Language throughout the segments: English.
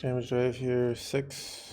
Damage drive here, 6.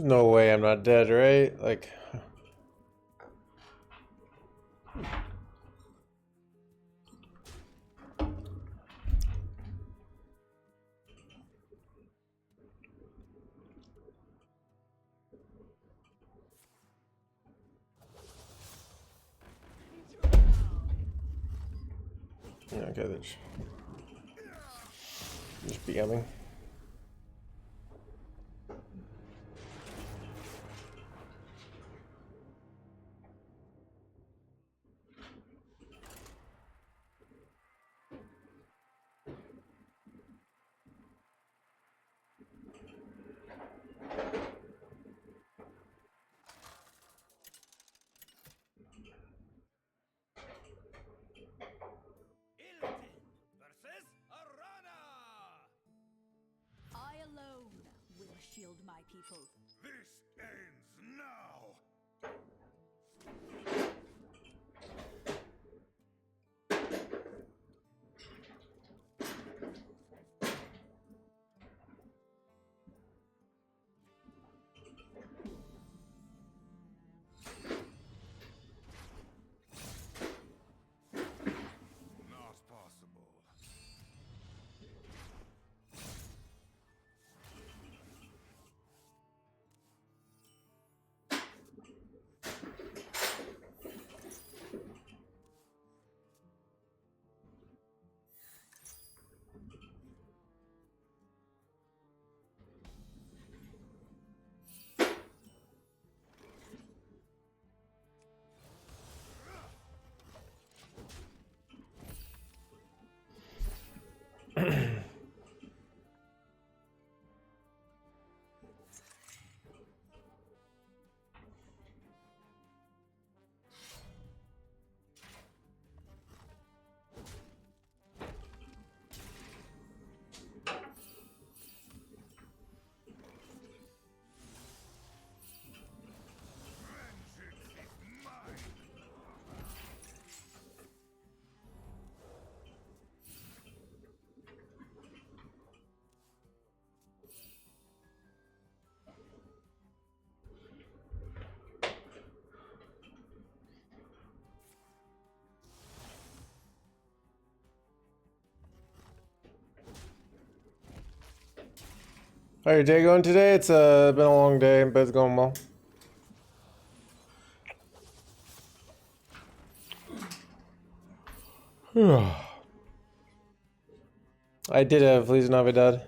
No way I'm not dead, right? Like... Yeah, okay, they're just BMing. Shield my people. This ends now! Not possible. How your day going today? It's been a long day, but it's going well. I did have Feliz Navidad.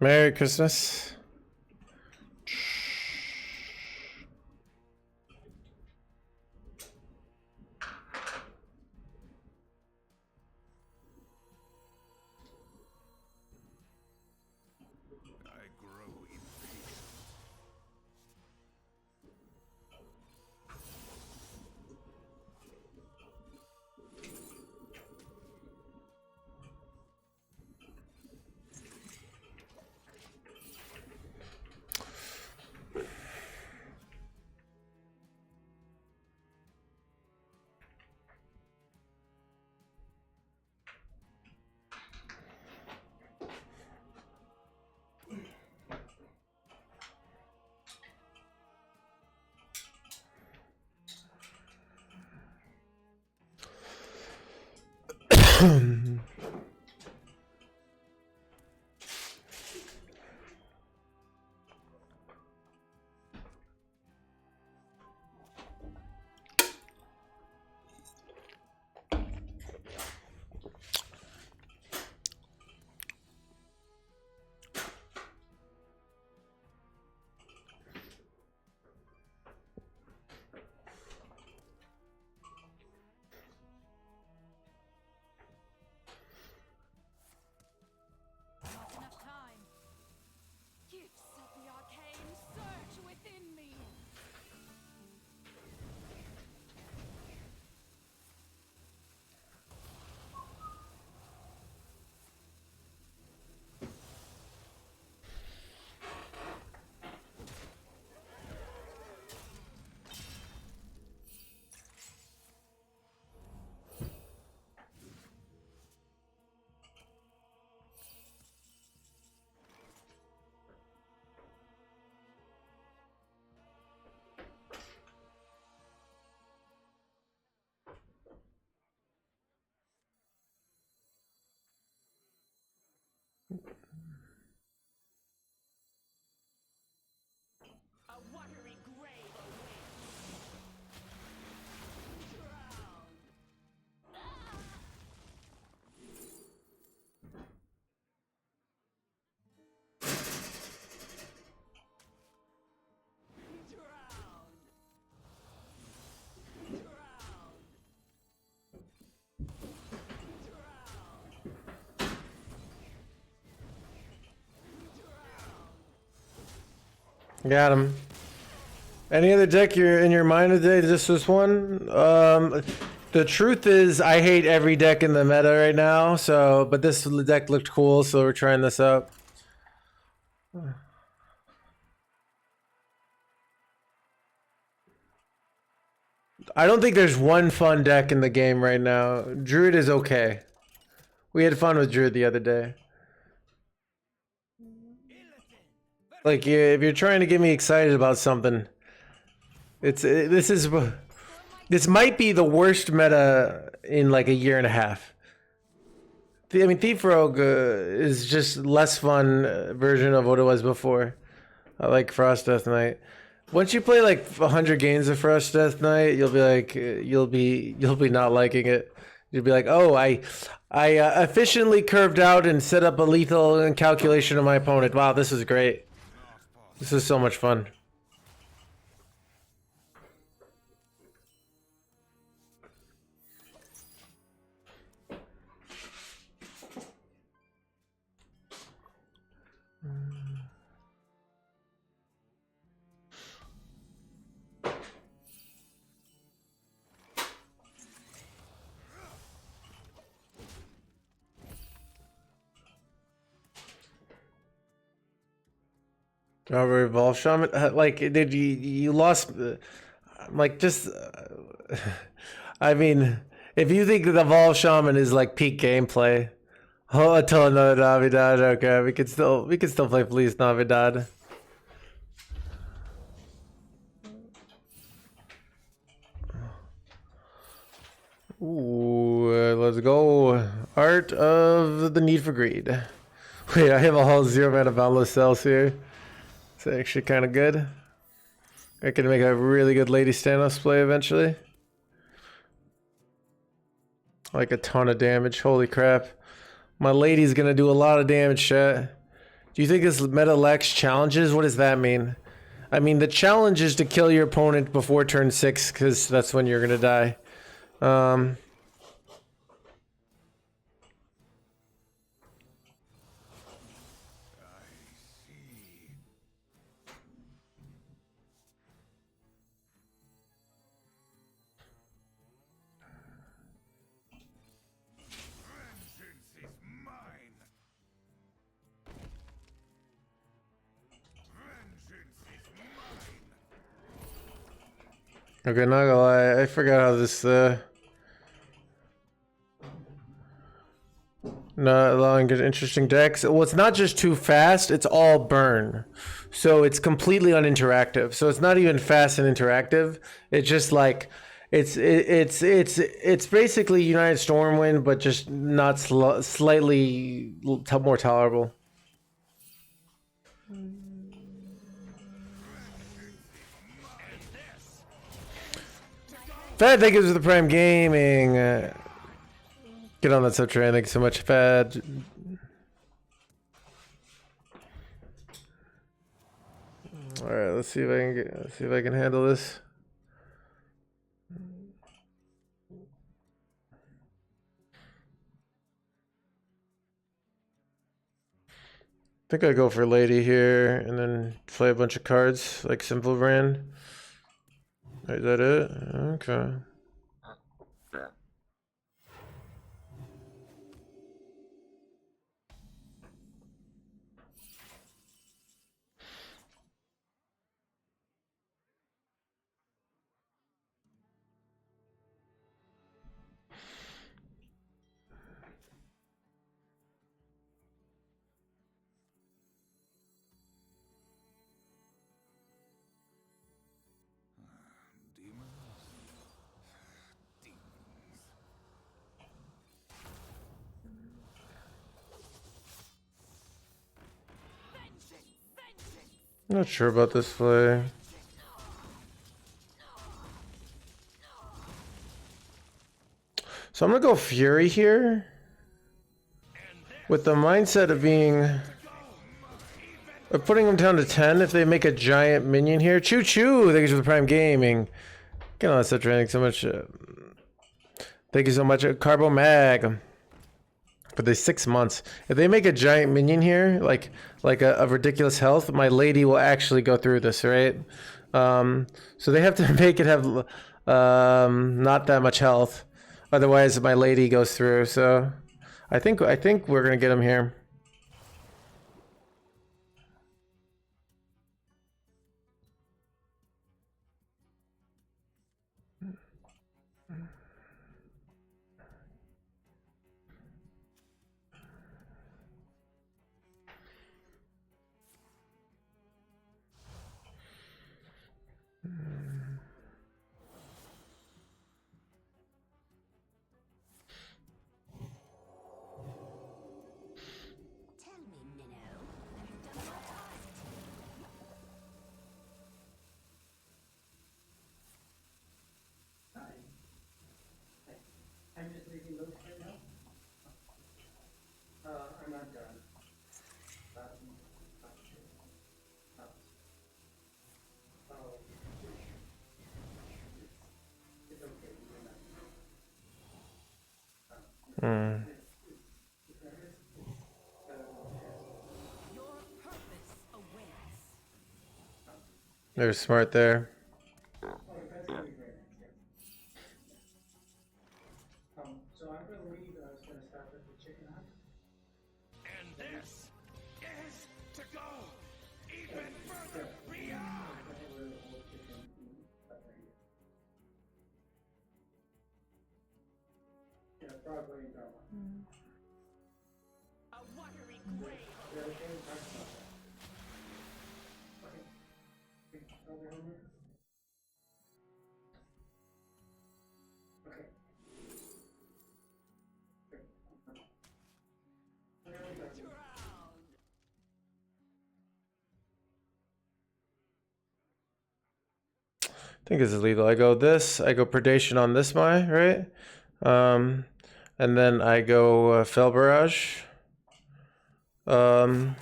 Merry Christmas. I grow impatient. Not enough time. Gifts of the arcane surge within me. A watery grave awaits. Drown. Drown. Drown. Got him. Any other deck you're in your mind today? Just this one? The truth is, I hate every deck in the meta right now. So, but this deck looked cool, so we're trying this out. I don't think there's one fun deck in the game right now. Druid is okay. We had fun with Druid the other day. Like, if you're trying to get me excited about something, this might be the worst meta in like a year and a half. I mean, Thief Rogue is just less fun version of what it was before. I like Frost Deathknight. Once you play like 100 games of Frost Deathknight, you'll be like, you'll be not liking it. You'll be like, oh, I efficiently curved out and set up a lethal calculation of my opponent. Wow, this is great. This is so much fun. Evolve Shaman, like, did you lost? Like, just, I mean, if you think that Evolve Shaman is like peak gameplay, oh, until another Navidad, okay, we can still play Feliz Navidad. Ooh, let's go. Art of the Need for Greed. Wait, I have a whole 0 mana Boundless Cells here. It's actually kind of good. I can make a really good Lady Stanos play eventually. Like a ton of damage. Holy crap. My lady's gonna do a lot of damage, chat. Do you think this meta lacks challenges? What does that mean? I mean, the challenge is to kill your opponent before turn 6, because that's when you're gonna die. Vengeance is mine. Vengeance is mine. Okay, not gonna lie, I forgot how this, not allowing good interesting decks. Well, it's not just too fast, it's all burn. So it's completely uninteractive. So it's not even fast and interactive. It's just like, it's basically United Stormwind, but just not slightly more tolerable. Fad, thank you for the Prime Gaming. Get on that sub train. Thank you so much, Fad. All right, let's see if I can handle this. I think I go for Lady here and then play a bunch of cards like Simple Brand. Is that it? Okay. I'm not sure about this play. So I'm gonna go Fury here with the mindset of putting them down to 10 if they make a giant minion here. Choo choo! Thank you for the Prime Gaming. Get on that set training so much. Thank you so much, Carbo Mag. For the 6 months, if they make a giant minion here, like a ridiculous health, my lady will actually go through this, right? So they have to make it have not that much health, otherwise my lady goes through. So I think we're gonna get him here. They're smart there. So I'm going to leave. I was going to stop at the chicken hut. And this is to go even further beyond. Yeah, probably don't. A watery grave. Yeah, we can talk about that. Okay. Over here. Okay. Drowned. I think this is legal. I go this, I go Predation on this my, right? And then I go Fell Barrage. Grows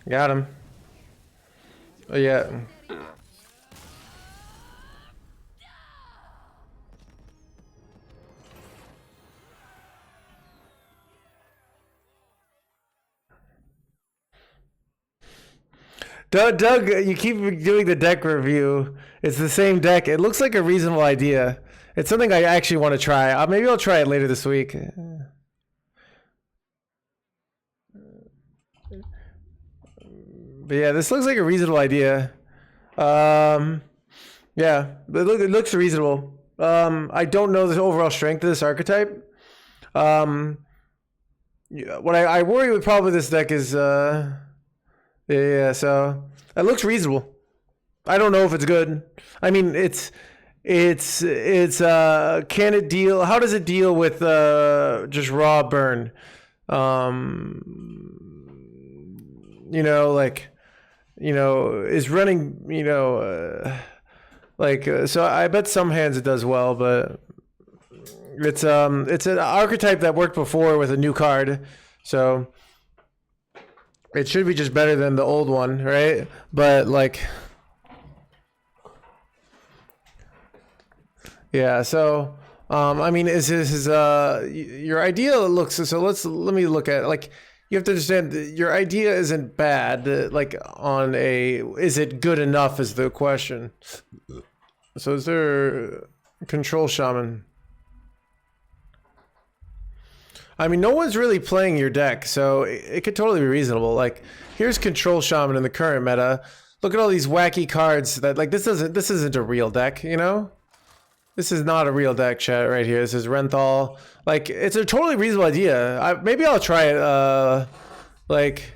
Got him. Oh, yeah. Doug, you keep doing the deck review. It's the same deck. It looks like a reasonable idea. It's something I actually want to try. Maybe I'll try it later this week. But yeah, this looks like a reasonable idea. Yeah, it looks reasonable. I don't know the overall strength of this archetype. Yeah, what I worry with probably this deck is yeah, so it looks reasonable. I don't know if it's good. I mean, it's can it deal? How does it deal with just raw burn? Like, is running, so I bet some hands it does well, but it's an archetype that worked before with a new card, so it should be just better than the old one, right? But like, yeah. So, I mean, is your idea looks? So let me look at, like, you have to understand that your idea isn't bad. Like, is it good enough is the question. So is there control shaman? I mean, no one's really playing your deck, so it could totally be reasonable. Like, here's control shaman in the current meta. Look at all these wacky cards that, like, this isn't a real deck, you know? This is not a real deck, chat, right here. This is Renthal. Like, it's a totally reasonable idea. Maybe I'll try it, like,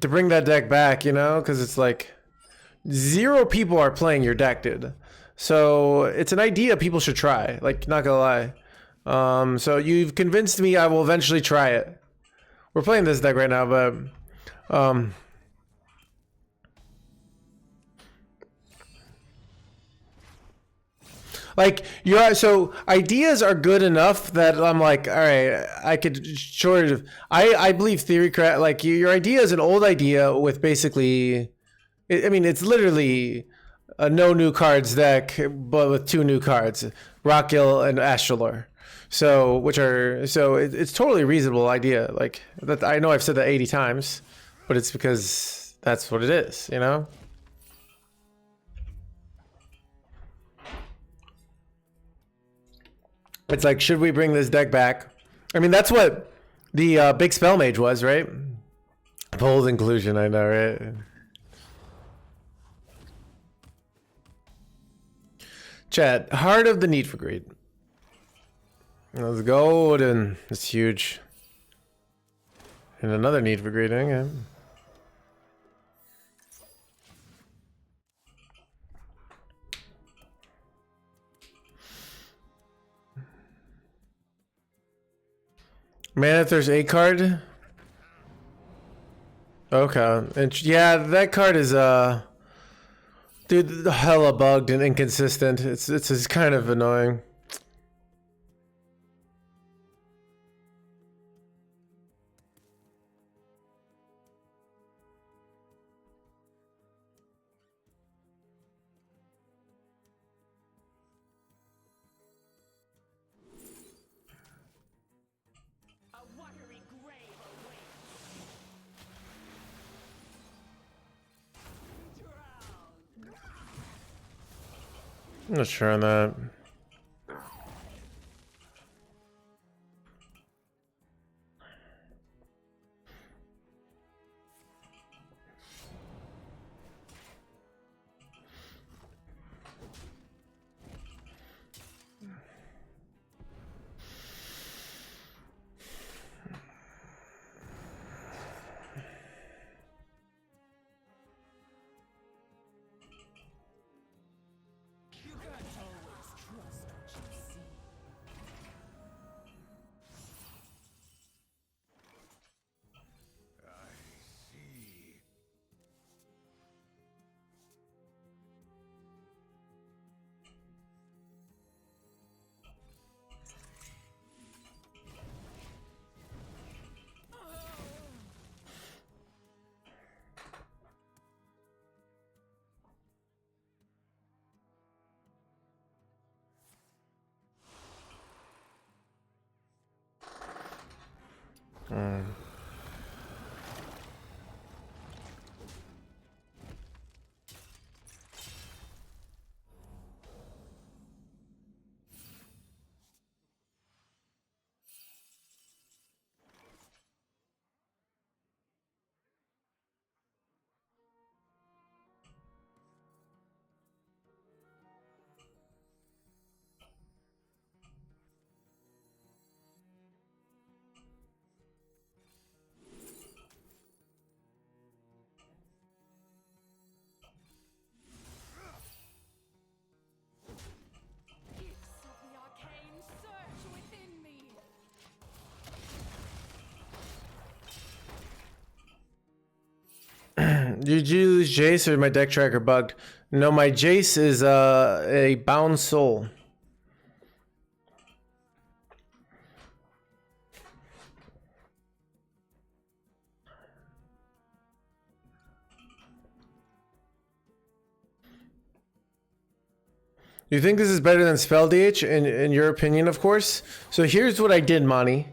to bring that deck back, you know? Because it's like, 0 people are playing your deck, dude. So, it's an idea people should try. Like, not gonna lie. So you've convinced me I will eventually try it. We're playing this deck right now, but, like, so ideas are good enough that I'm like, all right, I could sort of, I believe theorycrat, like, your idea is an old idea with basically, I mean, it's literally a no new cards deck, but with 2 new cards, Rockgill and Astralor. So, it's totally reasonable idea. Like, that, I know I've said that 80 times, but it's because that's what it is, you know? It's like, should we bring this deck back? I mean, that's what the big spell mage was, right? Bold inclusion, I know, right? Chat, heart of the need for greed. Let's go, and it's huge. And another need for greed, yeah. Man, if there's a card. Okay. And yeah, that card is dude, hella bugged and inconsistent. It's kind of annoying. A watery grave awaits. Drown. I'm not sure on that. Gifts of the arcane surge within me. Did you lose Jace or my deck tracker bugged? No, my Jace is a bound soul. You think this is better than Spell DH in your opinion, of course? So here's what I did, Monty.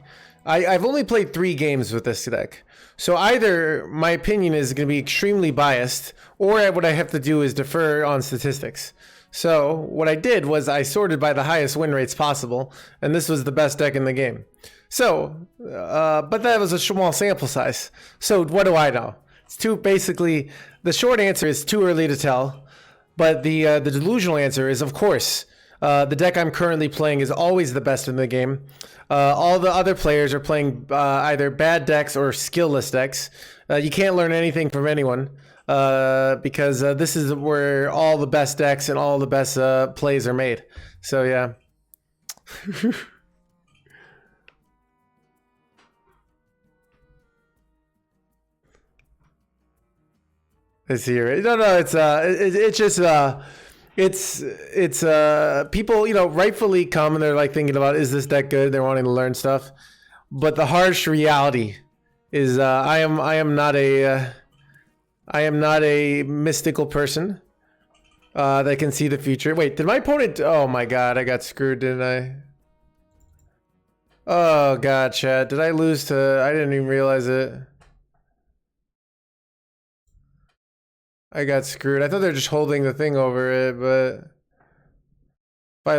I've only played 3 games with this deck. So either my opinion is going to be extremely biased, or what I have to do is defer on statistics. So what I did was I sorted by the highest win rates possible, and this was the best deck in the game. So, but that was a small sample size. So what do I know? It's basically, the short answer is too early to tell. But the delusional answer is, of course, the deck I'm currently playing is always the best in the game. All the other players are playing either bad decks or skillless decks. You can't learn anything from anyone because this is where all the best decks and all the best plays are made. So, yeah. It's here. No, it's just it's people, you know, rightfully come and they're like thinking about, is this deck good? They're wanting to learn stuff, but the harsh reality is I am not a mystical person that can see the future. Wait, did my opponent? Oh my god, I got screwed, didn't I? Oh god, chat, did I lose to? I didn't even realize it. I got screwed. I thought they were just holding the thing over it, but by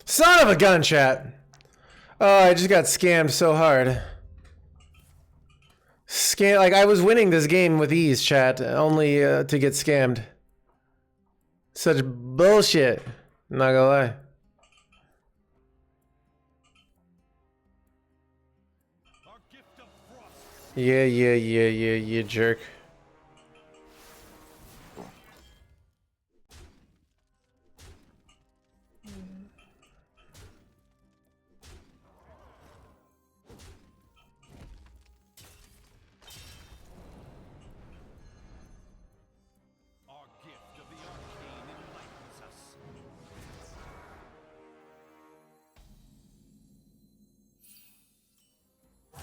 son of a gun, chat. Oh, I just got scammed so hard. Like I was winning this game with ease, chat, only to get scammed. Such bullshit. Not gonna lie. Yeah, you jerk. Our gift of the arcane enlightens us. Time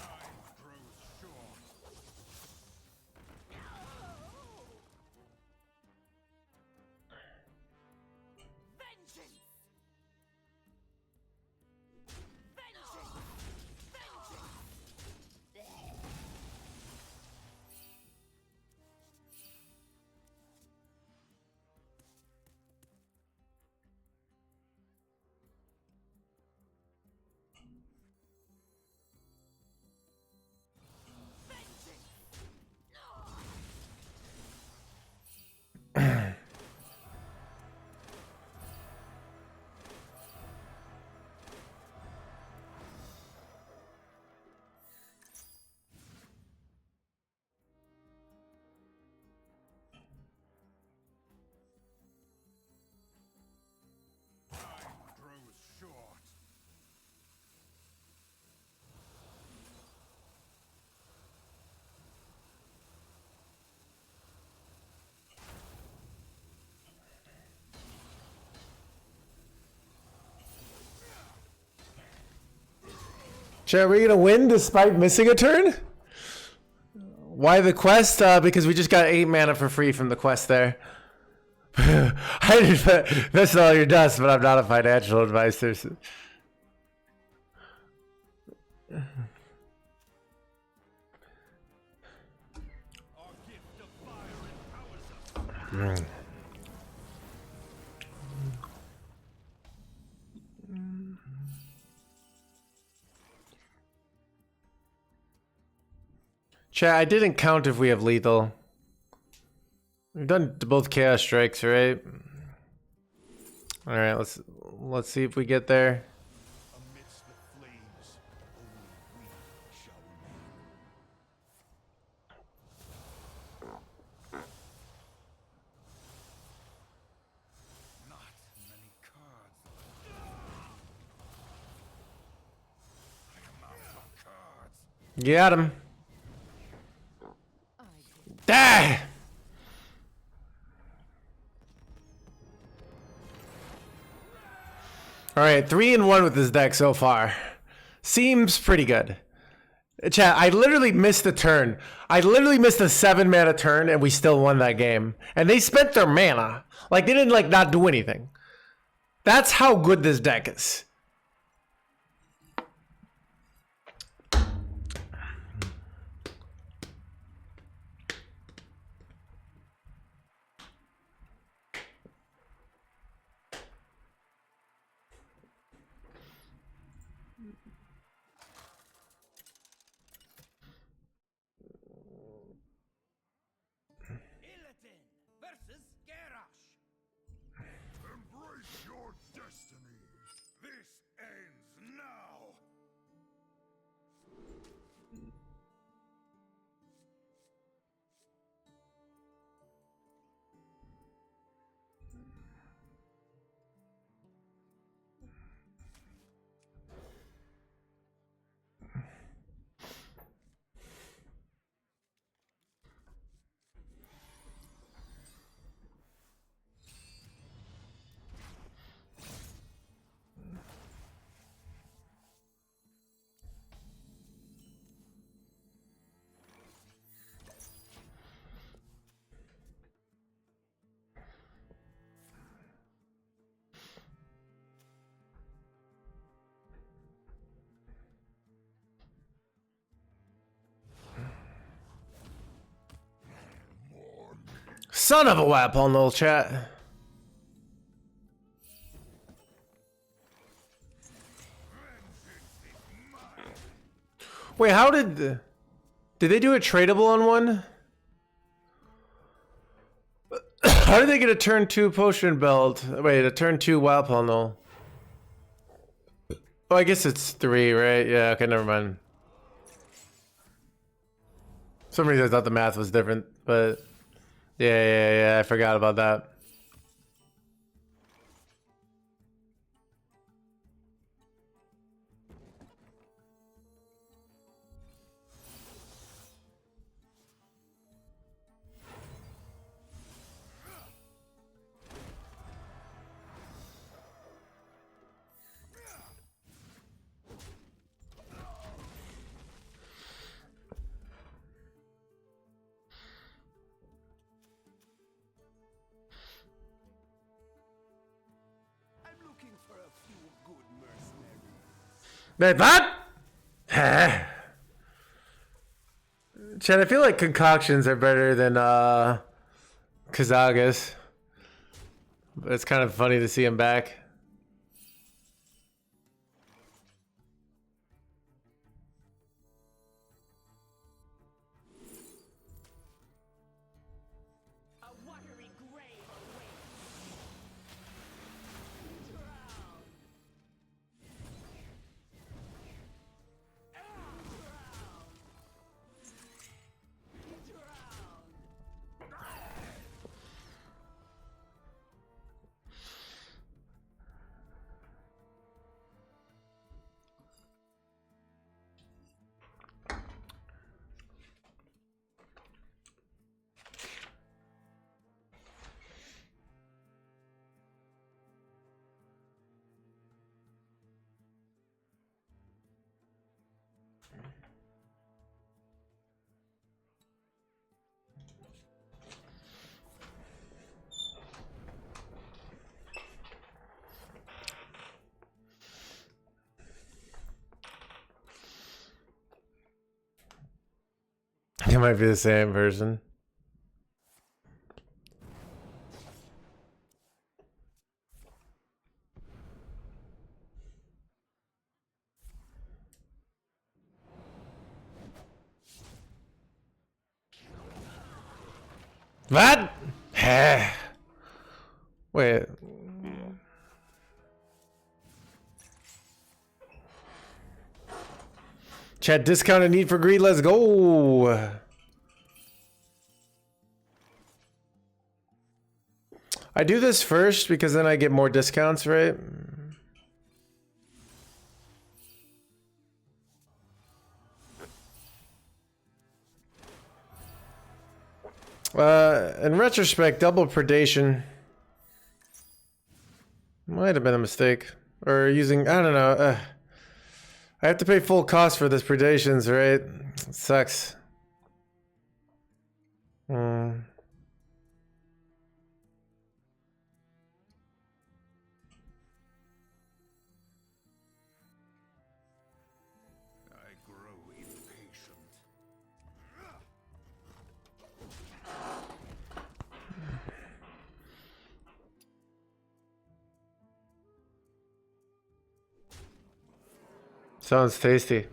grows short. Chat, are we gonna win despite missing a turn? Why the quest? Because we just got 8 mana for free from the quest there. I didn't invest all your dust, but I'm not a financial advisor. So. Our gift of fire empowers us. Chat, I didn't count if we have lethal. We've done both chaos strikes, right? All right, let's see if we get there. Amidst the flames, only we shall remain. Not many cards. I am out of cards. Got him. Ah! All right, 3-1 with this deck so far. Seems pretty good. Chat, I literally missed a turn. I literally missed a 7 mana turn and we still won that game. And they spent their mana. Like, they didn't, like, not do anything. That's how good this deck is. Illidan versus Garrosh. Embrace your destiny. This ends now. Son of a whap on the chat. Wait, how did they do a tradable on one? How did they get a turn 2 potion belt? Wait, a turn 2 wild null. Oh, I guess it's 3, right? Yeah, okay, never mind. For some reason I thought the math was different, but yeah, I forgot about that. I'm looking for a few good mercenaries. Wait, what? Chad, I feel like concoctions are better than Kazagas. But it's kind of funny to see him back. A watery grave awaits. it might be the same person. What? Wait. Chat discounted Need for Greed. Let's go. I do this first because then I get more discounts, right? In retrospect, double predation might have been a mistake. Or using, I don't know. I have to pay full cost for this predations, right? It sucks. I grow impatient. Sounds tasty.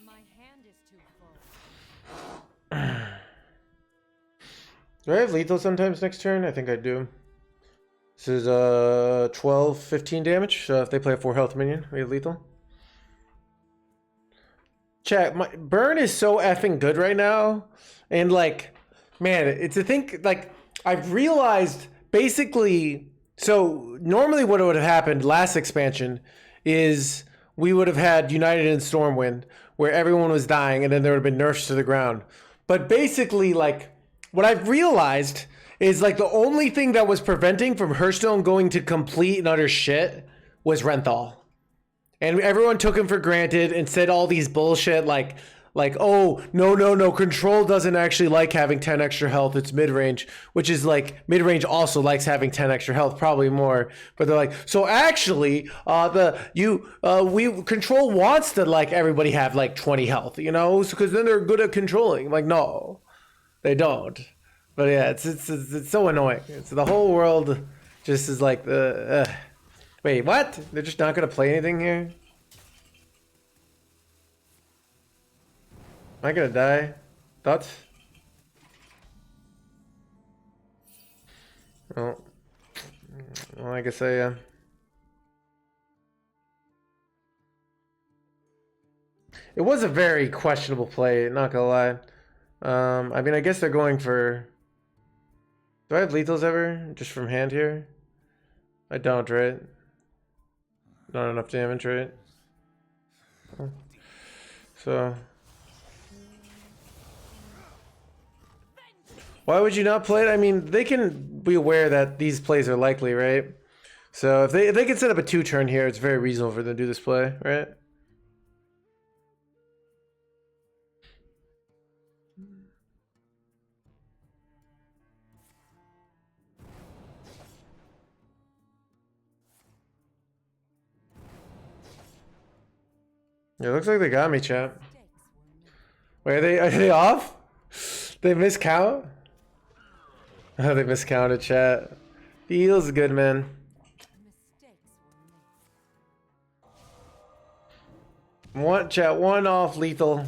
My hand is too full. Do I have lethal sometimes next turn? I think I do. This is 12, 15 damage. So if they play a 4 health minion, we have lethal. Chat, my burn is so effing good right now. And like, man, it's a thing, like, I've realized basically, so normally what would have happened last expansion is we would have had United in Stormwind where everyone was dying and then there would have been nerfs to the ground. But basically, like, what I've realized is like the only thing that was preventing from Hearthstone going to complete and utter shit was Renthal. And everyone took him for granted and said all these bullshit like, oh, no, control doesn't actually like having 10 extra health, it's mid-range, which is like, mid-range also likes having 10 extra health, probably more, but they're like, so actually, control wants to like everybody have like 20 health, you know, because then they're good at controlling. I'm like, no, they don't. But yeah, it's so annoying. It's the whole world just is like the, wait, what? They're just not gonna play anything here? Am I gonna die? Thoughts? Oh. Well, I guess I am. It was a very questionable play, not gonna lie. I mean, I guess they're going for... Do I have lethals ever? Just from hand here? I don't, right? Not enough damage, right? Oh. So... Why would you not play it? I mean, they can be aware that these plays are likely, right? So if they can set up a 2-turn here, it's very reasonable for them to do this play, right? Yeah, it looks like they got me, chat. Wait, are they off? They miscount? Oh, they miscounted, chat. Feels good, man. One off lethal.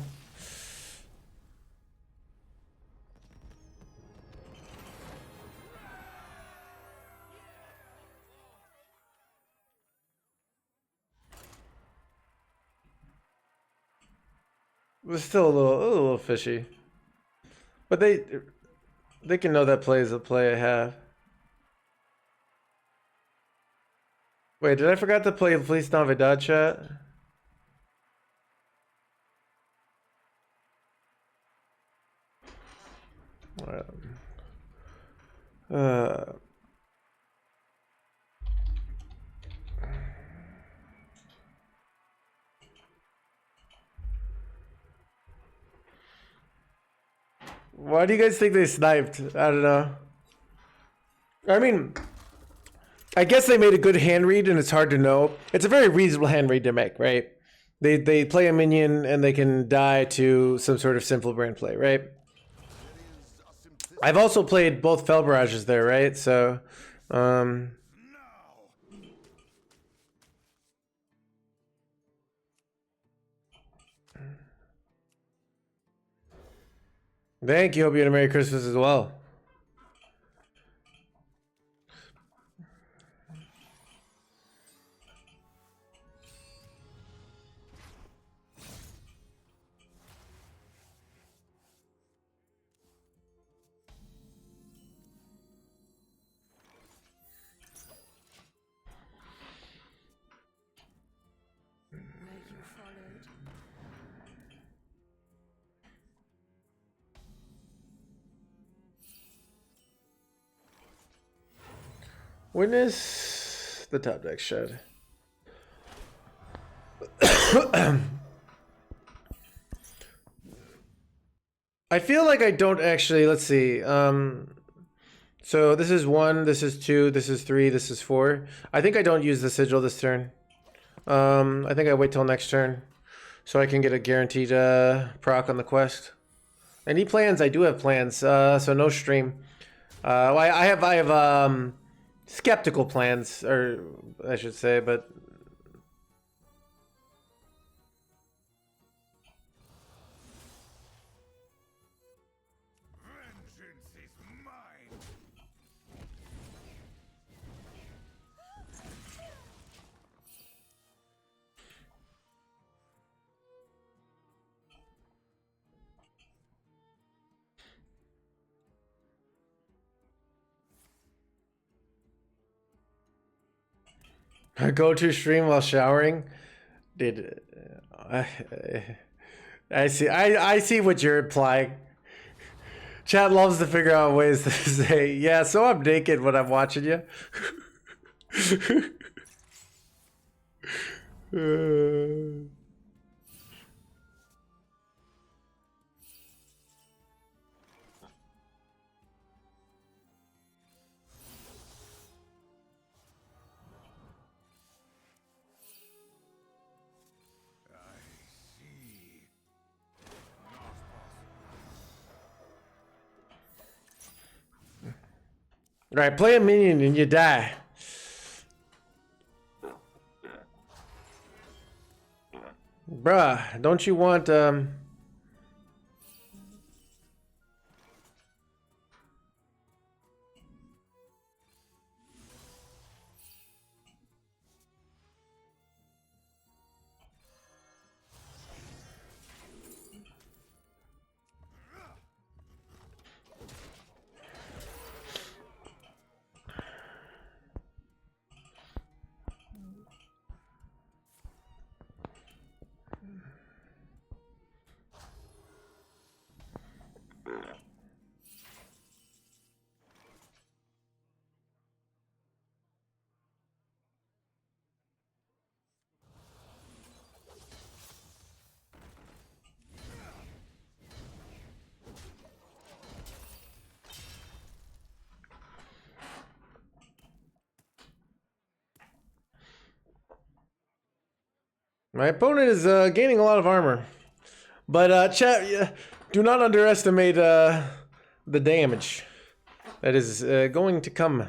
It's still a little fishy. But they can know that play is a play I have. Wait, did I forget to play Fleece Navidad chat? Uh, why do you guys think they sniped? I don't know. I mean, I guess they made a good hand read, and it's hard to know. It's a very reasonable hand read to make, right? They play a minion, and they can die to some sort of simple brand play, right? I've also played both Fel Barrages there, right? So, thank you. Hope you had a Merry Christmas as well. Where you followed. Witness the top deck shed. I feel like I don't actually. Let's see. So this is 1, this is 2, this is 3, this is 4. I think I don't use the sigil this turn. I think I wait till next turn, so I can get a guaranteed proc on the quest. Any plans? I do have plans. So no stream. I have skeptical plans, or I should say, but Vengeance is mine. I go to stream while showering. Dude, I see. I see what you're implying. Chat loves to figure out ways to say, yeah, so I'm naked when I'm watching you. See. Right, play a minion and you die. Bruh, don't you want my opponent is gaining a lot of armor. But chat, do not underestimate the damage that is going to come.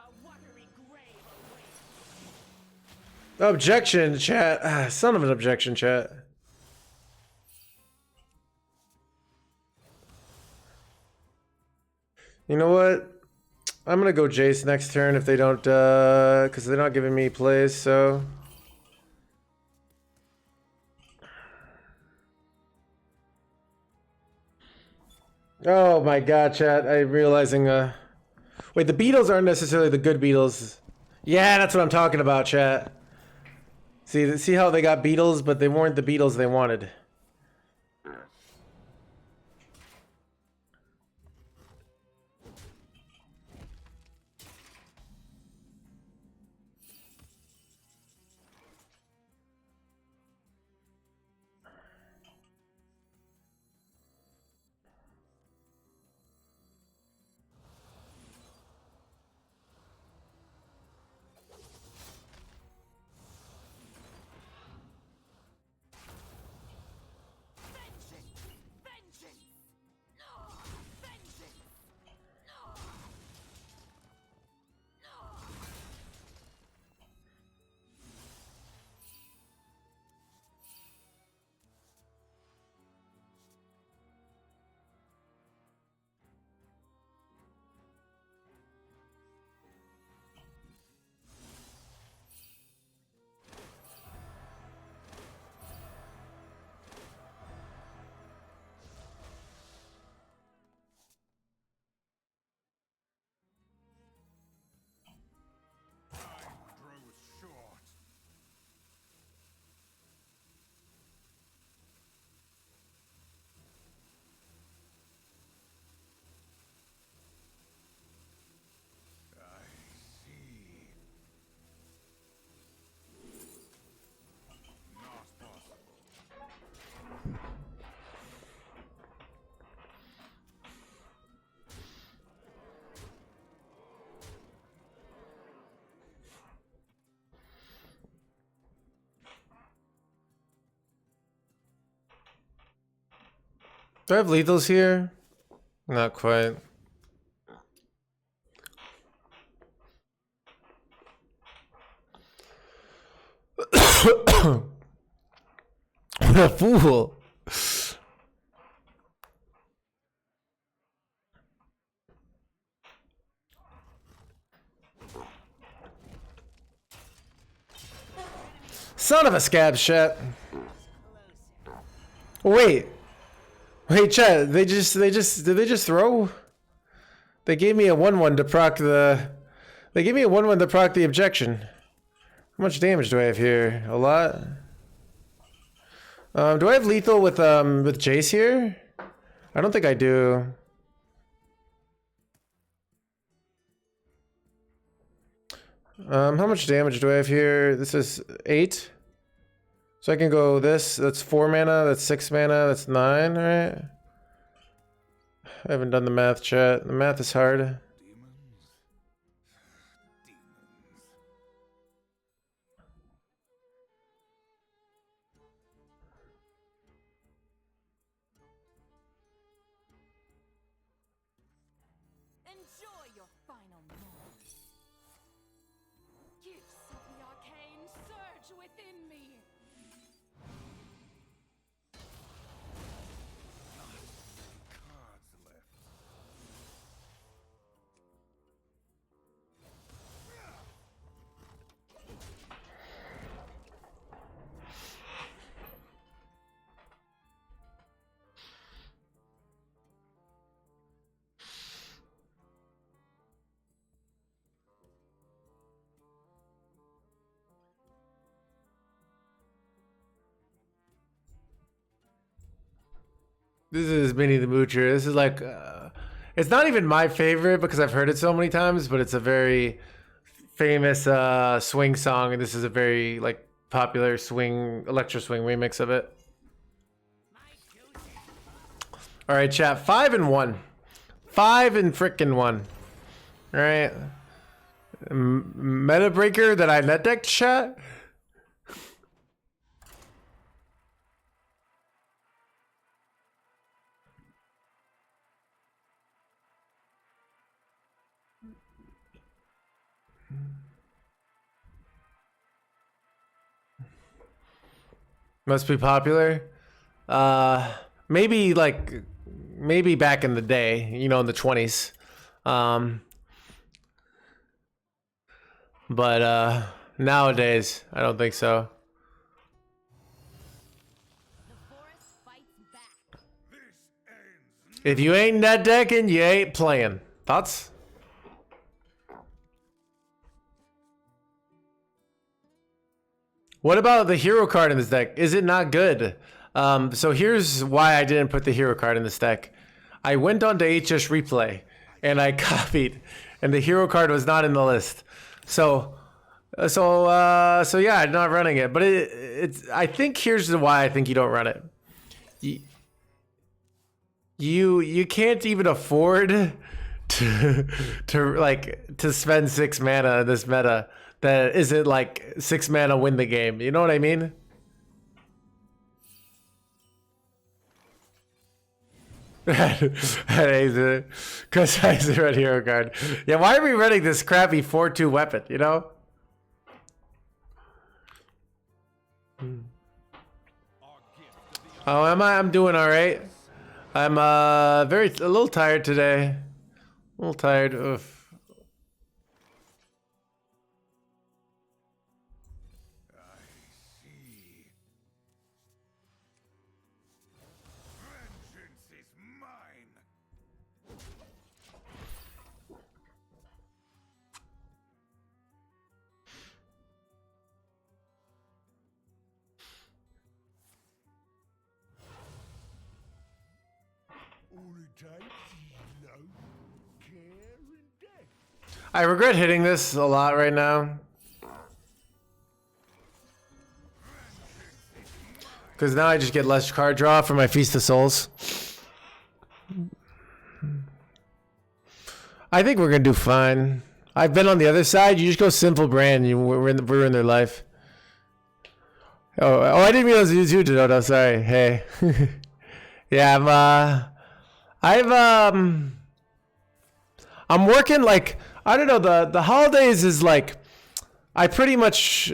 A watery grave awaits. Objection, chat. Ah, son of an objection, chat. You know what? I'm gonna go Jace next turn if they don't, because they're not giving me plays, so. Oh my god, chat. I'm realizing, wait, the Beatles aren't necessarily the good Beatles. Yeah, that's what I'm talking about, chat. See how they got Beatles, but they weren't the Beatles they wanted. Grows short. I see. Not possible. Do I have lethals here? Not quite. What a fool. Son of a scab shit. Wait. Wait, chat. Did they just throw? They gave me a 1-1 to proc the. They gave me a 1-1 to proc the objection. How much damage do I have here? A lot. Do I have lethal with Jace here? I don't think I do. How much damage do I have here? This is 8. So I can go this. That's 4 mana. That's 6 mana. That's 9, right? I haven't done the math, chat. The math is hard. Demons. Enjoy your final moments. Gifts of the arcane surge within me. Cards left. This is Minnie the Moocher. This is like, it's not even my favorite because I've heard it so many times, but it's a very famous swing song, and this is a very like popular swing, electro swing remix of it. All right, chat. 5-1, 5 and frickin' 1. All right, meta breaker that I net decked, chat. Must be popular. Maybe maybe back in the day, you know, in the 20s. But nowadays, I don't think so. The forest fights back. If you ain't net decking, you ain't playing. Thoughts? What about the hero card in this deck? Is it not good? So here's why I didn't put the hero card in this deck. I went on to HS Replay and I copied, and the hero card was not in the list. So yeah, I'm not running it. But it's. I think here's why I think you don't run it. You can't even afford to spend 6 mana in this meta that isn't like 6 mana win the game. You know what I mean? Because I red hero card. Yeah, why are we running this crappy 4/2 weapon? You know. Oh, am I? I'm doing all right. I'm a little tired today. A little tired. Oof. I regret hitting this a lot right now. Because now I just get less card draw for my Feast of Souls. I think we're going to do fine. I've been on the other side. You just go simple brand and you ruin their life. Oh, I didn't realize you too, Dodo. Sorry. Hey. Yeah, I'm working like, I don't know, the holidays is like, I pretty much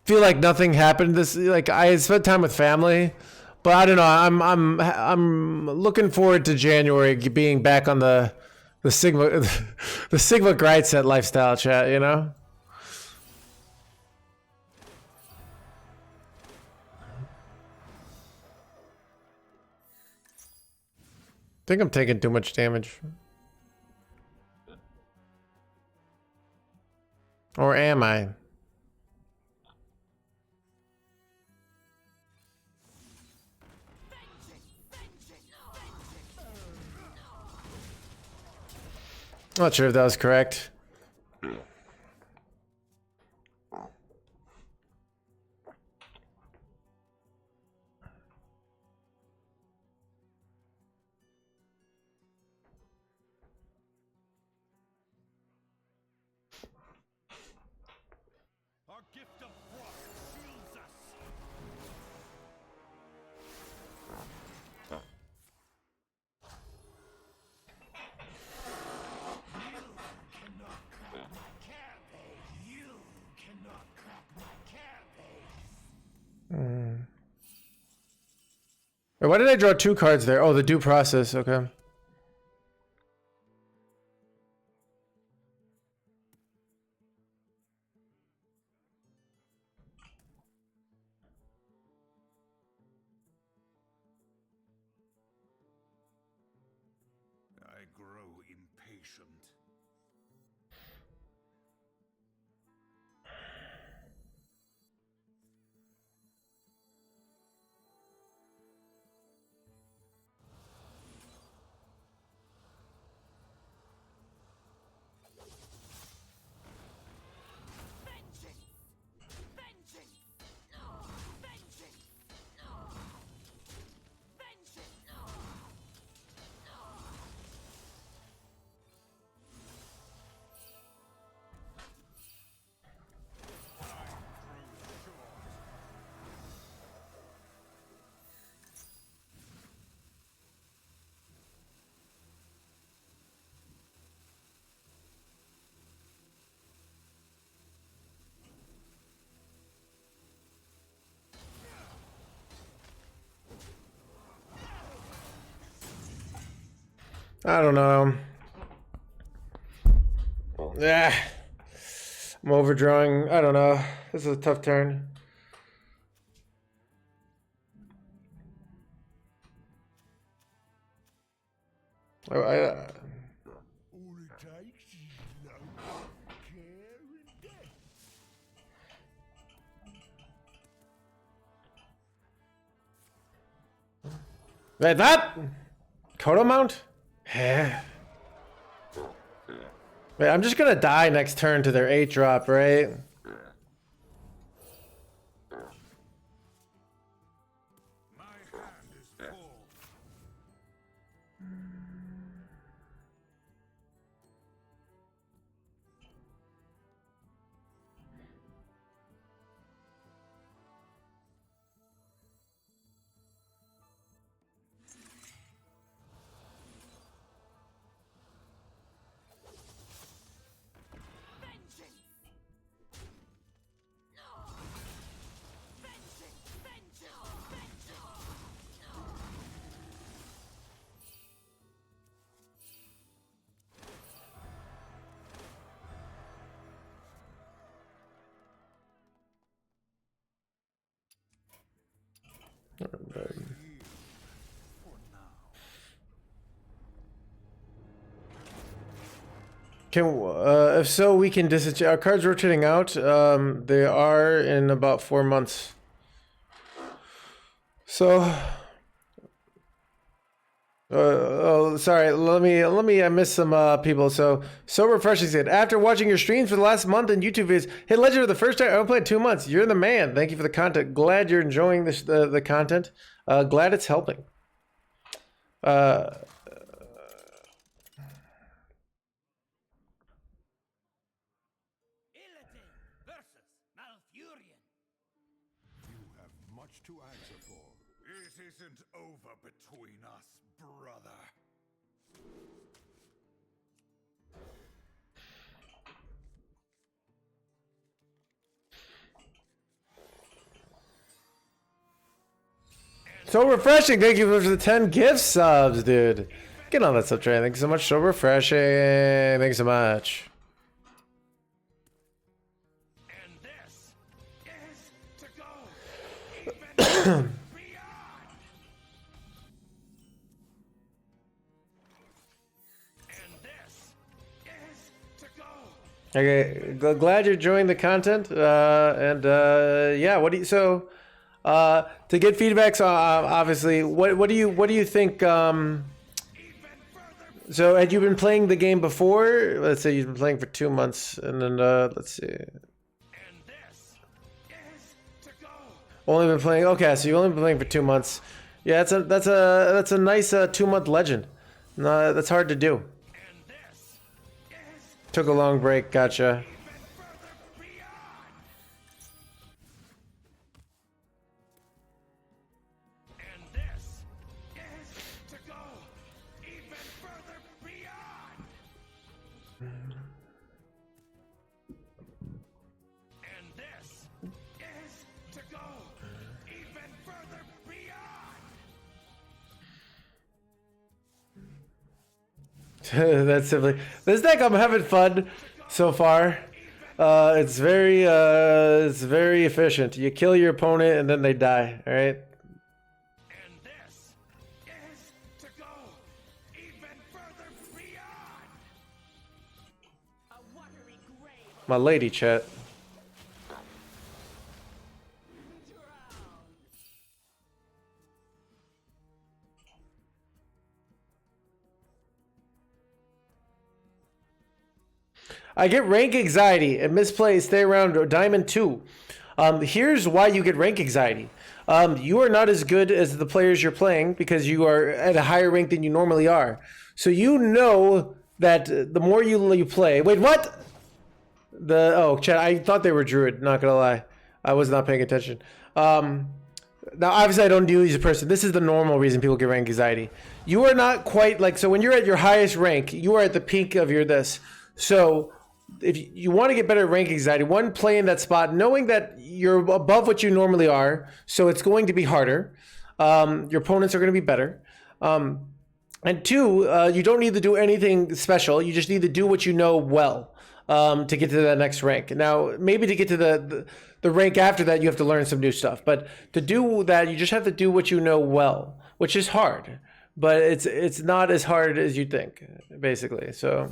feel like nothing happened this, like I spent time with family, but I don't know, I'm looking forward to January being back on the Sigma the Sigma grind set lifestyle, chat, you know? I think I'm taking too much damage. Or am I? Not sure if that was correct. Our gift of frost shields us. Wait, why did I draw 2 cards there? Oh, the due process. Okay. I grow impatient. I don't know. Yeah. I'm overdrawing. I don't know. This is a tough turn. All it takes is love, care, and death. Like that? Kodo mount? Yeah. Wait, I'm just gonna die next turn to their 8 drop, right? My hand is full. Can if so, we can disenchant. Our cards rotating out. They are in about 4 months. So, oh, sorry. Let me. I missed some people. So refreshing. Said after watching your streams for the last month and YouTube videos, hit Legend for the first time. I played 2 months. You're the man. Thank you for the content. Glad you're enjoying this the content. Glad it's helping. You have much to answer for. It isn't over between us, brother. So refreshing. Thank you for the 10 gift subs, dude. Get on that sub train. Thank you so much. So refreshing. Thank you so much. And this is to go even beyond. And this is to go. Okay, glad you're enjoying the content. Yeah, what do you to get feedback? So obviously, what do you think? So had you been playing the game before? Let's say you've been playing for 2 months, and then let's see. And this is to go. Only been playing. Okay, so you've only been playing for 2 months. Yeah, that's a nice 2-month legend. No, that's hard to do. And this is Took a long break. Gotcha. even further beyond. And this is to go even further beyond. And this is to go even further beyond. That's simply this deck. I'm having fun so far. It's very efficient. You kill your opponent and then they die. All right. And this is to go even further beyond. A watery grave My lady, chat. drowned. I get rank anxiety and misplay. Stay around Diamond 2. Here's why you get rank anxiety. You are not as good as the players you're playing because you are at a higher rank than you normally are. So you know that the more you play. Wait, what? Chat. I thought they were Druid. Not gonna lie, I was not paying attention. Now, obviously, I don't do these as a person. This is the normal reason people get rank anxiety. You are not quite like, so when you're at your highest rank, you are at the peak of your this. So if you want to get better at rank anxiety, one, play in that spot, knowing that you're above what you normally are. So it's going to be harder. Your opponents are going to be better. And two, you don't need to do anything special. You just need to do what you know well to get to that next rank. Now, maybe to get to the rank after that, you have to learn some new stuff. But to do that, you just have to do what you know well, which is hard. But it's not as hard as you think, basically. So.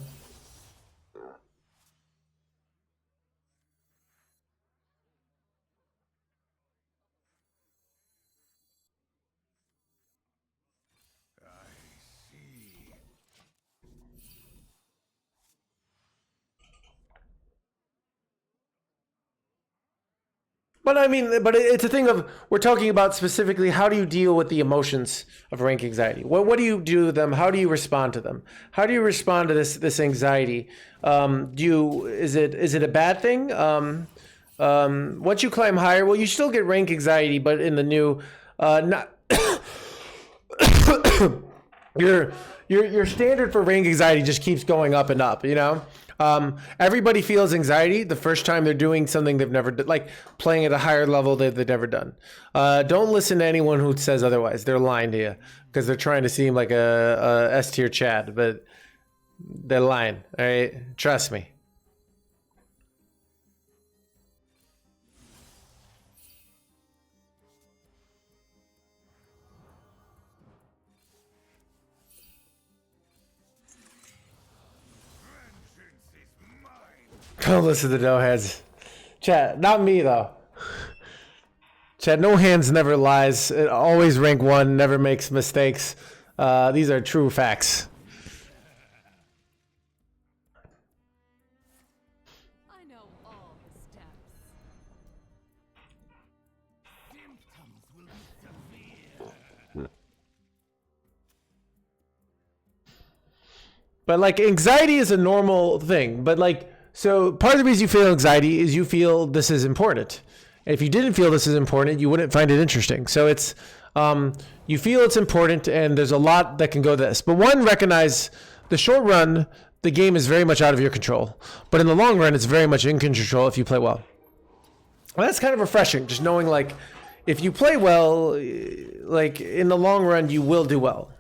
But I mean, but it's a thing of, we're talking about specifically, how do you deal with the emotions of rank anxiety? What do you do with them? How do you respond to them? How do you respond to this anxiety? Is it a bad thing? Once you climb higher, well, you still get rank anxiety, but in the new, not your standard for rank anxiety just keeps going up and up, you know? Everybody feels anxiety the first time they're doing something they've never done, like playing at a higher level they've never done. Don't listen to anyone who says otherwise. They're lying to you because they're trying to seem like a S tier Chad, but they're lying. All right, trust me. Don't listen to no hands. Chat, not me though. Chat, no hands never lies. It always rank one, never makes mistakes. These are true facts. I know all the steps. Symptoms will be severe. But like anxiety is a normal thing. But like, so part of the reason you feel anxiety is you feel this is important. And if you didn't feel this is important, you wouldn't find it interesting. So it's, you feel it's important and there's a lot that can go this. But one, recognize the short run, the game is very much out of your control. But in the long run, it's very much in control if you play well. And that's kind of refreshing, just knowing like, if you play well, like in the long run, you will do well.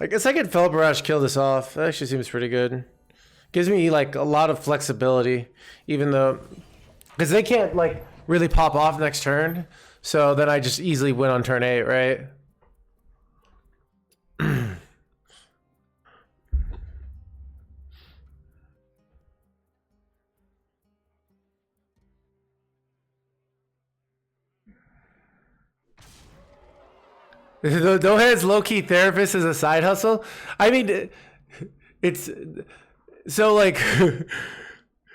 I guess I could Fell Barrage kill this off. That actually seems pretty good. Gives me like a lot of flexibility, even though, because they can't like really pop off next turn. So then I just easily win on turn 8, right? NoHands low-key therapist is a side hustle. I mean, it's so like,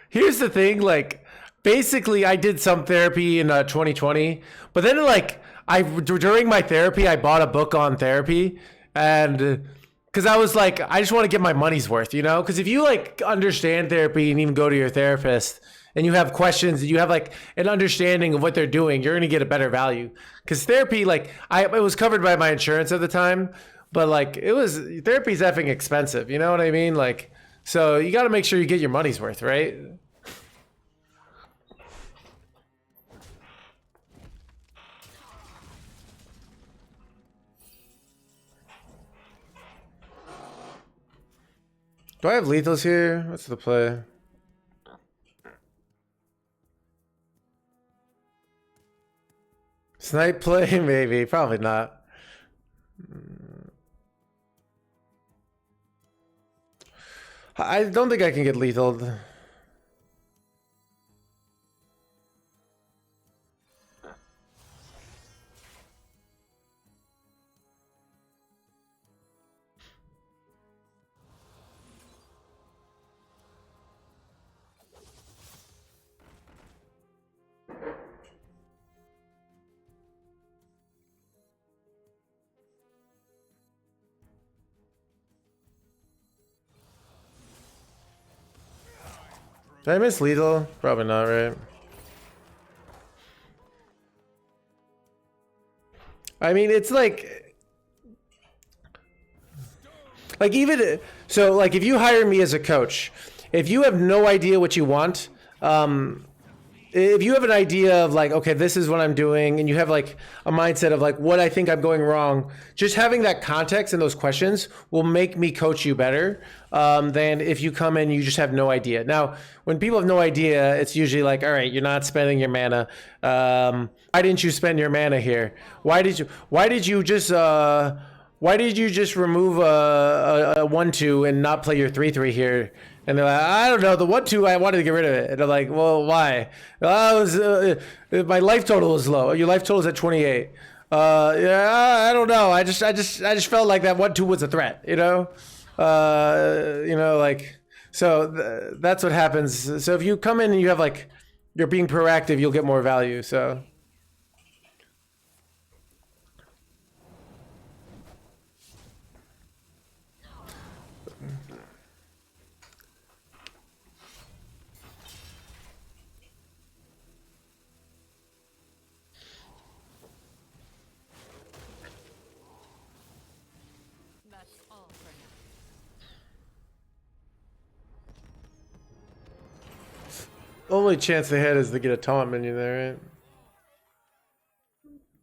here's the thing, like, basically I did some therapy in 2020, but then like during my therapy, I bought a book on therapy, and because I was like, I just want to get my money's worth, you know? Because if you like understand therapy and even go to your therapist and you have questions and you have like an understanding of what they're doing, you're going to get a better value. Because therapy, like it was covered by my insurance at the time, but like therapy's effing expensive. You know what I mean? Like, so you got to make sure you get your money's worth, right? Do I have lethals here? What's the play? Snipe play? Maybe. Probably not. I don't think I can get lethal. Did I miss lethal? Probably not, right? I mean, it's like even so, like if you hire me as a coach, if you have no idea what you want, if you have an idea of like, okay, this is what I'm doing, and you have like a mindset of like what I think I'm going wrong, just having that context and those questions will make me coach you better than if you come in and you just have no idea. Now, when people have no idea, it's usually like, all right, you're not spending your mana. Why didn't you spend your mana here? Why did you just remove a 1/2 and not play your 3/3 here? And they're like, I don't know, the 1/2 I wanted to get rid of it. And they're like, well, why? My life total is low. Your life total is at 28. Yeah, I don't know. I just felt like that 1/2 was a threat. Like so that's what happens. So if you come in and you have like you're being proactive, you'll get more value. So. That's all for now. Only chance they had is to get a taunt minion there,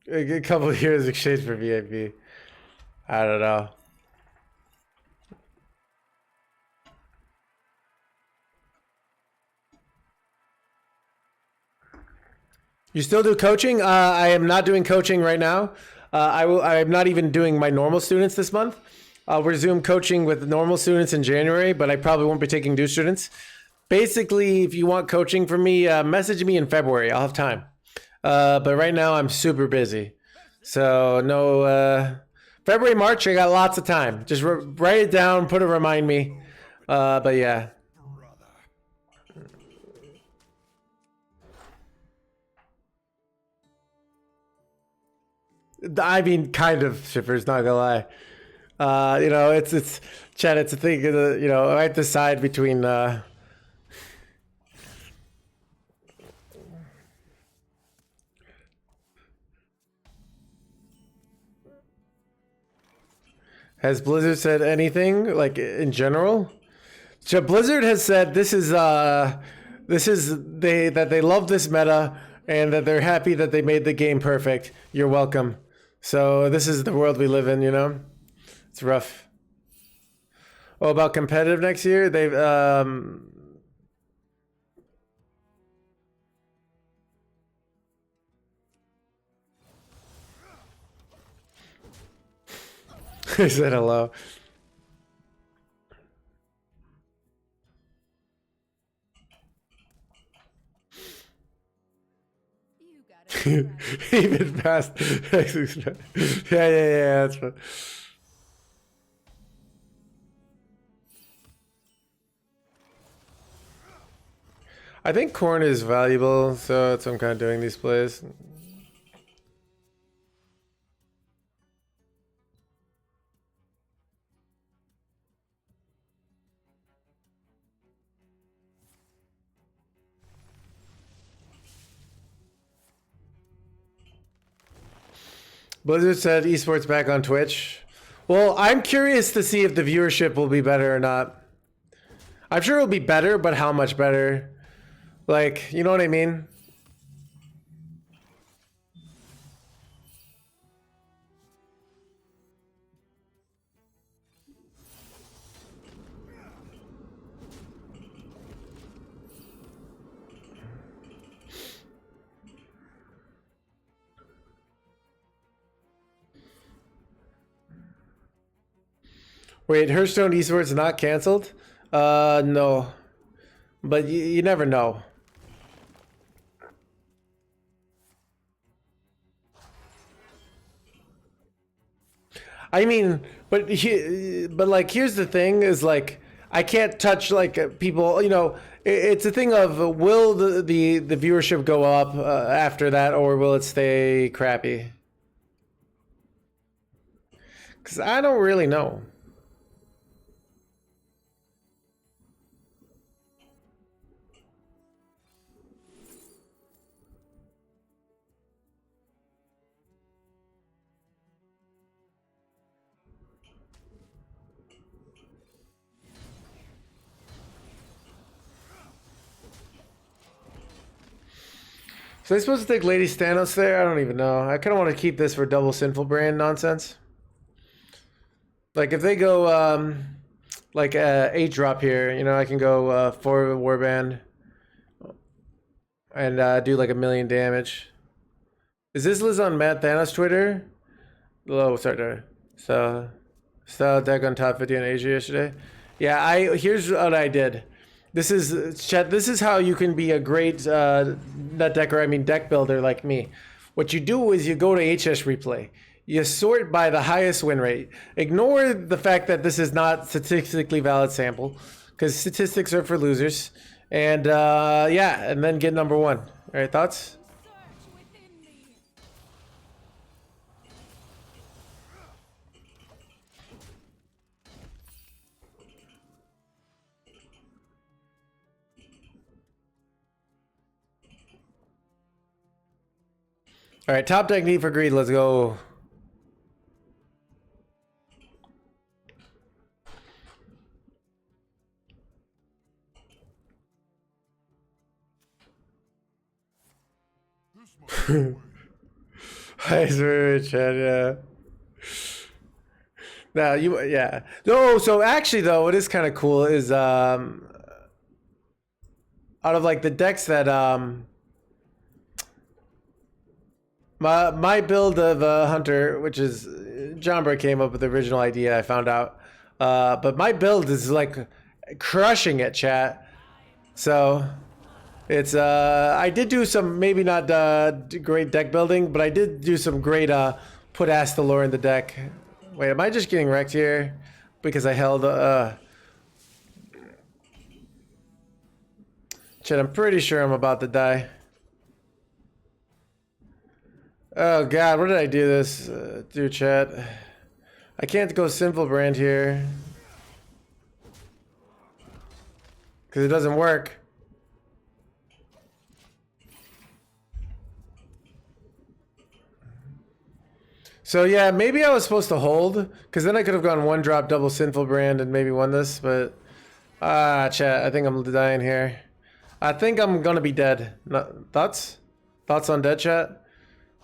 right? A couple of years exchange for VIP. I don't know. You still do coaching? I am not doing coaching right now. I am not even doing my normal students this month. I'll resume coaching with normal students in January, but I probably won't be taking new students. Basically, if you want coaching from me, message me in February. I'll have time. But right now, I'm super busy. So, no, February, March, I got lots of time. Just write it down, put a remind me. But yeah. I mean, kind of, Shippers, not gonna lie. It's Chad, it's a thing, I have to decide between, Has Blizzard said anything, like, in general? So Blizzard has said that they love this meta, and that they're happy that they made the game perfect. You're welcome. So this is the world we live in, It's rough. Oh, about competitive next year? They've he said hello. You got it. Even past yeah, that's fine. I think corn is valuable, so that's what I'm kind of doing these plays. Blizzard said esports back on Twitch. Well, I'm curious to see if the viewership will be better or not. I'm sure it'll be better, but how much better? Like, you know what I mean? Wait, Hearthstone esports not canceled? No. But you never know. I mean, but like, here's the thing: is like, I can't touch like people. It's a thing of will the viewership go up after that, or will it stay crappy? Because I don't really know. So they supposed to take Lady Stanos there? I don't even know. I kind of want to keep this for double Sinful Brand nonsense. Like if they go like 8 drop here, you know, I can go 4 Warband and do like 1,000,000 damage. Is this Liz on Matt Thanos Twitter? Oh, sorry. So deck on top 50 in Asia yesterday. Yeah, here's what I did. This is chat. This is how you can be a great not decker. I mean deck builder like me. What you do is you go to HS replay. You sort by the highest win rate. Ignore the fact that this is not statistically valid sample, because statistics are for losers. And yeah, and then get number 1. All right, thoughts? Search within me. All right, top deck need for greed. Let's go. Hi, sir, Chad. Yeah. Now yeah. No, so actually though, what is kind of cool is out of like the decks that my build of Hunter, which is Johnbra came up with the original idea, I found out. But my build is like crushing it, chat. So it's I did do some maybe not great deck building, but I did do some great put Astalor in the deck. Wait, am I just getting wrecked here because I held chat, I'm pretty sure I'm about to die. Oh god, what did I do this do, chat? I can't go Sinful Brand here because it doesn't work. So yeah, maybe I was supposed to hold, because then I could have gone 1 drop double Sinful Brand and maybe won this, but chat, I think I'm dying here. I think I'm gonna be dead. Thoughts? Thoughts on dead, chat?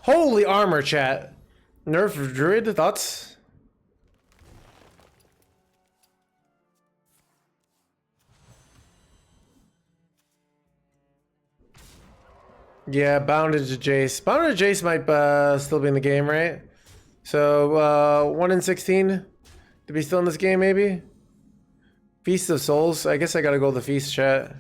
Holy armor, chat. Nerf Druid, thoughts? Yeah, Bounded to Jace. Bounded to Jace might still be in the game, right? So 1 in 16 to be still in this game, maybe. Feast of Souls. I guess I gotta go the feast, chat.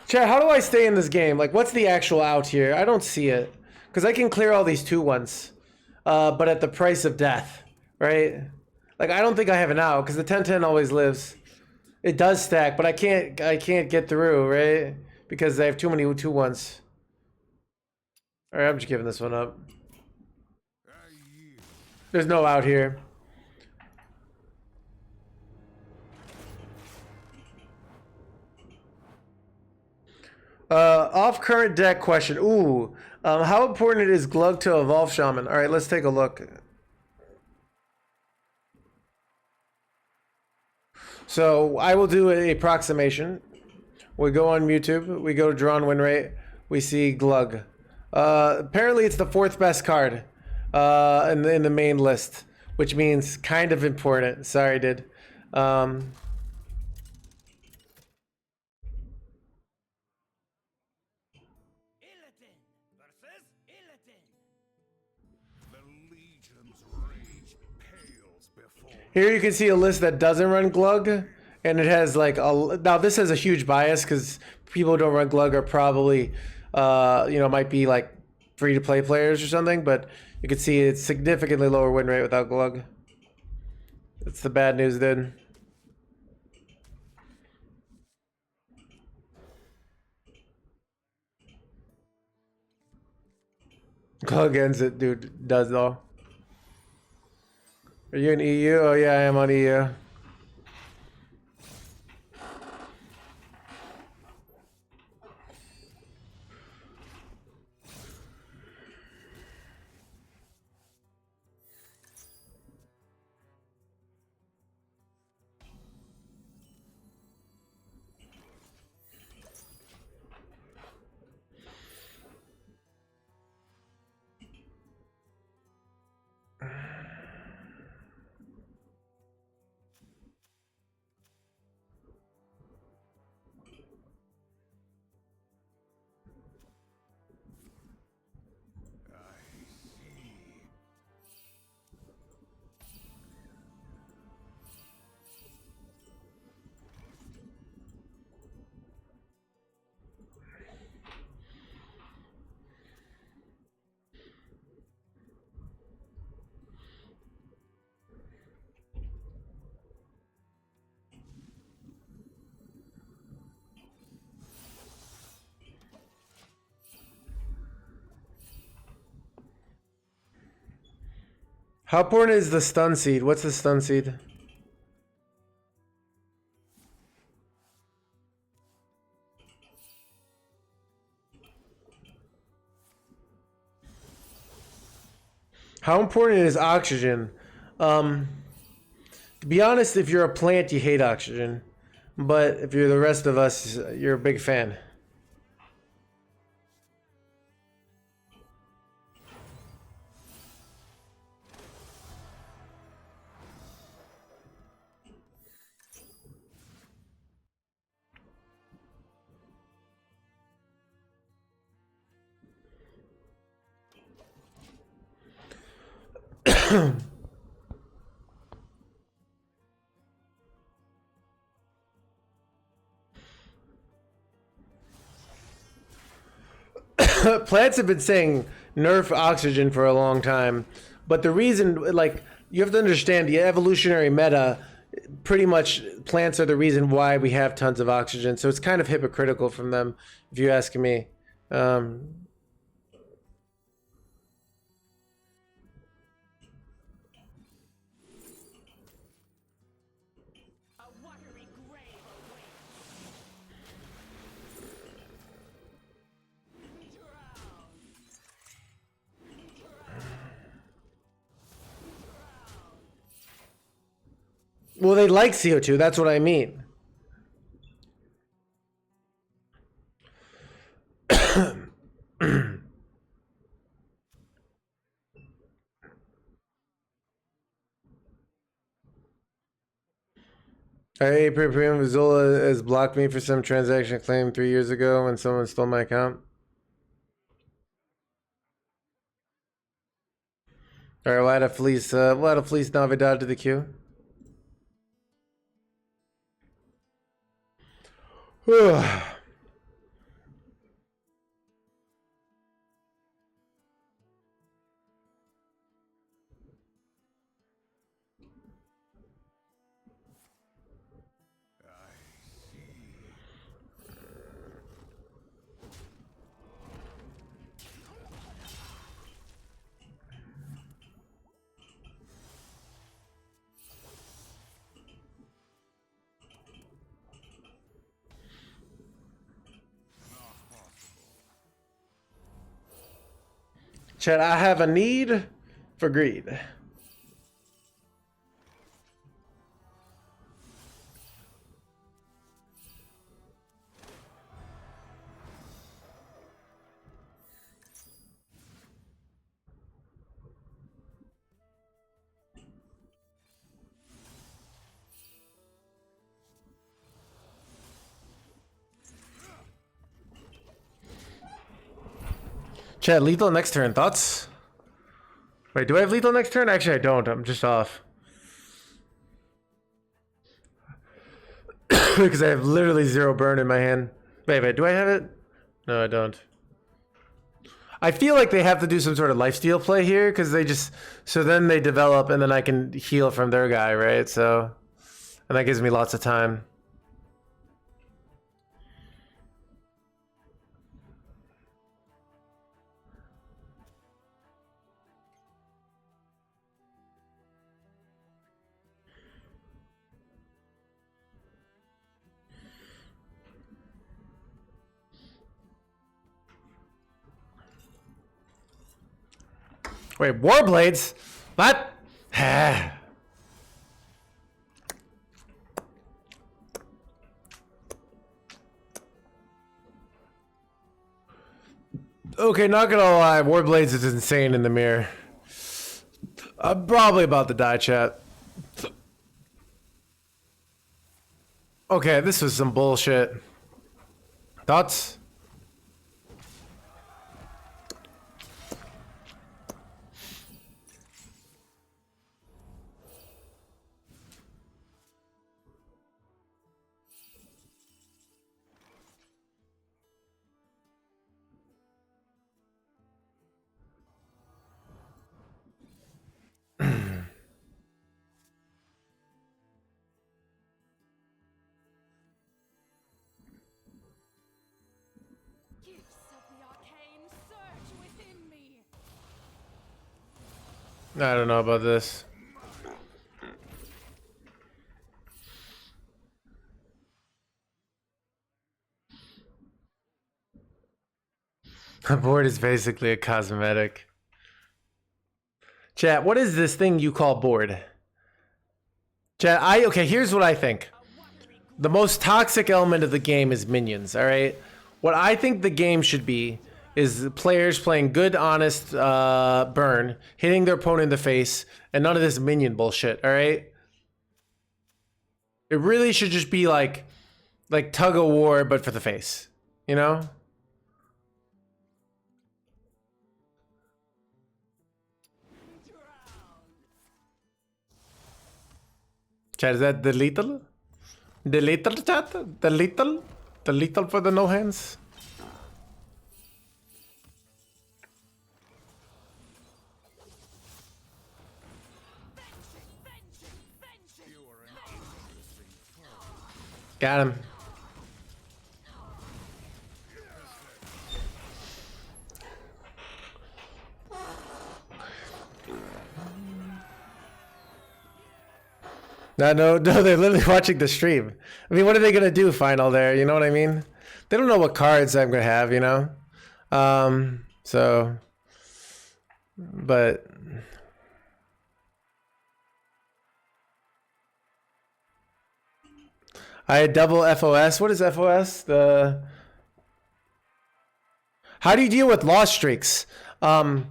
Chat, how do I stay in this game? Like, what's the actual out here? I don't see it, because I can clear all these 2-1s, but at the price of death, right? Like, I don't think I have an out because the 10-10 always lives. It does stack, but I can't get through, right? Because I have too many 2-1s. All right, I'm just giving this one up. There's no out here. Off current deck question. Ooh, how important is Glug to evolve Shaman? All right, let's take a look. So I will do an approximation. We go on YouTube, we go to drawn win rate, we see Glug. Apparently it's the 4th best card in the main list, which means kind of important. Sorry, dude. Illidan versus Illidan. The Legion's rage pales before. Here you can see a list that doesn't run Glug, and it has like now this has a huge bias because people who don't run Glug are probably might be like free to play players or something, but you can see it's significantly lower win rate without Glug. That's the bad news, dude. Glug ends it, dude. Does though. Are you in EU? Oh yeah, I am on EU. How important is the stun seed? What's the stun seed? How important is oxygen? To be honest, if you're a plant, you hate oxygen. But if you're the rest of us, you're a big fan. Plants have been saying nerf oxygen for a long time, but the reason, like, you have to understand the evolutionary meta, pretty much plants are the reason why we have tons of oxygen, so it's kind of hypocritical from them, if you ask me. A watery grave awaits. Well, they like CO2, that's what I mean. Hey, Premium Zola has blocked me for some transaction claim 3 years ago when someone stole my account. Alright, we'll add a fleece Navidad to the queue. Chat, I have a need for greed. Chat, lethal next turn. Thoughts? Wait, do I have lethal next turn? Actually, I don't. I'm just off. Because I have literally 0 burn in my hand. Wait, do I have it? No, I don't. I feel like they have to do some sort of lifesteal play here because they just... So then they develop and then I can heal from their guy, right? So... And that gives me lots of time. Wait, Warblades? What? Okay, not gonna lie, Warblades is insane in the mirror. I'm probably about to die, chat. Okay, this was some bullshit. Thoughts? I don't know about this. A board is basically a cosmetic. Chat, what is this thing you call board? Chat, okay, here's what I think. The most toxic element of the game is minions, all right? What I think the game should be is the players playing good, honest burn, hitting their opponent in the face, and none of this minion bullshit, all right? It really should just be like tug of war, but for the face, you know? Chat, is that the lethal? The lethal chat? The lethal? The lethal for the no hands? Got him. No, they're literally watching the stream. I mean, what are they gonna do final there? You know what I mean? They don't know what cards I'm gonna have, you know? But I had double FOS. What is FOS? How do you deal with loss streaks? The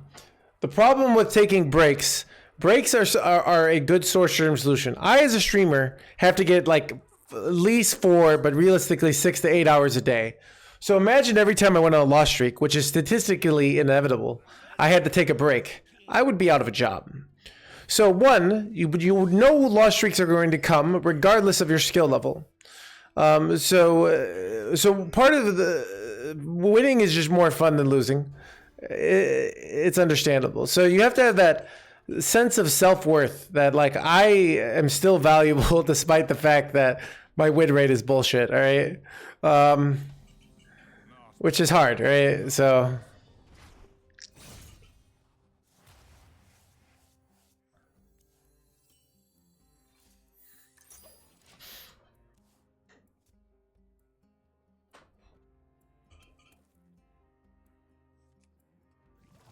problem with taking breaks are a good source stream solution. I, as a streamer, have to get like at least 4, but realistically 6 to 8 hours a day. So imagine every time I went on a loss streak, which is statistically inevitable, I had to take a break. I would be out of a job. So one, you know loss streaks are going to come regardless of your skill level. So part of the winning is just more fun than losing. It's understandable. So you have to have that sense of self-worth that like I am still valuable despite the fact that my win rate is bullshit, all right? Which is hard, right? So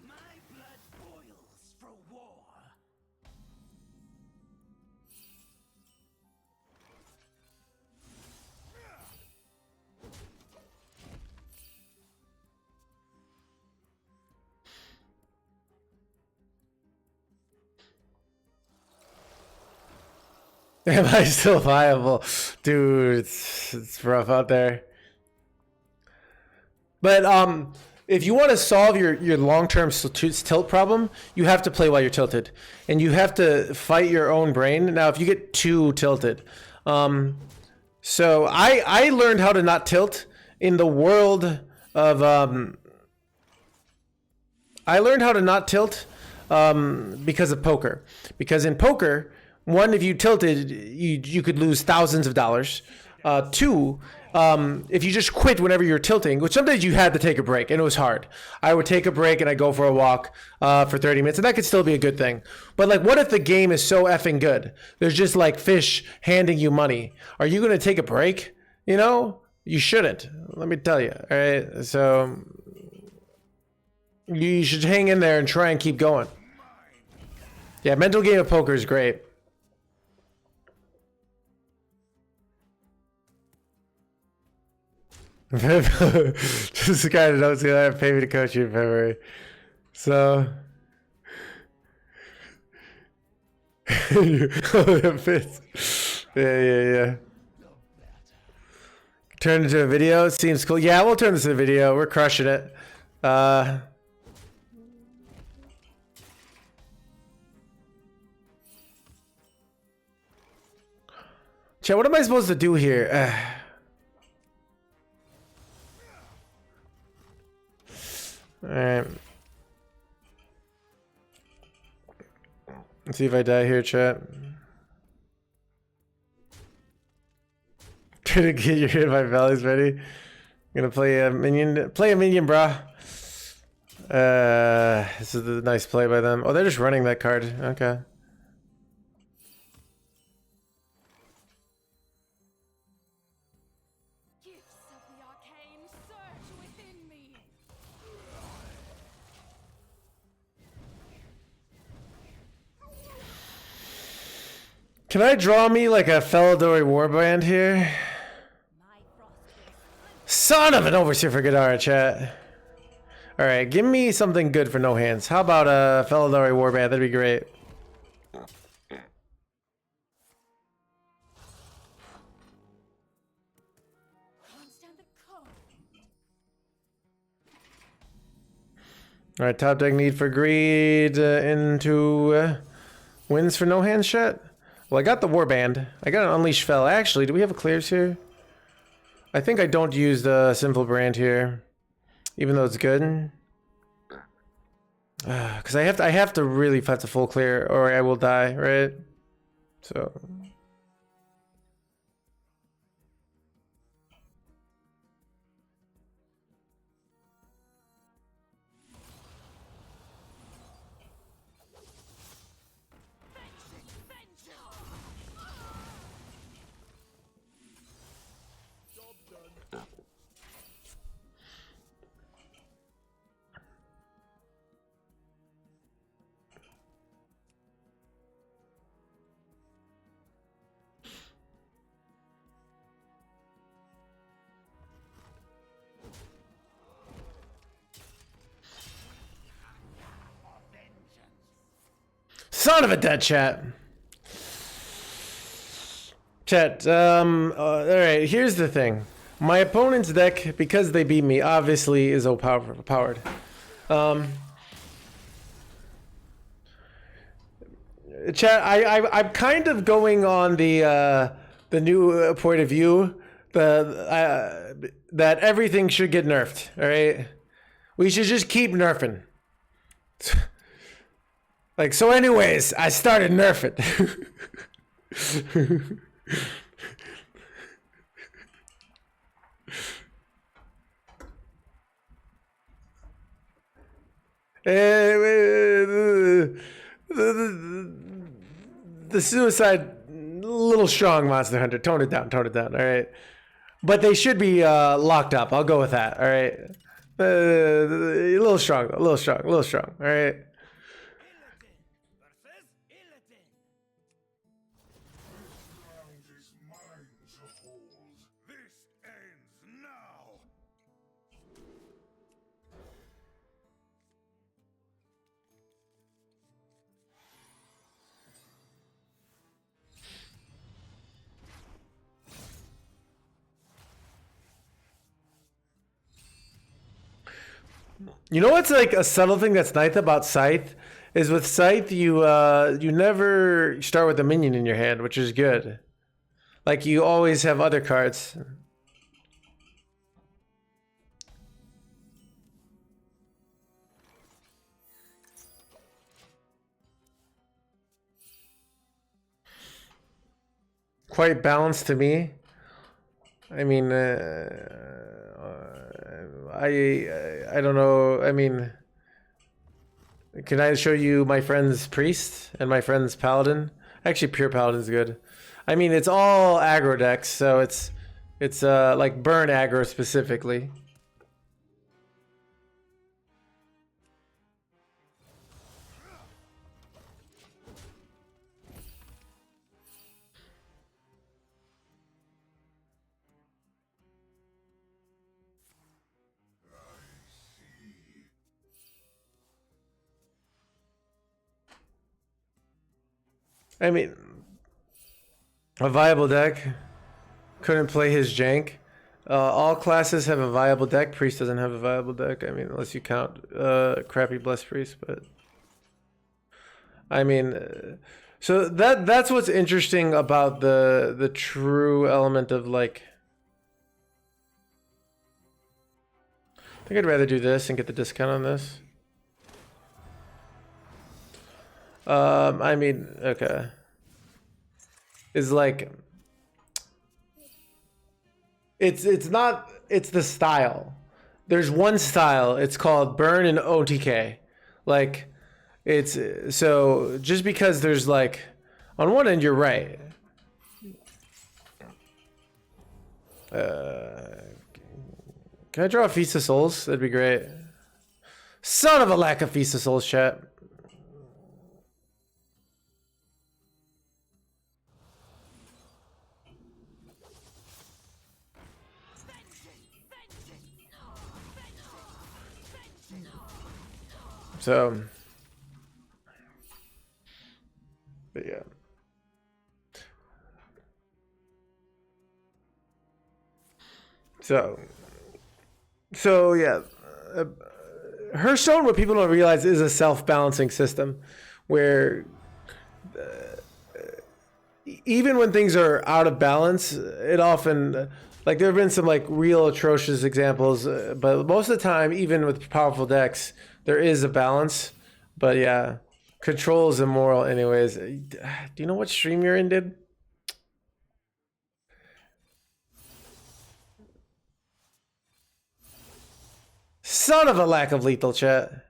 My blood boils for war. am I still viable? Dude, it's rough out there. But if you want to solve your long-term tilt problem, you have to play while you're tilted. And you have to fight your own brain. Now, if you get too tilted. So I learned how to not tilt in the world of... I learned how to not tilt because of poker. Because in poker, one, if you tilted, you could lose thousands of dollars. Two, if you just quit whenever you're tilting, which sometimes you had to take a break, and it was hard. I would take a break and I go for a walk for 30 minutes, and that could still be a good thing. But like, what if the game is so effing good? There's just like fish handing you money. Are you going to take a break? You know, you shouldn't. Let me tell you. All right, so you should hang in there and try and keep going. Yeah, mental game of poker is great. Just kind of notes gonna pay me to coach you in February. So oh, fits. Yeah. Turn into a video. Seems cool. Yeah, we'll turn this into a video. We're crushing it. Chat, what am I supposed to do here? Alright. Let's see if I die here, chat. Trying to get your hit my valleys ready. I'm gonna play a minion. Play a minion, brah. This is a nice play by them. Oh, they're just running that card. Okay. Gifts of the arcane surge within me. Can I draw me like a Felidori Warband here? Son of an overseer for Gadara, chat. Alright, give me something good for no hands. How about a Felidori Warband? That'd be great. Can't stand the cold. Alright, top deck need for greed into wins for no hands, chat. Well, I got the Warband. I got an Unleash Fel. Actually, do we have a clears here? I think I don't use the Sinful Brand here, even though it's good. Because I have to really fight the full clear, or I will die, right? So. Son of a dead chat. Chat, alright, here's the thing. My opponent's deck, because they beat me, obviously is overpowered. Chat, I'm kind of going on the new point of view, that everything should get nerfed, alright? We should just keep nerfing. Like, so anyways, I started nerfing. The suicide, a little strong, Monster Hunter. Tone it down, all right? But they should be locked up. I'll go with that, all right? A little strong, all right? Ground is mine to hold. This ends now. You know what's like a subtle thing that's nice about Scythe? Is with Scythe, you never start with a minion in your hand, which is good. Like, you always have other cards. Quite balanced to me. I mean, I don't know. I mean, can I show you my friend's priest and my friend's paladin? Actually, pure paladin's good. I mean, it's all aggro decks, so it's like burn aggro specifically. I mean, a viable deck. Couldn't play his jank. All classes have a viable deck. Priest doesn't have a viable deck. I mean, unless you count crappy Blessed Priest, but I mean, so that's what's interesting about the true element of like. I think I'd rather do this and get the discount on this. I mean, okay. Is like it's not, it's the style. there's one style. It's called burn and OTK. Like, it's so just because there's like, on one end you're right. Can I draw a Feast of Souls? That'd be great. Son of a lack of Feast of Souls, chat. So, but yeah. So yeah, Hearthstone, what people don't realize, is a self-balancing system, where even when things are out of balance, it often, like, there have been some like real atrocious examples, but most of the time, even with powerful decks, there is a balance. But yeah, control is immoral anyways. Do you know what stream you're in, dude? Son of a lack of lethal, chat.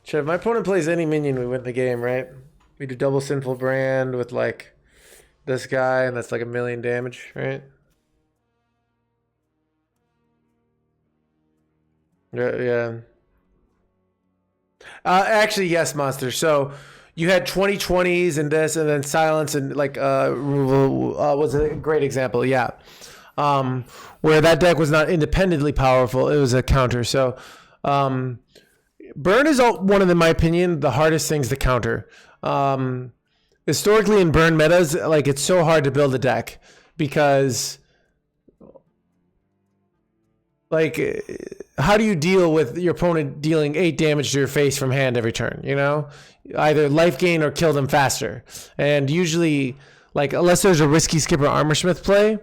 Chat, if my opponent plays any minion, we win the game, right? We do double Sinful Brand with like this guy, and that's like 1,000,000 damage, right? Yeah. Actually, yes, Monster. So you had 2020s and this, and then Silence, and like was a great example. Yeah, where that deck was not independently powerful; it was a counter. So burn is one of my opinion, the hardest things to counter. Historically, in burn metas, like, it's so hard to build a deck because, like, how do you deal with your opponent dealing 8 damage to your face from hand every turn? You know, either life gain or kill them faster. And usually, like, unless there's a risky skipper armorsmith play,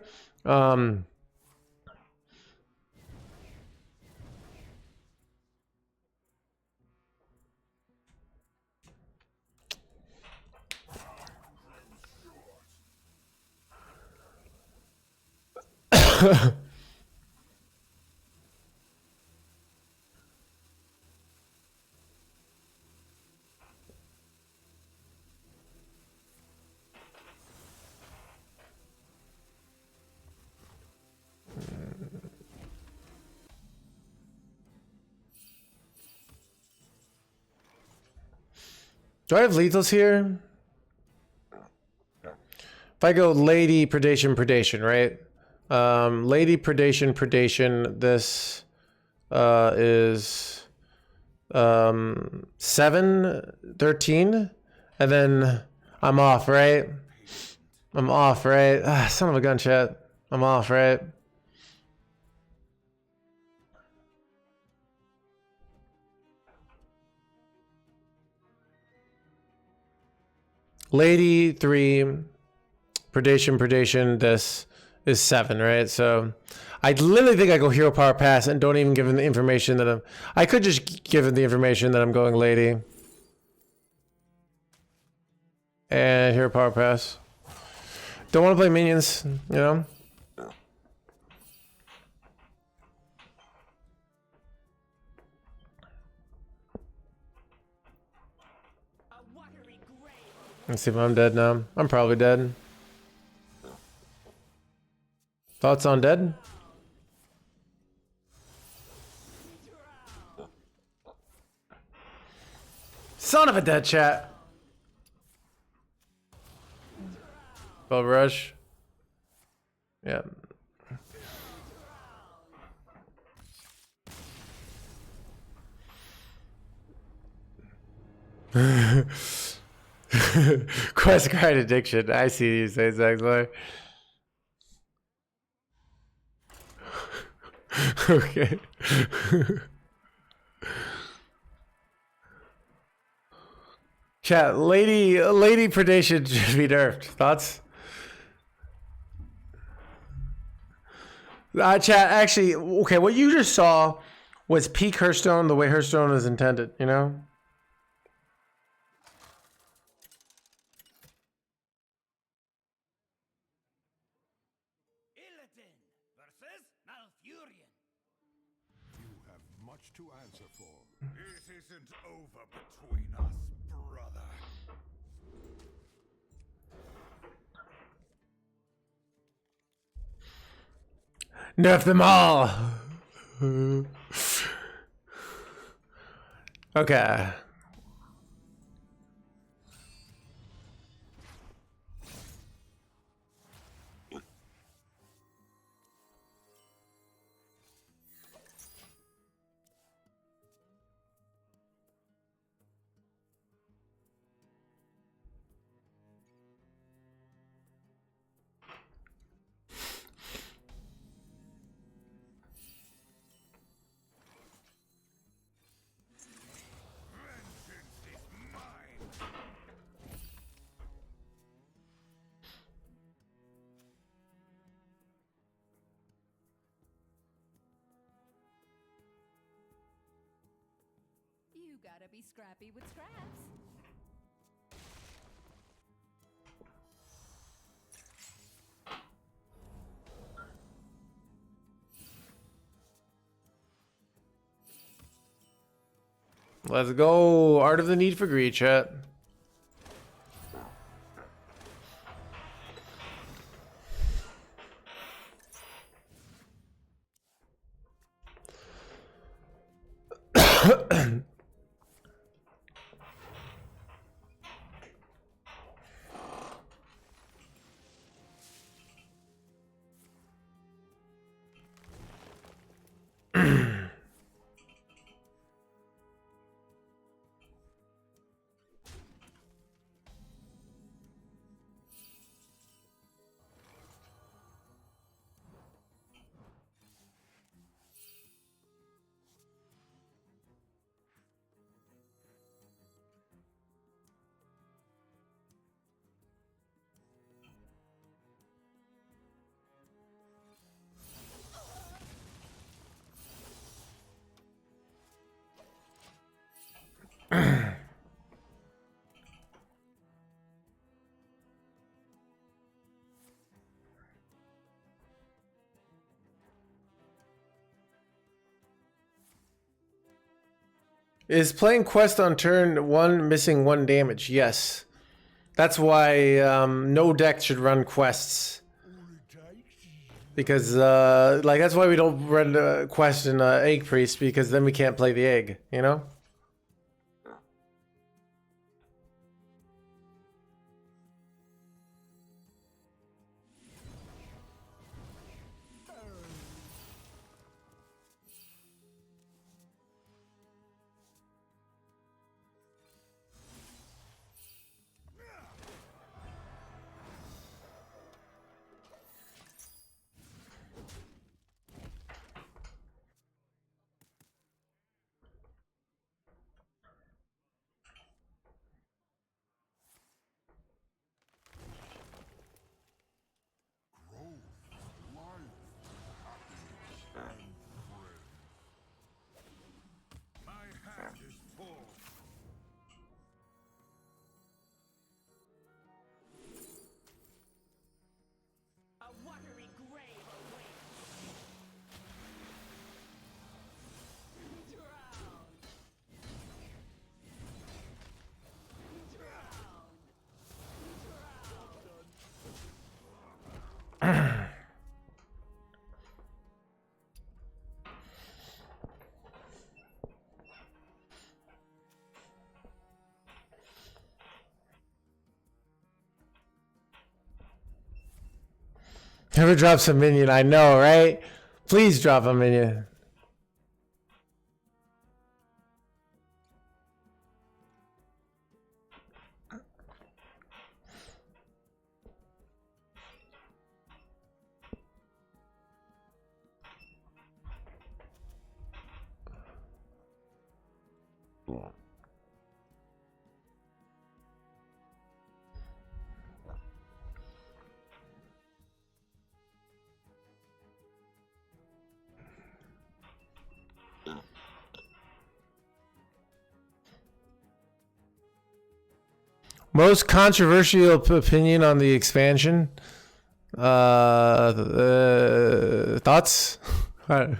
do I have lethals here? If I go Lady, Predation, right? Lady, Predation, this is 7, 13, and then I'm off, right? I'm off, right? Son of a gun, chat. I'm off, right? Lady 3, Predation, this is 7, right? So I literally think I go Hero Power Pass and don't even give him the information that I could just give him the information that I'm going Lady. And Hero Power Pass. Don't want to play minions, you know? Let's see if I'm dead now. I'm probably dead. Thoughts on dead? Son of a dead, chat. Bob Rush. Yeah. Quest card addiction. I see you say, Zagzor. Okay. Chat, Lady Predation should be nerfed. Thoughts? Chat, actually, okay, what you just saw was peak Hearthstone the way Hearthstone is intended, you know? Paladin versus Malfurion. You have much to answer for. It isn't over between us, brother. Nerf them all. Okay. Vengeance is mine. You gotta be scrappy with scraps. Let's go. Art of the Need for Greed, chat. Is playing quest on turn 1 missing 1 damage? Yes. That's why no deck should run quests. Because, like, that's why we don't run a quest in Egg Priest, because then we can't play the egg, you know? My hand is full. A watery grave awaits. Drown. Never drops a minion, I know, right? Please drop a minion. Most controversial opinion on the expansion. Thoughts? Alright.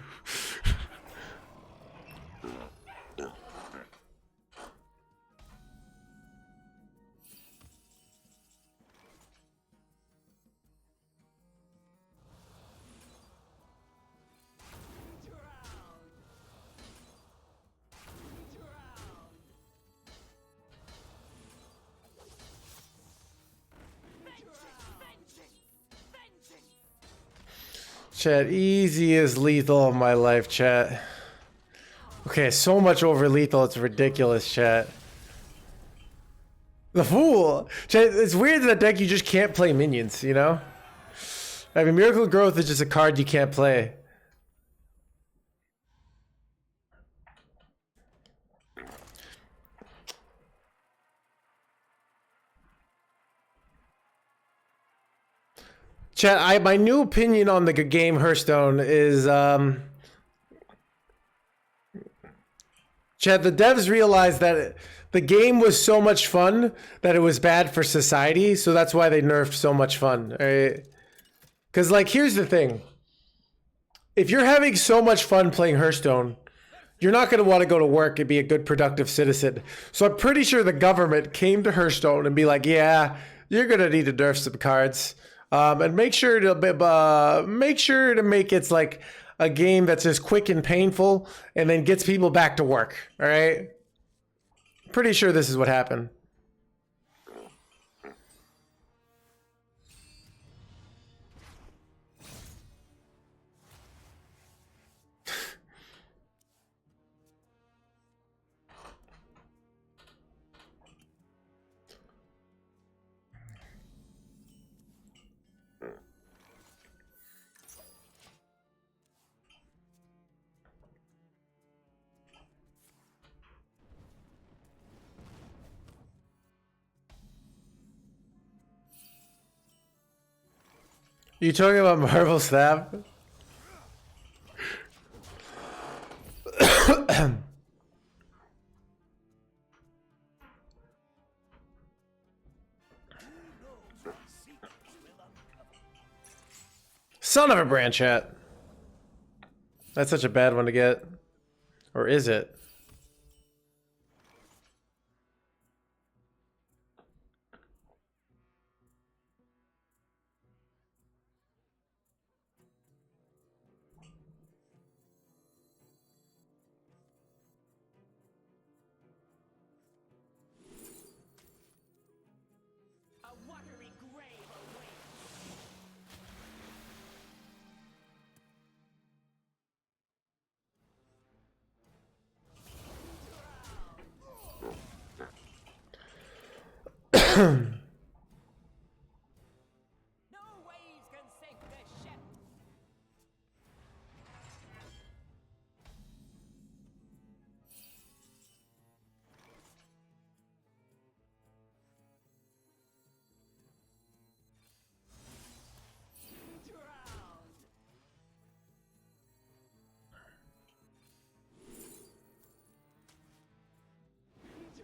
Chat, easiest lethal of my life, chat. Okay, so much over lethal, it's ridiculous, chat. The Fool! Chat, it's weird that deck you just can't play minions, you know? I mean, Miracle Growth is just a card you can't play. Chat, my new opinion on the game Hearthstone is, Chad, the devs realized that the game was so much fun that it was bad for society, so that's why they nerfed so much fun, right? Because, like, here's the thing. If you're having so much fun playing Hearthstone, you're not going to want to go to work and be a good, productive citizen. So I'm pretty sure the government came to Hearthstone and be like, yeah, you're going to need to nerf some cards. And make sure to make it like a game that's just quick and painful and then gets people back to work. All right. Pretty sure this is what happened. You talking about Marvel Snap? Son of a brand, chat. That's such a bad one to get. Or is it? A watery grave awaits. No waves can sink this ship. Drowned.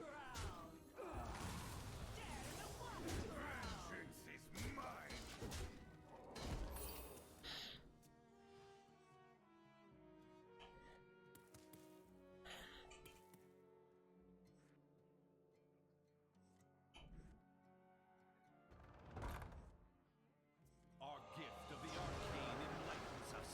Drowned. Dead in the water. Vengeance is mine. Our gift of the arcane enlightens us.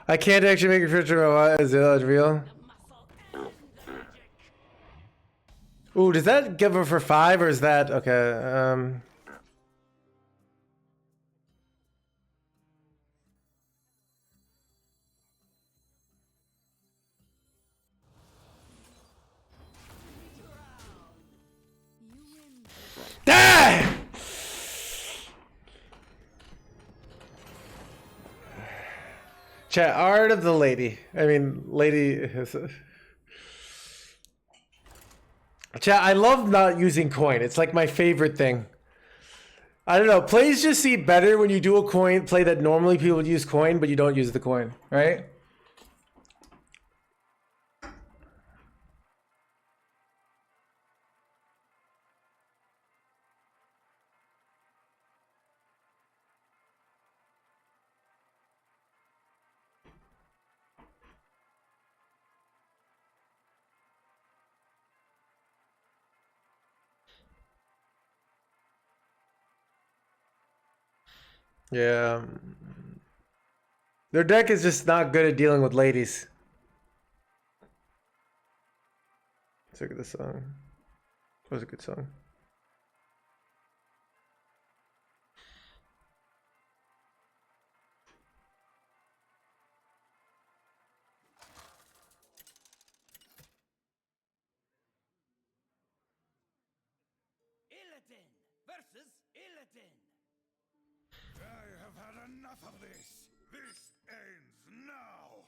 I can't actually make a picture. Is it real? Ooh, does that give her for 5 or is that okay? Chat, art of the lady. I mean, lady. Chat, I love not using coin. It's like my favorite thing. I don't know. Plays just see better when you do a coin play that normally people would use coin, but you don't use the coin, right? Yeah. Their deck is just not good at dealing with ladies. Let's look at this song. That was a good song. Illidan versus Illidan. I have had enough of this. This ends now.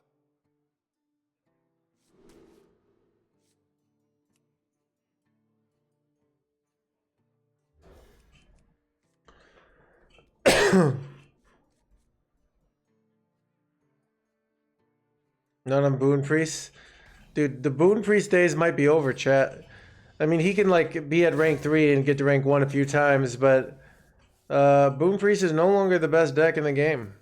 Not on Boon Priest. Dude, the Boon Priest days might be over, chat. I mean, he can like be at rank 3 and get to rank 1 a few times, but Boon Priest is no longer the best deck in the game.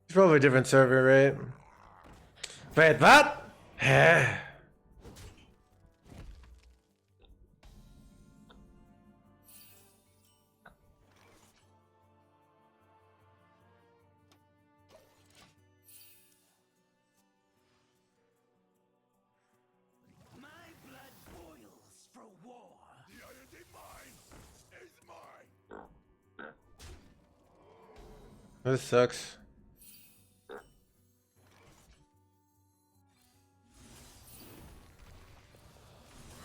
It's probably a different server, right? Wait, what? My blood boils for war. The iron mine is mine. This sucks.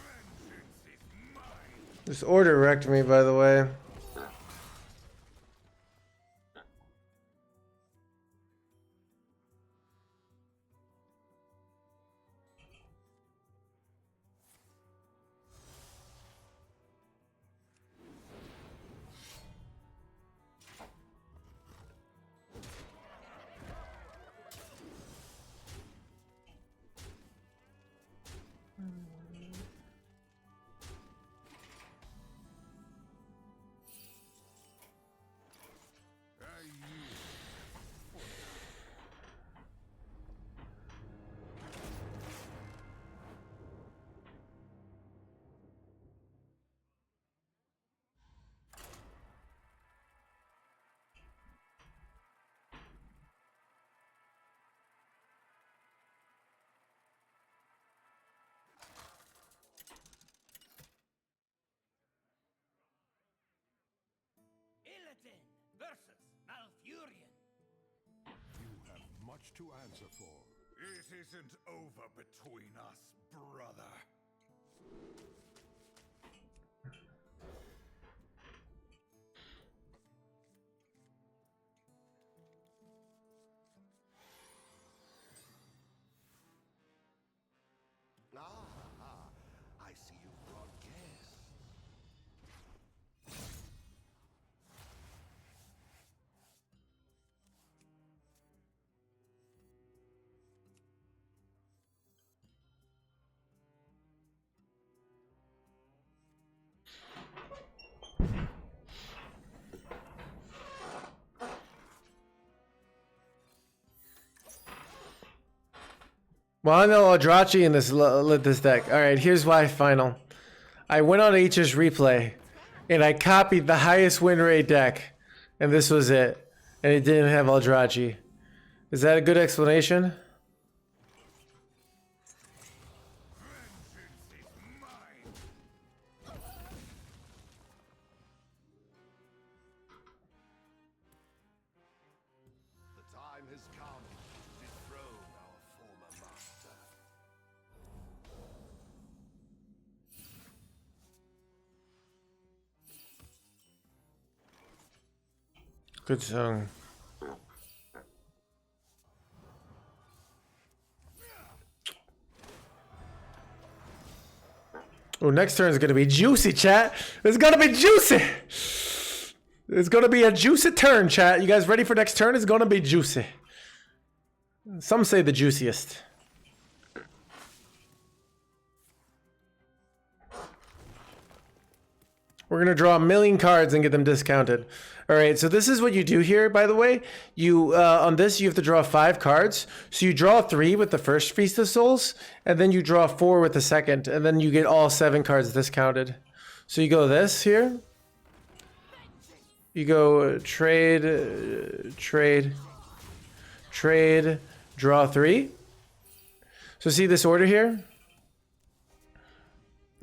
Vengeance is mine. This order wrecked me, by the way. Illidan versus Malfurion. You have much to answer for. It isn't over between us, brother. I see you brought guests. Well, I know Eldrachi in this deck. All right, here's why. Final. I went on H's replay, and I copied the highest win rate deck, and this was it. And it didn't have Eldrachi. Is that a good explanation? Good song. Oh, next turn is gonna be juicy, chat. It's gonna be juicy. It's gonna be a juicy turn, chat. You guys ready for next turn? It's gonna be juicy. Some say the juiciest. We're gonna draw 1,000,000 cards and get them discounted. All right, so this is what you do here, by the way. You on this, you have to draw 5 cards. So you draw 3 with the first Feast of Souls, and then you draw 4 with the second, and then you get all 7 cards discounted. So you go this here. You go trade, draw 3. So see this order here?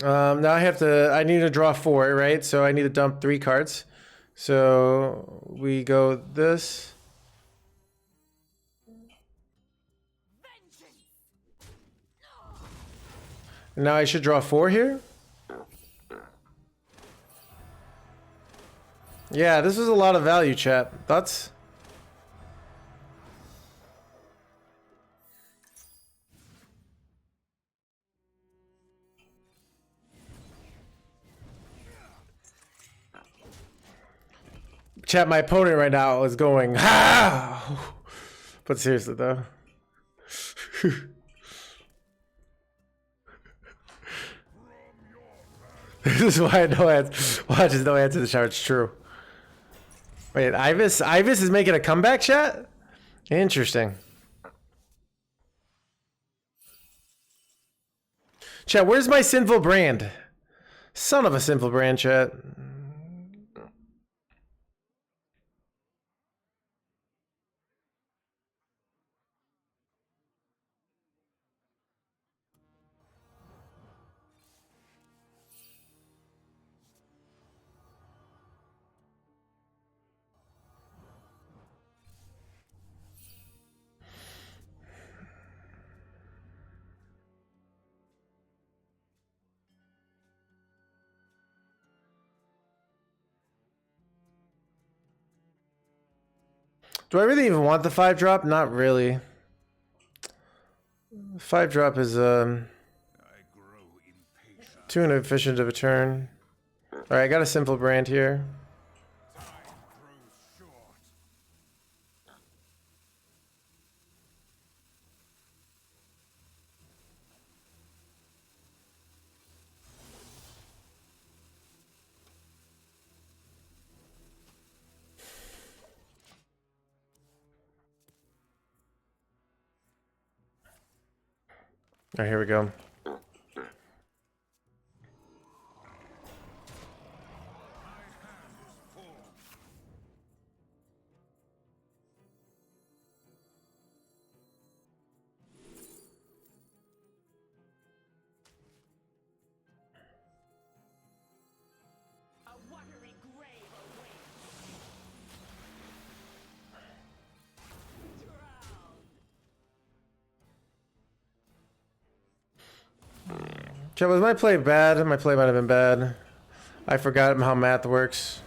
Now I need to draw 4, right? So I need to dump 3 cards. So we go this. Now I should draw 4 here. Yeah, this was a lot of value, chat. Thoughts? Chat, my opponent right now is going, ha! But seriously, though. This is why no answer. Watch his no answer the shower. It's true. Wait, Ivis is making a comeback, chat? Interesting. Chat, where's my sinful brand? Son of a sinful brand, chat. Do I really even want the 5-drop? Not really. 5-drop is too inefficient of a turn. Alright, I got a simple brand here. Alright, here we go. Chat, was my play bad? My play might have been bad. I forgot how math works.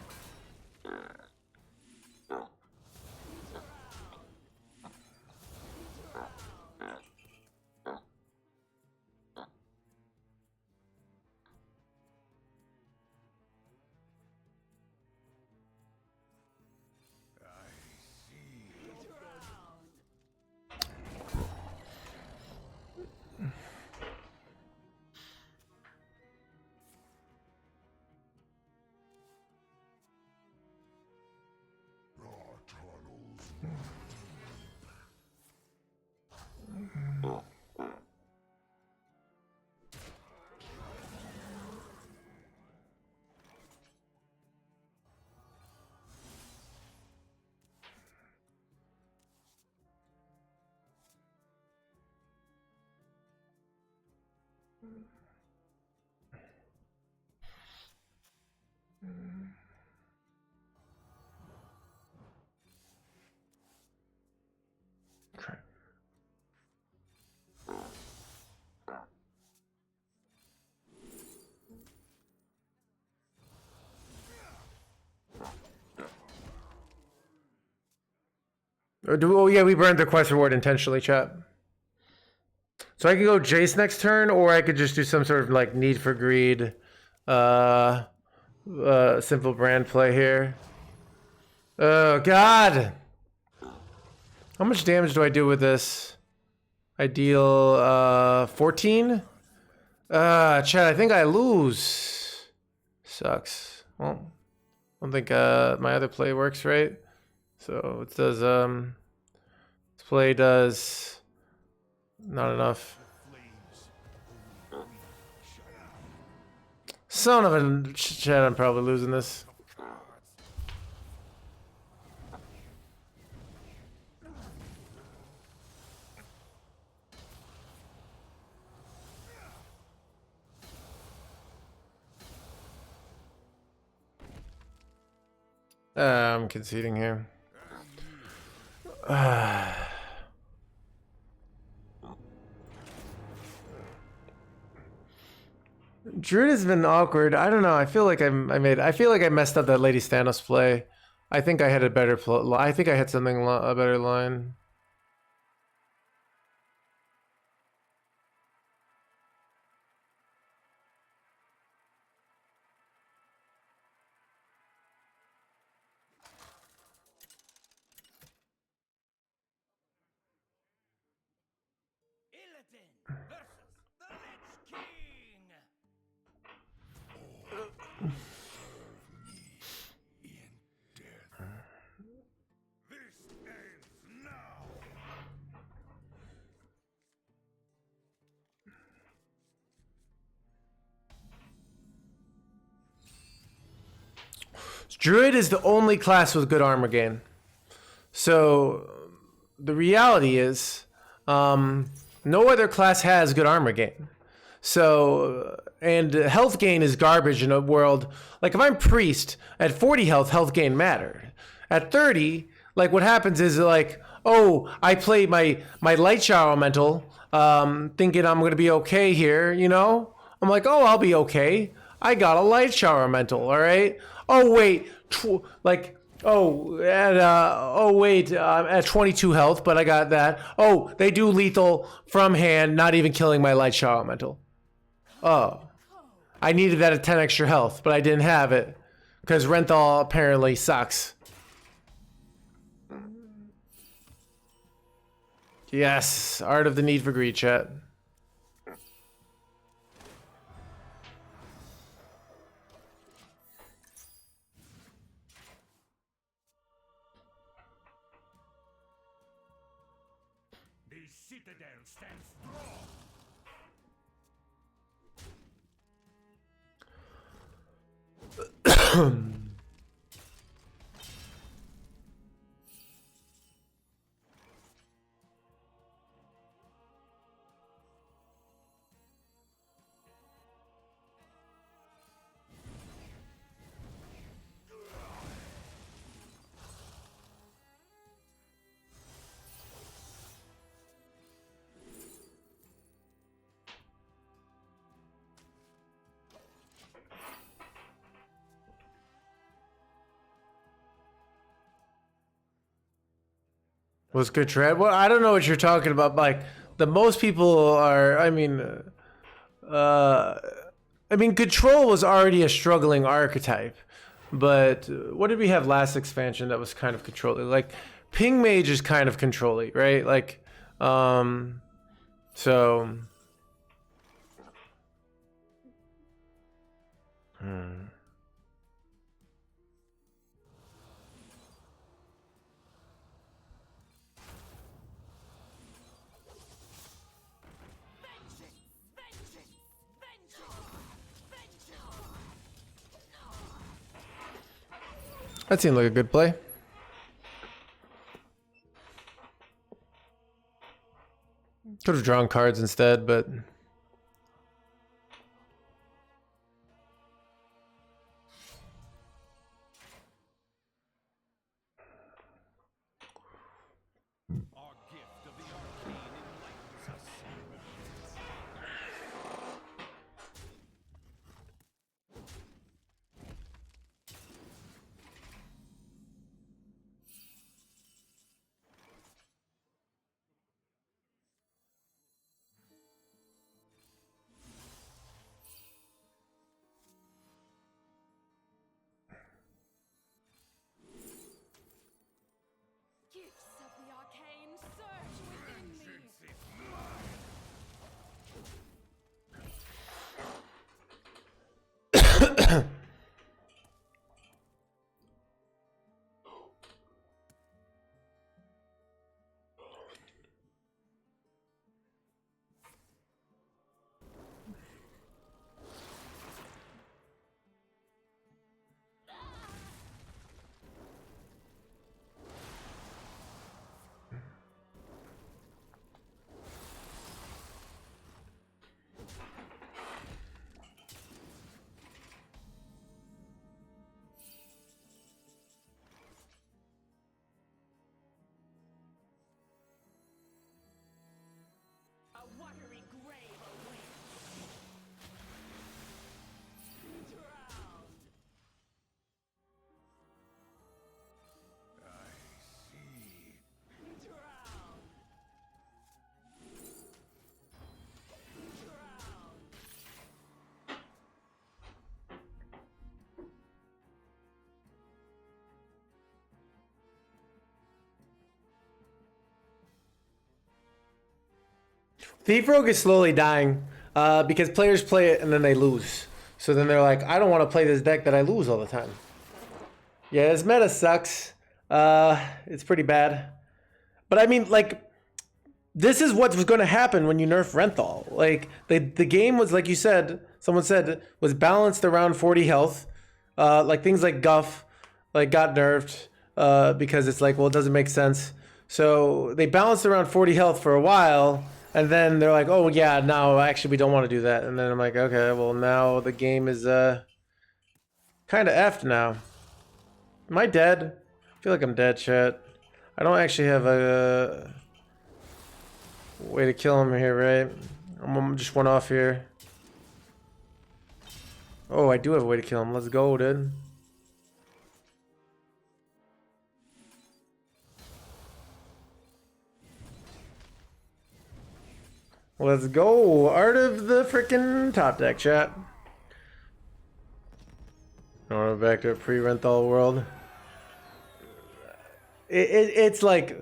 Or do oh yeah, we burned the quest reward intentionally, chat. So I could go Jace next turn, or I could just do some sort of like Need for Greed, simple brand play here. Oh god! How much damage do I do with this? I deal 14. Chat, I think I lose. Sucks. Well, I don't think my other play works right. So it does this play does not enough. Son of a chat, I'm probably losing this. I'm conceding here. Druid has been awkward. I don't know. I feel like I feel like I messed up that Lady Stanos play. I think I had a better I think I had something a better line. Illidan versus the Lichking. This ends now. Druid is the only class with good armor gain. So the reality is, no other class has good armor gain. So, and health gain is garbage in a world. Like if I'm priest, at 40 health, health gain mattered. At 30, like what happens is like, oh, I play my light shower elemental, thinking I'm going to be okay here, you know? I'm like, oh, I'll be okay. I got a light shower elemental, all right? Oh, wait, at 22 health, but I got that. Oh, they do lethal from hand, not even killing my light shower elemental. Oh, I needed that at 10 extra health, but I didn't have it because Renthal apparently sucks. Yes, art of the need for greed, chat. The citadel stands strong. Was good trade? Well, I don't know what you're talking about. Like the most people are. Control was already a struggling archetype, but what did we have last expansion that was kind of controlling? Like Ping Mage is kind of controlling, right? Like, so. That seemed like a good play. Could have drawn cards instead, but Our gift of the arcane enlightens us. Thief Rogue is slowly dying because players play it and then they lose. So then they're like, I don't want to play this deck that I lose all the time. Yeah, this meta sucks. It's pretty bad. But I mean, like, this is what was going to happen when you nerf Renthal. Like, the game was, like you said, someone said, was balanced around 40 health. Like, things like Guff, like, got nerfed because it's like, well, it doesn't make sense. So they balanced around 40 health for a while, and then they're like, oh, yeah, no, actually, we don't want to do that. And then I'm like, okay, well, now the game is kind of effed now. Am I dead? I feel like I'm dead, chat. I don't actually have a way to kill him here, right? I'm just one off here. Oh, I do have a way to kill him. Let's go, dude. Let's go. Art of the frickin' top deck, chat. We're back to a pre-Renthal world. It's like...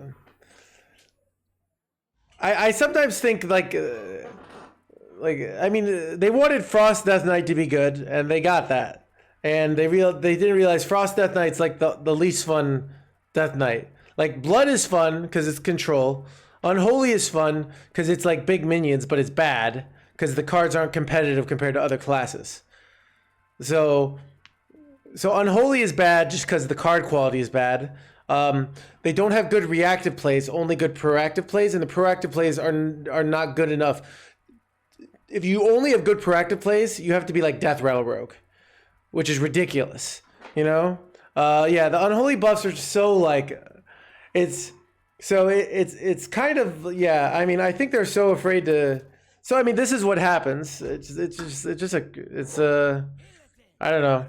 I sometimes think like I mean they wanted Frost Deathknight to be good and they got that, and they didn't realize Frost Deathknight's like the least fun Death Knight. Like Blood is fun because it's control. Unholy is fun because it's like big minions, but it's bad because the cards aren't competitive compared to other classes. So Unholy is bad just because the card quality is bad. They don't have good reactive plays, only good proactive plays, and the proactive plays are not good enough. If you only have good proactive plays, you have to be like Death Rattle Rogue, which is ridiculous, you know? Yeah, the Unholy buffs are so like, it's kind of, yeah, I mean, I think they're so afraid to, so I mean, this is what happens. I don't know.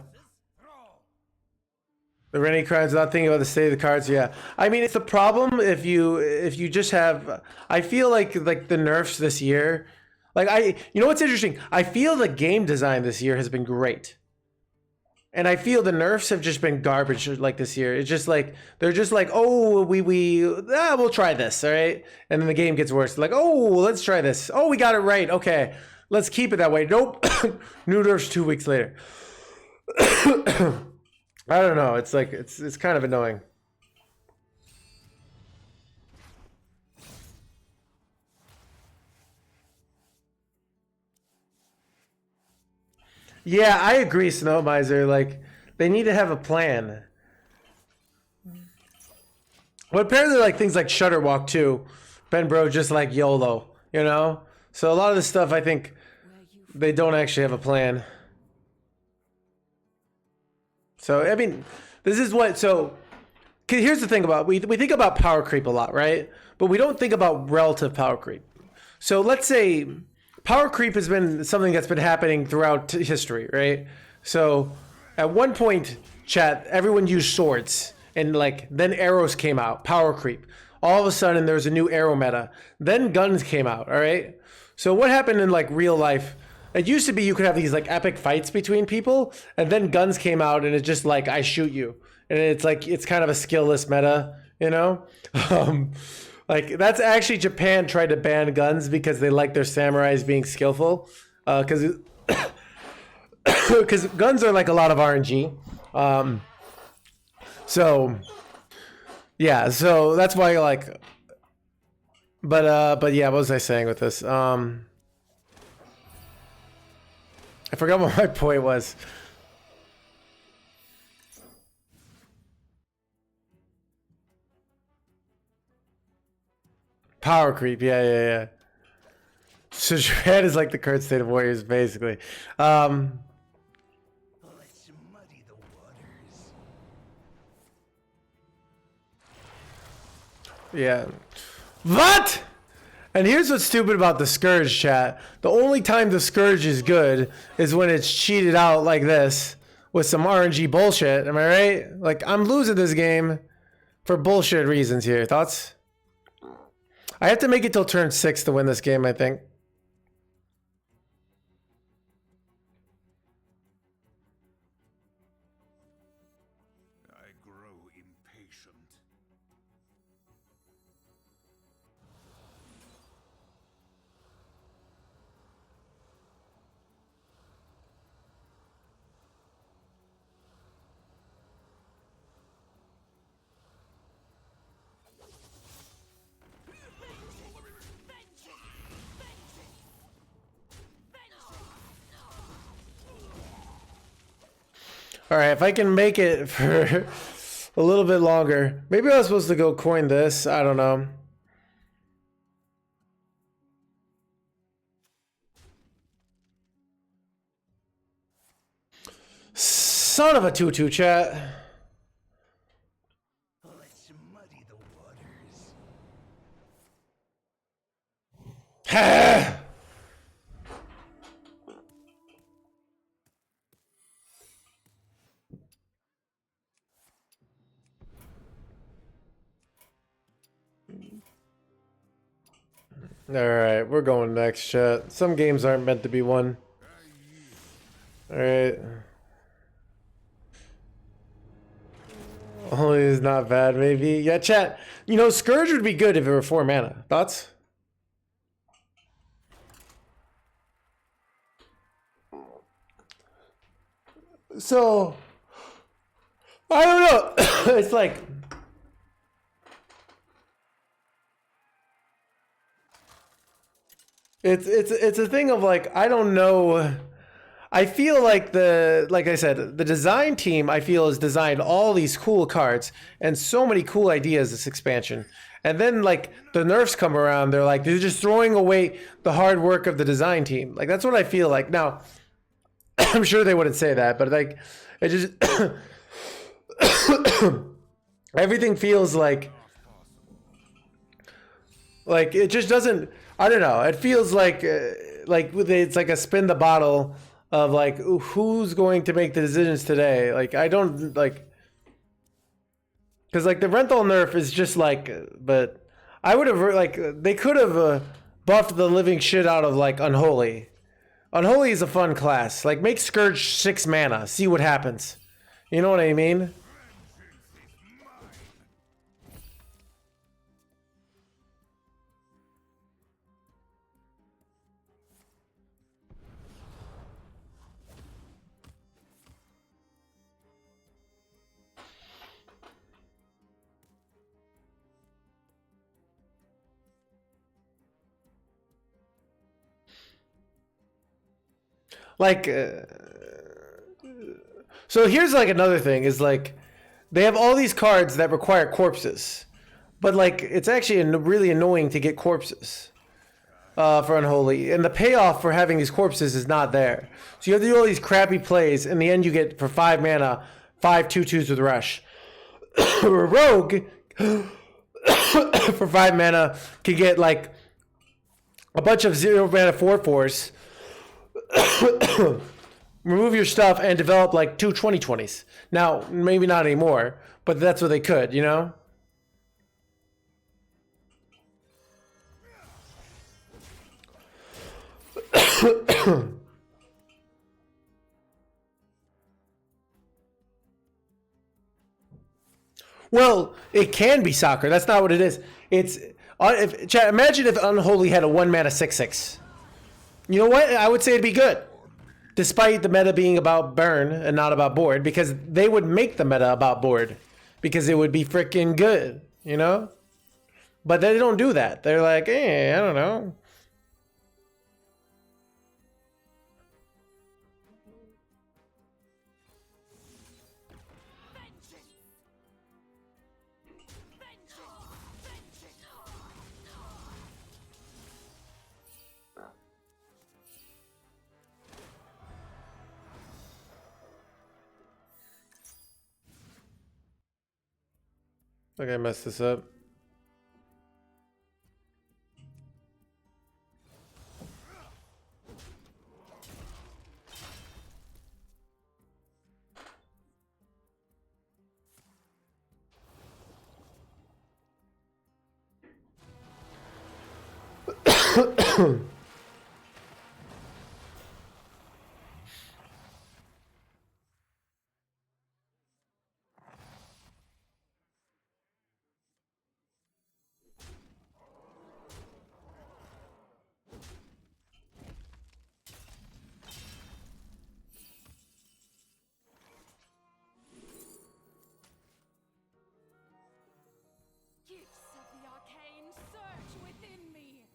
The Rennie crimes without thinking about the state of the cards. Yeah, I mean it's a problem if you just have. I feel like the nerfs this year, you know what's interesting? I feel the game design this year has been great, and I feel the nerfs have just been garbage like this year. It's just like they're just like, oh, we'll try this, all right, and then the game gets worse. Like, oh, let's try this. Oh, we got it right. Okay, let's keep it that way. Nope, new nerfs 2 weeks later. I don't know. It's like it's kind of annoying. Yeah, I agree, Snow Miser. Like they need to have a plan. But apparently, like things like Shutterwalk too, Ben Bro just like YOLO, you know. So a lot of this stuff, I think, they don't actually have a plan. So I mean. This is what, so, here's the thing about, we think about power creep a lot, right? But we don't think about relative power creep. So let's say power creep has been something that's been happening throughout history, right? So at one point, chat, everyone used swords, and like, then arrows came out, power creep. All of a sudden, there's a new arrow meta. Then guns came out, all right? So what happened in like real life? It used to be you could have these like epic fights between people, and then guns came out, and it's just like I shoot you, and it's like it's kind of a skillless meta, you know. Like that's actually Japan tried to ban guns because they like their samurais being skillful, because guns are like a lot of RNG. So yeah, so that's why like, but yeah, what was I saying with this? I forgot what my point was. Power creep, yeah. So Japan is like the current state of Warriors, basically. Let's muddy the waters. Yeah. What? And here's what's stupid about the Scourge, chat. The only time the Scourge is good is when it's cheated out like this with some RNG bullshit. Am I right? Like, I'm losing this game for bullshit reasons here. Thoughts? I have to make it till turn 6 to win this game, I think. I grow impatient. All right, if I can make it for a little bit longer. Maybe I was supposed to go coin this. I don't know. Son of a tutu, chat. Let's muddy the waters. Ha! Alright, we're going next, chat. Some games aren't meant to be won. Alright. Only is not bad, maybe. Yeah, chat. You know, Scourge would be good if it were 4 mana. Thoughts? So, I don't know. It's like... It's a thing of like, I don't know. I feel like like I said, the design team I feel has designed all these cool cards and so many cool ideas this expansion. And then like the nerfs come around, they're just throwing away the hard work of the design team. Like that's what I feel like. Now, I'm sure they wouldn't say that, but like it just everything feels like it just doesn't. I don't know. It feels like it's like a spin the bottle of like who's going to make the decisions today. Like I don't like because like the rental nerf is just like, but I would have like they could have buffed the living shit out of like Unholy. Unholy is a fun class. Like make Scourge 6 mana, see what happens. You know what I mean? Like, so here's like another thing is like, they have all these cards that require corpses, but like it's actually really annoying to get corpses for Unholy, and the payoff for having these corpses is not there. So you have to do all these crappy plays. In the end, you get for 5 mana, 5 2/2s with Rush. Rogue for 5 mana can get like a bunch of 0 mana 4/4s. Remove your stuff and develop like 2 20/20s. Now, maybe not anymore, but that's what they could, you know? Well, it can be soccer. That's not what it is. It's imagine if Unholy had a 1 mana 6/6. You know what? I would say it'd be good. Despite the meta being about burn and not about board, because they would make the meta about board because it would be freaking good, you know? But they don't do that. They're like, I don't know. I think I messed this up. Gifts of the arcane surge within me.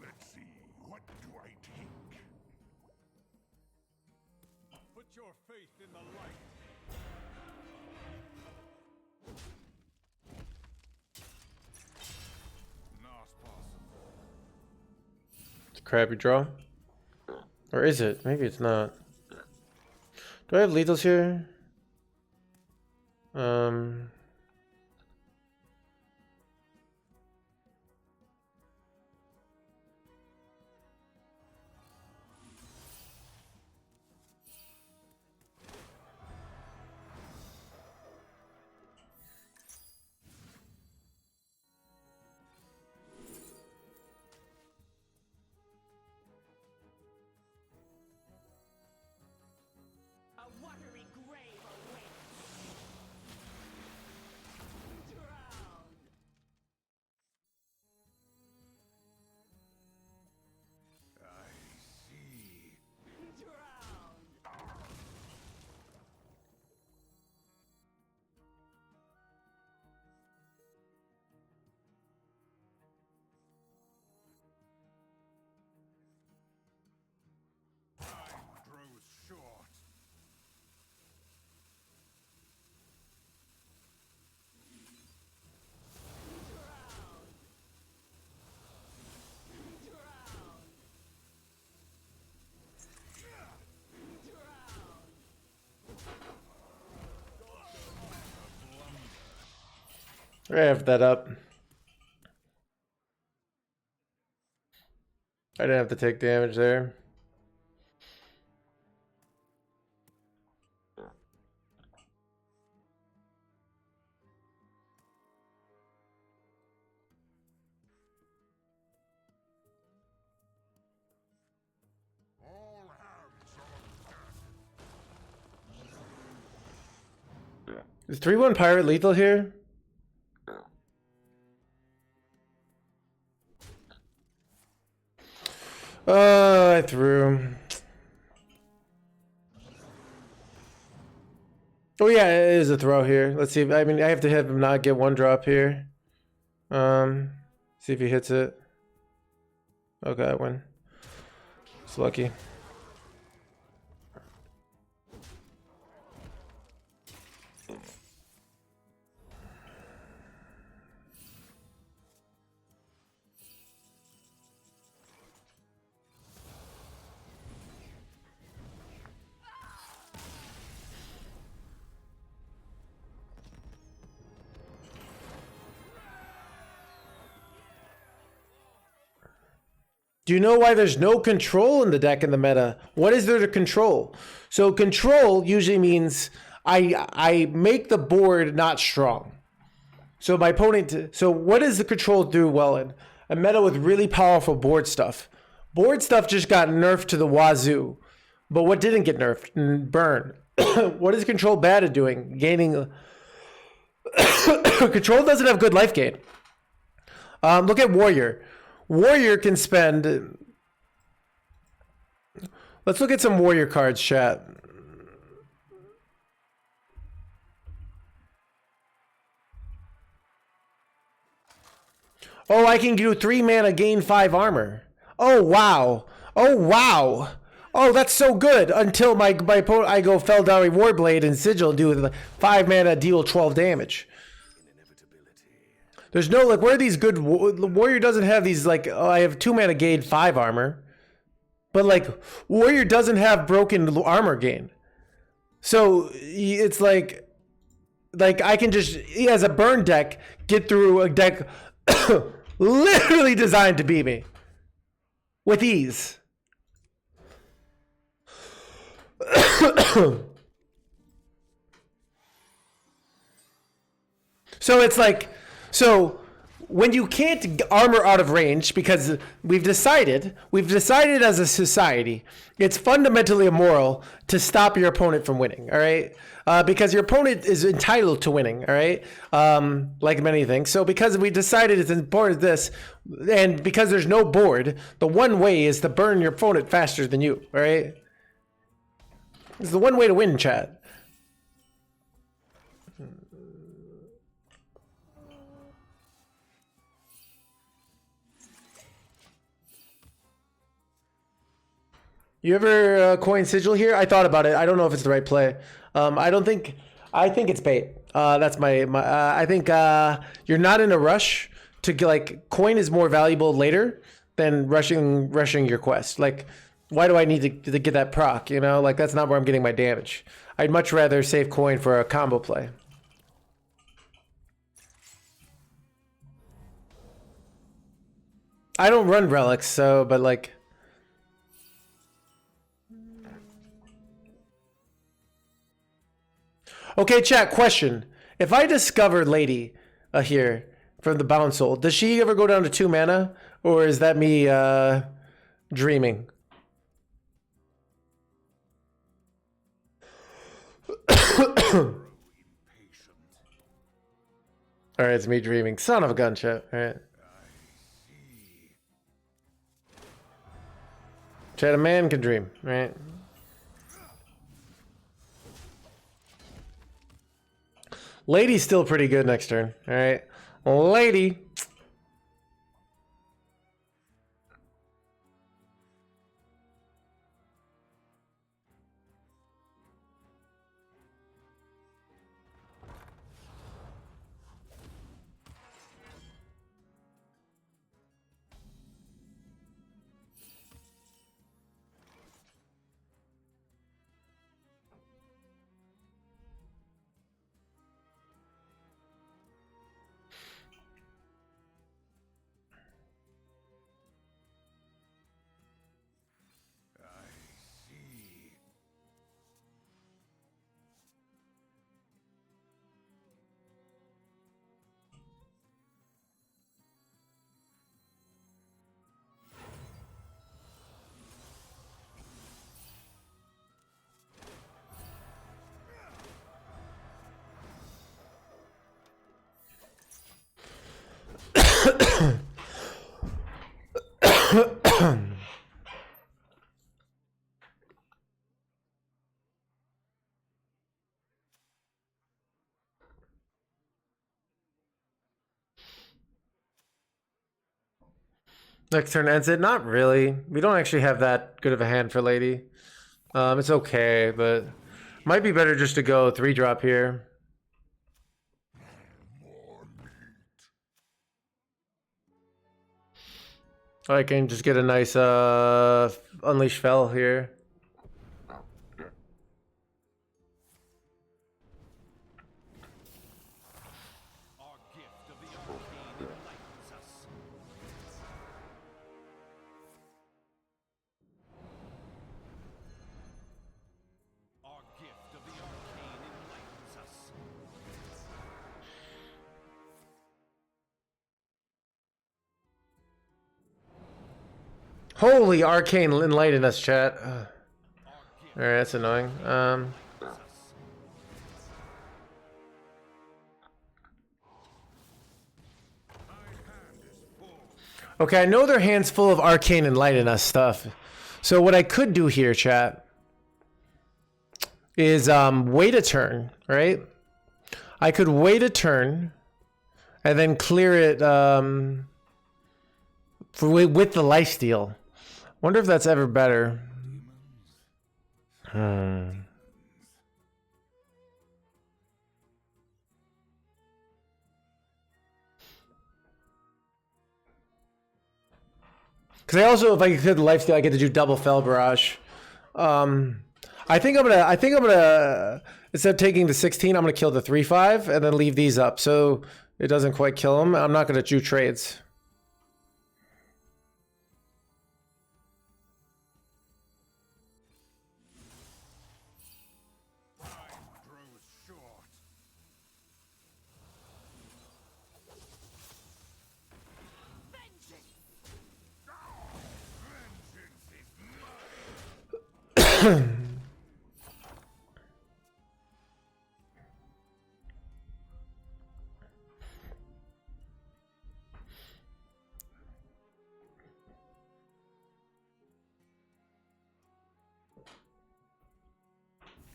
Let's see, what do I take? Put your faith in the light. Not possible. It's a crappy draw. Or is it? Maybe it's not. Do I have lethals here? A watery grave awaits. Drown. I see. Drown. Time grows short. I have that up. I didn't have to take damage there. All hands on deck. Is 3-1 Pirate lethal here? I threw. Oh yeah, it is a throw here. Let's see. I mean, I have to have him not get one drop here. See if he hits it. Okay, I win. It's lucky. Do you know why there's no control in the deck in the meta? What is there to control? So control usually means I make the board not strong. So my opponent. So what does the control do well in a meta with really powerful board stuff? Board stuff just got nerfed to the wazoo, but what didn't get nerfed? Burn. What is control bad at doing? Gaining. Control doesn't have good life gain. Look at Warrior. Warrior can spend. Let's look at some Warrior cards, chat. Oh, I can do 3 mana, gain 5 armor. Oh wow. Oh wow. Oh, that's so good. Until my opponent, I go Felldari Warblade and Sigil, do 5 mana, deal 12 damage. There's no, like, where are these good... Warrior doesn't have these, like, oh, I have 2 mana gain, 5 armor. But, like, Warrior doesn't have broken armor gain. So, it's like I can just, as a burn deck, get through a deck literally designed to beat me. With ease. So it's like, so when you can't armor out of range, because we've decided as a society, it's fundamentally immoral to stop your opponent from winning, all right? Because your opponent is entitled to winning, all right? Like many things. So because we decided it's important this, and because there's no board, the one way is to burn your opponent faster than you, all right? It's the one way to win, chat. You ever coin sigil here? I thought about it. I don't know if it's the right play. I think it's bait. That's I think you're not in a rush to get, like, coin is more valuable later than rushing your quest. Like, why do I need to get that proc? You know, like, that's not where I'm getting my damage. I'd much rather save coin for a combo play. I don't run relics, so, but like... Okay, chat, question. If I discover Lady here from the Bound Soul, does she ever go down to 2 mana? Or is that me dreaming? Alright, it's me dreaming. Son of a gun, chat. Alright. Chat, a man can dream, right? Lady's still pretty good next turn. All right. Lady. Next turn ends it? Not really. We don't actually have that good of a hand for Lady. It's okay, but might be better just to go 3-drop here. I can just get a nice Unleash Fel here. Our gift of the arcane enlightens us. Our gift of the arcane enlightens us. Holy arcane enlighten us, chat. Alright, that's annoying. Okay, I know their hands full of arcane enlighten us stuff. So what I could do here, chat, is wait a turn, right? I could wait a turn and then clear it with the lifesteal. Wonder if that's ever better. Because I also, if I hit the lifesteal, I get to do double Fell Barrage. I think I'm gonna instead of taking the 16, I'm gonna kill the 3/5 and then leave these up so it doesn't quite kill him. I'm not gonna do trades. Time grows short. Vengeance is mine.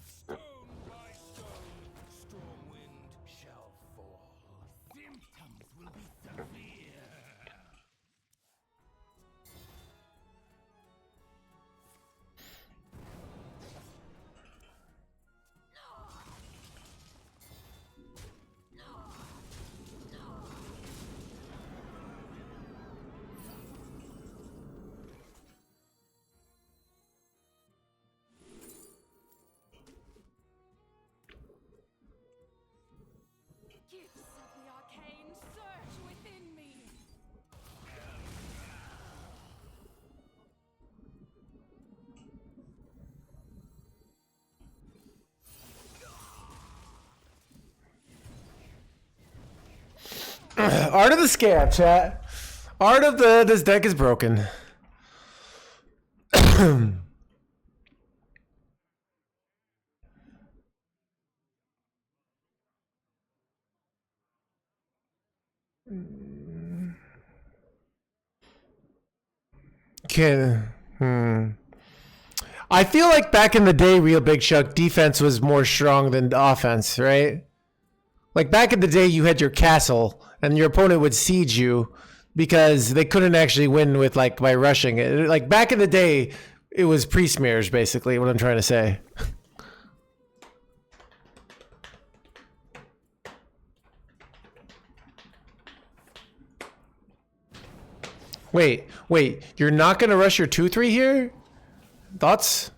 Stone by stone, storm wind shall fall. Symptoms will be severe. Gifts of the arcane search within me. Art of the scab, chat. Art of this deck is broken. Okay. I feel like back in the day, Real Big Chuck, defense was more strong than offense, right? Like back in the day, you had your castle, and your opponent would siege you because they couldn't actually win with like by rushing it. Like back in the day, it was pre-smears, basically. What I'm trying to say. Wait, you're not gonna rush your 2/3 here? Thoughts?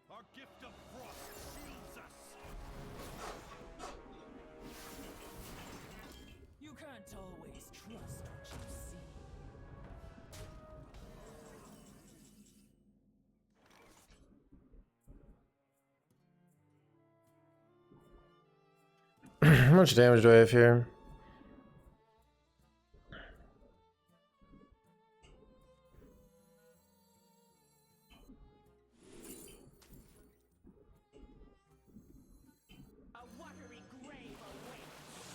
Our gift of frost shields us. You can't always trust what you see. How much damage do I have here? A watery grave awaits.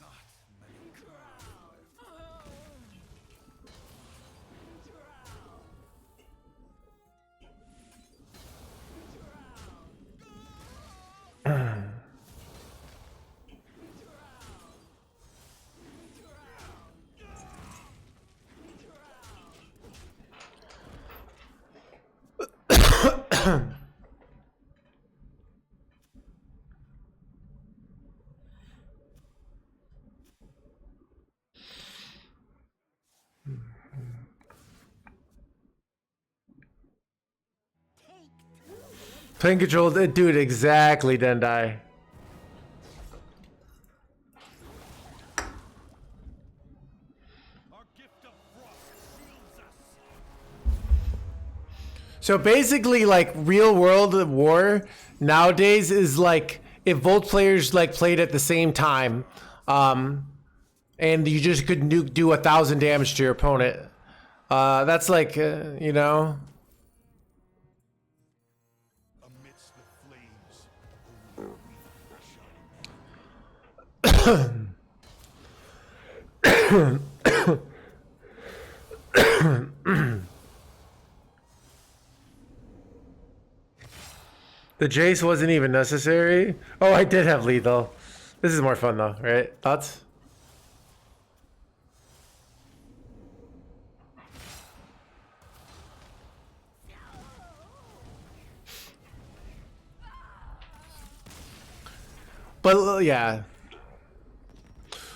Not many Plane control, dude, exactly, Dendai. Our gift of frost shields us. So basically, like, real world war nowadays is like if both players like played at the same time, and you just could do 1,000 damage to your opponent. That's like, you know. Amidst the flames, only we shine. The Jace wasn't even necessary. Oh, I did have lethal. This is more fun though, right? Thoughts? But yeah.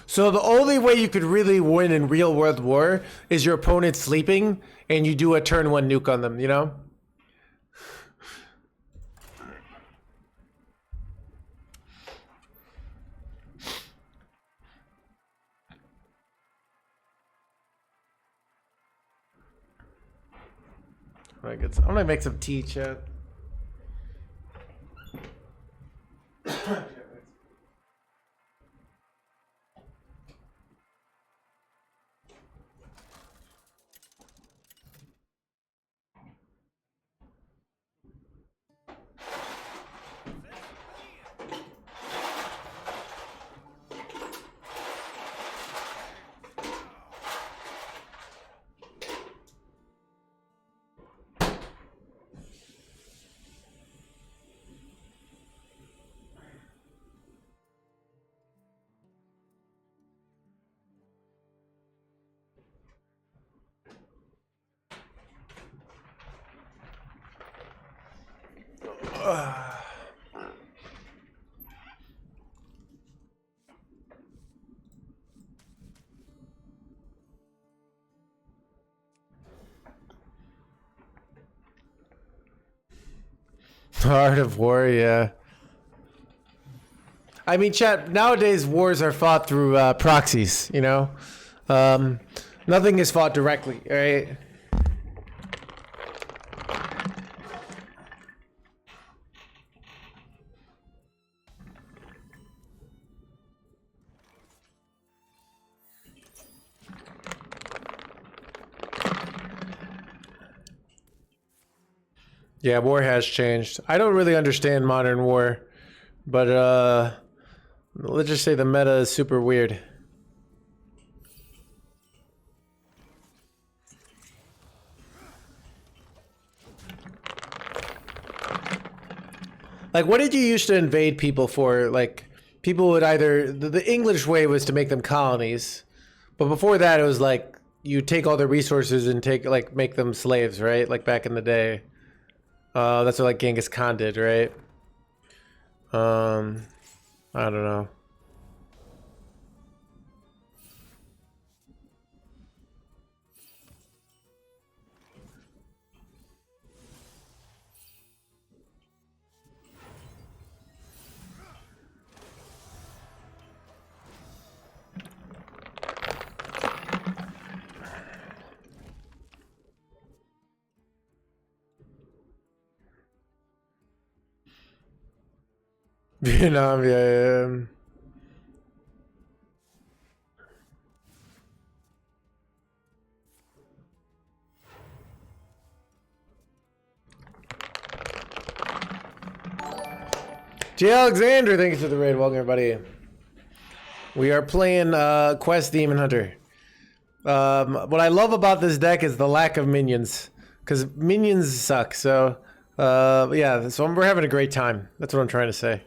So the only way you could really win in real world war is your opponent sleeping and you do a turn one nuke on them, you know? I'm gonna make some tea, chat. Art of war, yeah. I mean, chat, nowadays wars are fought through proxies, you know? Nothing is fought directly, right? Yeah, war has changed. I don't really understand modern war, but let's just say the meta is super weird. Like, what did you used to invade people for? Like, people would either the English way was to make them colonies, but before that it was like you take all their resources and make them slaves, right? Like back in the day. That's what like Genghis Khan did, right? I don't know. Vietnam, yeah. J. Alexander, thank you for the raid. Welcome, everybody. We are playing Quest Demon Hunter. What I love about this deck is the lack of minions, because minions suck. So, yeah, so we're having a great time. That's what I'm trying to say.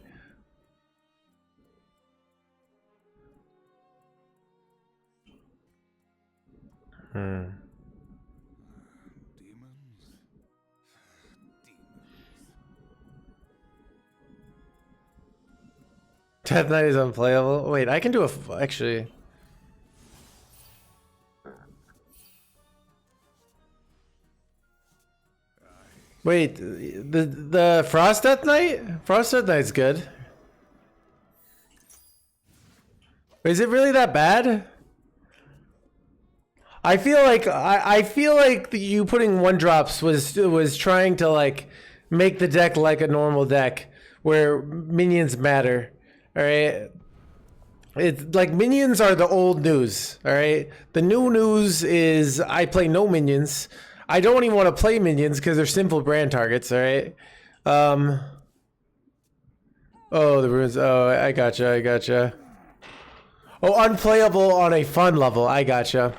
Demons. Deathknight is unplayable. Wait, I can do actually. I Wait, the Frost Death Knight? Frost Death Knight's good. Is it really that bad? I feel like I feel like you putting 1-drops was trying to like make the deck like a normal deck where minions matter. All right. It's like minions are the old news. All right. The new news is I play no minions. I don't even want to play minions because they're simple brand targets. All right. Oh, the runes. Oh, I gotcha. I gotcha. Oh, unplayable on a fun level. I gotcha.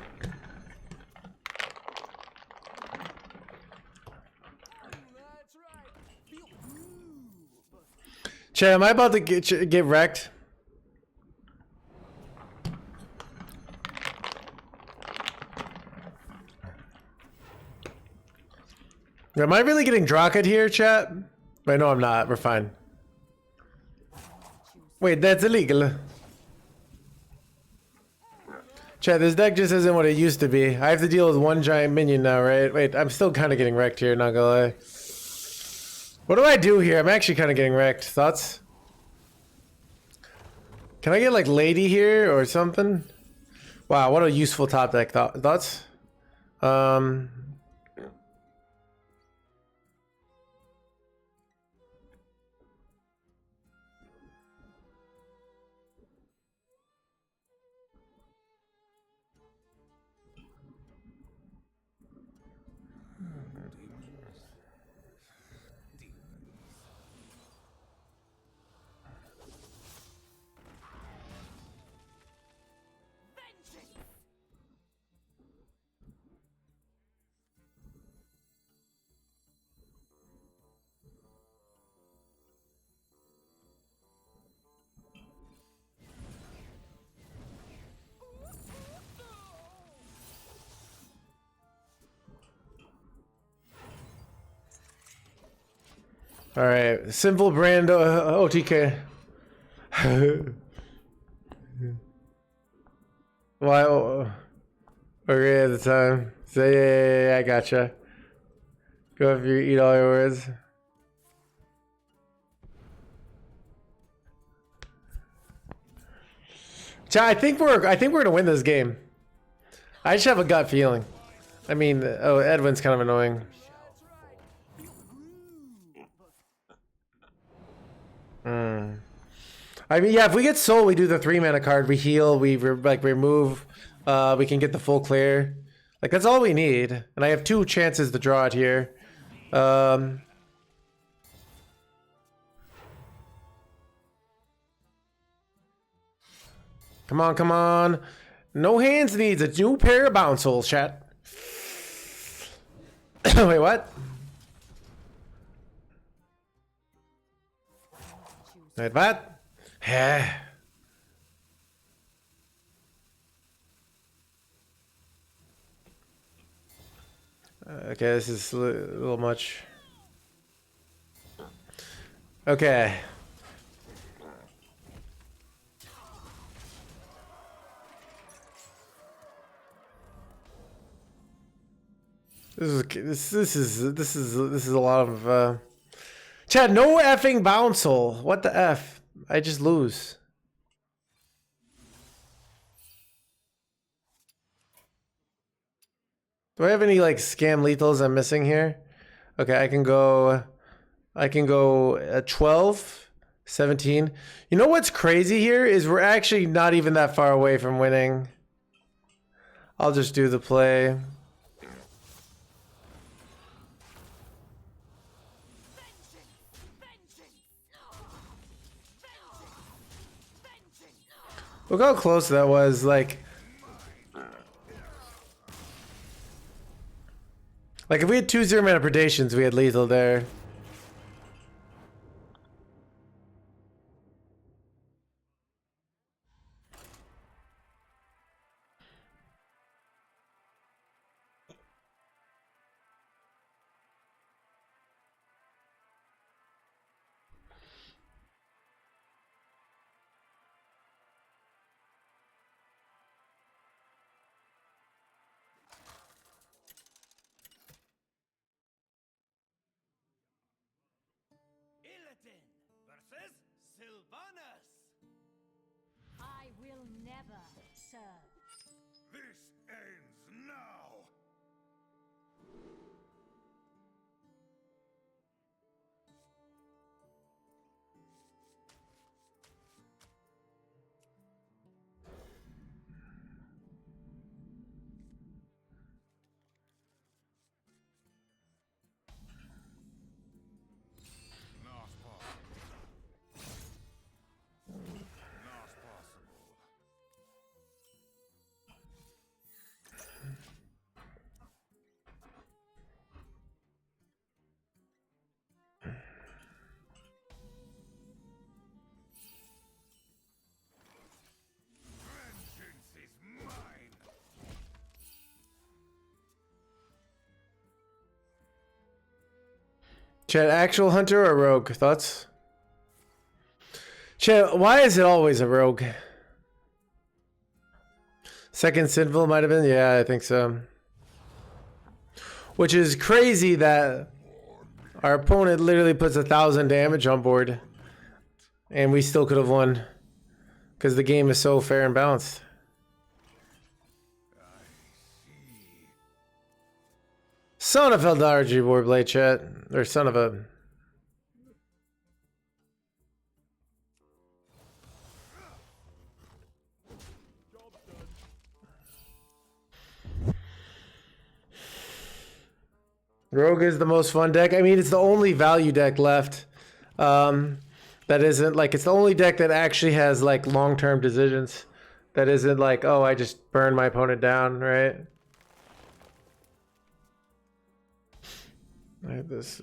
Chat, am I about to get wrecked? Am I really getting Drocket here, chat? Wait, no, I'm not. We're fine. Wait, that's illegal. Chat, this deck just isn't what it used to be. I have to deal with one giant minion now, right? Wait, I'm still kind of getting wrecked here, not gonna lie. What do I do here? I'm actually kind of getting wrecked. Thoughts? Can I get like Lady here or something? Wow, what a useful top deck. Thoughts? All right, simple brand OTK. Why? Okay, at the time. Say yeah, I gotcha. Go if you eat all your words. Chat, I think we're gonna win this game. I just have a gut feeling. I mean, oh, Edwin's kind of annoying. I mean, yeah, if we get Soul, we do the 3-mana card. We heal, we remove, we can get the full clear. Like, that's all we need. And I have 2 chances to draw it here. Come on, come on. No Hands needs a new pair of bounce holes, chat. Wait, what? Wait, what? Okay, this is a little much. Okay. This is a lot of Chad, no effing bounce hole. What the F? I just lose. Do I have any like scam lethals I'm missing here? Okay, I can go 12, 17. You know what's crazy here is we're actually not even that far away from winning. I'll just do the play. Look how close that was, like if we had 2 0-mana predations, we had lethal there. never serve. This ends now. Not possible. Not possible. Vengeance is mine. Chat, actual hunter or rogue? Thoughts? Chat, why is it always a rogue? Second Sinful might have been? Yeah, I think so. Which is crazy that our opponent literally puts 1,000 damage on board. And we still could have won. Because the game is so fair and balanced. Son of a Dargy Warblade, chat. Or son of a... Rogue is the most fun deck. I mean, it's the only value deck left. That isn't like, it's the only deck that actually has like long-term decisions. That isn't like, oh, I just burn my opponent down, right? I have this.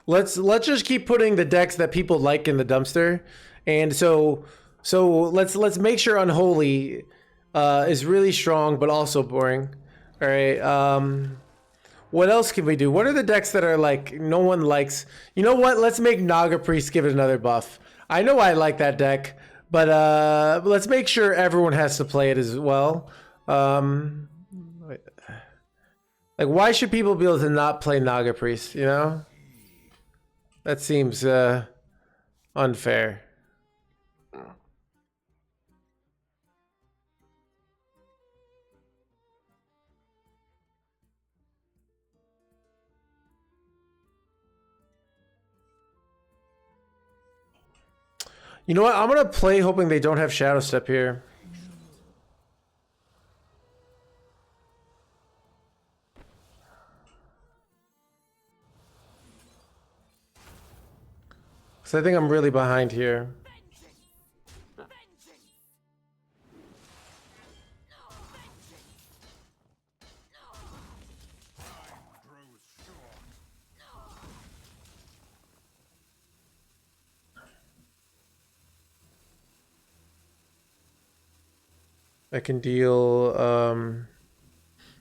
Let's just keep putting the decks that people like in the dumpster, and so let's make sure Unholy is really strong but also boring. All right. What else can we do? What are the decks that are like no one likes? You know what? Let's make Naga Priest give it another buff. I know I like that deck, but let's make sure everyone has to play it as well. Like, why should people be able to not play Naga Priest? You know? That seems unfair. You know what? I'm going to play hoping they don't have Shadow Step here. So I think I'm really behind here. I can deal,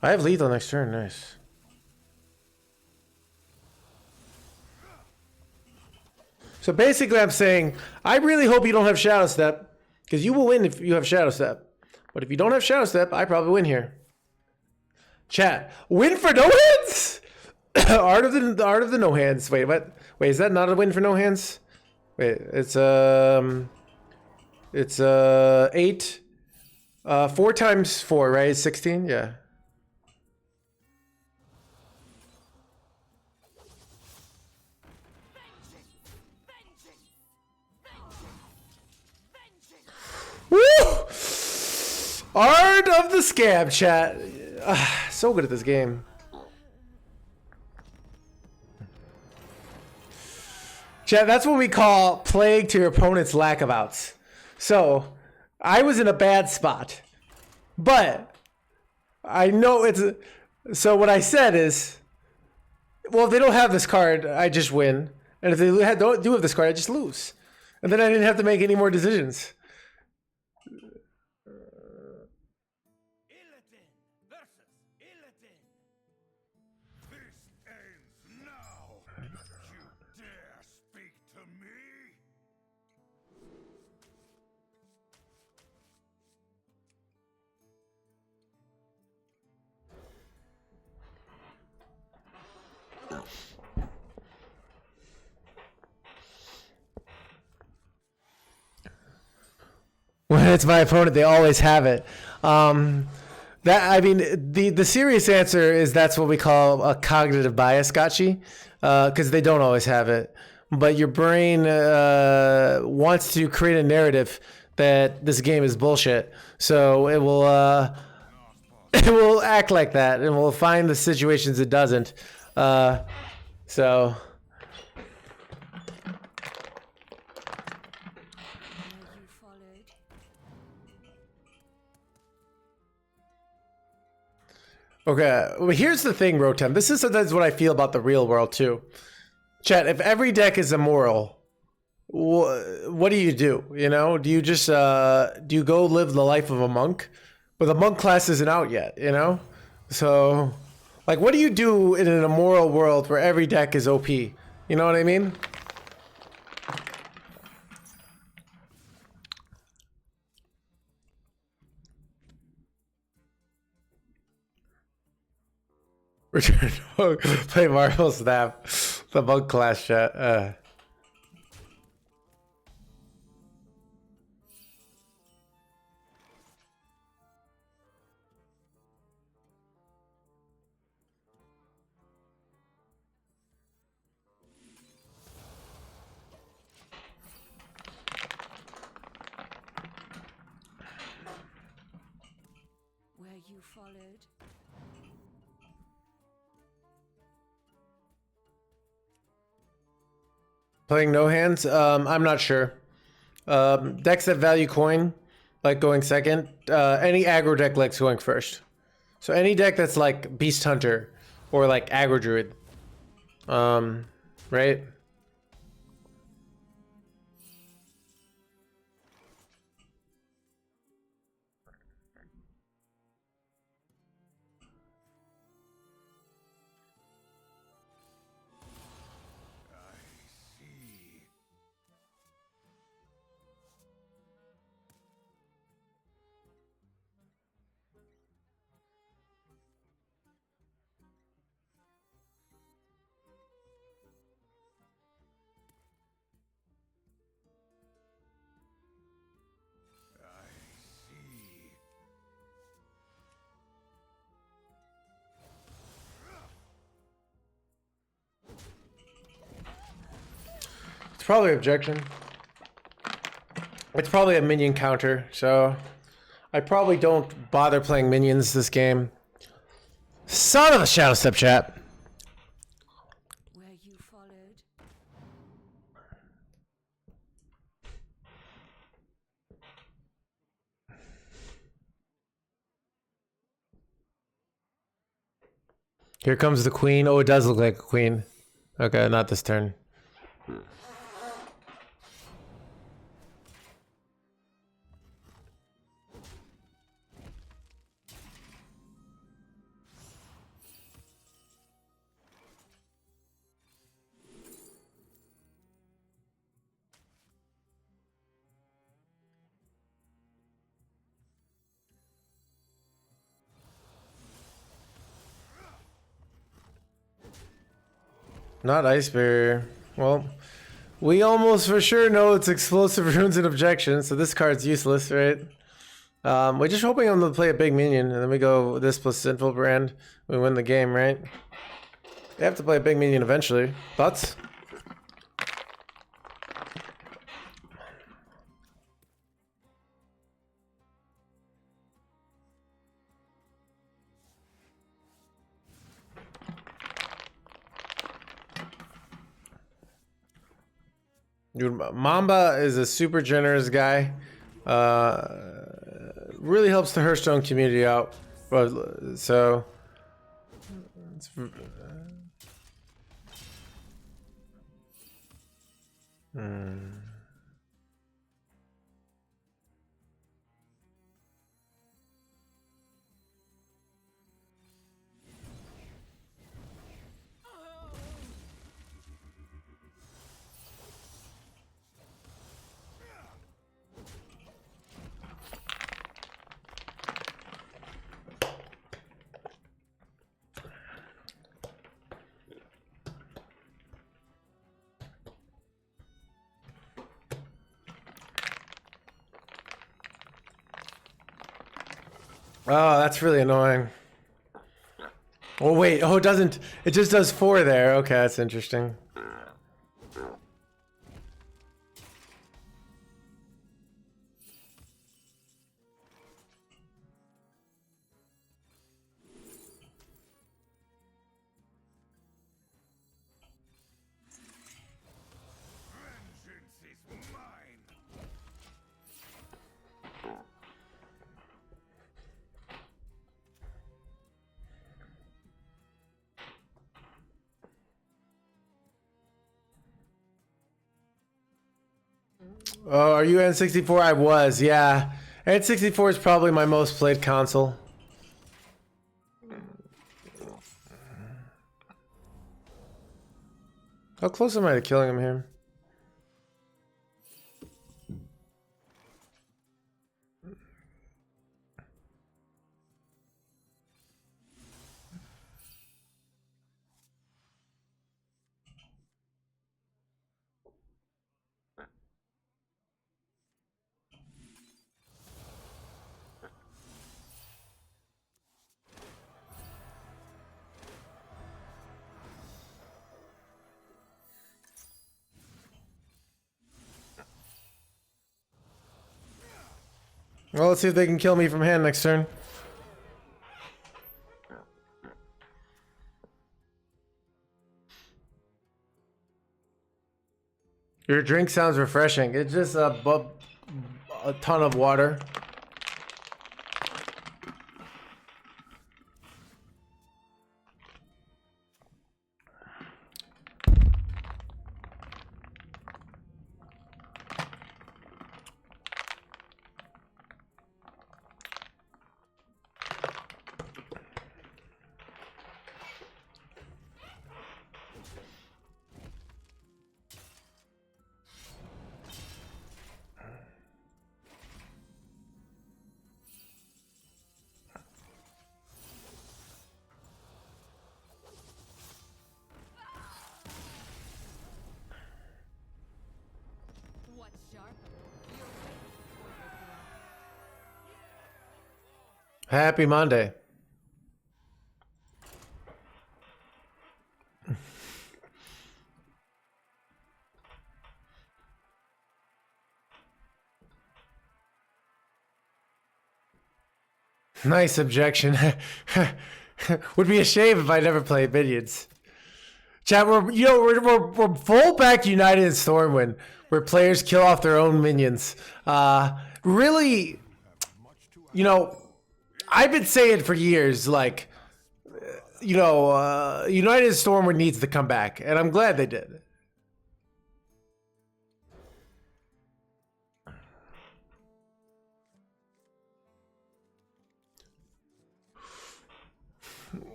I have lethal next turn, nice. So basically I'm saying, I really hope you don't have Shadow Step, because you will win if you have Shadow Step. But if you don't have Shadow Step, I probably win here. Chat, win for no hands? Art of the no hands. Wait, what? Wait, is that not a win for no hands? Wait, it's 8. 4 times 4, right? It's 16? Yeah. Woo! Art of the Scab, chat. So good at this game. Chat, that's what we call plague to your opponent's lack of outs. So, I was in a bad spot, but I know it's... So what I said is, well, if they don't have this card, I just win. And if they don't have this card, I just lose. And then I didn't have to make any more decisions. Illidan versus Illidan. This ends now. You dare speak to me? it's my opponent. They always have it. That I mean, the serious answer is that's what we call a cognitive bias, Gotchi, because they don't always have it. But your brain wants to create a narrative that this game is bullshit, so it will it will act like that, and will find the situations it doesn't. So. You followed. Okay, well, here's the thing, Rotem. This is sometimes what I feel about the real world, too. Chat, if every deck is immoral, what do? You know? Do you just, do you go live the life of a monk? But the monk class isn't out yet, you know? So, like, what do you do in an immoral world where every deck is OP? You know what I mean? Return to play Marvel Snap, the monk class chat. Where you followed. Playing no hands? I'm not sure. Decks that value coin, like going second. Any aggro deck likes going first. So any deck that's like Beast Hunter or like Aggro Druid. Right? It's probably objection. It's probably a minion counter, so I probably don't bother playing minions this game. Son of a Shadow Step, chat. Where you followed. Here comes the queen. Oh, it does look like a queen. Okay, not this turn. Not Ice Barrier. Well, we almost for sure know it's Explosive Runes and Objection, so this card's useless, right? We're just hoping I'm going to play a big minion, and then we go this plus Sinful Brand. We win the game, right? We have to play a big minion eventually. Thoughts? Dude, Mamba is a super generous guy. Really helps the Hearthstone community out. So, it's, Oh, that's really annoying. Oh wait, oh it doesn't. It just does 4 there. Okay, that's interesting. Vengeance is mine. Oh, are you N64? I was, yeah. N64 is probably my most played console. How close am I to killing him here? Well, let's see if they can kill me from hand next turn. Your drink sounds refreshing. It's just a ton of water. What's sharp? Your wits or your blood. Happy Monday. Nice objection. Would be a shame if I never played Minions. Chat, we're full back United in Stormwind, where players kill off their own minions. Really, I've been saying for years, like, United in Stormwind needs to come back, and I'm glad they did.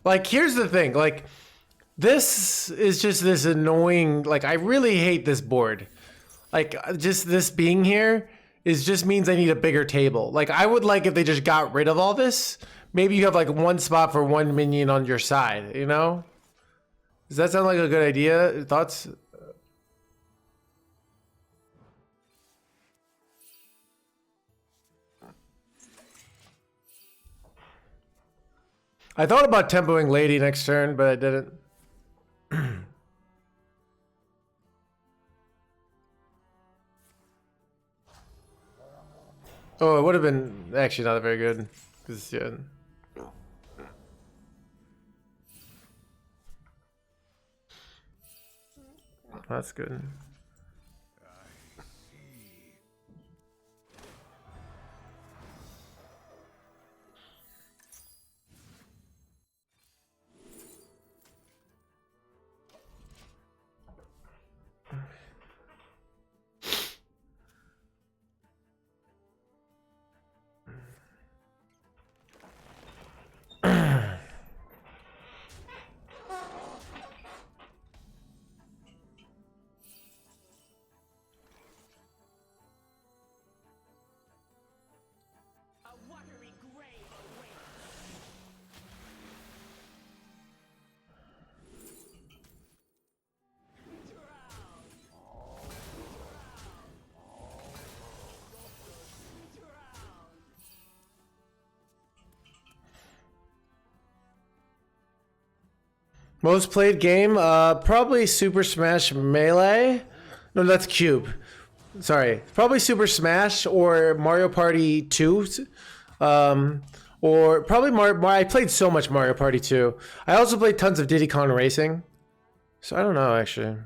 Like, here's the thing, like, this is just this annoying, like, I really hate this board. Like, just this being here just means I need a bigger table. Like, I would like if they just got rid of all this. Maybe you have, like, one spot for one minion on your side, you know? Does that sound like a good idea? Thoughts? I thought about tempoing Lady next turn, but I didn't. Oh, it would have been actually not very good. 'Cause, yeah. That's good. Most played game? Probably Super Smash Melee. No, that's Cube. Sorry. Probably Super Smash or Mario Party 2. Or probably I played so much Mario Party 2. I also played tons of Diddy Kong Racing. So I don't know, actually.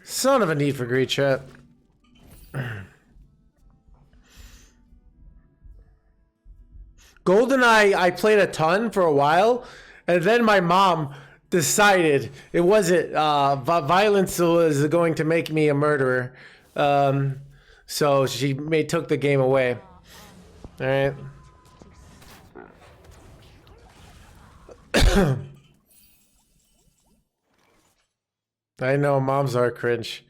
Son of a need for greed, chat. GoldenEye, I played a ton for a while, and then my mom decided it wasn't violence was going to make me a murderer, so she took the game away. All right. I know moms are cringe.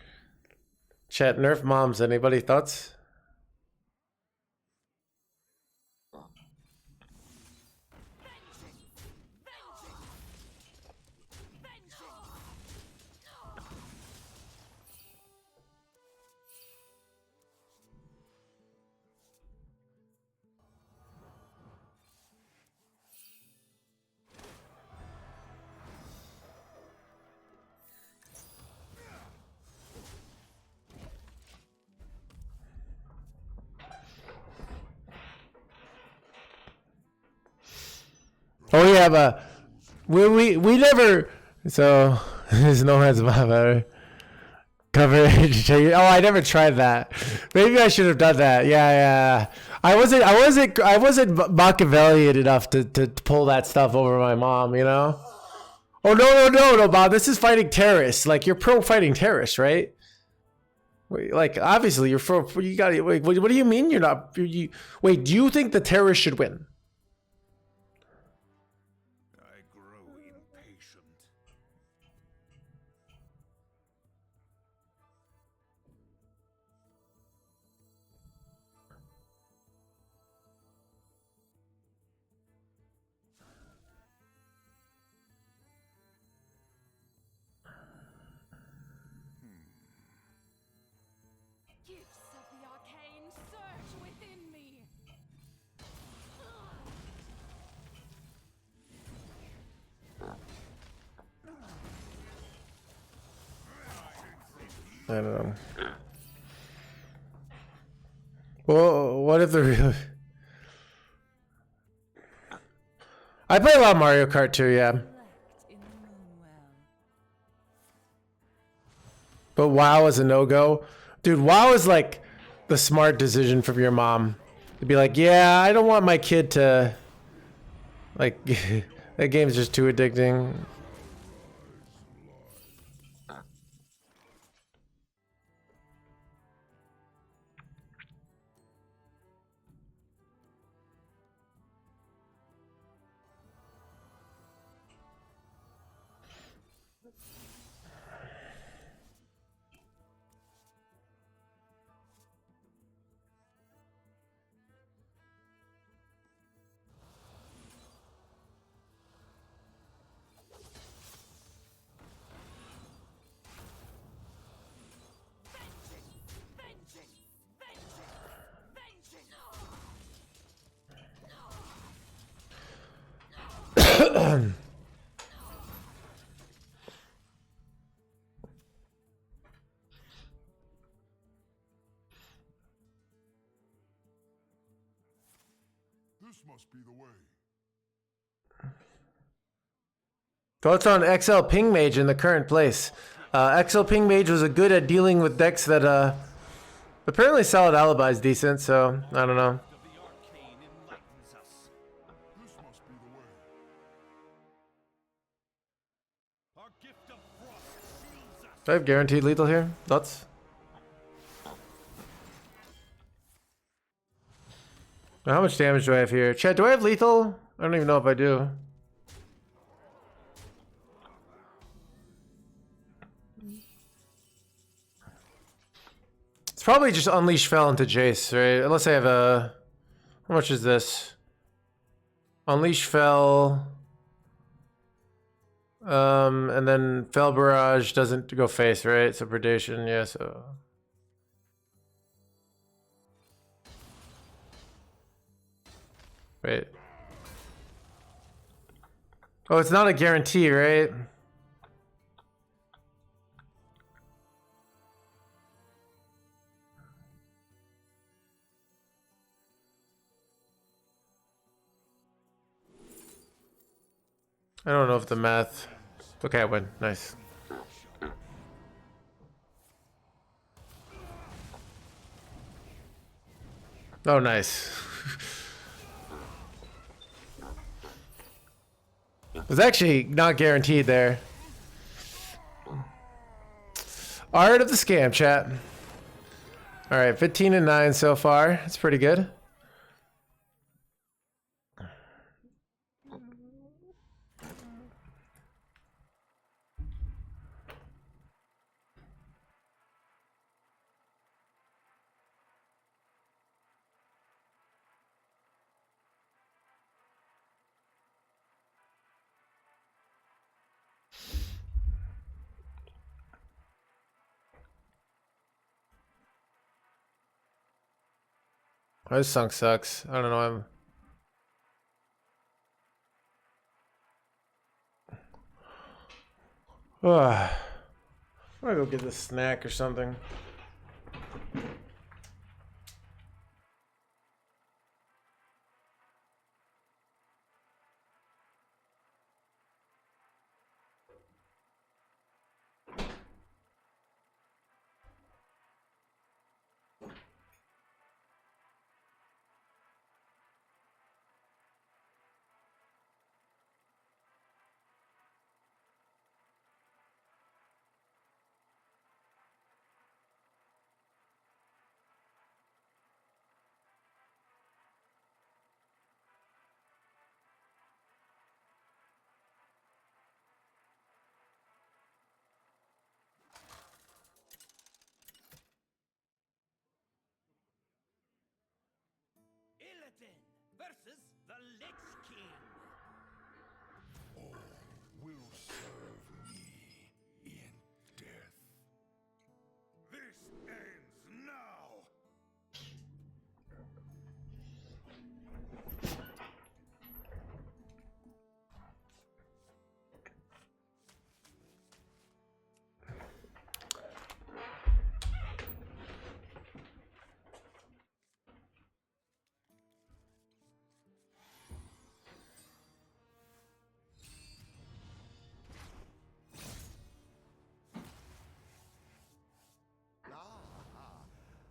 Chat, nerf moms. Anybody thoughts? Oh yeah, but we never. So there's no hands better coverage. Oh, I never tried that. Maybe I should have done that. Yeah. I wasn't Machiavellian enough to pull that stuff over my mom. You know. Oh no, Bob. This is fighting terrorists. Like you're pro fighting terrorists, right? Like obviously you're pro. You got. Wait, what do you mean you're not? Wait, do you think the terrorists should win? Gifts of the arcane surge within me. I don't know. Well, what if the real... I play a lot of Mario Kart too, yeah. But WoW is a no-go. Dude, WoW is like the smart decision from your mom. To be like, yeah, I don't want my kid to... Like, that game's just too addicting. This must be the way. Thoughts on XL Ping Mage in the current place? XL Ping Mage was good at dealing with decks that apparently Solid Alibi is decent, so I don't know. This must be the way. Our gift of frost shields us. Do I have guaranteed lethal here? Thoughts? How much damage do I have here? Chat, do I have lethal? I don't even know if I do. It's probably just Unleash Fel into Jace, right? Unless I have a... How much is this? Unleash Fell. And then Fell Barrage doesn't go face, right? So Predation, yeah, so. Wait. Oh, it's not a guarantee, right? I don't know if the math. Okay, I win. Nice. Oh, nice. It was actually not guaranteed there. Art of the scam, chat. All right, 15 and 9 so far. That's pretty good. Oh, this song sucks. I don't know. I'm gonna go get this snack or something. Illidan versus the Lichking. Will serve me in death. This ends now.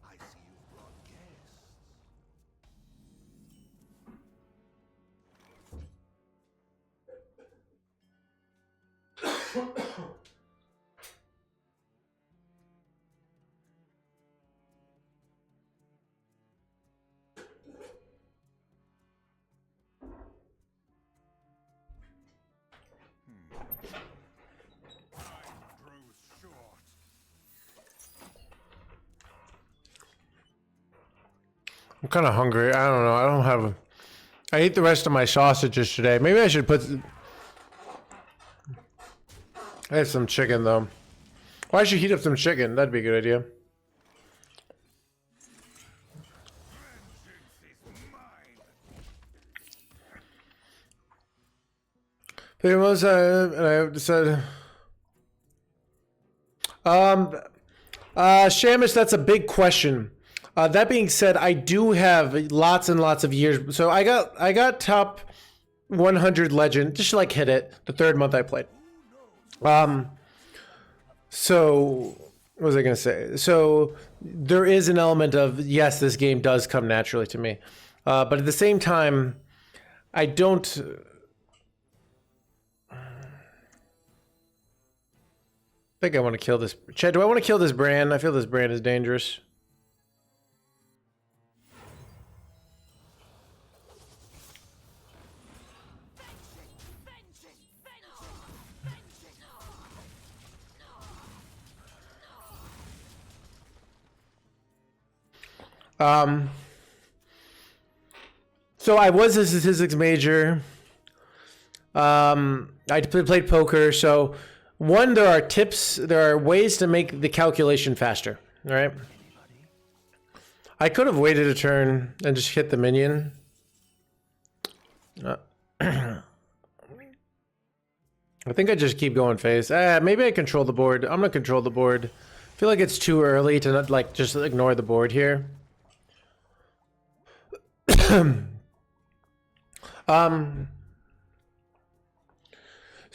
I see you've brought guests. Time grows short. I'm kind of hungry. I don't know. I don't have. I ate the rest of my sausages today. Maybe I should put. I have some chicken though. Why don't you heat up some chicken? That'd be a good idea. Famous, and I decided. Shamus, that's a big question. That being said, I do have lots and lots of years. So I got top 100 legend, just like hit it the third month I played. So what was I gonna say? So there is an element of yes, this game does come naturally to me, but at the same time, I don't. I think I want to kill this. Chad, do I want to kill this brand? I feel this brand is dangerous. So I was a statistics major. I played poker. So one, there are tips, there are ways to make the calculation faster. All right. I could have waited a turn and just hit the minion. I think I just keep going phase. Maybe I control the board. I'm gonna control the board. I feel like it's too early to not like just ignore the board here.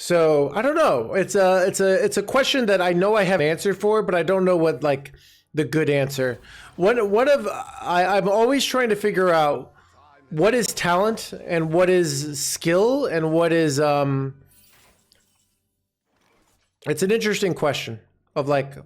So I don't know. It's a question that I know I have an answer for, but I don't know what like the good answer. I'm always trying to figure out what is talent and what is skill and what is it's an interesting question of like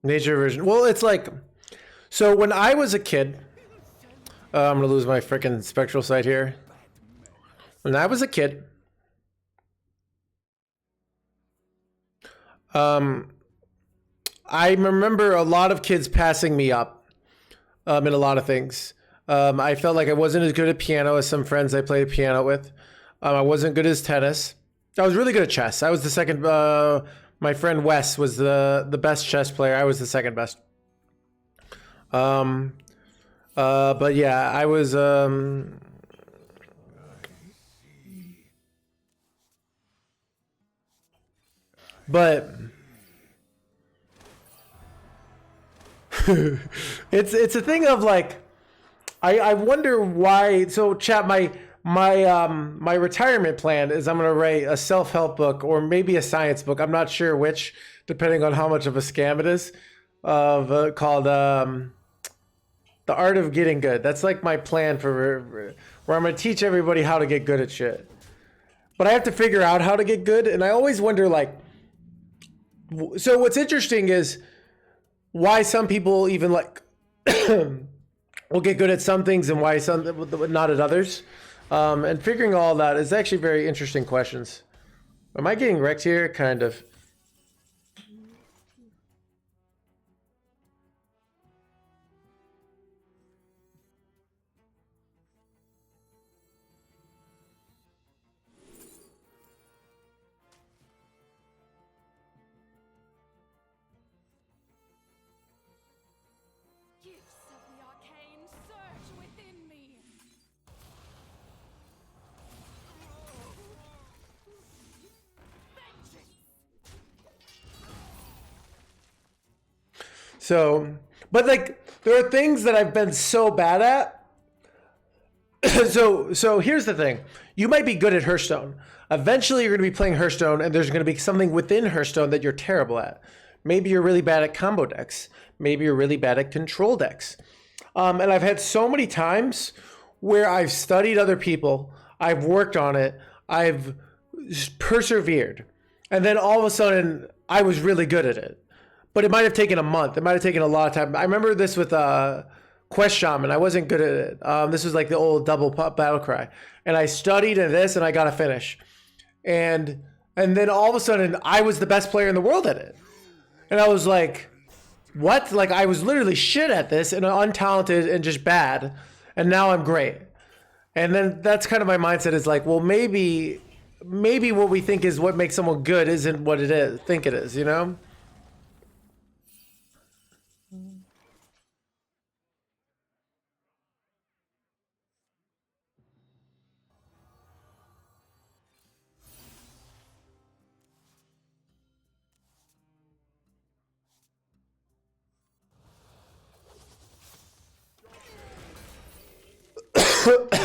nature version. Well, it's like, so when I was a kid, I'm gonna lose my freaking spectral sight here. When I was a kid, I remember a lot of kids passing me up in a lot of things. I felt like I wasn't as good at piano as some friends I played piano with. I wasn't good as tennis. I was really good at chess. I was the second. My friend Wes was the best chess player. I was the second best. But yeah, I was. But it's a thing of like, I wonder why. So chat, my retirement plan is I'm gonna write a self-help book or maybe a science book. I'm not sure which, depending on how much of a scam it is. Called The Art of Getting Good. That's like my plan for where I'm gonna teach everybody how to get good at shit. But I have to figure out how to get good, and I always wonder like. So what's interesting is why some people even like will get good at some things and why some not at others. And figuring all that is actually very interesting questions. Am I getting wrecked here? Kind of. Gifts of the arcane surge within me. So, but like, there are things that I've been so bad at. So here's the thing. You might be good at Hearthstone. Eventually you're going to be playing Hearthstone and there's going to be something within Hearthstone that you're terrible at. Maybe you're really bad at combo decks. Maybe you're really bad at control decks. And I've had so many times where I've studied other people, I've worked on it, I've persevered, and then all of a sudden I was really good at it. But it might have taken a month. It might have taken a lot of time. I remember this with Quest Shaman. I wasn't good at it. This was like the old double battle cry. And I studied in this and I got a finish. And then all of a sudden I was the best player in the world at it. And I was like, what? Like I was literally shit at this and untalented and just bad. And now I'm great. And then that's kind of my mindset is like, well, maybe what we think is what makes someone good isn't what it is. Think it is, you know?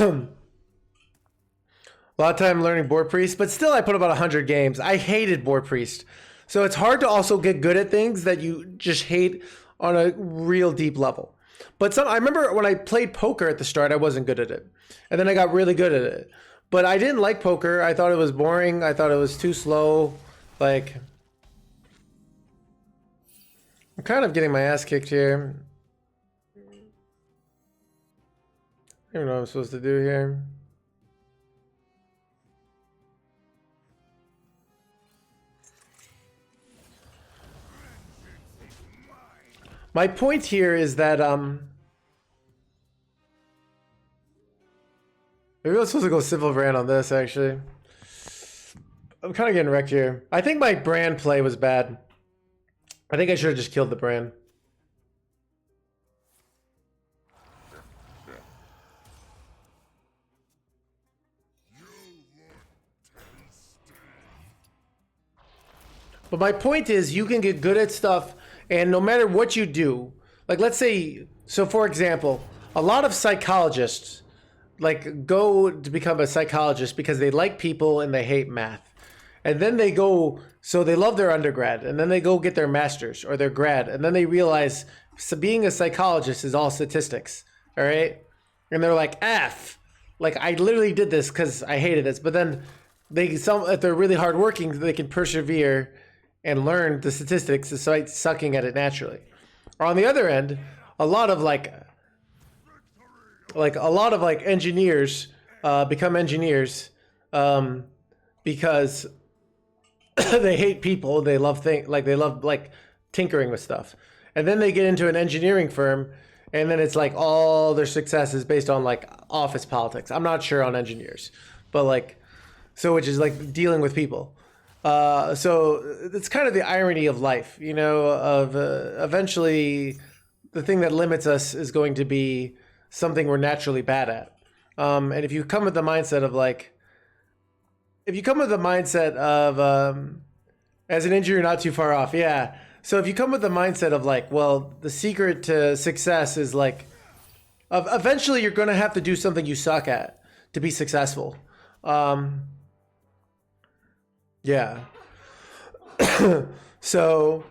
A lot of time learning Board Priest, but still I put about 100 games. I hated Board Priest. So it's hard to also get good at things that you just hate on a real deep level. But I remember when I played poker at the start, I wasn't good at it. And then I got really good at it. But I didn't like poker. I thought it was boring. I thought it was too slow. Like, I'm kind of getting my ass kicked here. I don't know what I'm supposed to do here. My point here is that maybe I'm supposed to go civil brand on this actually. I'm kind of getting wrecked here. I think my brand play was bad. I think I should have just killed the brand. But my point is, you can get good at stuff, and no matter what you do, like let's say, so for example, a lot of psychologists like go to become a psychologist because they like people and they hate math. And then they go, so they love their undergrad, and then they go get their master's or their grad, and then they realize so being a psychologist is all statistics, all right? And they're like, F, like I literally did this because I hated this. But then if they're really hardworking, they can persevere and learn the statistics despite sucking at it naturally. Or on the other end, a lot of engineers become engineers because they hate people. They love tinkering with stuff, and then they get into an engineering firm, and then it's like all their success is based on like office politics. I'm not sure on engineers, but which is like dealing with people. So it's kind of the irony of life, you know, of eventually the thing that limits us is going to be something we're naturally bad at. And if you come with the mindset of as an engineer, you're not too far off. Yeah. So if you come with the mindset of like, well, the secret to success is like, eventually you're going to have to do something you suck at to be successful. Yeah. So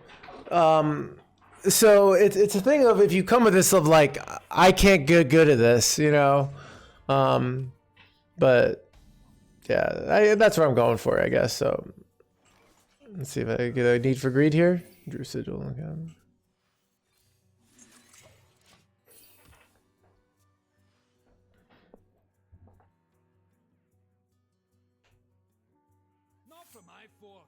it's a thing of if you come with this of like I can't get good at this, you know, but yeah, that's what I'm going for, I guess. So let's see if I get a need for greed here. Drew sigil. Okay. Not for my forge.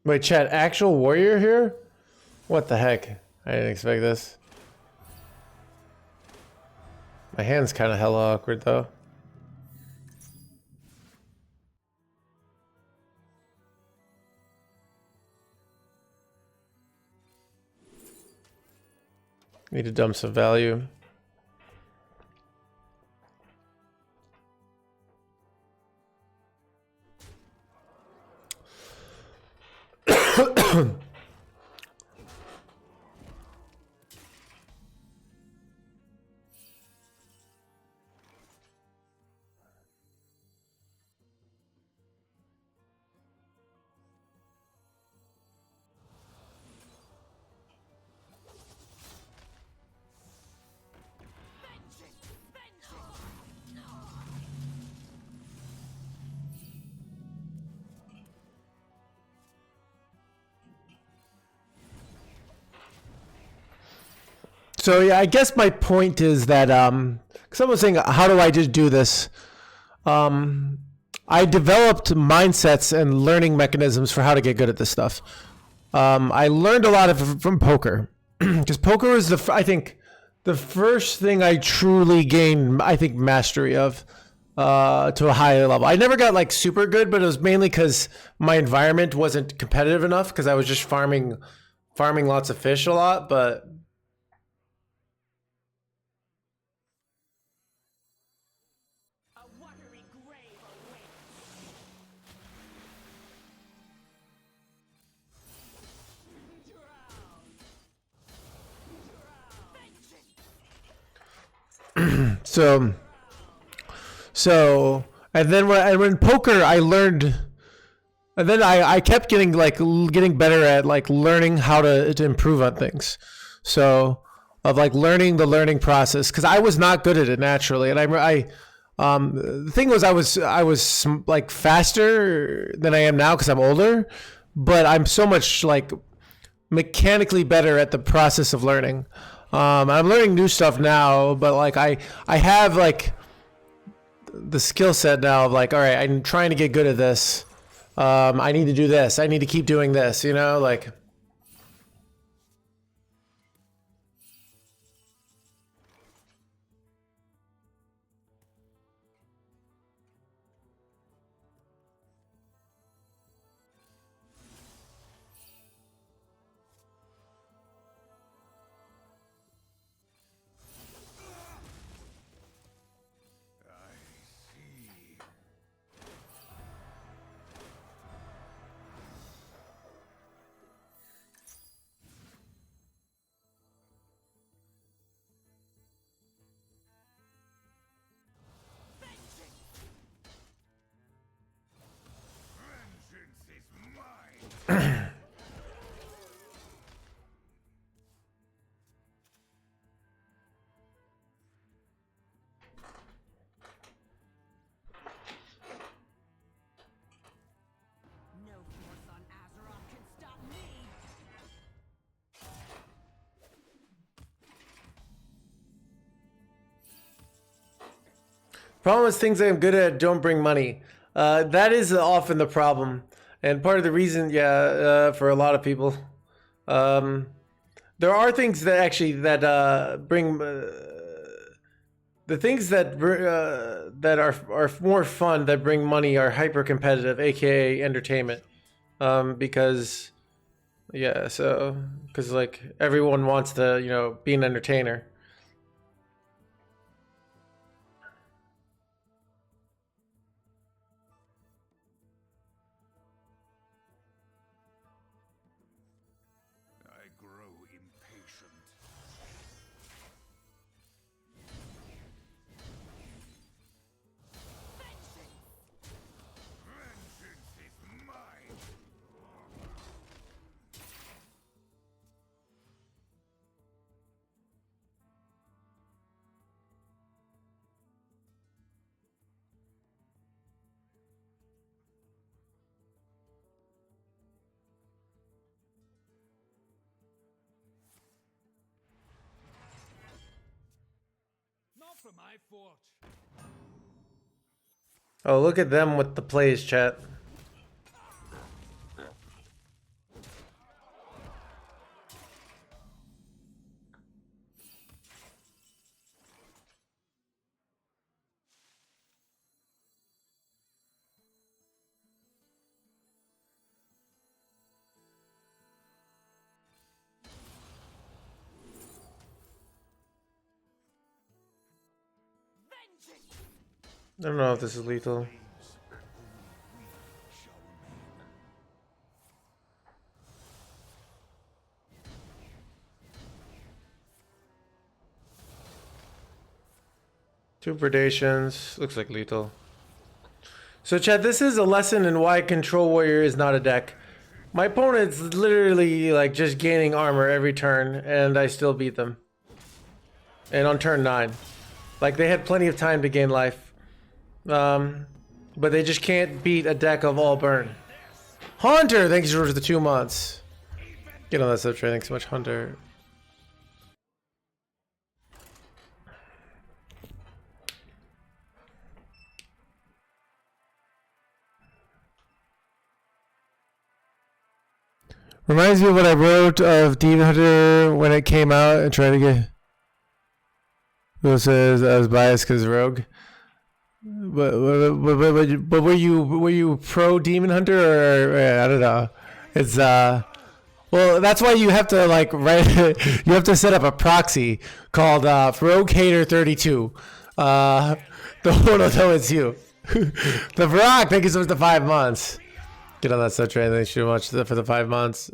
Wait, chat, actual warrior here? What the heck? I didn't expect this. My hand's kind of hella awkward though. Need to dump some value. So yeah, I guess my point is that someone was saying, how do I just do this? I developed mindsets and learning mechanisms for how to get good at this stuff. I learned a lot from poker because poker is I think the first thing I truly gained, I think, mastery of to a higher level. I never got like super good, but it was mainly because my environment wasn't competitive enough because I was just farming lots of fish a lot, but So, and then when poker, I learned And then I kept getting getting better at like learning how to improve on things. So of like learning the learning process, because I was not good at it naturally, and the thing was I was like faster than I am now because I'm older, but I'm so much like mechanically better at the process of learning. I'm learning new stuff now, but like I have like the skill set now of like, all right, I'm trying to get good at this. I need to do this. I need to keep doing this, you know, like. Vengeance is mine. No force on Azeroth can stop me. Problem is things I'm good at don't bring money. That is often the problem, and part of the reason, for a lot of people, there are things that actually bring the things that are more fun that bring money are hyper competitive, aka entertainment, because because like everyone wants to be an entertainer. I grow impatient. Vengeance is mine. Not for my forge. Oh, look at them with the plays, chat. I don't know if this is lethal. Two predations. Looks like lethal. So chat, this is a lesson in why Control Warrior is not a deck. My opponent's literally like just gaining armor every turn, and I still beat them. And on turn 9. Like they had plenty of time to gain life. But they just can't beat a deck of all burn. Hunter, thanks for the 2 months. Get on that sub trade, thanks so much, Hunter. Reminds me of what I wrote of Demon Hunter when it came out and tried to get. Who says I was biased because Rogue? But were you pro Demon Hunter or I don't know? It's well, that's why you have to like write. You have to set up a proxy called Rogue Hater 32. The one will know it's you. The Brock, thank you so much for the 5 months. Get on that sub train. Thanks so much for the 5 months.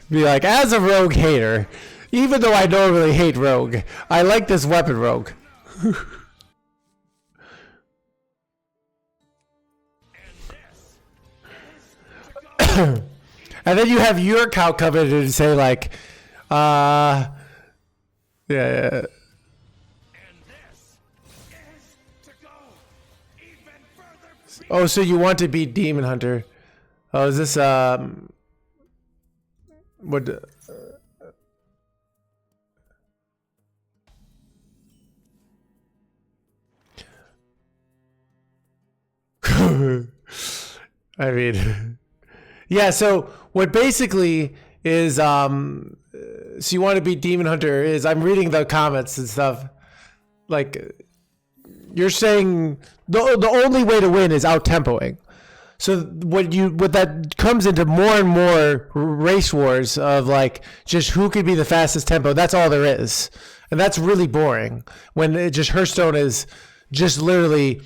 Be like, as a Rogue hater, even though I normally hate Rogue, I like this weapon Rogue. And then you have your account come in and say like, yeah. And this is to go even further. Oh, so you want to beat Demon Hunter? Oh, is this what? I mean, yeah. So what basically is so you want to beat Demon Hunter is I'm reading the comments and stuff. Like you're saying the only way to win is out tempoing. So what that comes into more and more race wars of like just who could be the fastest tempo. That's all there is, and that's really boring. When it just Hearthstone is just literally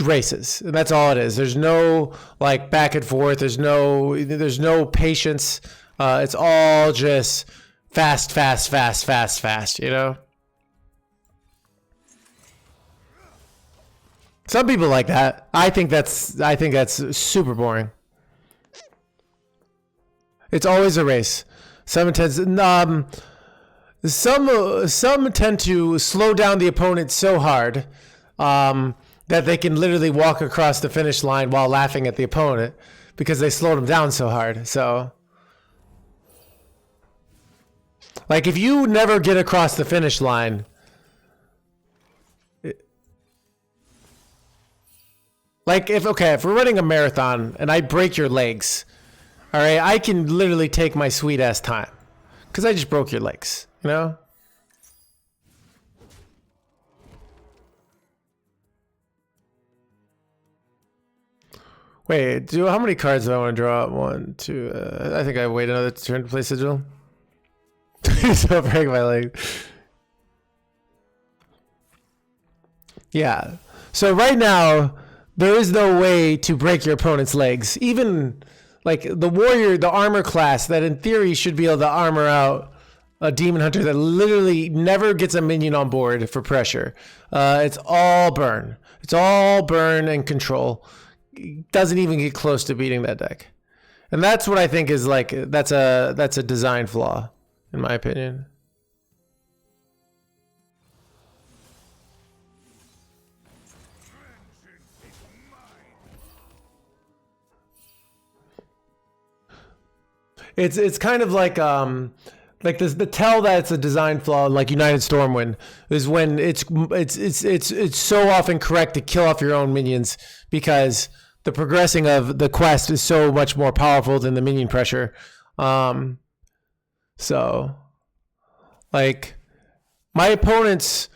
races, and that's all it is. There's no like back and forth. There's no patience. It's all just fast. You know. Some people like that. I think that's super boring. It's always a race. Some tend to slow down the opponent so hard that they can literally walk across the finish line while laughing at the opponent because they slowed them down so hard. So, like, if you never get across the finish line, like if we're running a marathon and I break your legs, all right, I can literally take my sweet ass time because I just broke your legs, you know? Wait, how many cards do I want to draw? 1, 2. I think I wait another turn to play Sigil. So break my leg. Yeah. So right now, there is no way to break your opponent's legs. Even like the warrior, the armor class that in theory should be able to armor out a demon hunter that literally never gets a minion on board for pressure. It's all burn. It's all burn and control. Doesn't even get close to beating that deck. And that's what I think is like, that's a design flaw, in my opinion. It's kind of like this, the tell that it's a design flaw like United Stormwind is when it's so often correct to kill off your own minions because the progressing of the quest is so much more powerful than the minion pressure. So like my opponents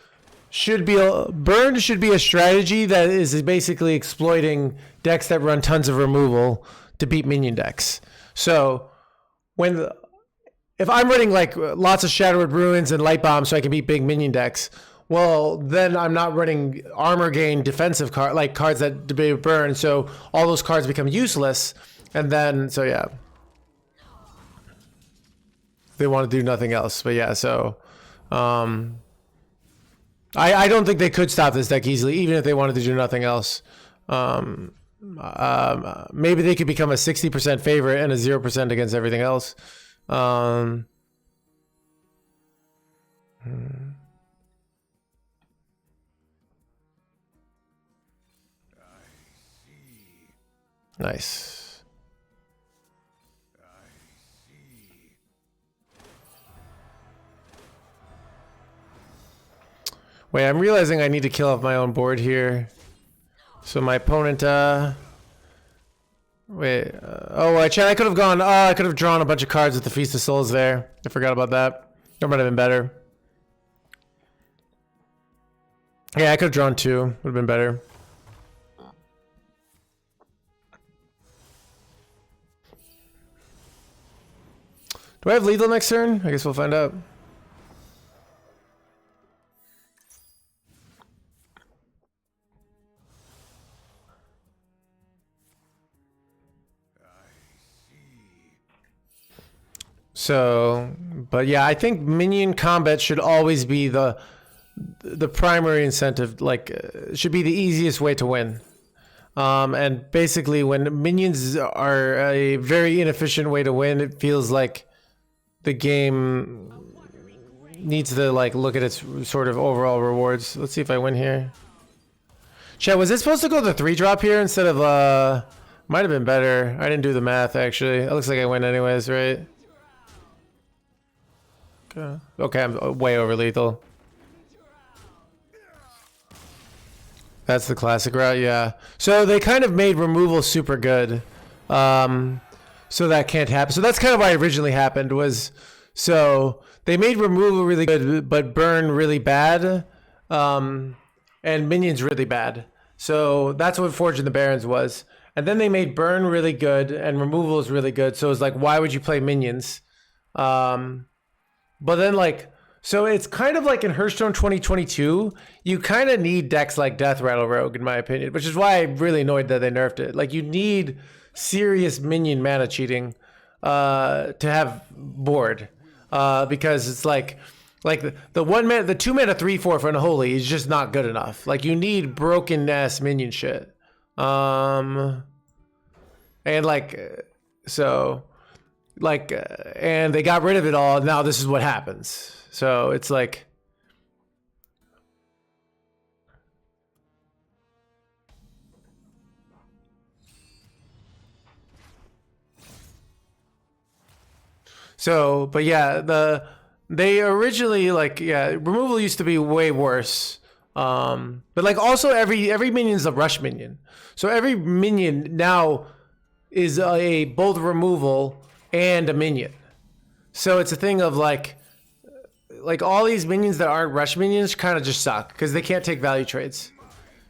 burn should be a strategy that is basically exploiting decks that run tons of removal to beat minion decks. So if I'm running like lots of Shadowwood Ruins and Light Bomb so I can beat big minion decks, well, then I'm not running armor gain defensive cards that debate burn, so all those cards become useless, and then, so yeah. They want to do nothing else, but yeah, so I don't think they could stop this deck easily, even if they wanted to do nothing else. Maybe they could become a 60% favorite and a 0% against everything else. Nice. Wait, I'm realizing I need to kill off my own board here. So my opponent, wait, I could have gone, I could have drawn a bunch of cards with the Feast of Souls there. I forgot about that. That might have been better. Yeah, I could have drawn 2. Would have been better. Do I have lethal next turn? I guess we'll find out. So, but yeah, I think minion combat should always be the primary incentive, like should be the easiest way to win. And basically, when minions are a very inefficient way to win, it feels like the game needs to like look at its sort of overall rewards. Let's see if I win here. Chat, was it supposed to go the 3-drop here instead of might have been better. I didn't do the math actually. It looks like I win anyways, right? Okay, I'm way over lethal. That's the classic route, yeah. So they kind of made removal super good. So that can't happen. So that's kind of why it originally happened was, so they made removal really good, but burn really bad, and minions really bad. So that's what Forging the Barons was. And then they made burn really good and removal is really good. So it's like, why would you play minions? But then like, so it's kind of like in Hearthstone 2022, you kind of need decks like Death Rattle Rogue, in my opinion, which is why I'm really annoyed that they nerfed it. Like you need serious minion mana cheating to have board, because it's like the 1-mana, the 2-mana 3/4 for Unholy is just not good enough. Like you need broken ass minion shit, and like so. Like, and they got rid of it all. Now this is what happens. So it's like, so, but yeah, they originally like, yeah, removal used to be way worse. But like also every minion's a rush minion. So every minion now is a both removal and a minion. So it's a thing of like all these minions that aren't rush minions kind of just suck because they can't take value trades,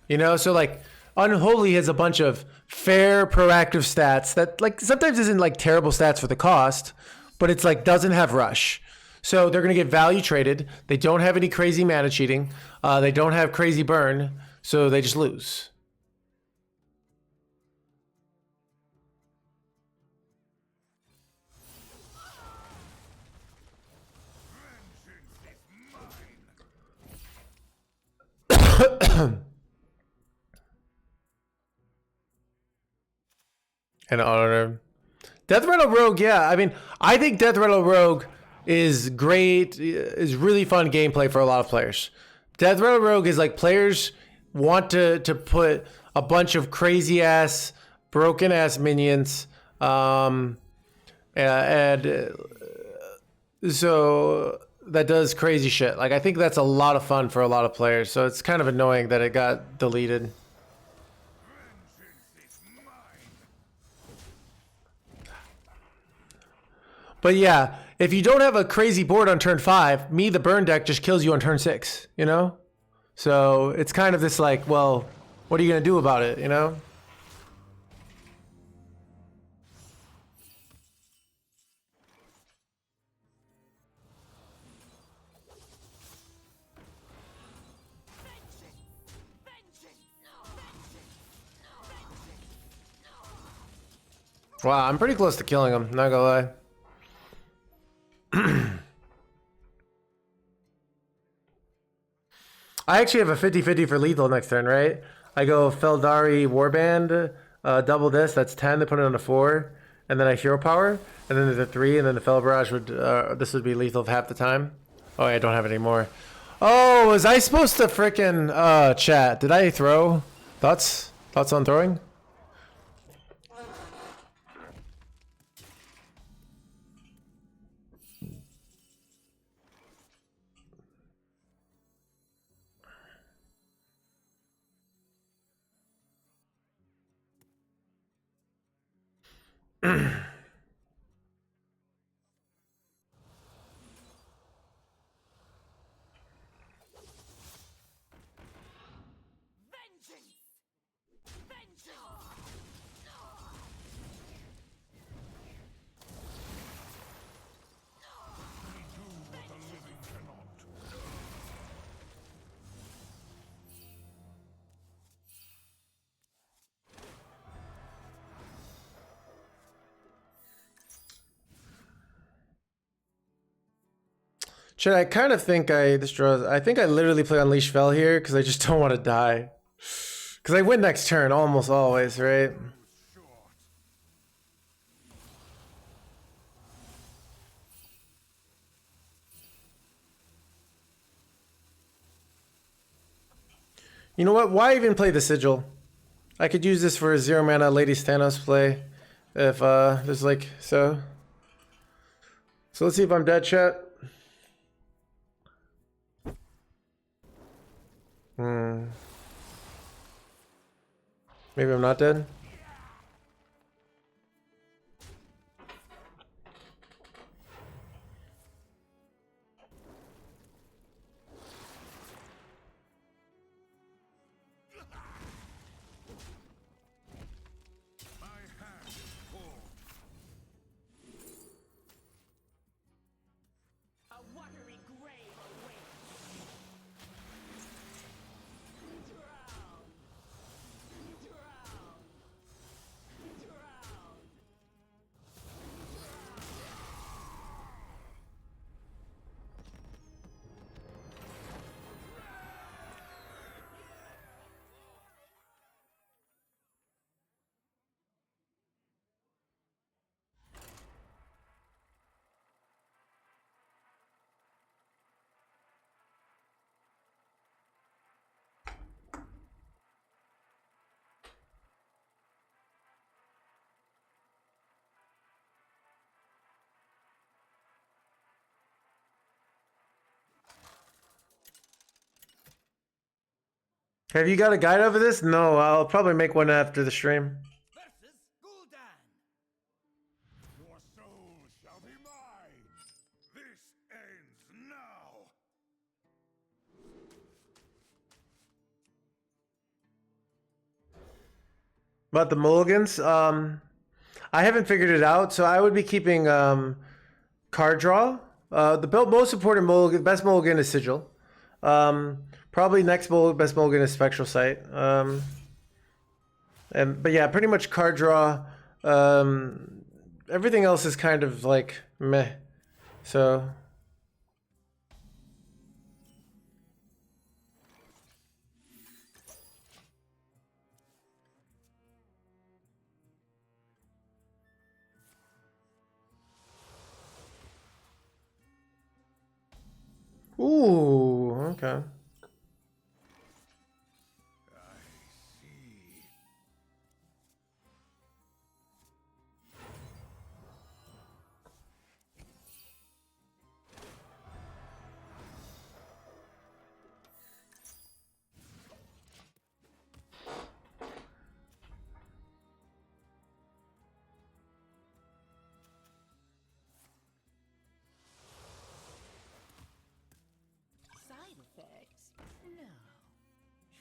you know? So like Unholy has a bunch of fair proactive stats that like sometimes isn't like terrible stats for the cost, but it's like doesn't have rush. So they're going to get value traded. They don't have any crazy mana cheating. They don't have crazy burn. So they just lose. And honor. Death Rattle Rogue, yeah. I mean, I think Death Rattle Rogue is great, is really fun gameplay for a lot of players. Death Rattle Rogue is like players want to put a bunch of crazy ass, broken ass minions, and so that does crazy shit. Like I think that's a lot of fun for a lot of players. So it's kind of annoying that it got deleted. But yeah, if you don't have a crazy board on turn 5, me, the burn deck, just kills you on turn 6, you know? So it's kind of this like, well, what are you going to do about it, you know? Wow, I'm pretty close to killing him, not gonna lie. I actually have a 50-50 for lethal next turn, right? I go Feldari Warband, double this, that's 10, they put it on a 4, and then I hero power, and then there's a 3, and then the Fel Barrage would, this would be lethal half the time. Oh, I don't have it anymore. Oh, was I supposed to frickin', chat, did I throw? Thoughts on throwing? Should I kind of think I think I literally play Unleash Fel here because I just don't want to die. Because I win next turn almost always, right? Short. You know what? Why even play the Sigil? I could use this for a 0 mana Lady Thanos play. If there's like so. So let's see if I'm dead, chat. Maybe I'm not dead. My hand is full. A watery grave awaits. Drown. Drown. Drown. Have you got a guide over this? No, I'll probably make one after the stream. Versus Gul'dan. Your soul shall be mine. This ends now. About the mulligans, I haven't figured it out, so I would be keeping card draw. Most important mulligan, best mulligan is Sigil. Probably next best mulligan is Spectral Sight. But yeah, pretty much card draw. Everything else is kind of like meh. So. Ooh, okay. Side effects? No.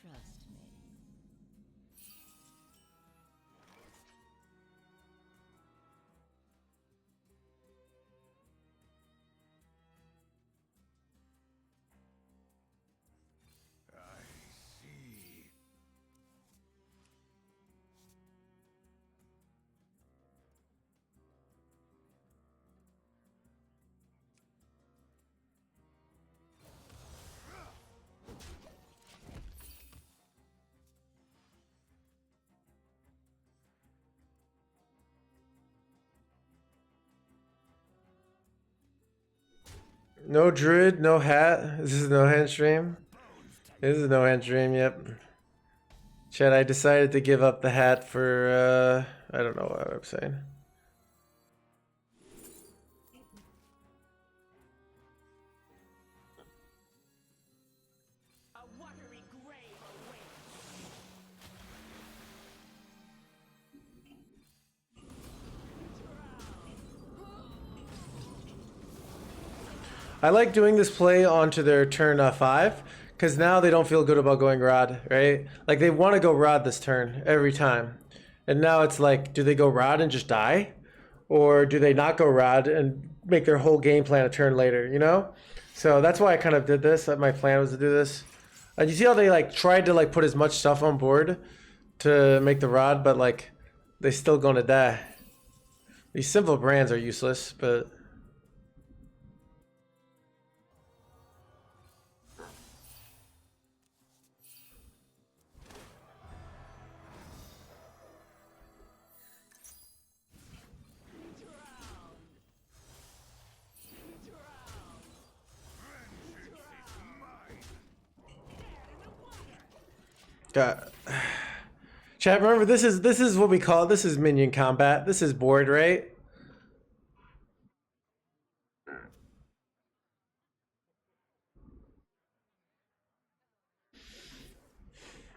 Trust me. I see. No druid, no hat. This is no hand stream. This is no hand stream. Yep. Chad, I decided to give up the hat for I don't know what I'm saying. A watery grave awaits. I like doing this play onto their turn 5 because now they don't feel good about going Rod, right? Like they want to go Rod this turn every time. And now it's like, do they go Rod and just die? Or do they not go Rod and make their whole game plan a turn later, you know? So that's why I kind of did this. My plan was to do this. You see how they like tried to like put as much stuff on board to make the Rod, but like they still gonna die. These simple brands are useless, but God. Chat, remember this is what we call this is minion combat. This is board, right?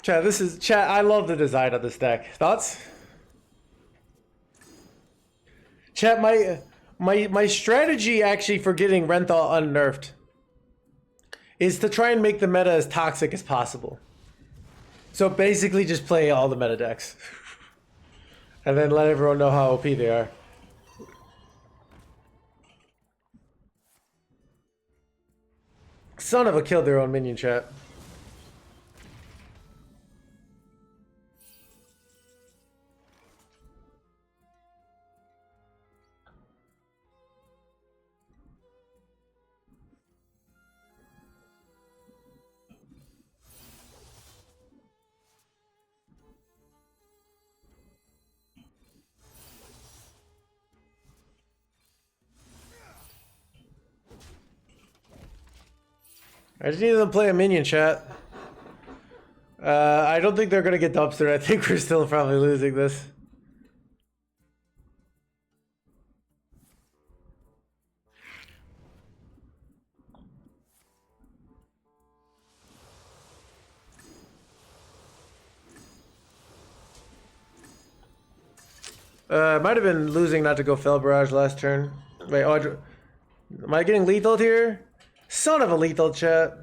Chat, this is chat. I love the design of this deck. Thoughts? Chat, my strategy actually for getting Renthal unnerfed is to try and make the meta as toxic as possible. So basically just play all the meta decks. And then let everyone know how OP they are. Son of a killed their own minion, chat. I just need them to play a minion, chat. I don't think they're gonna get dumpstered. I think we're still probably losing this. Might have been losing not to go Fell Barrage last turn. Wait, oh, am I getting lethal here? Son of a lethal, chat.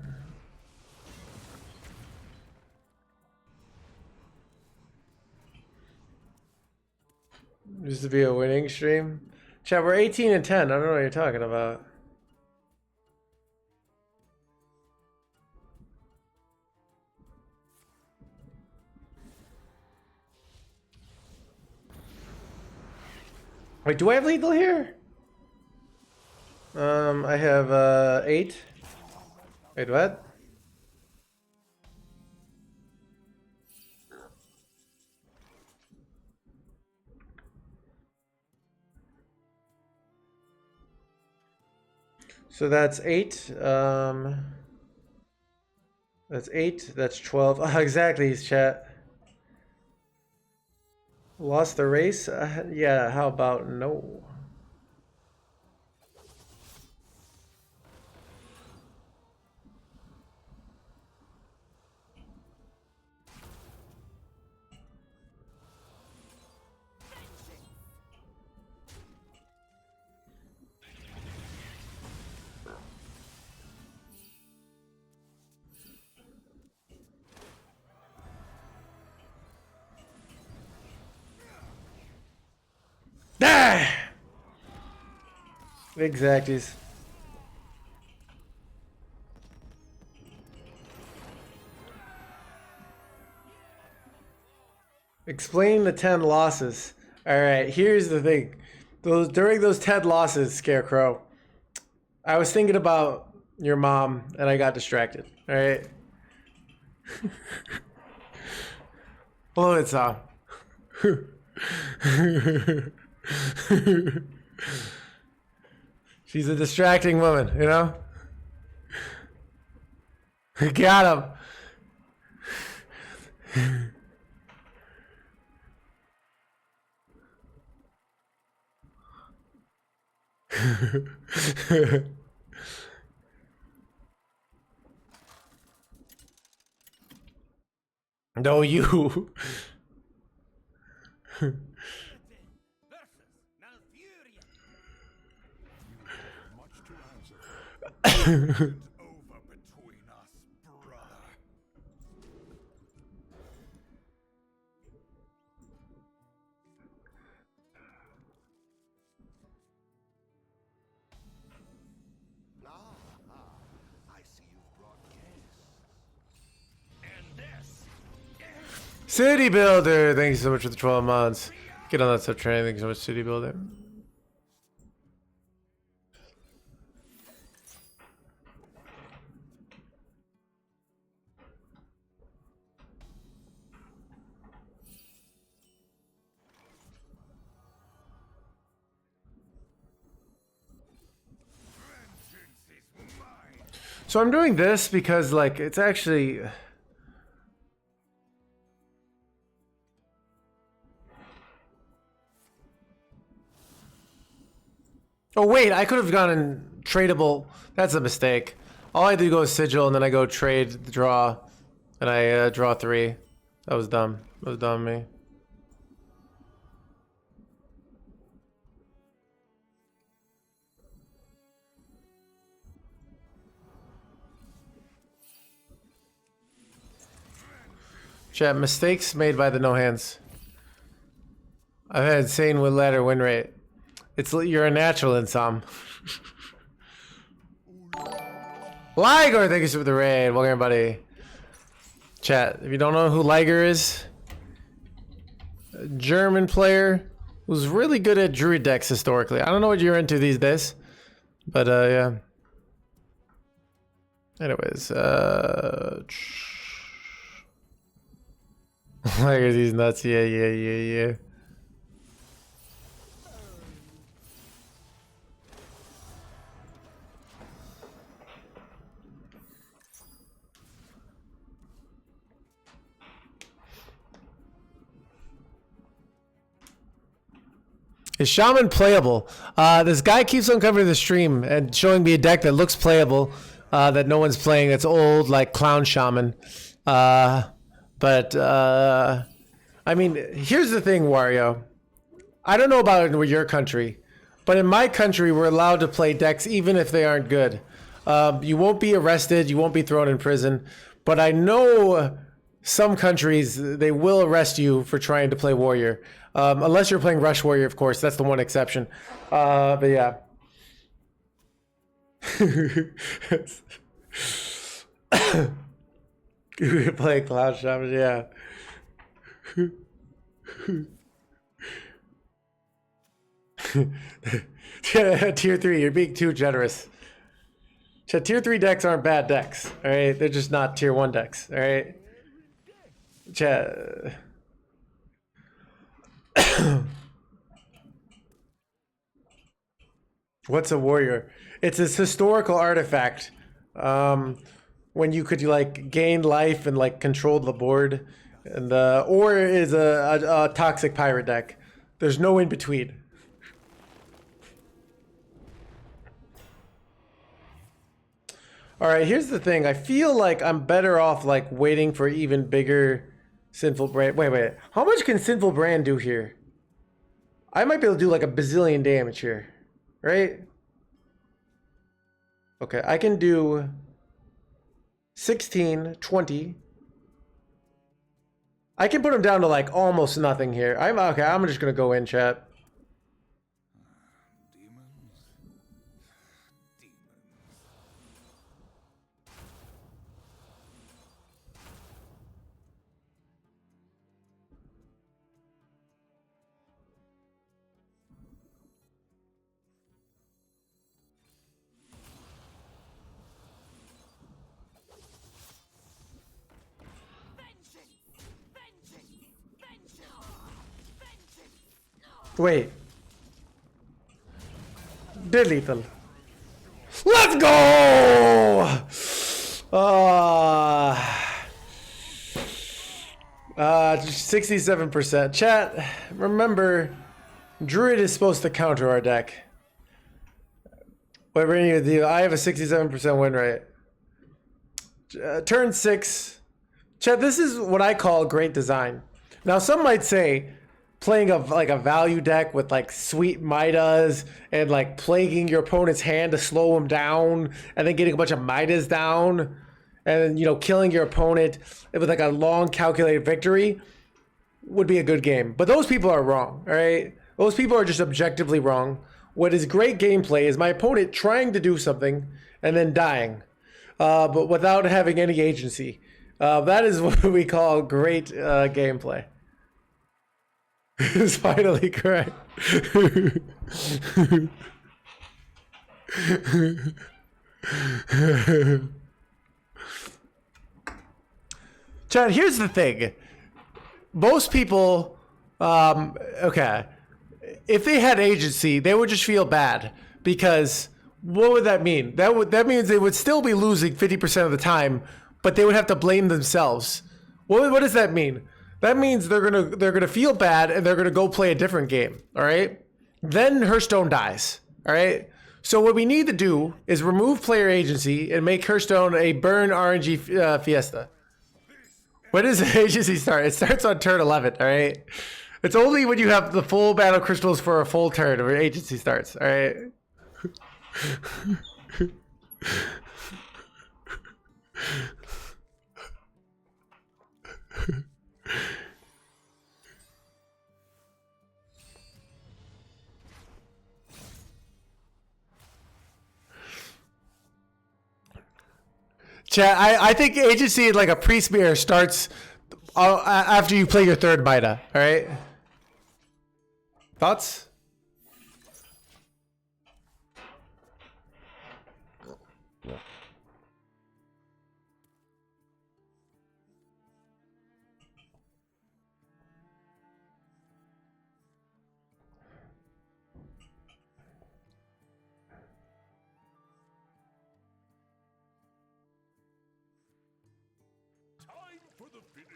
Used to be a winning stream. Chat, we're 18 and 10. I don't know what you're talking about. Wait, do I have lethal here? I have 8. Wait, what? So that's 8. That's 8. That's 12. Oh, exactly, chat. Lost the race? Yeah, how about no? Ah! Exacties. Explain the 10 losses. All right, here's the thing. During those 10 losses, Scarecrow, I was thinking about your mom and I got distracted. All right. Blow it, Tom. She's a distracting woman, you know? Got him. No, you. Versus Malfurion. Much to answer for. It isn't over between us, brother. I see you've brought guests. And this City Builder, thank you so much for the 12 months. Get on that sub train. Thank you so much, City Builder. Vengeance is mine. So I'm doing this because, like, it's actually Oh wait, I could have gone in tradable. That's a mistake. All I had to go is sigil, and then I go trade, draw, and I draw 3. That was dumb. That was dumb of me. Chat, mistakes made by the no hands. I've had insane with ladder win rate. You're a natural in some. Liger, thank you for the raid. Welcome everybody. Chat, if you don't know who Liger is, a German player who's really good at druid decks historically. I don't know what you're into these days, but yeah. Anyways, Liger's these nuts. Yeah. Is Shaman playable? This guy keeps on covering the stream and showing me a deck that looks playable, that no one's playing. It's old, like Clown Shaman. I mean, here's the thing, Wario. I don't know about it in your country, but in my country, we're allowed to play decks even if they aren't good. You won't be arrested. You won't be thrown in prison. But I know some countries, they will arrest you for trying to play Warrior. Unless you're playing Rush Warrior, of course. That's the one exception. But yeah. You play Cloud Shaman, yeah. Tier 3, you're being too generous. Tier 3 decks aren't bad decks, alright? They're just not tier 1 decks, alright? What's a warrior? It's this historical artifact. When you could like gain life and like control the board, and or is a toxic pirate deck. There's no in between. All right, here's the thing. I feel like I'm better off like waiting for even bigger Sinful Brand. Wait. How much can Sinful Brand do here? I might be able to do like a bazillion damage here, right? Okay, I can do 16, 20. I can put him down to like almost nothing here. Okay, I'm just gonna go in, chat. Wait. Dead lethal. Let's go! 67%. Chat, remember, Druid is supposed to counter our deck. Whatever any of you, I have a 67% win rate. Turn 6. Chat, this is what I call great design. Now, some might say, playing like a value deck with like sweet Midas and like plaguing your opponent's hand to slow him down and then getting a bunch of Midas down and, you know, killing your opponent with like a long calculated victory would be a good game. But those people are wrong, all right? Those people are just objectively wrong. What is great gameplay is my opponent trying to do something and then dying, but without having any agency. That is what we call great gameplay. Is finally correct. Chad, here's the thing. Most people, okay, if they had agency, they would just feel bad because what would that mean? That means they would still be losing 50% of the time, but they would have to blame themselves. What does that mean? That means they're gonna feel bad and they're gonna go play a different game. All right. Then Hearthstone dies. All right. So what we need to do is remove player agency and make Hearthstone a burn RNG fiesta. When does the agency start? It starts on turn 11. All right. It's only when you have the full battle crystals for a full turn where agency starts. All right. Chat, I think agency like a priest mirror starts after you play your third Mida. All right. Thoughts?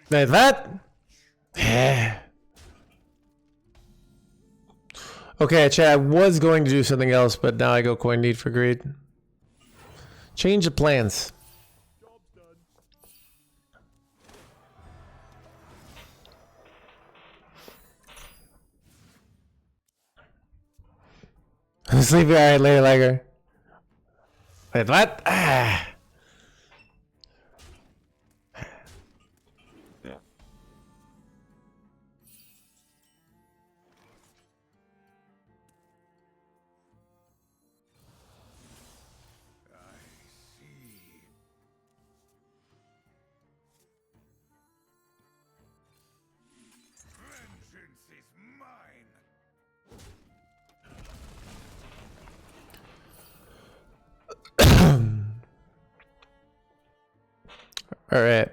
Like that? Yeah. Okay, chat, I was going to do something else, but now I go coin need for greed. Change the plans. I'm sleepy. Alright, later, Liger. Wait, what? Ah. Vengeance is mine. All right.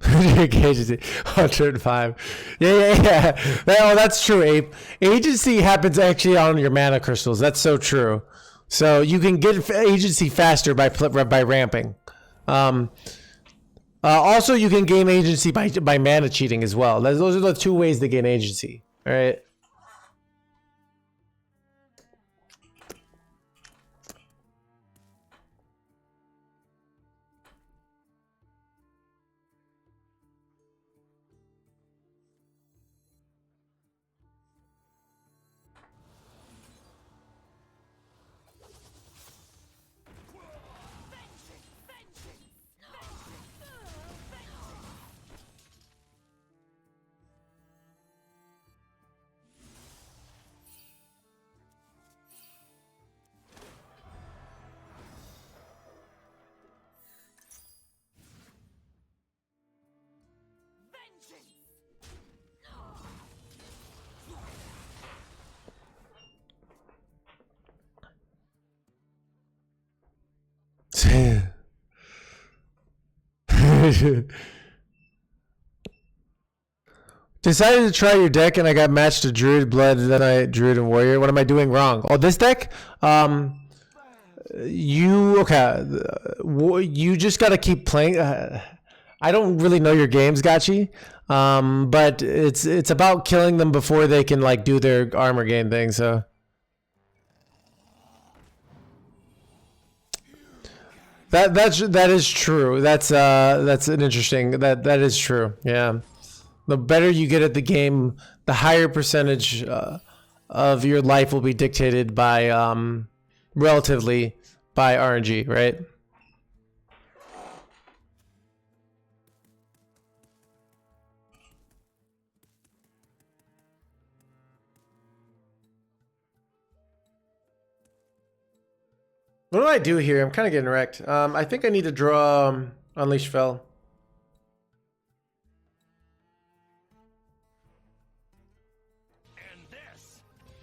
Agency 105. Yeah. Oh, that's true, Ape. Agency happens actually on your mana crystals. That's so true. So you can get agency faster by ramping. Also, you can gain agency by mana cheating as well. Those are the two ways to gain agency. All right. Decided to try your deck and I got matched to Druid, Blood, then I Druid and Warrior. What am I doing wrong? Oh, this deck? You just gotta keep playing. I don't really know your games, Gachi. But it's about killing them before they can like do their armor gain thing. So that is true. That's an interesting that is true. Yeah. The better you get at the game, the higher percentage of your life will be dictated by relatively by RNG, right? What do I do here? I'm kind of getting wrecked. I think I need to draw Unleash Fell. And this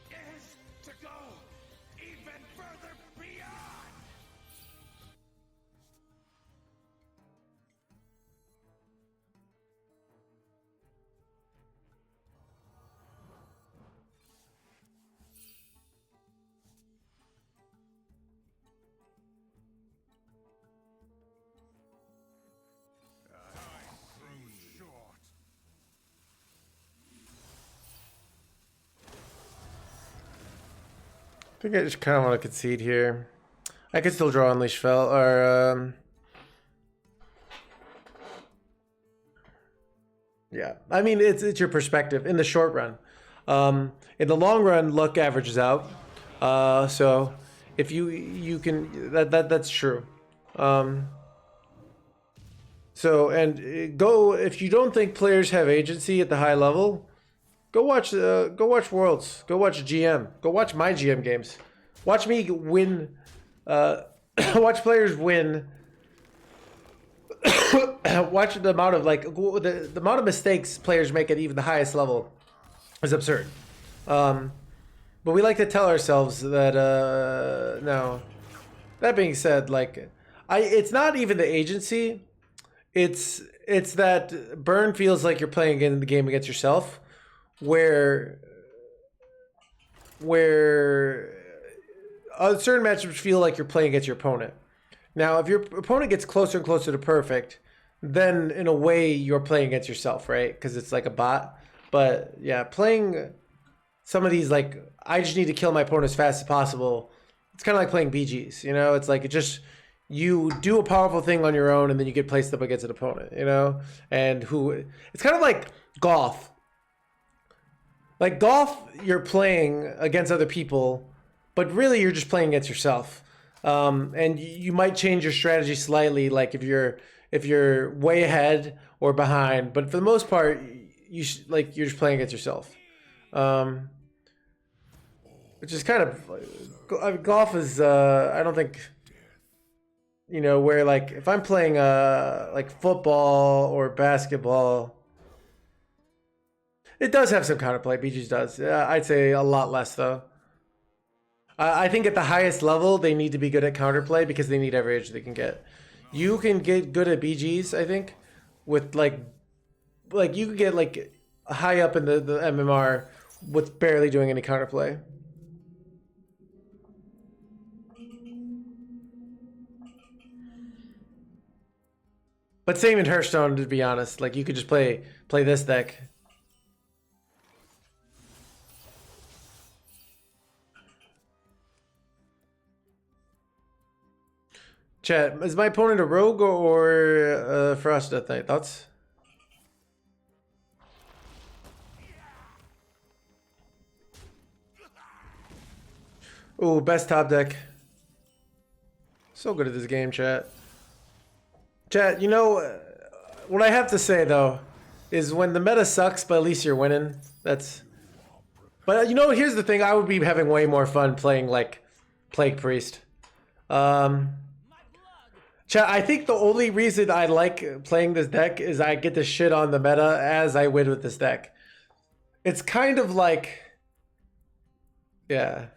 is to go even further beyond. I think I just kind of want to concede here. I could still draw Unleash Fel or yeah. I mean, it's your perspective in the short run. In the long run, luck averages out. So if you can that's true. So and go if you don't think players have agency at the high level, go watch Worlds. Go watch GM. Go watch my GM games. Watch me win. Watch players win. Watch the amount of the amount of mistakes players make at even the highest level is absurd. But we like to tell ourselves that no. That being said, it's not even the agency. It's that burn feels like you're playing in the game against yourself, where certain matchups feel like you're playing against your opponent. Now, if your opponent gets closer and closer to perfect, then in a way you're playing against yourself, right? Because it's like a bot. But yeah, playing some of these I just need to kill my opponent as fast as possible. It's kind of like playing BGs, you know? It's like you do a powerful thing on your own and then you get placed up against an opponent, you know? And it's kind of like golf. Like golf, you're playing against other people, but really you're just playing against yourself. And you might change your strategy slightly, like if you're way ahead or behind, but for the most part, you're just playing against yourself. Which is kind of, golf is, I don't think, where if I'm playing football or basketball, it does have some counterplay. BGs does. I'd say a lot less though. I think at the highest level, they need to be good at counterplay because they need every edge they can get. You can get good at BGs, I think, with you can get high up in the MMR with barely doing any counterplay. But same in Hearthstone, to be honest. You could just play this deck. Chat, is my opponent a rogue or Frost Deathknight? Thoughts? Ooh, best top deck. So good at this game, chat. Chat, what I have to say though is when the meta sucks, but at least you're winning. But here's the thing: I would be having way more fun playing Plague Priest. Chat, I think the only reason I like playing this deck is I get to shit on the meta as I win with this deck. It's kind of yeah.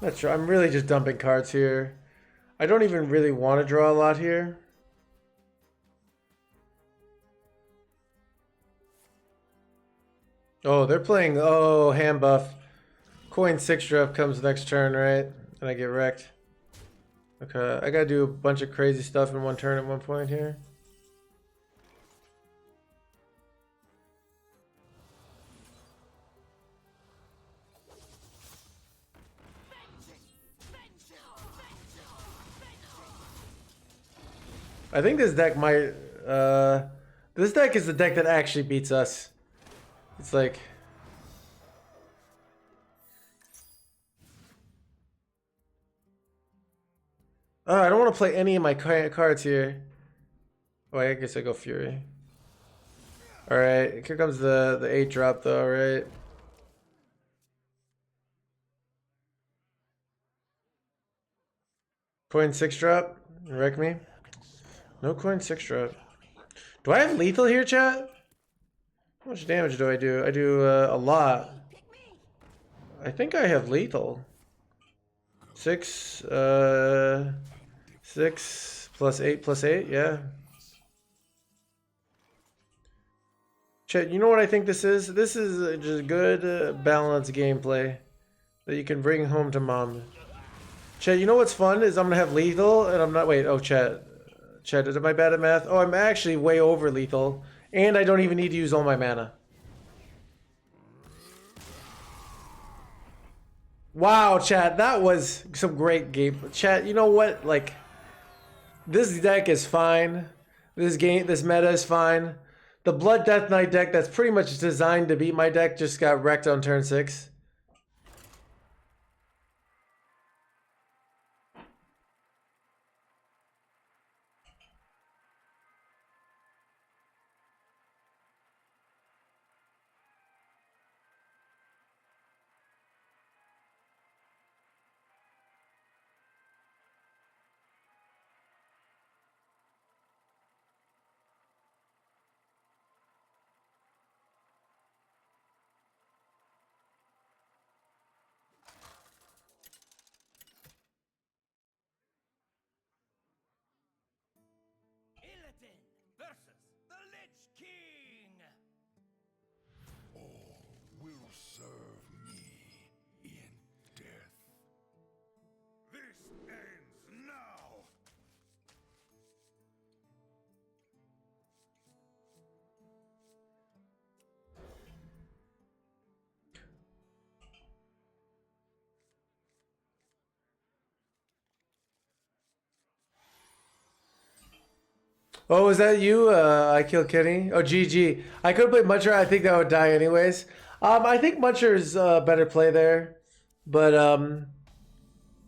Not sure. I'm really just dumping cards here. I don't even really want to draw a lot here. Oh, they're playing. Oh, hand buff. Coin 6 drop comes next turn, right? And I get wrecked. Okay, I gotta do a bunch of crazy stuff in one turn at one point here. I think this deck might, this deck is the deck that actually beats us. It's I don't want to play any of my cards here. Oh, I guess I go Fury. Alright, here comes the 8 drop though, right? Coin 6 drop, wreck me. No coin, 6 drop. Do I have lethal here, chat? How much damage do I do? I do a lot. I think I have lethal. 6, 6 plus 8, yeah. Chat, you know what I think this is? This is just good, balanced gameplay that you can bring home to mom. Chat, you know what's fun is I'm gonna have lethal and I'm not. Wait, oh, chat, am I bad at math? Oh, I'm actually way over lethal, and I don't even need to use all my mana. Wow, chat, that was some great game. Chat, you know what? Like, this deck is fine. This meta is fine. The Blood Deathknight deck that's pretty much designed to beat my deck just got wrecked on turn 6. Illidan versus the Lich King. Will serve me in death. This ends now. Oh, was that you? I killed Kenny. Oh, GG. I could play Muncher. I think that would die anyways. I think Muncher's better play there, but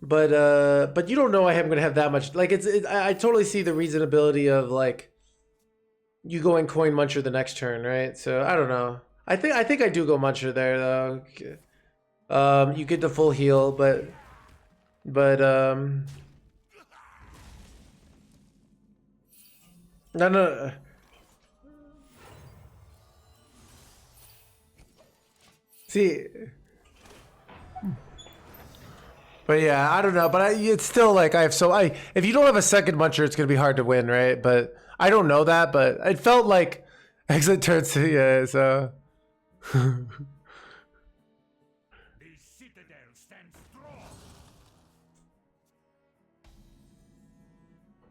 but you don't know I am gonna have that much. Like I totally see the reasonability of like you going coin Muncher the next turn, right? So I don't know. I think I do go Muncher there though. You get the full heal, but no. See, but yeah, I don't know. But it's still like if you don't have a second Muncher, it's gonna be hard to win, right? But I don't know that. But it felt like exit turn 2, yeah. So The citadel stands strong.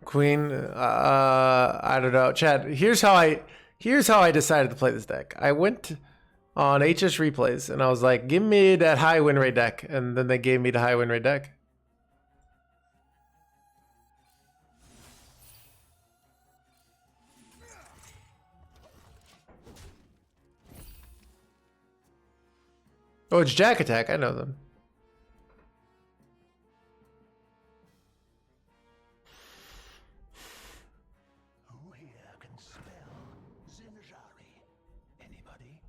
Queen, I don't know. Chad, here's how I decided to play this deck. I went on HS replays and I was like, give me that high win rate deck, and then they gave me the high win rate deck. Oh, it's Jack Attack. I know them. Who here can spell Zinjari? Anybody?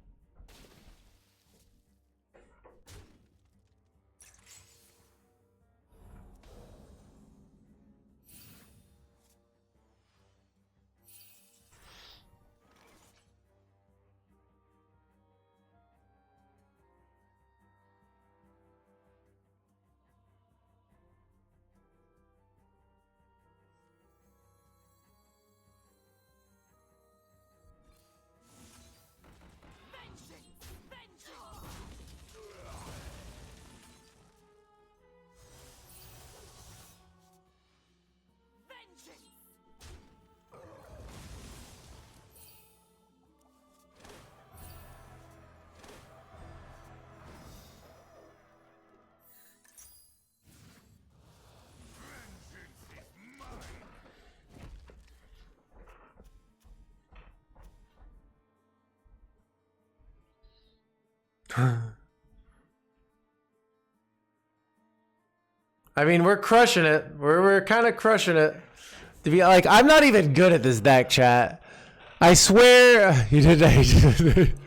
I mean, we're crushing it. We're kind of crushing it. To be like, I'm not even good at this deck, chat. I swear you did.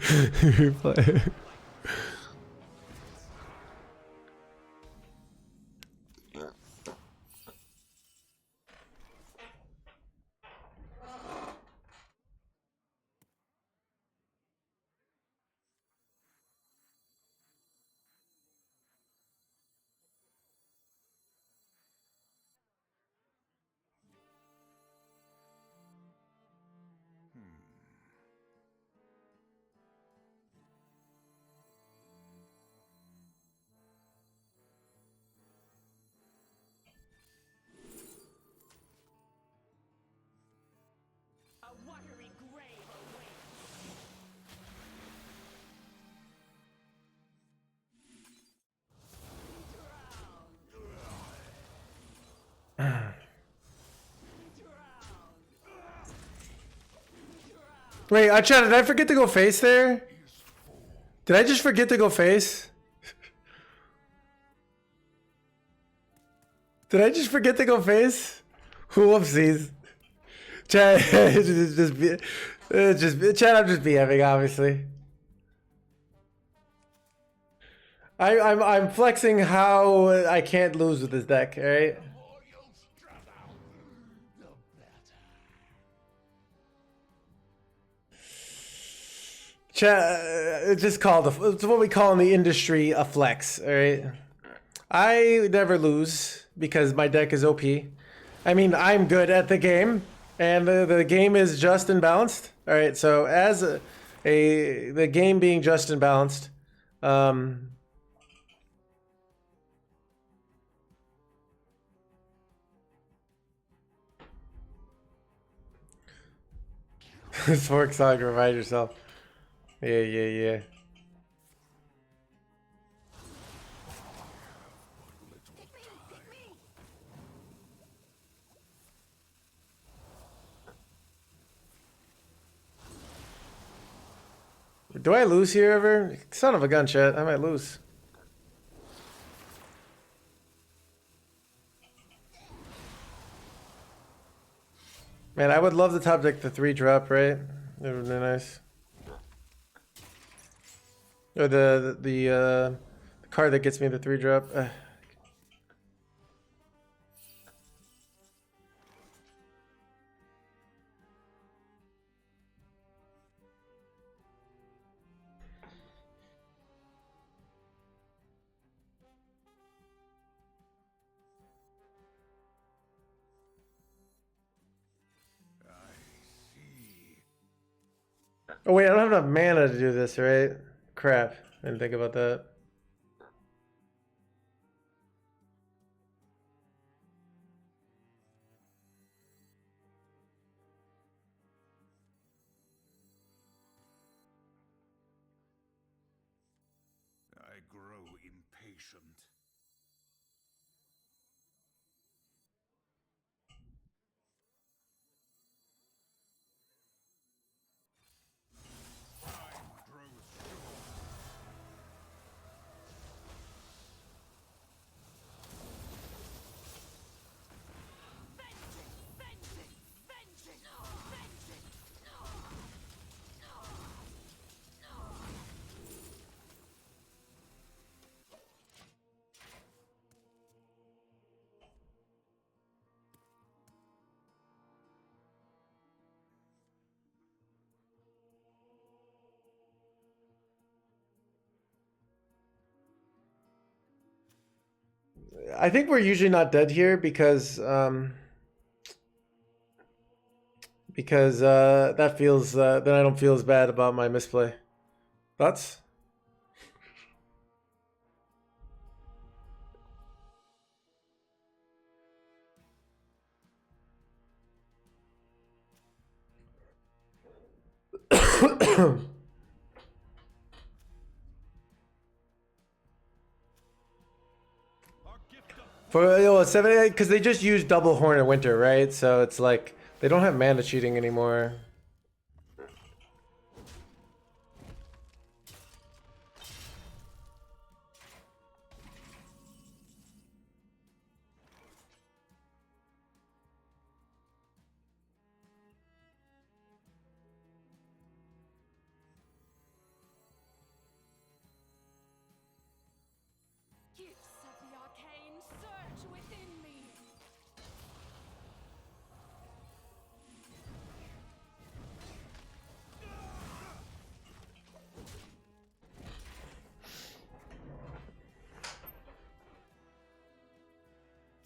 Wait, chat, did I forget to go face there? Did I just forget to go face? Did I just forget to go face? Whoopsies. Chat, chat, I'm just BMing, obviously. I'm flexing how I can't lose with this deck, alright? It's just called it's what we call in the industry a flex, alright? I never lose because my deck is OP. I mean, I'm good at the game, and the game is just and balanced. Alright, so as the game being just and balanced, Fork Sonic, remind yourself. Yeah. Do I lose here ever? Son of a gun, chat. I might lose. Man, I would love to top deck the 3-drop, right? That would be nice. Or the card that gets me the 3-drop. Oh wait, I don't have enough mana to do this, right? Crap, I didn't think about that. I grow impatient. Time grows short. I think we're usually not dead here because that feels then I don't feel as bad about my misplay. Thoughts? For 7 because they just use double horn in winter, right? So it's like they don't have mana cheating anymore. Gifts of the arcane surge within me.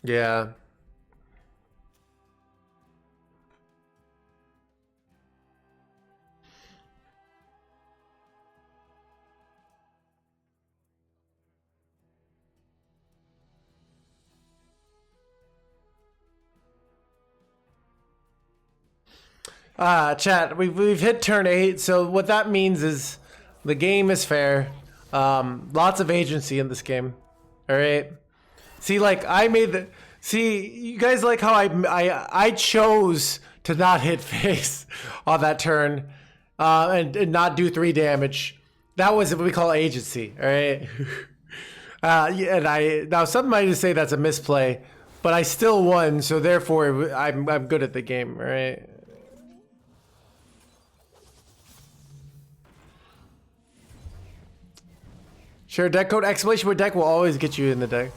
Yeah. Chat, we've hit turn 8, so what that means is the game is fair. Lots of agency in this game. Alright? See, like, I made the... See, you guys like how I chose to not hit face on that turn. and not do 3 damage. That was what we call agency, all right? Yeah, and now some might just say that's a misplay, but I still won, so therefore I'm good at the game, all right? Sure, deck code exclamation point deck will always get you in the deck.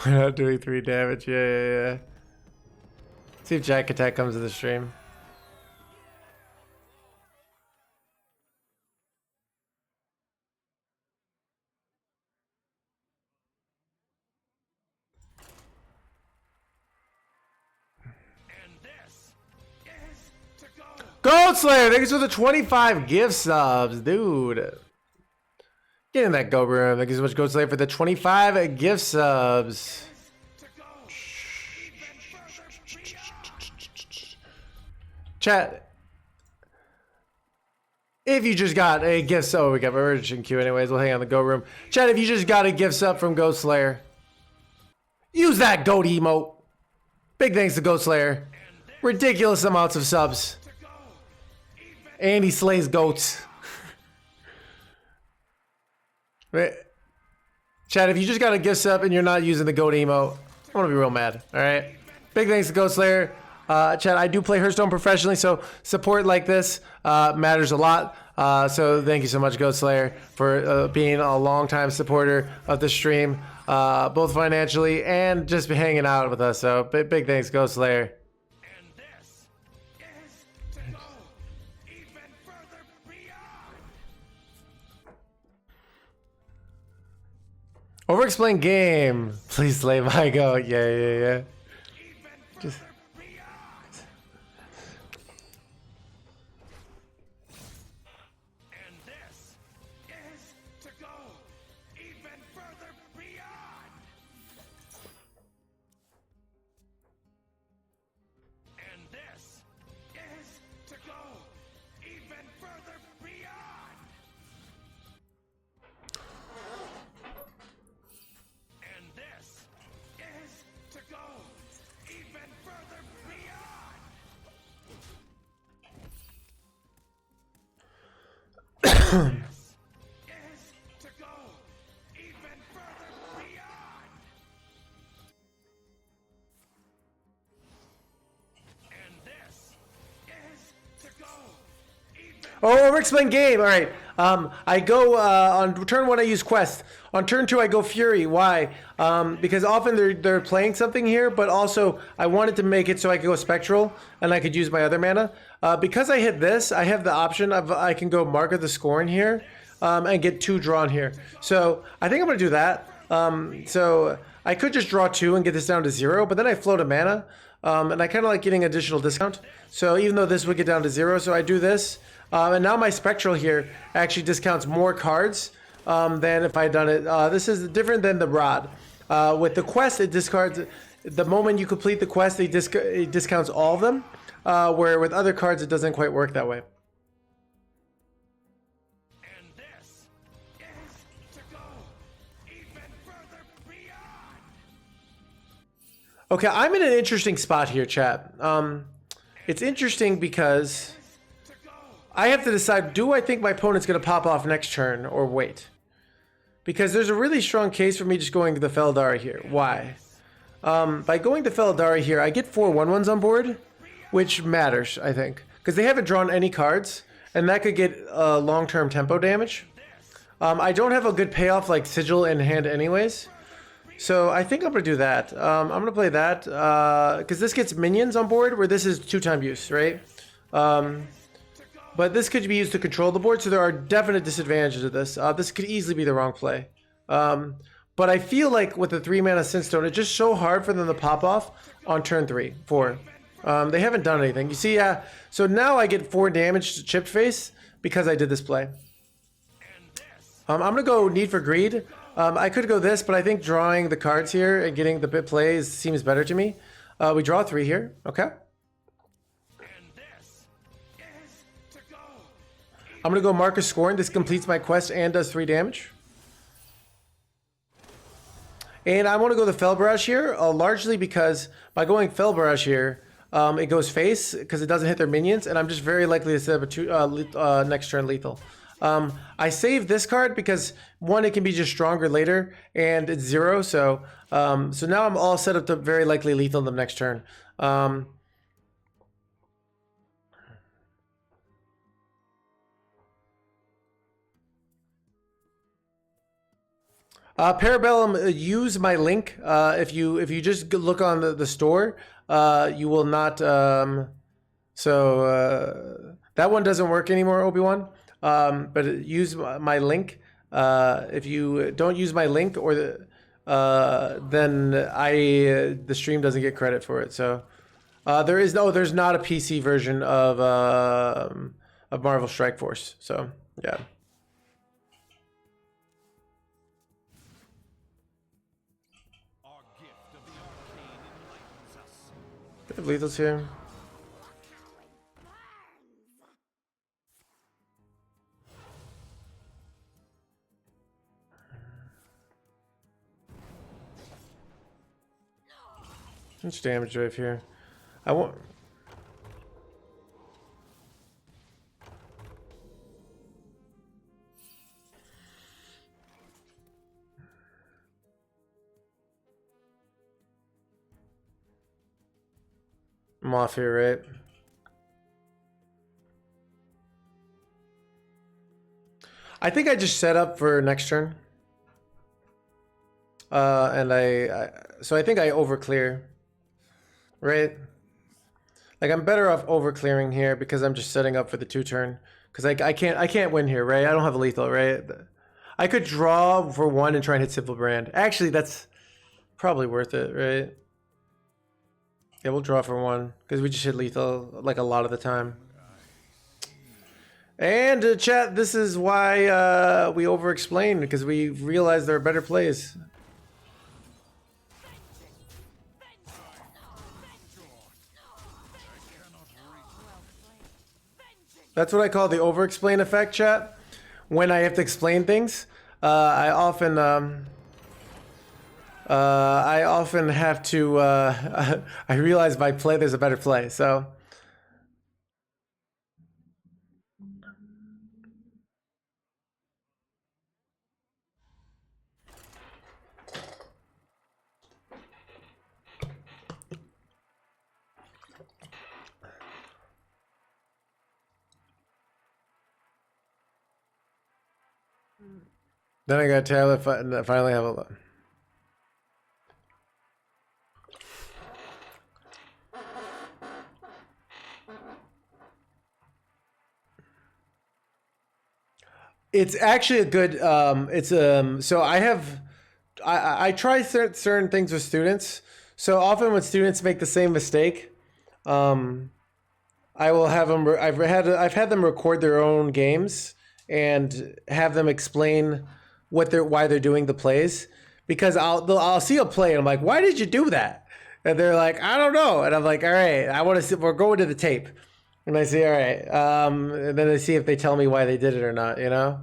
We're not doing 3 damage. Yeah. See if Jack Attack comes to the stream. And this is to go. Gold Slayer, thanks for the 25 gift subs, dude. Get in that go room. Thank you so much, Gold Slayer, for the 25 gift subs. Chat. If you just got a gift sub, we got urgent queue anyways. We'll hang on the go room. Chat, if you just got a gift sub from Ghost Slayer, use that goat emote. Big thanks to Ghost Slayer. Ridiculous amounts of subs. And he slays goats. Chat, if you just got a gift sub and you're not using the goat emote, I'm gonna be real mad. Alright? Big thanks to Ghost Slayer. Chat, I do play Hearthstone professionally, so support like this matters a lot. So thank you so much, Ghost Slayer, for being a longtime supporter of the stream, both financially and just hanging out with us. So big thanks, Ghost Slayer. And this is to go even further beyond. Overexplain game. Please slay my goat. Yeah. Just. And this is to go even further beyond. And this is to go even further beyond. And this is to go even further beyond. Is to go even further beyond. And this is to go even Oh, overexplain game. All right. I go on turn 1. I use Quest. On turn 2, I go Fury. Why? Because often they're playing something here, but also I wanted to make it so I could go Spectral and I could use my other mana. Because I hit this, I have the option of I can go Mark of the Scorn here and get 2 drawn here. So I think I'm gonna do that. So I could just draw 2 and get this down to 0, but then I float a mana, and I kind of like getting additional discount. So even though this would get down to 0, so I do this. And now my Spectral here actually discounts more cards than if I had done it. This is different than the Rod. With the Quest, it discards, the moment you complete the quest, it discounts all of them. Where with other cards, it doesn't quite work that way. And this is to go even further beyond. Okay, I'm in an interesting spot here, chat. It's interesting because I have to decide, do I think my opponent's going to pop off next turn or wait? Because there's a really strong case for me just going to the Feldari here. Why? By going to Feldari here, I get 4 1/1s on board, which matters, I think. Because they haven't drawn any cards, and that could get long-term tempo damage. I don't have a good payoff like Sigil in hand anyways. So I think I'm going to do that. I'm going to play that, because this gets minions on board, where this is 2-time use, right? But this could be used to control the board, so there are definite disadvantages of this. This could easily be the wrong play. But I feel like with the 3-mana Synstone, it's just so hard for them to pop off on turn 3, 4. They haven't done anything. You see, so now I get 4 damage to Chipped Face because I did this play. I'm going to go Need for Greed. I could go this, but I think drawing the cards here and getting the bit plays seems better to me. We draw 3 here. Okay. I'm going to go Marcus Scorn. This completes my quest and does 3 damage. And I want to go the Fel Barrage here, largely because by going Fel Barrage here, it goes face because it doesn't hit their minions, and I'm just very likely to set up a next turn lethal. I save this card because one, it can be just stronger later, and it's 0. So so now I'm all set up to very likely lethal them next turn. Parabellum, use my link. If you just look on the store, you will not. That one doesn't work anymore, Obi-Wan. But use my link. If you don't use my link, or then the stream doesn't get credit for it. So there's not a PC version of Marvel Strike Force. So yeah. I have lethals here. How much damage do I have here? I want. I'm off here, right? I think I just set up for next turn. And so I think I overclear, right? Like I'm better off overclearing here because I'm just setting up for the 2-turn. Because I can't win here, right? I don't have a lethal, right? I could draw for 1 and try and hit Simple Brand. Actually, that's probably worth it, right? Yeah, we'll draw for 1 because we just hit lethal like a lot of the time. And chat, this is why we over-explain, because we realize there are better plays. That's what I call the over-explain effect, chat. When I have to explain things, I often have to. I realize by play there's a better play, so. Then I got tablet and I finally have a. It's actually a good. So I try certain things with students. So often when students make the same mistake, I will have them. I've had them record their own games and have them explain why they're doing the plays, because I'll see a play and I'm like, why did you do that? And they're like, I don't know. And I'm like, all right, I want to see. We're going to the tape. And I say, all right. And then I see if they tell me why they did it or not, you know?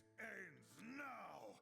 This ends now.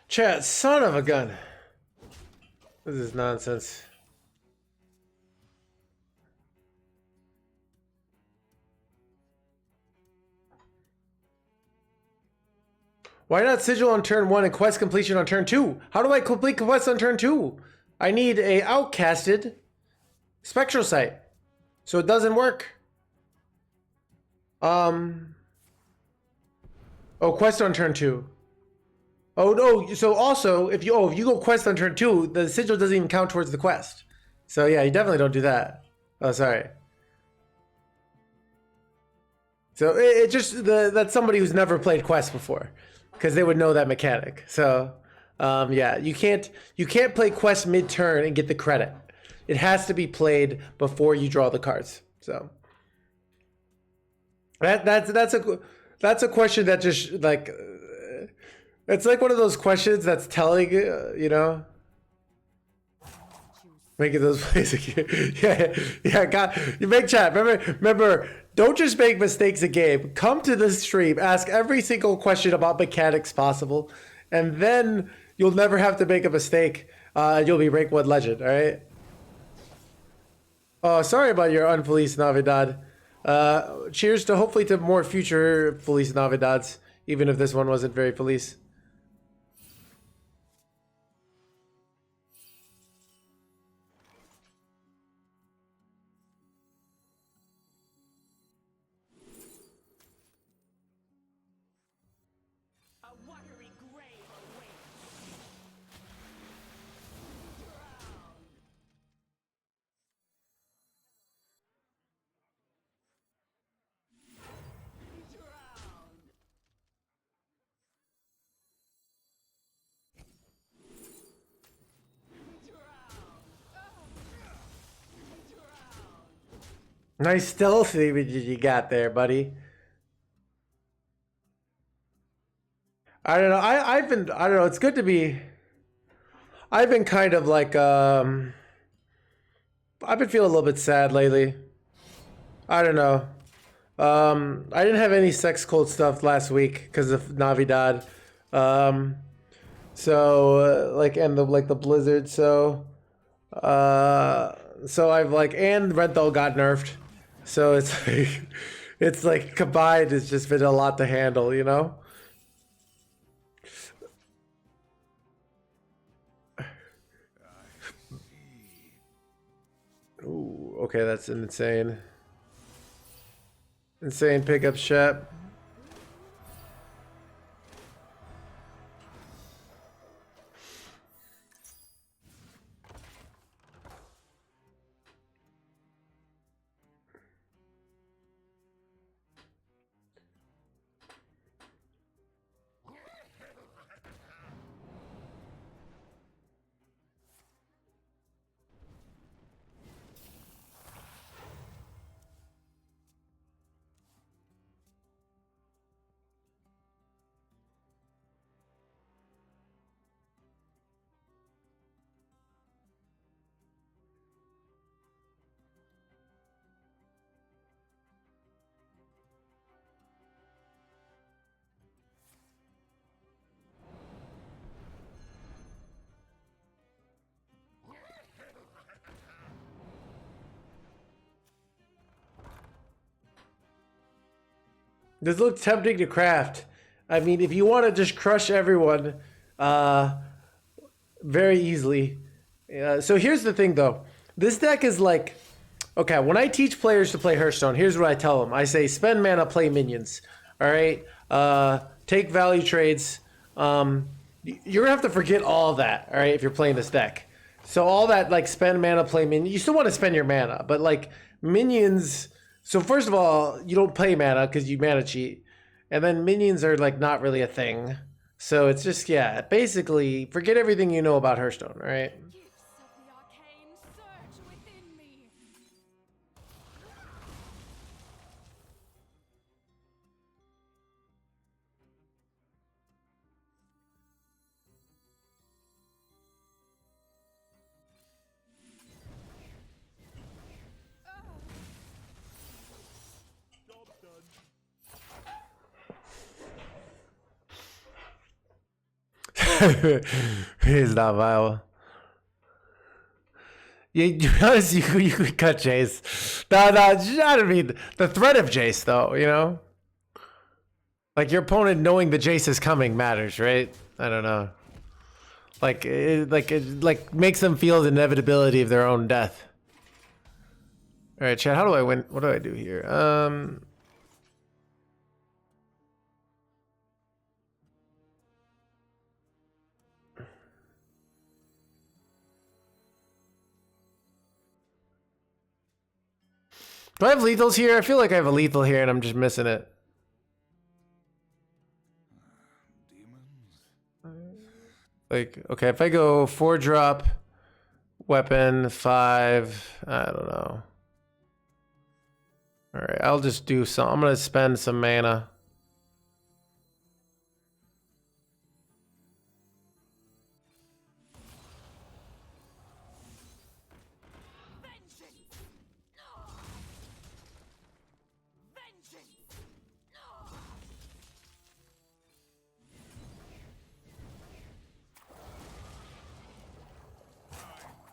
Chat, son of a gun. This is nonsense. Why not sigil on turn 1 and quest completion on turn 2? How do I complete quest on turn 2? I need a outcasted spectral sight. So it doesn't work. Oh, quest on turn 2. Oh no, so also if you go quest on turn 2, the sigil doesn't even count towards the quest. So yeah, you definitely don't do that. Oh, sorry. So it just that's somebody who's never played quest before, because they would know that mechanic. So yeah, you can't play quest mid-turn and get the credit. It has to be played before you draw the cards. So that's a question that just like it's like one of those questions that's telling you know. Making those plays again. Yeah, God, you make chat. Remember, don't just make mistakes a game. Come to this stream, ask every single question about mechanics possible, and then you'll never have to make a mistake. You'll be rank 1 legend, all right? Oh, sorry about your unfeliz Navidad. Cheers to hopefully to more future Feliz Navidads, even if this one wasn't very feliz. A watery grave awaits. Nice stealthy you got there, buddy. I don't know. I don't know. It's good to be. I've been kind of like I've been feeling a little bit sad lately. I don't know. I didn't have any sex cult stuff last week because of Navidad. So like and the blizzard. So I've like and Renthal got nerfed. So it's like combined. It's just been a lot to handle, you know. Ooh, okay, that's an insane pickup shot. This looks tempting to craft. I mean, if you want to just crush everyone very easily. So here's the thing, though. This deck is like... Okay, when I teach players to play Hearthstone, here's what I tell them. I say, spend mana, play minions. All right? Take value trades. You're going to have to forget all that, all right, if you're playing this deck. So all that, like, spend mana, play minions. You still want to spend your mana, but, like, minions... So first of all, you don't play mana because you mana cheat. And then minions are like not really a thing. So it's just, yeah, basically forget everything you know about Hearthstone, all right? Gifts of the arcane surge within me. He's not viable. You, to be honest, you could cut Jace. No, I don't mean the threat of Jace, though, you know? Like, your opponent knowing the Jace is coming matters, right? I don't know. Like, it makes them feel the inevitability of their own death. All right, chat, how do I win? What do I do here? Do I have lethals here? I feel like I have a lethal here and I'm just missing it. Like, okay, if I go 4-drop, weapon, 5, I don't know. All right, I'll just do some. I'm going to spend some mana.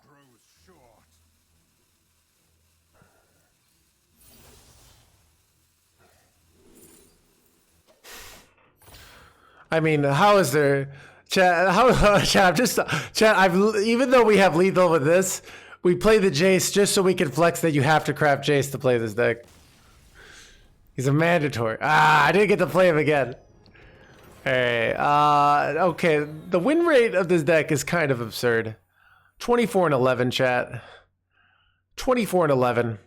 Grows short. I mean, how is there, chat? How, chat? Just chat. Even though we have lethal with this, we play the Jace just so we can flex that you have to craft Jace to play this deck. He's a mandatory. Ah, I didn't get to play him again. Hey, okay. The win rate of this deck is kind of absurd. 24-11, chat. 24-11.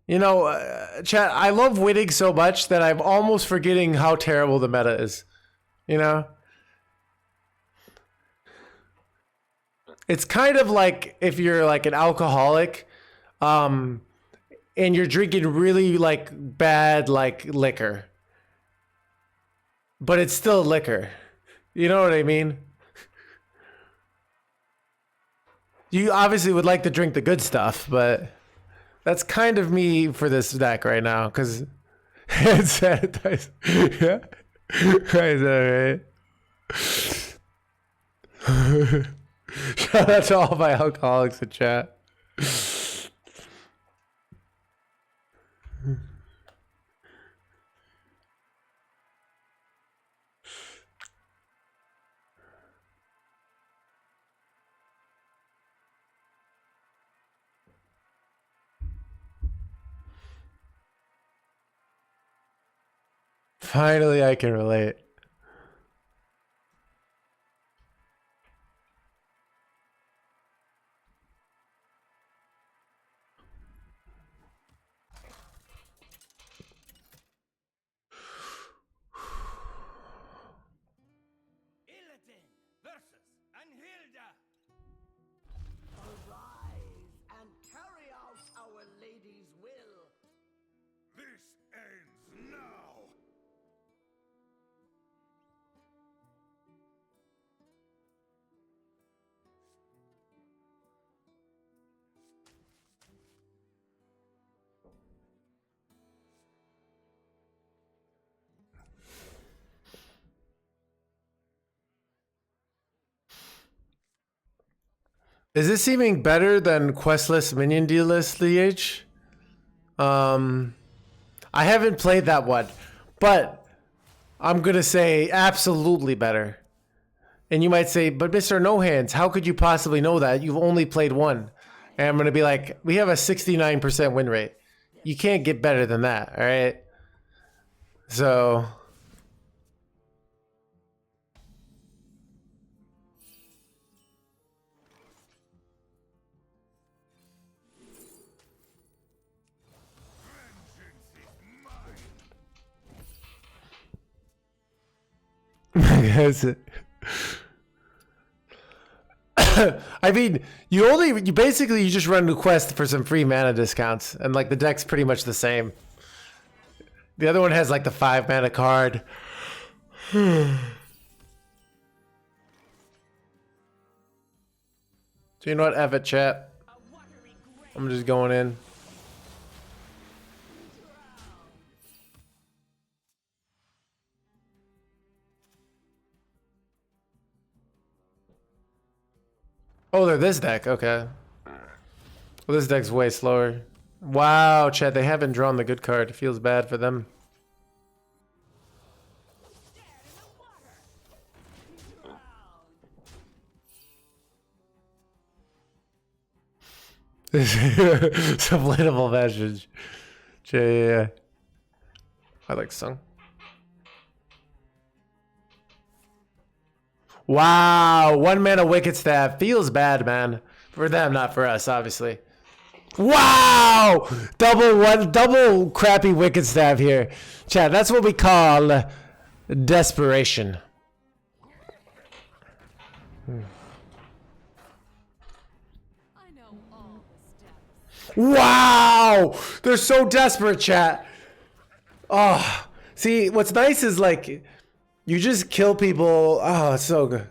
You know, chat, I love winning so much that I'm almost forgetting how terrible the meta is. You know? It's kind of like if you're like an alcoholic, and you're drinking really like bad like liquor. But it's still liquor. You know what I mean? You obviously would like to drink the good stuff, but that's kind of me for this deck right now, because it's sanitized. Yeah. Right. Shout out to all my alcoholics in chat. Finally, I can relate. Illidan versus Anhilda. Arise and carry out our lady's will. This ends now. Is this seeming better than questless minion dealist DH? I haven't played that one, but I'm gonna say absolutely better. And you might say, but Mr. No Hands, how could you possibly know that? You've only played one. And I'm gonna be like, we have a 69% win rate. You can't get better than that, all right? So That's it. I mean, you basically just run a quest for some free mana discounts, and like the deck's pretty much the same. The other one has like the 5 mana card. So you know what, F it, chat. I'm just going in. Oh, they're this deck. Okay. Well, this deck's way slower. Wow, chat, they haven't drawn the good card. It feels bad for them. Subliminal message. Yeah. I like song. Wow, 1 mana Wicked Staff. Feels bad, man. For them, not for us, obviously. Wow! Double crappy Wicked Staff here. Chat, that's what we call desperation. I know all the steps. Wow! They're so desperate, chat. Oh, see, what's nice is like, you just kill people. Oh, it's so good.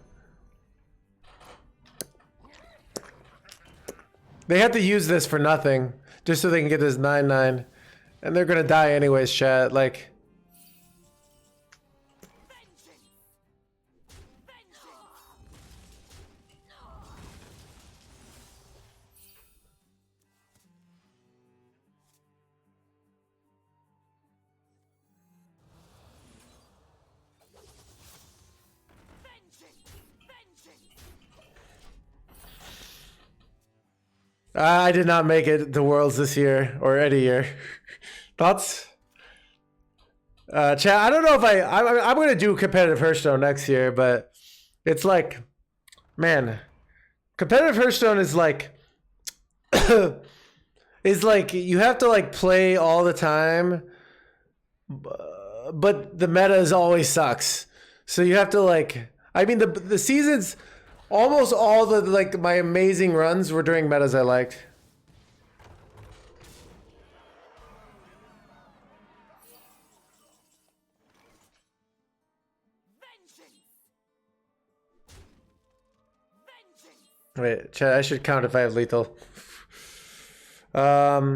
They have to use this for nothing, just so they can get this 9/9. And they're gonna die anyways, chat. Like, I did not make it to Worlds this year or any year. Thoughts? Chat, I don't know if I'm going to do competitive Hearthstone next year, but it's like, man, competitive Hearthstone is like, is like you have to like play all the time, but the meta is always sucks. So you have to like, I mean, the seasons, almost all the like my amazing runs were during metas I liked. Wait, chat, I should count if I have lethal. I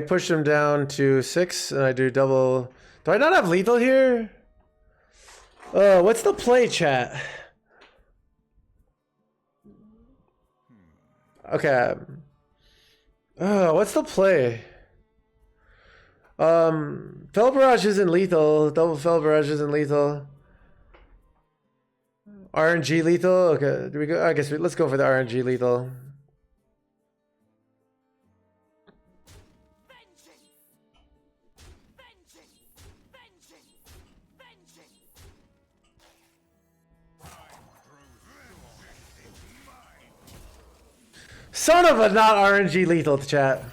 push him down to 6 and I do double. Do I not have lethal here? What's the play, chat? Okay. What's the play? Fel Barrage isn't lethal. Double Fel Barrage isn't lethal. RNG lethal? Okay, do we go? I guess let's go for the RNG lethal. Son of a not RNG lethal to chat.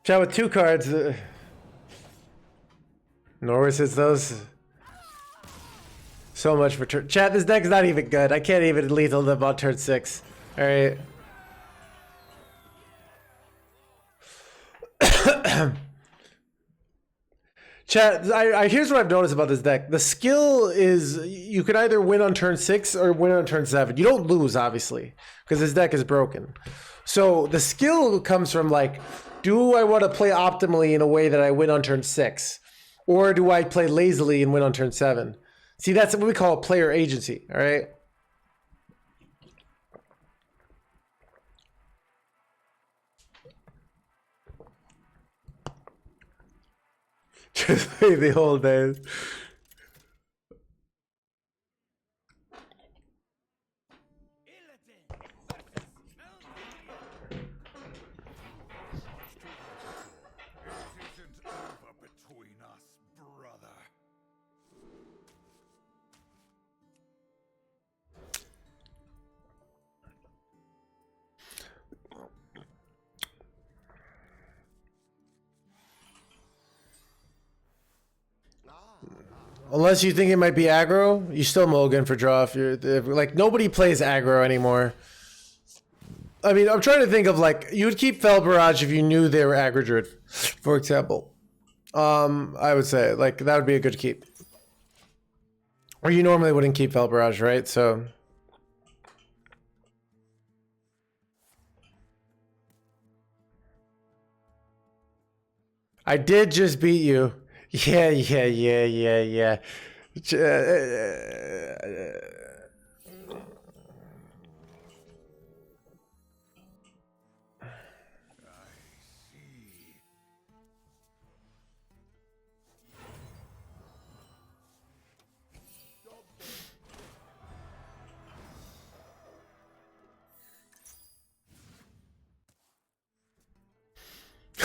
Chat with 2 cards. Norris hits those. So much for turn. Chat, this deck's not even good. I can't even lethal them on turn 6. Alright. Chat, here's what I've noticed about this deck. The skill is you can either win on turn 6 or win on turn 7. You don't lose, obviously, because this deck is broken. So the skill comes from like, do I want to play optimally in a way that I win on turn 6? Or do I play lazily and win on turn 7? See, that's what we call player agency, all right? Just play the whole days. Unless you think it might be aggro, you still mulligan for draw. If you're like, nobody plays aggro anymore. I mean, I'm trying to think of like, you would keep Fel Barrage if you knew they were aggro druid, for example. I would say like that would be a good keep. Or you normally wouldn't keep Fel Barrage, right? So I did just beat you. Yeah, yeah, yeah, yeah, yeah.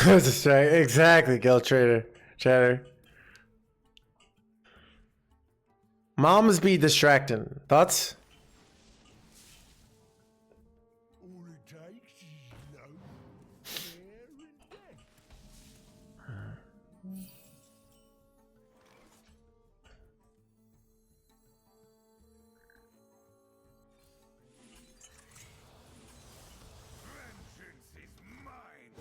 That's right. Exactly, Guild Trader. Chatter. Moms be distracting. Thoughts? All it takes is love, care, and death. Vengeance is mine.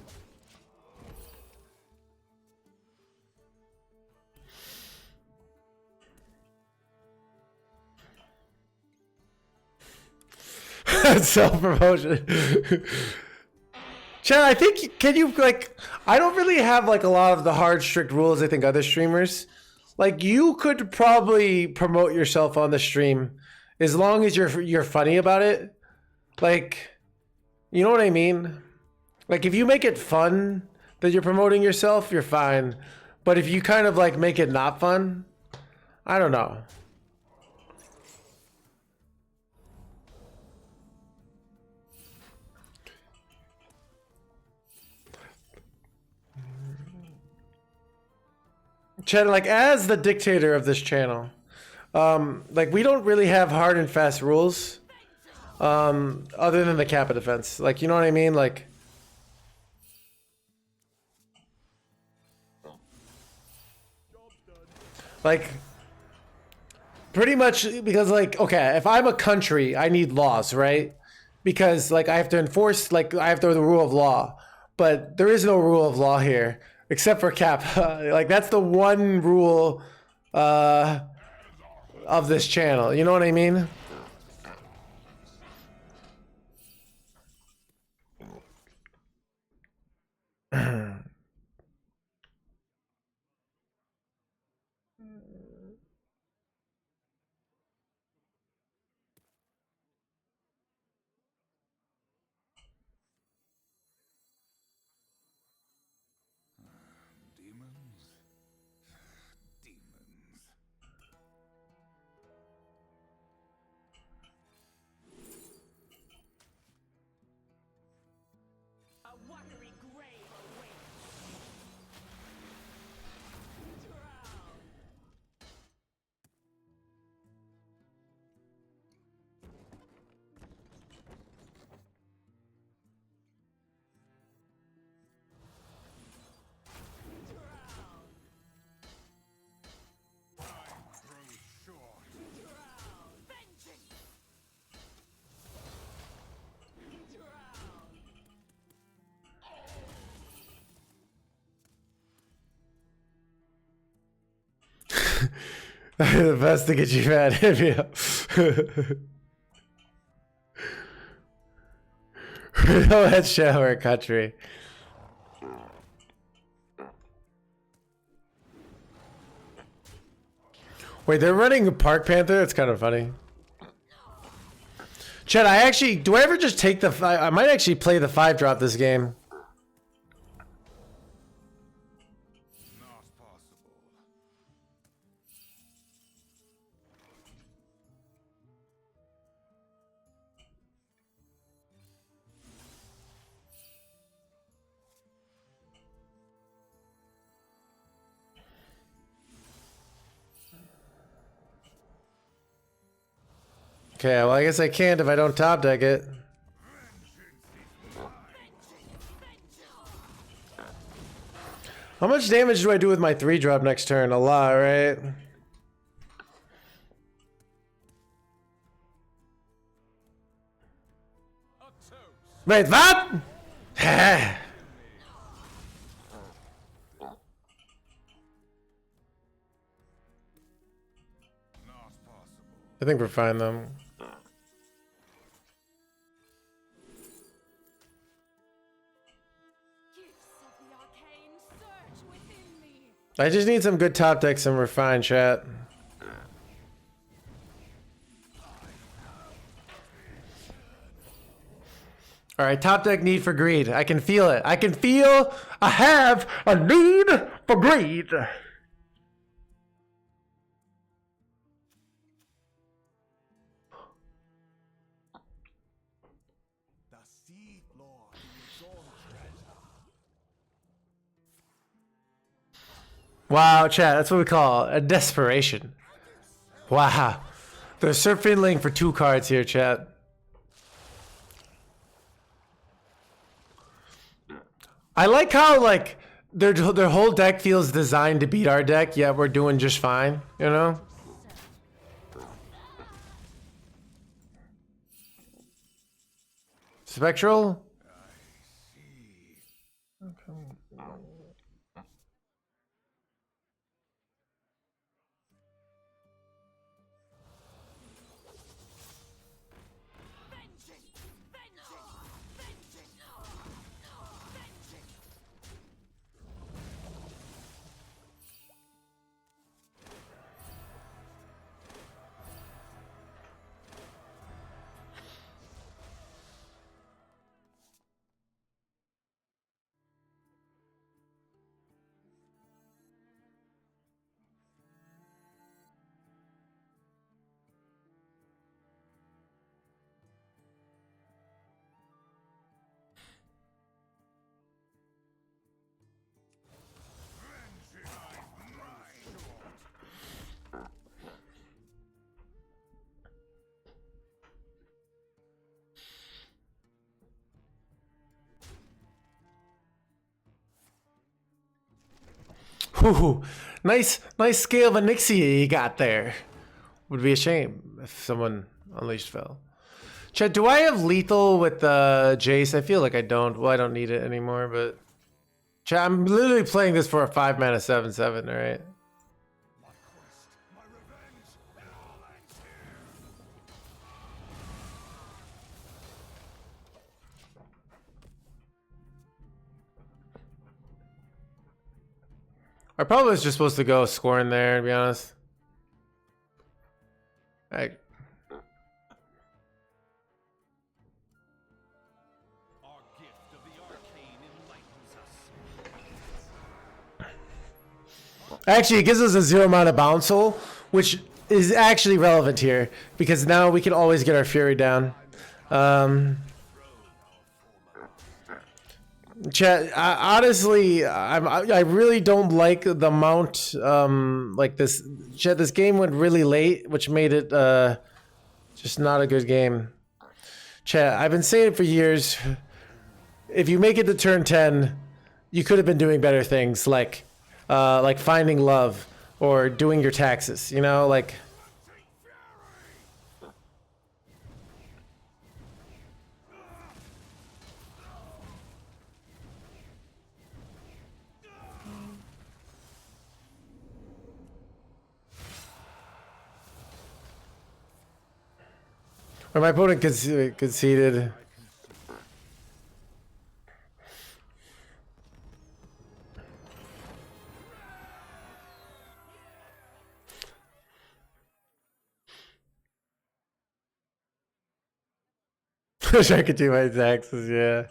Self-promotion. Chad, I think, can you, like, I don't really have, like, a lot of the hard, strict rules I think other streamers. Like, you could probably promote yourself on the stream as long as you're funny about it. Like, you know what I mean? Like, if you make it fun that you're promoting yourself, you're fine. But if you kind of, like, make it not fun, I don't know. Chad, like, as the dictator of this channel, like, we don't really have hard and fast rules, other than the Kappa defense. Like, you know what I mean? Like, pretty much, because, like, okay, if I'm a country, I need laws, right? Because, like, I have to enforce, like, I have to the rule of law. But there is no rule of law here, except for Kappa. Like, that's the one rule of this channel. You know what I mean? Demons? Demons. A watery grave awaits. Drown. Drown. Time grows short. Drown. Vengeance. Drown. The best to get you mad. No, that's shower country. Wait, they're running a Park Panther? It's kind of funny. Chad, I actually, do I ever just take the, I might actually play the 5-drop this game. Not possible. Okay, well, I guess I can't if I don't top deck it. How much damage do I do with my 3-drop next turn? A lot, right? Wait, what? Not possible. I think we're fine though. Gifts of the arcane surge within I just need some good top decks and we're fine, chat. All right, top deck need for greed. I can feel it. I can feel I have a need for greed. The Sea Lord is own treasure. Wow, chat, that's what we call a desperation. Wow. They're surfing for 2 cards here, chat. I like how like their whole deck feels designed to beat our deck, yet we're doing just fine, you know? Spectral? Ooh, nice scale of Onyxia you got there. Would be a shame if someone unleashed fell. Chet, do I have lethal with Jace? I feel like I don't. Well, I don't need it anymore, but Chet, I'm literally playing this for a 5-mana 7/7, all right? My quest, my revenge, and all ends here. I probably was just supposed to go scoring there, to be honest. Our gift of the arcane enlightens us. Actually, it gives us a 0 amount of bounce, which is actually relevant here because now we can always get our fury down. Chat, honestly, I really don't like the amount like this. Chat, this game went really late, which made it just not a good game. Chat, I've been saying it for years. If you make it to turn 10, you could have been doing better things like finding love or doing your taxes. You know, like. Or my opponent conceded. Wish I could do my taxes, yeah.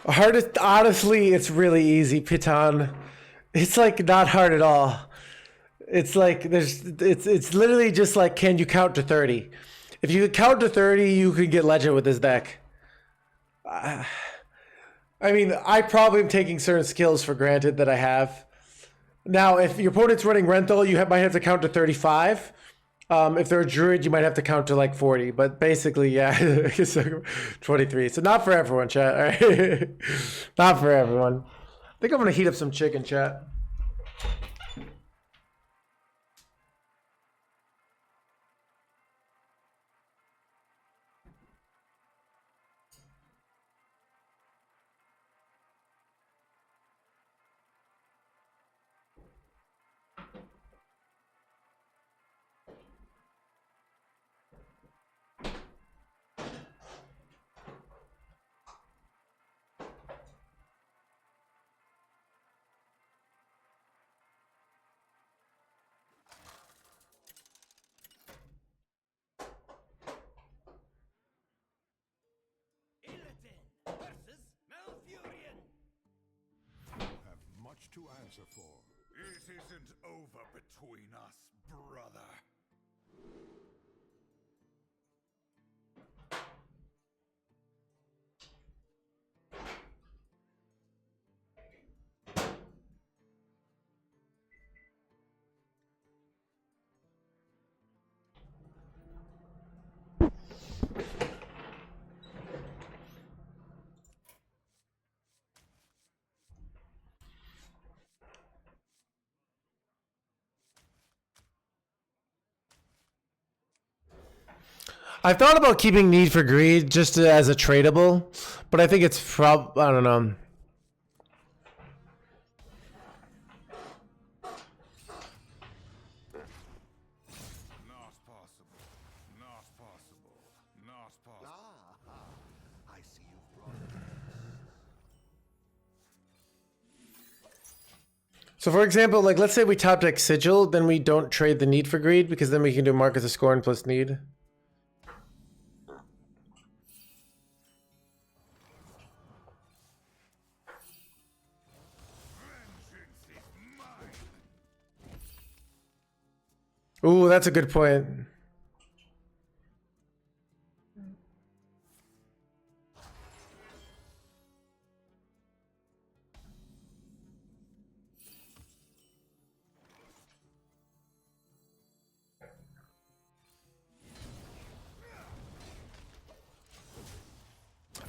Hardest, honestly, it's really easy, Piton. It's like not hard at all. It's like it's literally just like, can you count to 30? If you could count to 30, you could get legend with this deck. I mean, I probably am taking certain skills for granted that I have. Now, if your opponent's running Renthal, might have to count to 35. If they're a druid, you might have to count to like 40. But basically, yeah, it's like 23. So not for everyone, chat. All right? Not for everyone. I think I'm going to heat up some chicken, chat. Illidan versus Malfurion. Have much to answer for. It isn't over between us, brother. I've thought about keeping Need for Greed just as a tradable, but I think it's I don't know. Not possible. Not possible. Not possible. I see you've brought So for example, like let's say we top deck Sigil, then we don't trade the Need for Greed because then we can do Mark as a Scorn plus Need. Ooh, that's a good point.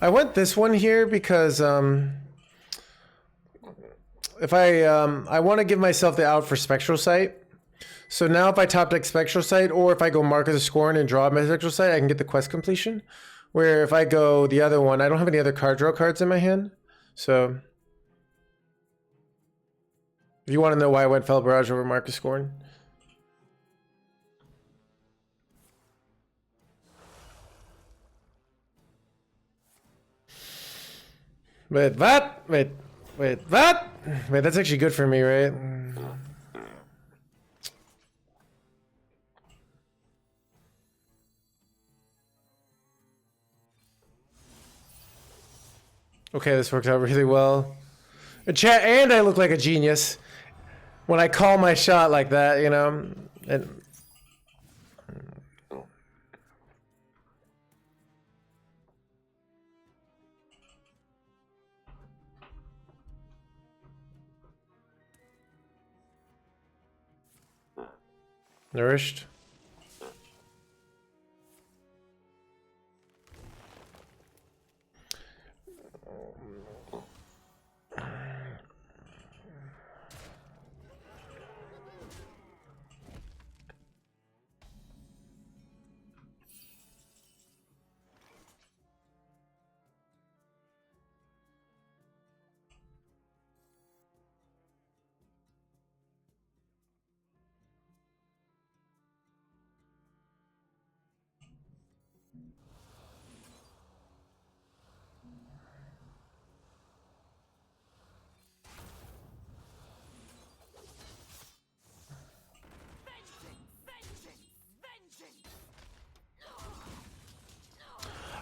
I went this one here because if I want to give myself the out for Spectral Sight. So now if I top deck Spectral Sight, or if I go Mark as a Scorn and draw my Spectral Sight, I can get the quest completion. Where if I go the other one, I don't have any other card draw cards in my hand. So if you want to know why I went Fell Barrage over Mark as Scorn. Wait, what? Wait, what? Wait, that's actually good for me, right? Okay, this worked out really well. Chat, and I look like a genius when I call my shot like that, you know? And nourished.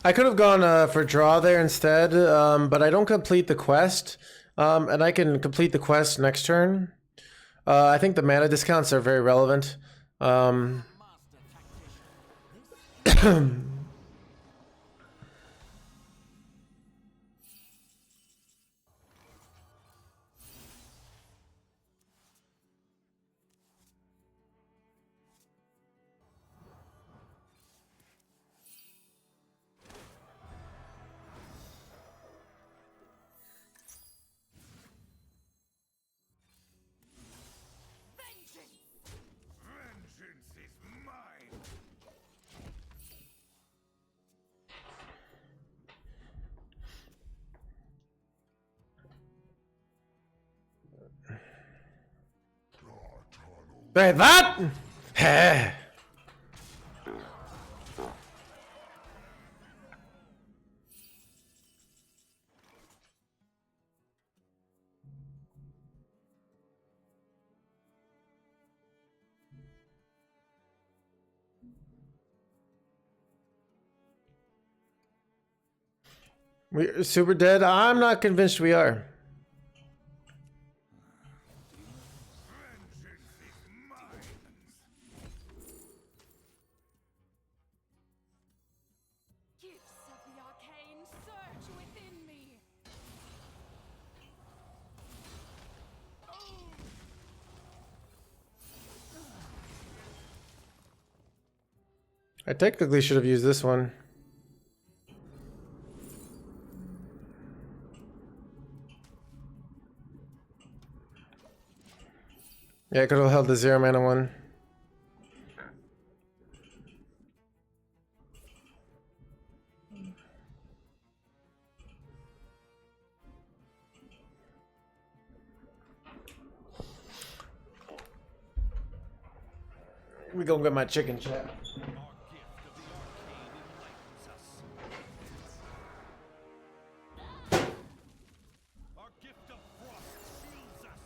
I could have gone for draw there instead, but I don't complete the quest, and I can complete the quest next turn. I think the mana discounts are very relevant. Right, that? Heh. We're super dead? I'm not convinced we are. Vengeance is mine. Gifts of the arcane surge within me. I technically should have used this one. Yeah, I could have held the 0 mana one. We gonna get my chicken chat. Our gift of frost shields us.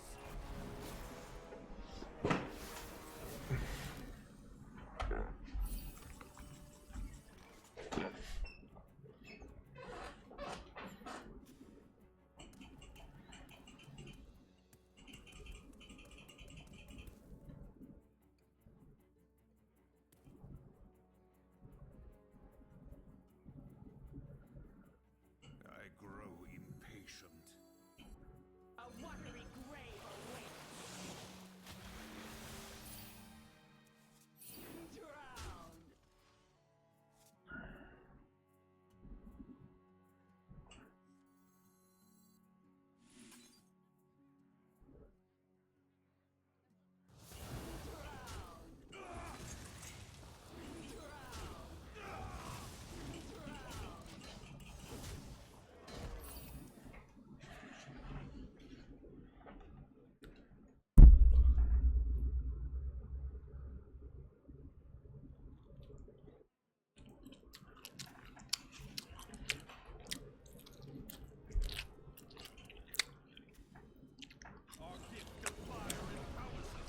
I grow impatient. A watery grave awaits. Drowned. Our gift of fire empowers us.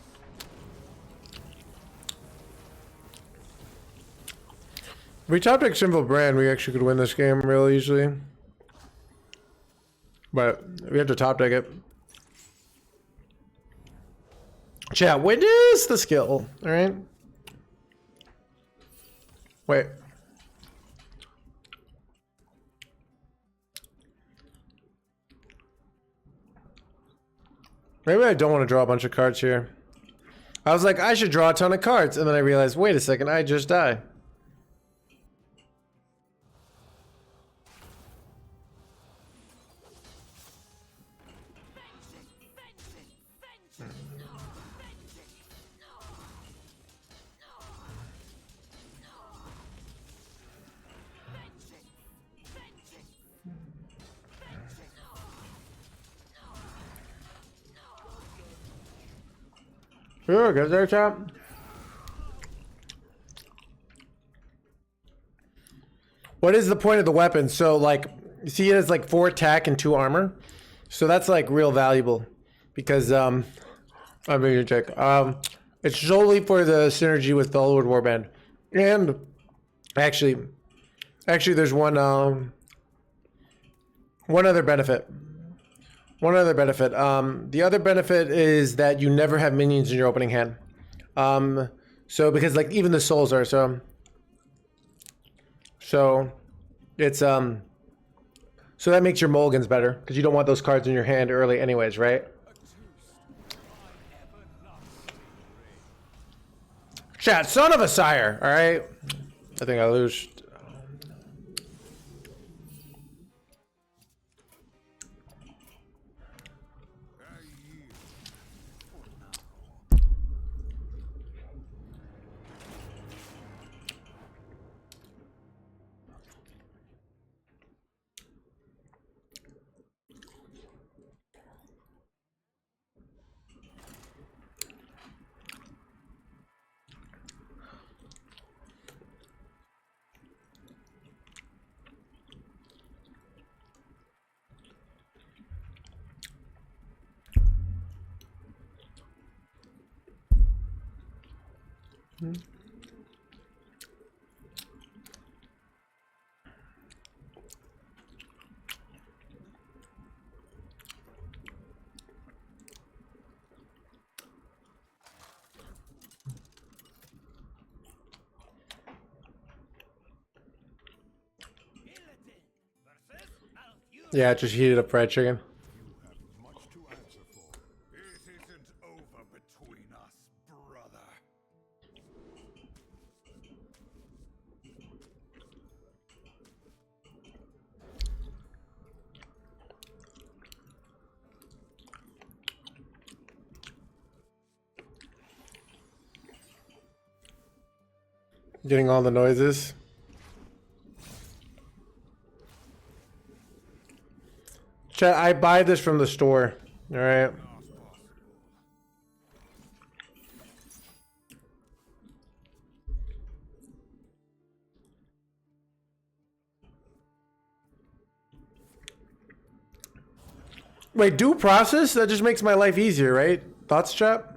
If we top deck Sinful Brand, we actually could win this game real easily. But we have to top deck it. Chat, witness the skill, alright? Wait. Maybe I don't want to draw a bunch of cards here. I was like, I should draw a ton of cards, and then I realized, wait a second, I just die. Sure, get there, chap. What is the point of the weapon? So, like, you see it has like 4 attack and 2 armor. So that's like real valuable. Because, I'm gonna check. It's solely for the synergy with Bellwood Warband. And, actually, there's one other benefit. One other benefit. The other benefit is that you never have minions in your opening hand. So because like even the souls are so it's so that makes your mulligans better because you don't want those cards in your hand early anyways, right? Chat, son of a sire. All right. I think I lose. Yeah, it just heated up fried chicken. Much to answer for. It isn't over between us, brother. Getting all the noises. Chat, I buy this from the store. All right. Wait, due process? That just makes my life easier, right? Thoughts, chat?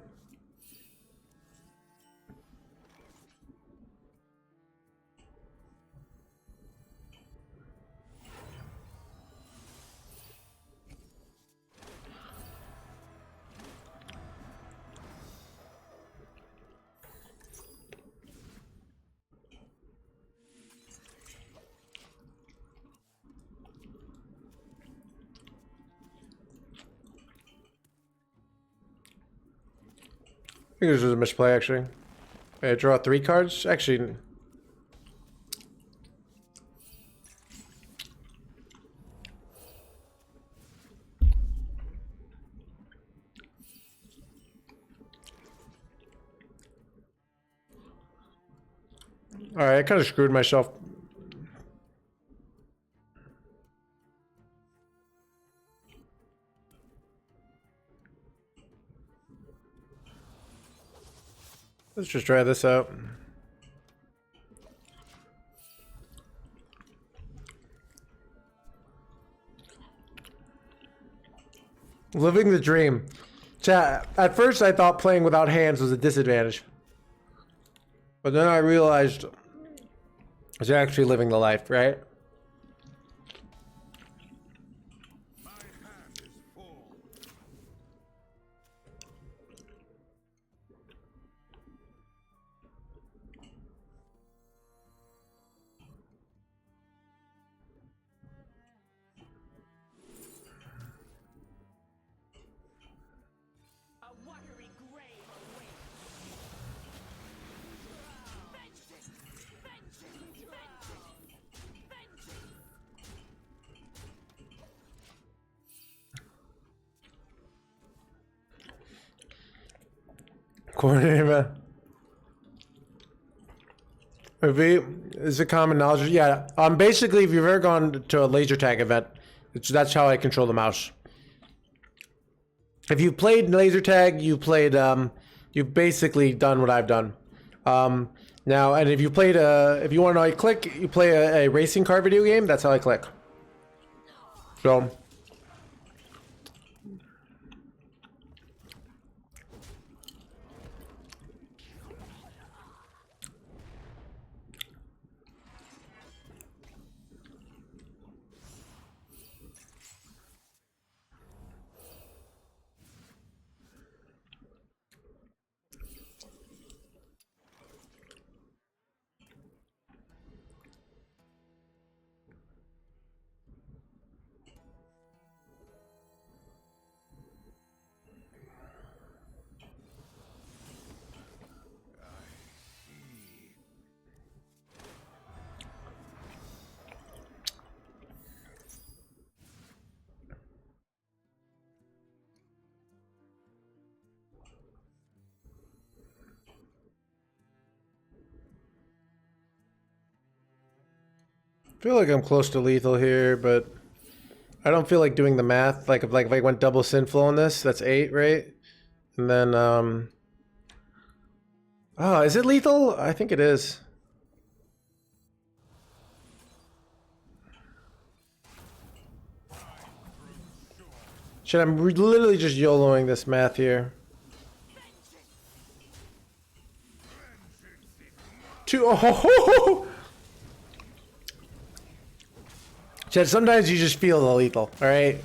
I think this was a misplay, actually. I draw 3 cards? Actually... Alright, I kind of screwed myself. Let's just try this out. Living the dream. Chat, at first I thought playing without hands was a disadvantage. But then I realized it's actually living the life, right? My hand is full. A watery grave awaits. Vengeance! Vengeance! Vengeance! Vengeance! Coordinated, man. V is a common knowledge. Yeah. Basically, if you've ever gone to a laser tag event, that's how I control the mouse. If you've played laser tag, you played. You've basically done what I've done. Now, and if you played if you want to know how you click, you play a racing car video game. That's how I click. So. I feel like I'm close to lethal here, but I don't feel like doing the math. Like if I went double sinful on this, that's 8, right? And then oh, is it lethal? I think it is. Shit, I'm literally just YOLOing this math here. Vengeance Oh, Chad, sometimes you just feel the lethal, alright?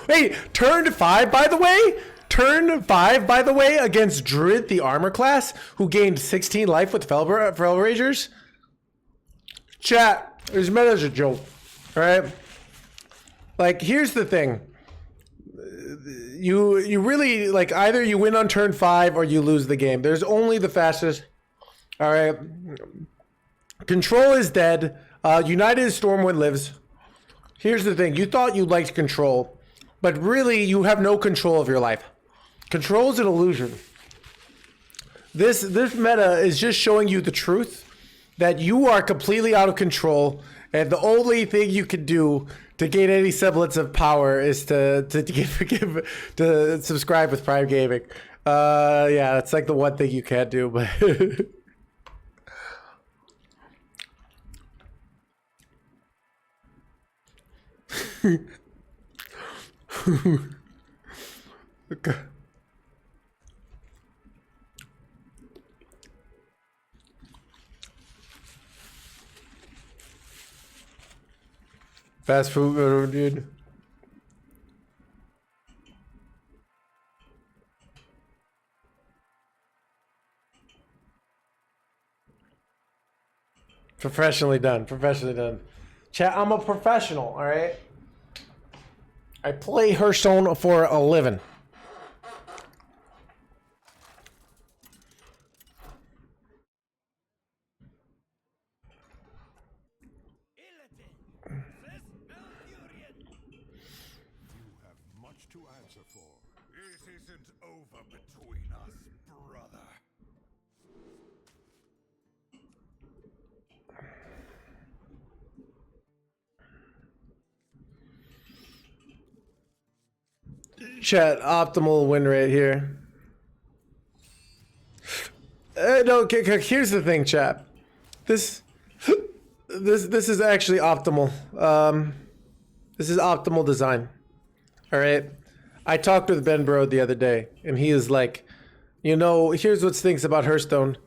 Hey, turn 5, by the way? Turn 5, by the way, against Druid, the armor class, who gained 16 life with Fel Ragers. Chat, this meta's a joke, alright? Like, here's the thing. You really, like, either you win on turn 5 or you lose the game. There's only the fastest. Alright. Control is dead. United Stormwind lives. Here's the thing. You thought you liked control, but really you have no control of your life. Control is an illusion. This meta is just showing you the truth that you are completely out of control, and the only thing you can do to gain any semblance of power is to subscribe with Prime Gaming. Yeah, it's like the one thing you can't do, but okay. Fast food, dude. Professionally done. Professionally done. Chat, I'm a professional, alright? I play Hearthstone for a living. Much to answer for. It isn't over between us, brother. Chat, optimal win rate here. No, here's the thing, chat. This is actually optimal. This is optimal design. All right. I talked with Ben Bro the other day, and he is like, you know, here's what stinks about Hearthstone.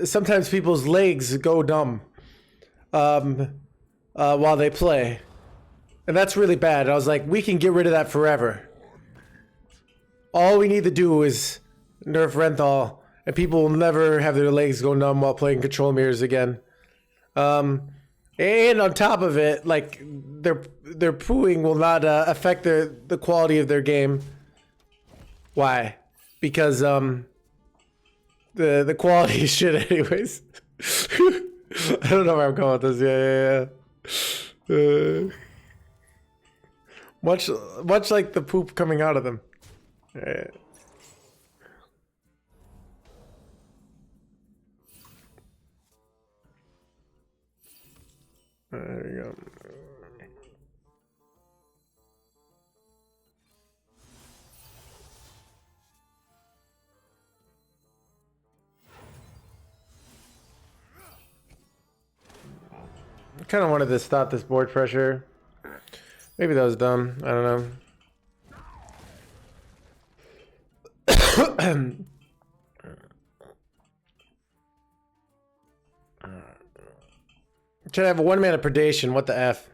Sometimes people's legs go dumb while they play. And that's really bad. And I was like, we can get rid of that forever. All we need to do is nerf Renthal, and people will never have their legs go numb while playing Control Mirrors again. And on top of it, like, their pooing will not affect the quality of their game. Why? Because the quality is shit anyways. I don't know where I'm going with this. Yeah. Much like the poop coming out of them. Alright. There we go. I kind of wanted to stop this board pressure. Maybe that was dumb. I don't know. Should I have a 1 mana predation? What the F?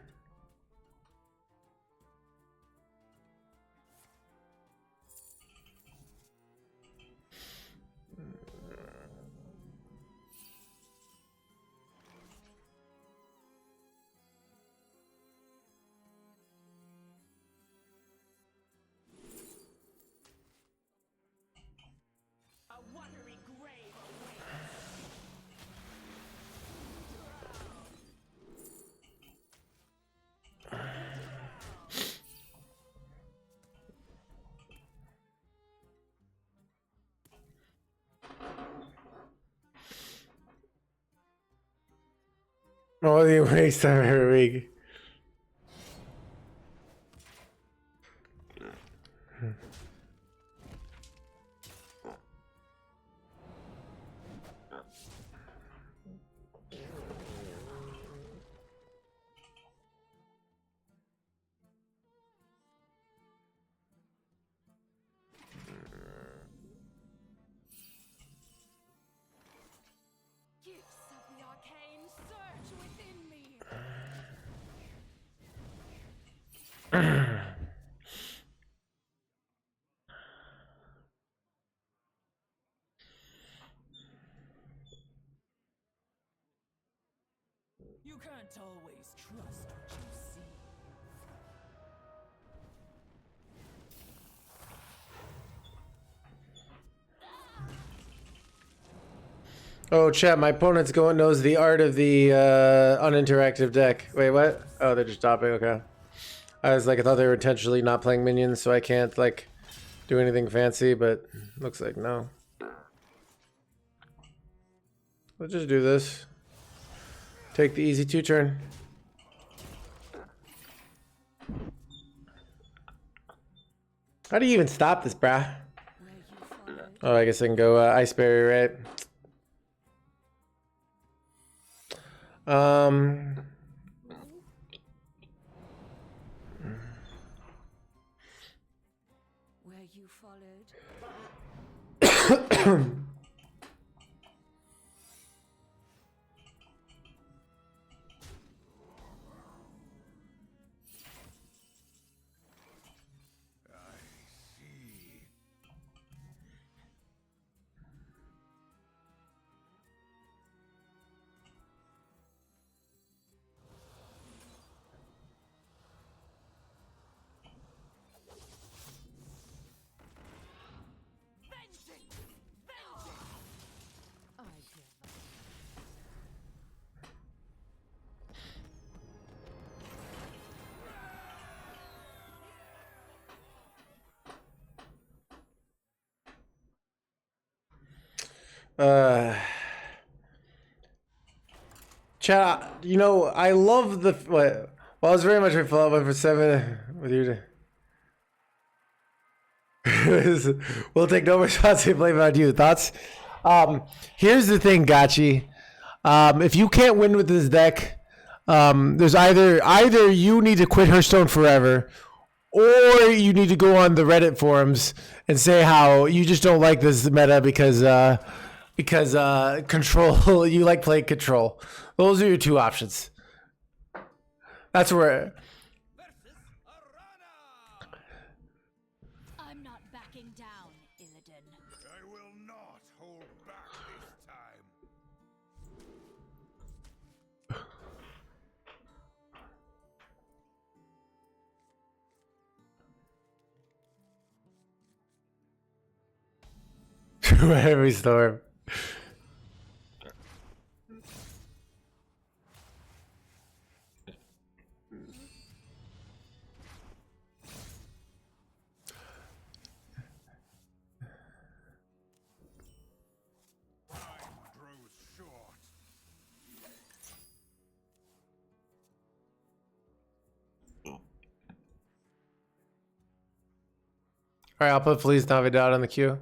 A watery grave awaits. Oh, you waste time every week. You can't always trust what you see. Oh, chat, my opponent's knows the art of the uninteractive deck. Wait, what? Oh, they're just stopping. Okay. I thought they were intentionally not playing minions, so I can't like do anything fancy, but looks like no. Let's just do this. Take the easy 2-turn. How do you even stop this, brah? Oh, I guess I can go Ice Berry, right? Where you followed. I hear Chat, you know, I love the what. Well, I was very much went for 7 with you. We'll take no responsibility about you. Thoughts? Here's the thing, Gachi. If you can't win with this deck, there's either you need to quit Hearthstone forever, or you need to go on the Reddit forums and say how you just don't like this meta because control. You like playing control. Those are your two options. That's where. I'm not backing down, Illidan. I will not hold back this time. Every storm. Time grows short. All right, I'll put Flea's Navidad on the queue.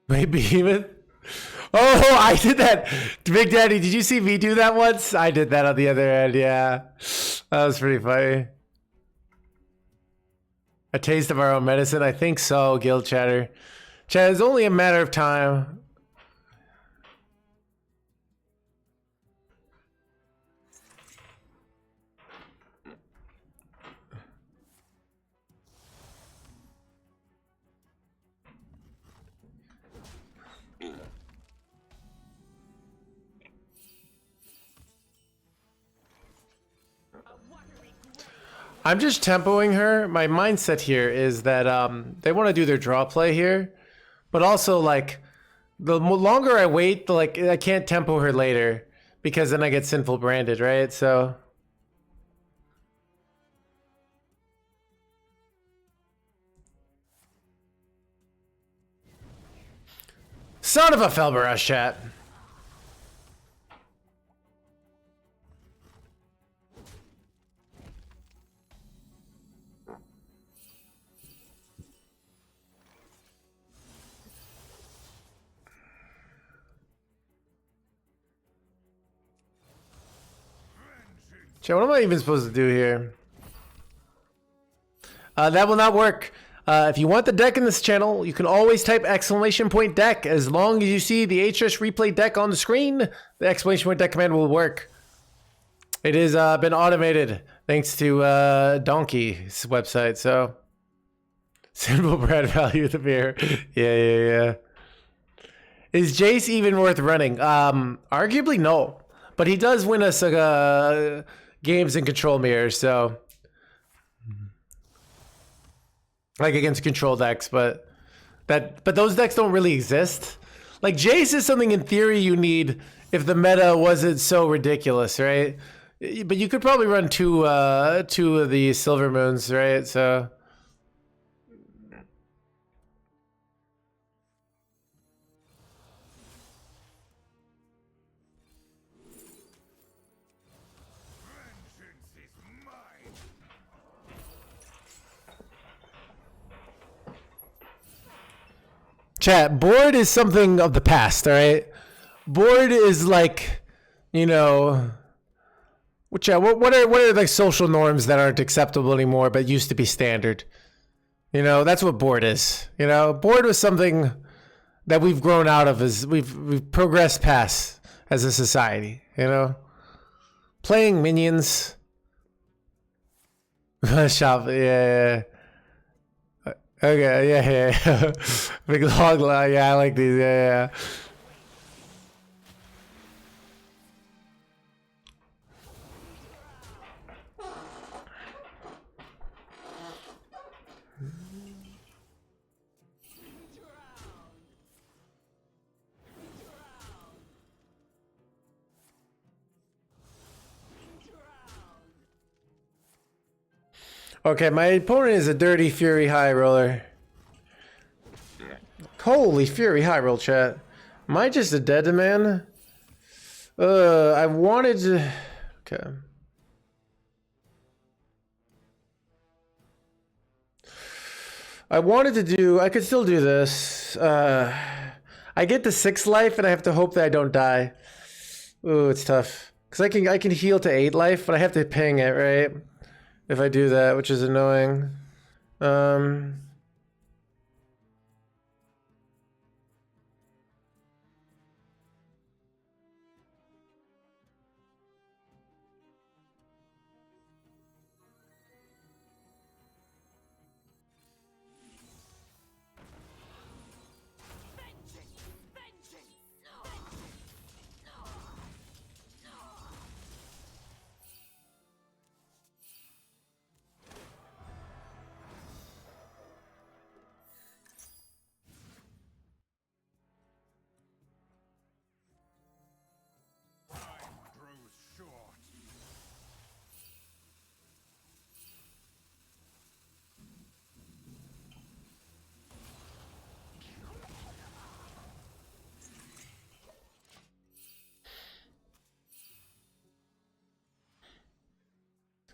Maybe even. Oh, I did that. Big Daddy, did you see me do that once? I did that on the other end, yeah. That was pretty funny. A taste of our own medicine? I think so, Guild Chatter. Chat, it's only a matter of time. I'm just tempoing her. My mindset here is that they want to do their draw play here, but also like the longer I wait, the like I can't tempo her later because then I get sinful branded, right? So son of a Felberush, chat. Chat, what am I even supposed to do here? That will not work. If you want the deck in this channel, you can always type !deck. As long as you see the HS replay deck on the screen, the !deck command will work. It has been automated thanks to Donkey's website, so simple brand value of the beer. Yeah. Is Jace even worth running? Arguably no, but he does win us games in control mirrors, so like against control decks, but those decks don't really exist. Like Jace is something in theory you need if the meta wasn't so ridiculous, right? But you could probably run two of the Silver Moons, right? So Vengeance is mine. chat, board is something of the past, all right? Board is like, you know, what are like social norms that aren't acceptable anymore but used to be standard? You know, that's what board is. You know, board was something that we've grown out of as we've progressed past as a society, you know? Playing minions. Shop, yeah. Okay, yeah. Big log line, yeah, I like these, yeah. Okay, my opponent is a dirty Fury High Roller. Holy Fury High Roll, chat. Am I just a dead man? I wanted to... Okay. I wanted to do... I could still do this. I get the 6 life and I have to hope that I don't die. Ooh, it's tough. Because I can heal to 8 life, but I have to ping it, right? If I do that, which is annoying. Time grows short.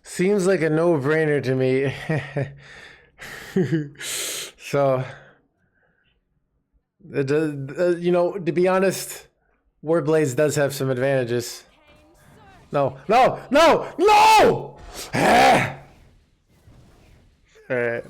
Seems like a no-brainer to me. So, you know, to be honest, Warblades does have some advantages. No! Alright.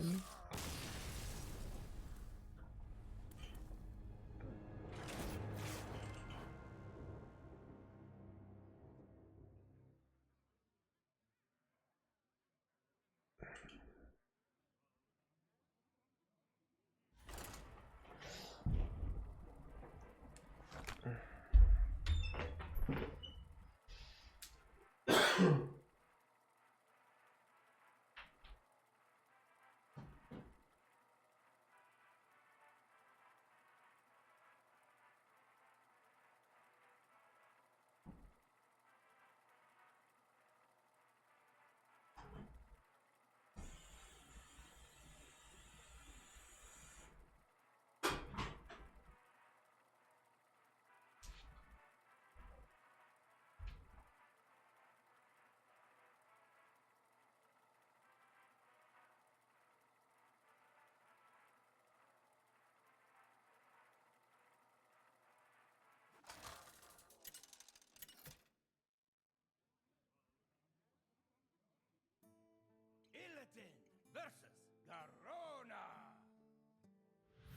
Skeleton versus Garona.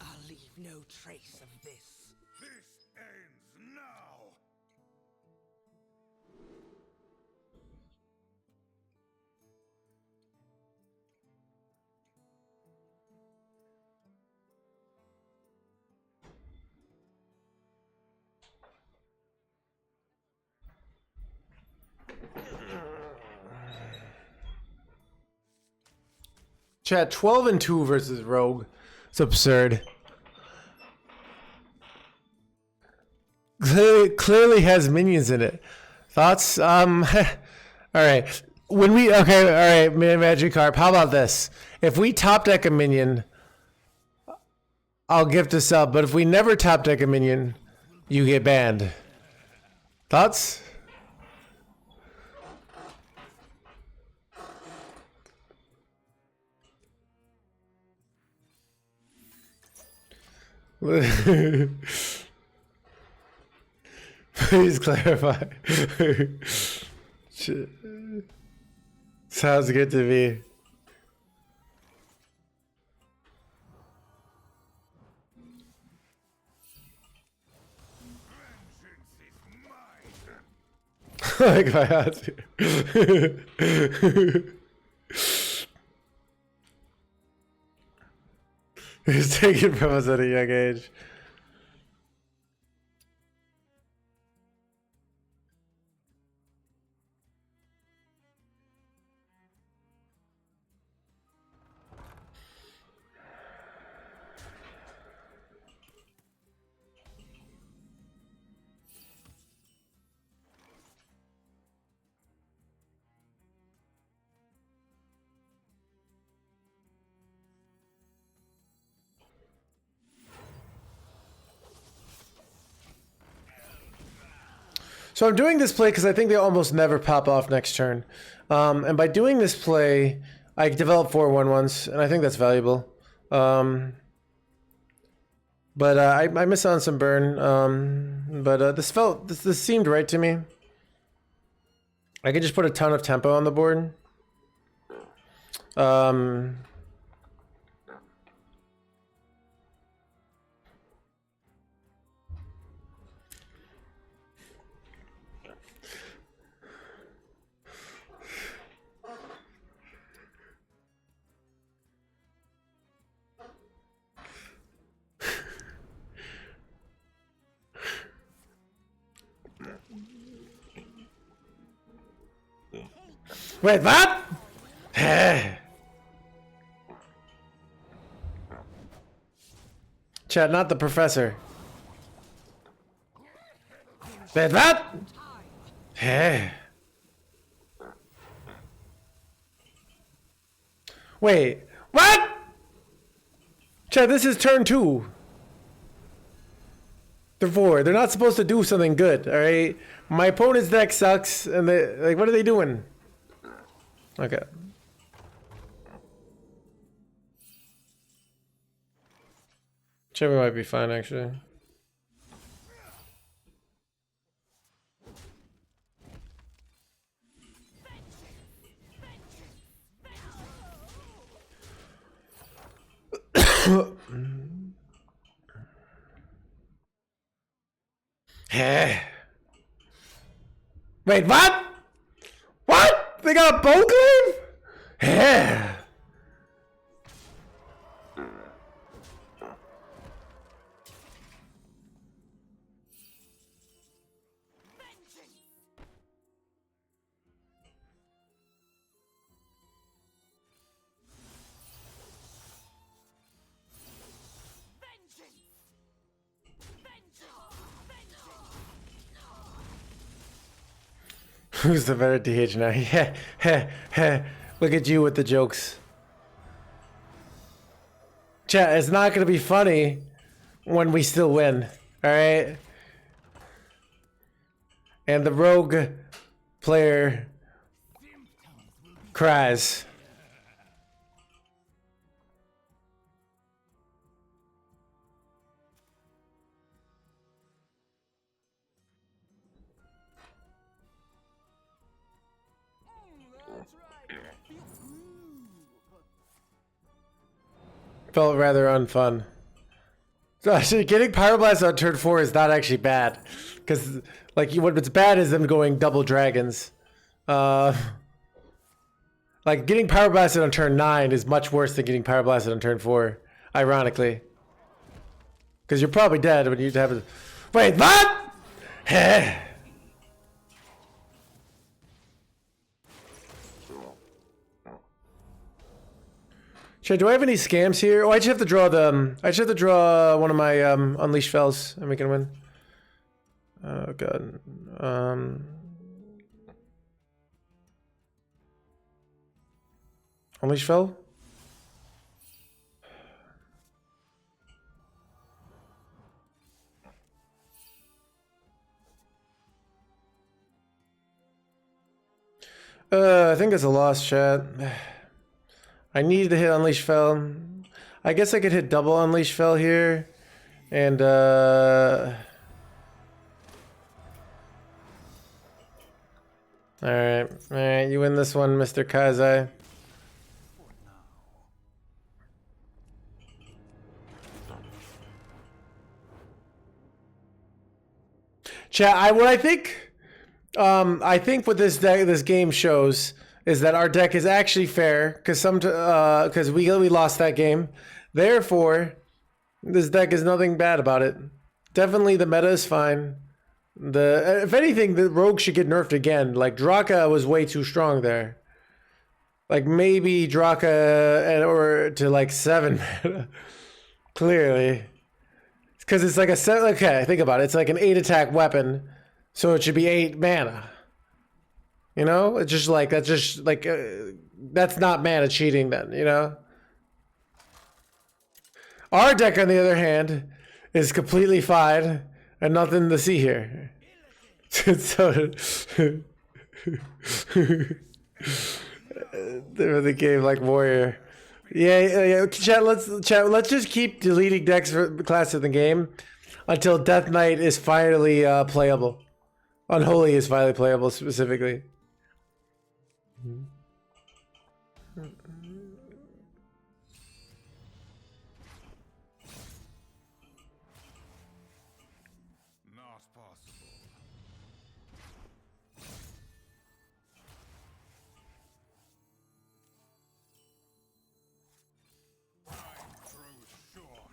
I'll leave no trace of this. This ends now! Chat 12 and 2 versus Rogue. It's absurd. Clearly has minions in it. Thoughts? All right. When we okay, all right, Magic Carp. How about this? If we top deck a minion, I'll gift a sub. But if we never top deck a minion, you get banned. Thoughts? Please clarify. Sounds good to me. Like my answer. He's taken from us at a young age. So I'm doing this play because I think they almost never pop off next turn. And by doing this play, I develop 4/1/1s, and I think that's valuable. But I miss on some burn. But this seemed right to me. I could just put a ton of tempo on the board. Wait, what? Chat, not the professor. Wait, what? Wait, what? Chat, this is turn 2. They're 4. They're not supposed to do something good, alright? My opponent's deck sucks, and they, like, what are they doing? Okay. Chevy might be fine, actually. Wait, what? What? They got a Bowclave? Yeah. Who's the better DH now? Yeah, look at you with the jokes. Chat, it's not gonna be funny when we still win, alright? And the rogue player cries. That's right. Feel groove. felt rather unfun. So actually, getting Pyroblast on turn 4 is not actually bad, because like what's bad is them going double dragons. Like getting Pyroblasted on turn 9 is much worse than getting Pyroblasted on turn 4, ironically. Because you're probably dead when you have a... Wait, what? Chat, do I have any scams here? Oh, I just have to draw the... I just have to draw one of my Unleash Fells and we can win. Oh, God. Unleash Fell? I think it's a loss, chat. I need to hit Unleash Fell. I guess I could hit double Unleash Fell here. And, Alright. Alright, you win this one, Mr. Kazai. Chat, I think what this game shows is that our deck is actually fair because we lost that game. Therefore, this deck is nothing bad about it. Definitely the meta is fine. If anything, the rogue should get nerfed again. Like Draka was way too strong there. Like maybe Draka or to like 7 meta. Clearly. Because it's like a set. Okay, think about it. It's like an 8 attack weapon, so it should be 8 mana. You know, it's just like that's just like that's not mana cheating then. You know. Our deck, on the other hand, is completely fine and nothing to see here. So the game like Warrior. Yeah. Chat. Let's just keep deleting decks for class of the game until Deathknight is finally playable. Unholy is finally playable specifically. Not possible. Time grows short.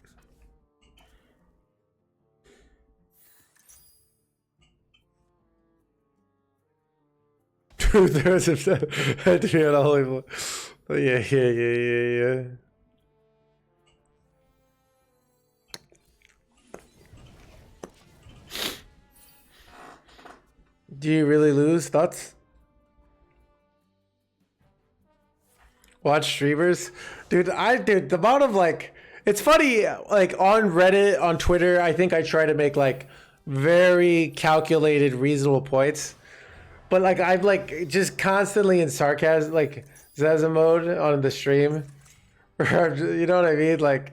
There's a to be on a holy one. But yeah. Do you really lose? Thoughts? Watch streamers? Dude, the amount of like, it's funny, like on Reddit, on Twitter, I think I try to make like very calculated, reasonable points. But like I'm like just constantly in sarcasm, like Zaza mode on the stream. You know what I mean? Like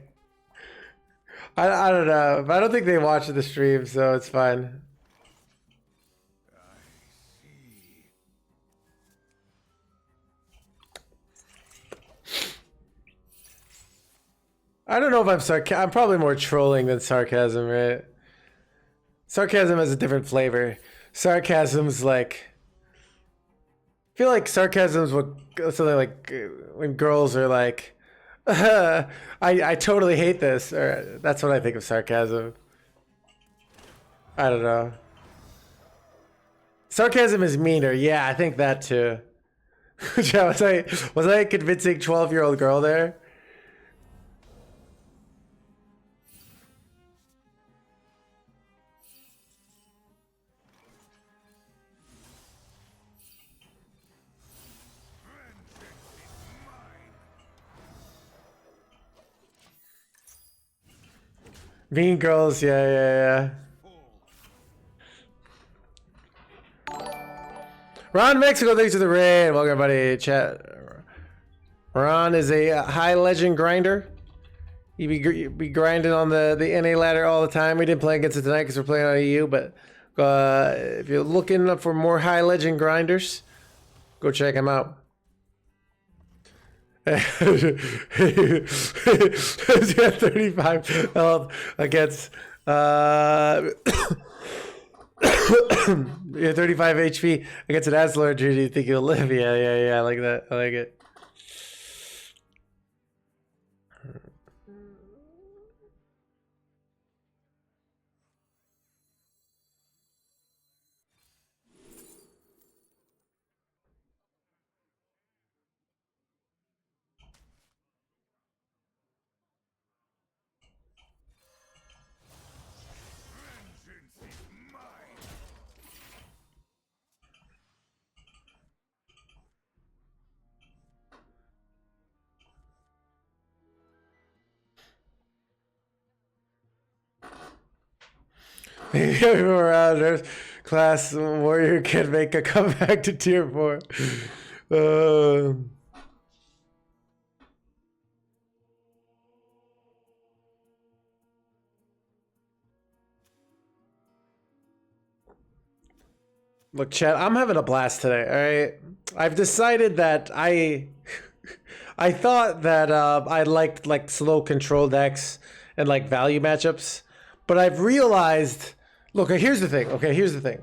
I don't know. But I don't think they watch the stream, so it's fine. I don't know if I'm probably more trolling than sarcasm, right? Sarcasm has a different flavor. Sarcasm's like, I feel like sarcasm's what something like when girls are like, I totally hate this, or that's what I think of sarcasm. I don't know. Sarcasm is meaner. Yeah, I think that too. Was I a convincing 12-year-old girl there? Mean girls, yeah. Ron Mexico, thanks for the raid. Welcome, everybody. Chat. Ron is a high legend grinder. He be grinding on the NA ladder all the time. We didn't play against it tonight because we're playing on EU, but if you're looking for more high legend grinders, go check him out. He's got 35 health against yeah, 35 HP against an Aslar. Do you think he'll live? Yeah. I like that. I like it. Vengeance is mine. Around Earth class warrior can make a comeback to tier 4. Look, chat, I'm having a blast today, all right? I've decided that I thought that I liked like slow control decks and like value matchups, but I've realized, look, here's the thing. Okay, here's the thing.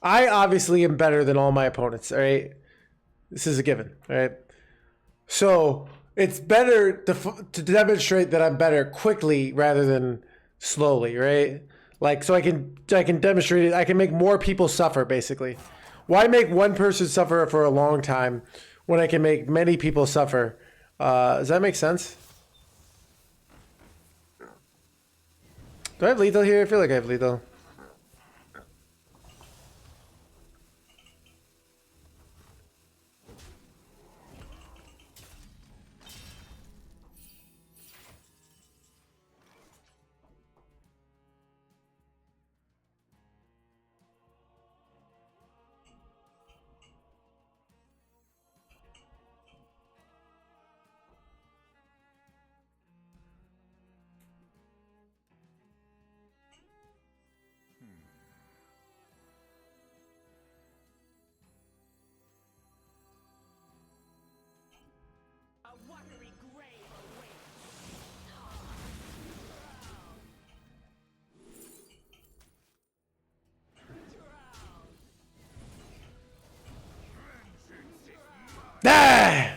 I obviously am better than all my opponents, all right? This is a given, all right? So it's better to demonstrate that I'm better quickly rather than slowly, right? Like, so I can demonstrate it. I can make more people suffer, basically. Why make one person suffer for a long time when I can make many people suffer? Does that make sense? Do I have lethal here? I feel like I have lethal. A watery grave awaits. Ah!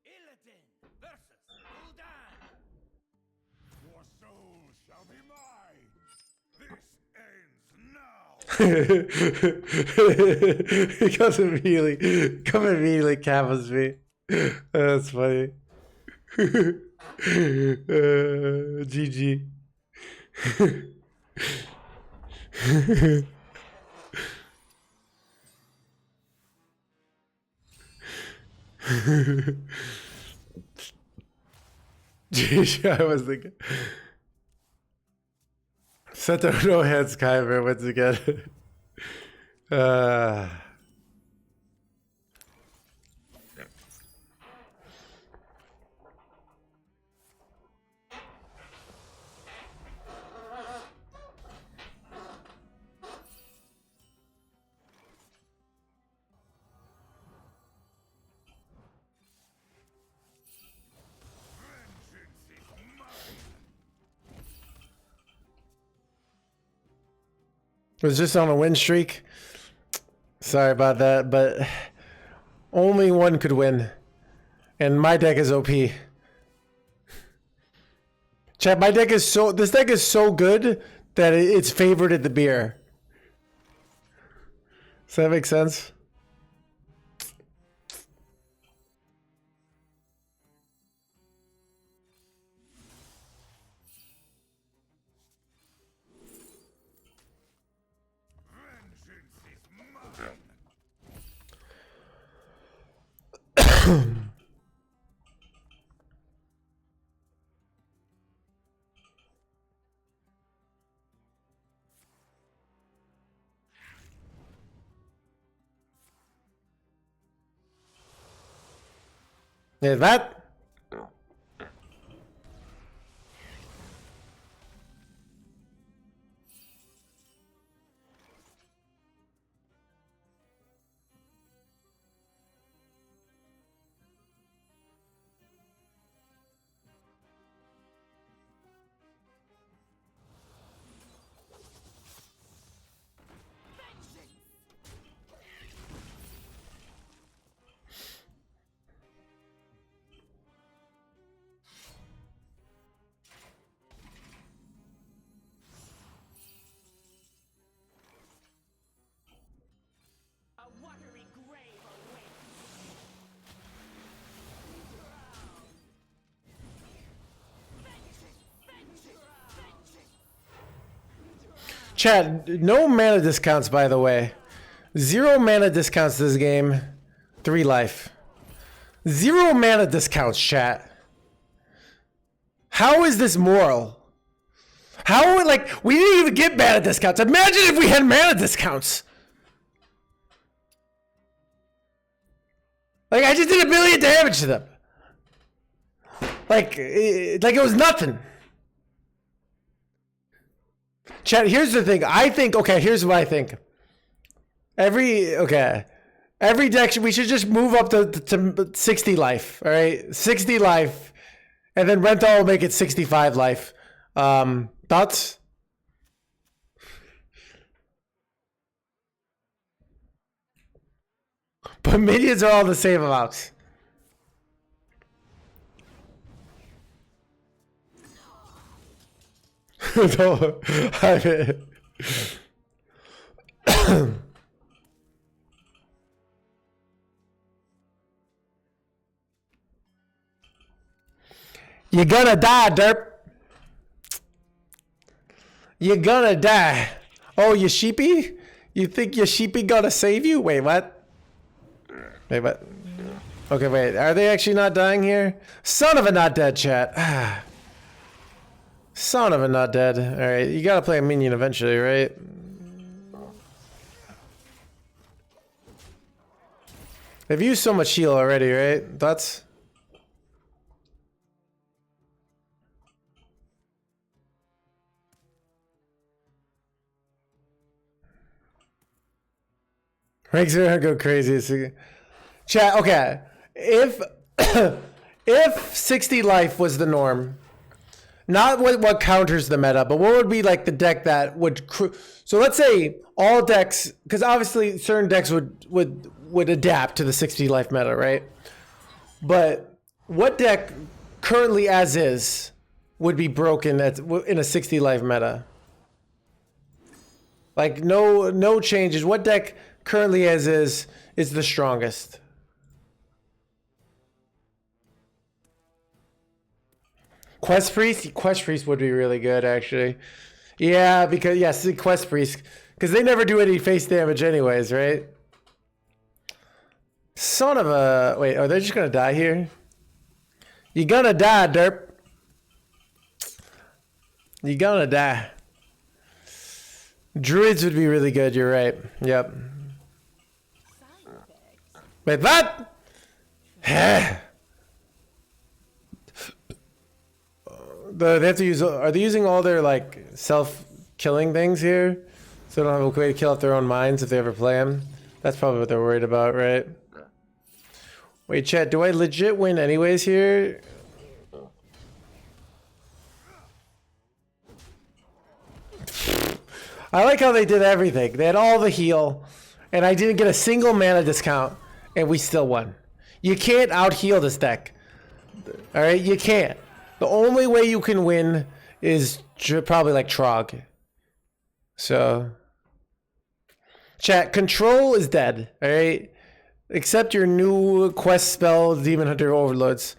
Illidan versus Gul'dan. Your soul shall be mine. This ends now. He come immediately cappers me. That's funny. GG. GG, I was thinking. Set up NoHandsGamer once again. Was just on a win streak. Sorry about that, but only one could win. And my deck is OP. Chat, my deck is this deck is so good that it's favored at the beer. Does that make sense? Yeah, that. A watery grave awaits. Chat, no mana discounts, by the way. 0 mana discounts this game. 3 life. 0 mana discounts, chat. How is this moral? How, like, we didn't even get mana discounts. Imagine if we had mana discounts. Like, I just did 1 million damage to them. Like it was nothing. Chat, here's the thing. I think, okay, here's what I think. Every deck, we should just move up to 60 life, all right? 60 life, and then Rental will make it 65 life. Thoughts? But minions are all the same amounts. No, I mean, you're gonna die, derp. You're gonna die. Oh, you sheepy? You think your sheepy gonna save you? Wait, what? Wait, what? Okay, wait. Are they actually not dying here? Son of a not dead, chat. Son of a not dead. Alright, you gotta play a minion eventually, right? They've used so much heal already, right? Thoughts? Ranks are gonna go crazy. Chat, okay. If if 60 life was the norm, not what counters the meta, but what would be like the deck that would so let's say all decks, because obviously certain decks would adapt to the 60 life meta, right? But what deck currently as is would be broken in a 60 life meta? Like no changes. What deck currently as is the strongest? Quest Priest would be really good, actually. Yeah, because yes, Quest Priest, because they never do any face damage anyways, right? Son of a wait, are they just gonna die here? You gonna die, derp. You gonna die. Druids would be really good. You're right. Yep. Wait, what? They have to use. Are they using all their like self-killing things here, so they don't have a way to kill off their own minds if they ever play them? That's probably what they're worried about, right? Wait, chat. Do I legit win anyways here? I like how they did everything. They had all the heal, and I didn't get a single mana discount, and we still won. You can't out-heal this deck. All right, you can't. The only way you can win is probably like Trog. So, chat, control is dead, all right? Except your new quest spell, Demon Hunter Overloads.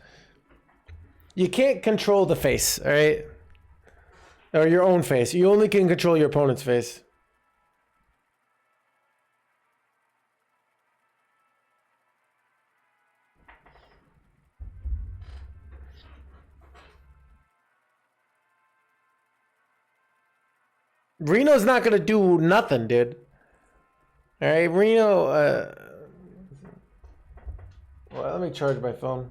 You can't control the face, all right? Or your own face. You only can control your opponent's face. Reno's not gonna do nothing, dude. All right, Reno. Well, let me charge my phone.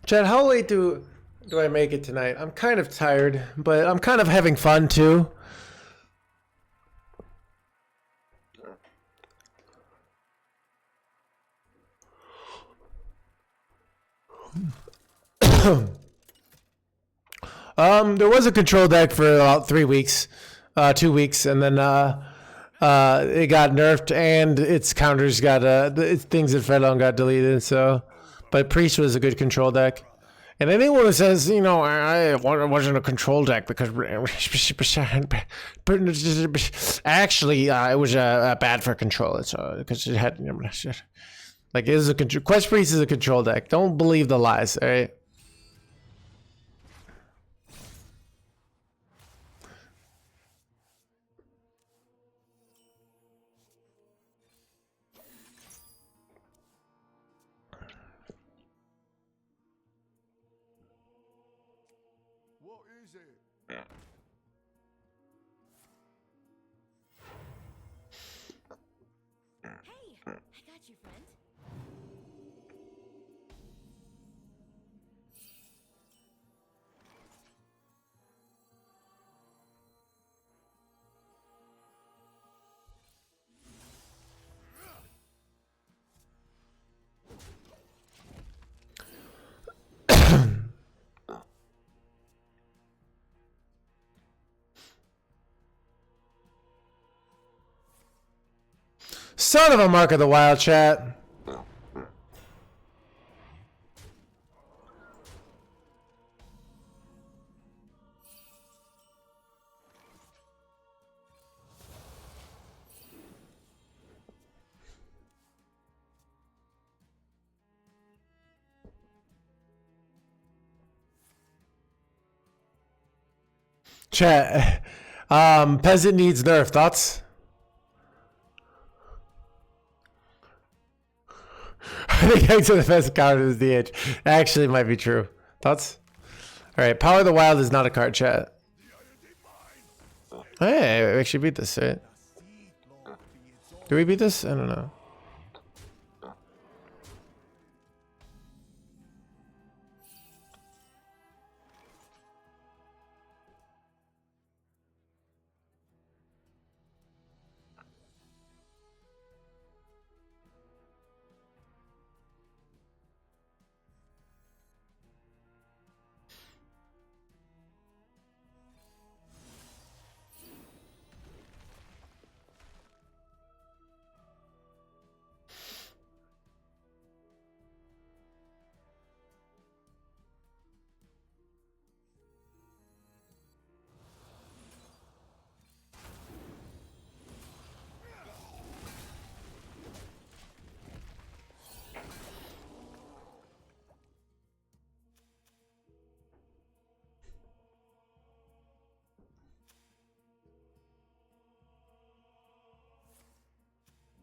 Chad, how late do I make it tonight? I'm kind of tired, but I'm kind of having fun too. There was a control deck for about 3 weeks, 2 weeks, and then it got nerfed and its counters got its things that fed on got deleted. So, but Priest was a good control deck. And anyone who says, you know, I wasn't a control deck because actually it was bad for control. It's because it had like it is a control. Quest Priest is a control deck. Don't believe the lies. All right. What is it? Hey, I got you, friend. Son of a Mark of the Wild, chat. Chat. Peasant needs nerf. Thoughts? I think X the best card is the edge. Actually, might be true. Thoughts? All right. Power of the Wild is not a card, chat. Hey, we actually beat this, right? Do we beat this? I don't know.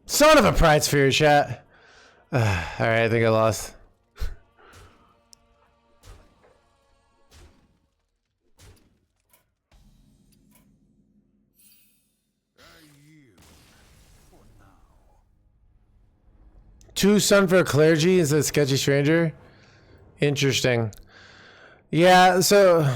Son of a Pride Sphere, chat. All right, I think I lost. Two Sunfair Clergy is a sketchy stranger. Interesting. Yeah, so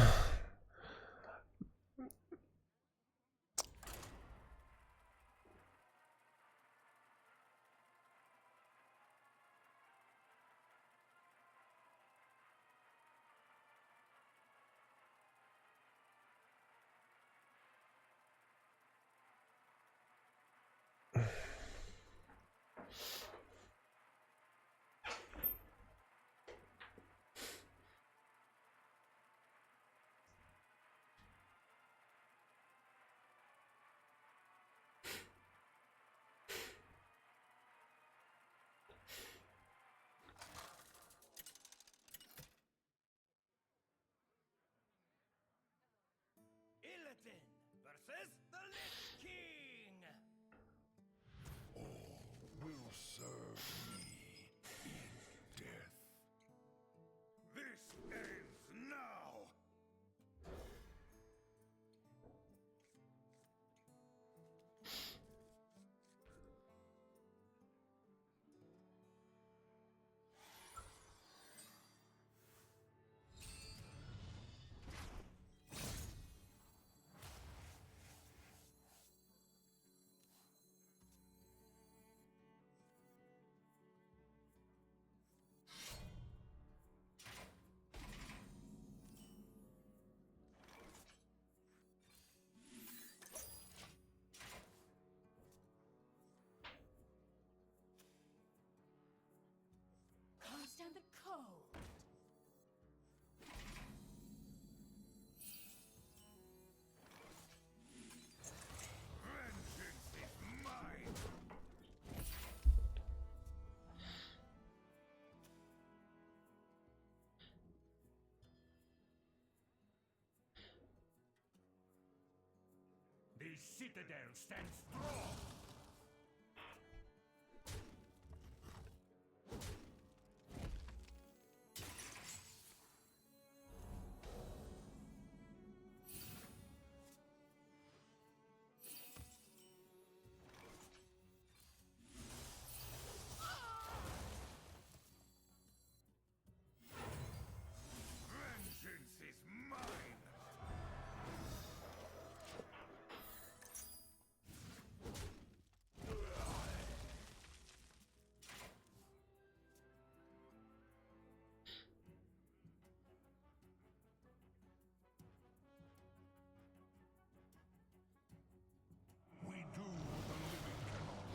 His citadel stands strong. Vengeance is mine. We do what the living cannot.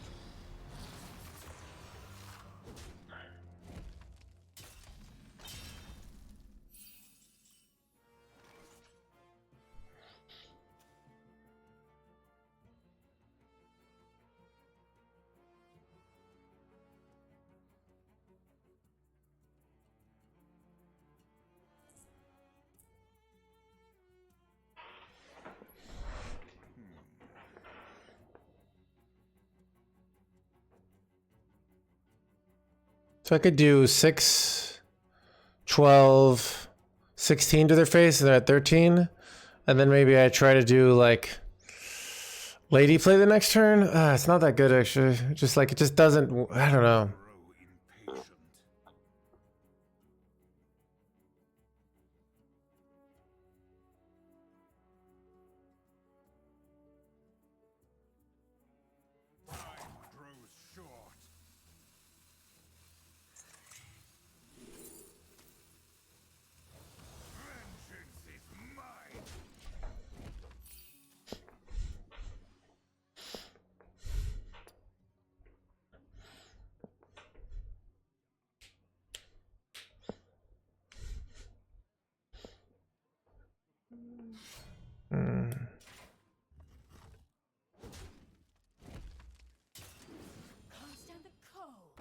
So I could do 6, 12, 16 to their face, and they're at 13. And then maybe I try to do like Lady play the next turn. It's not that good actually. Just like it just doesn't. I don't know. Grow impatient. Time grows short. Vengeance is mine. Can't stand the cold.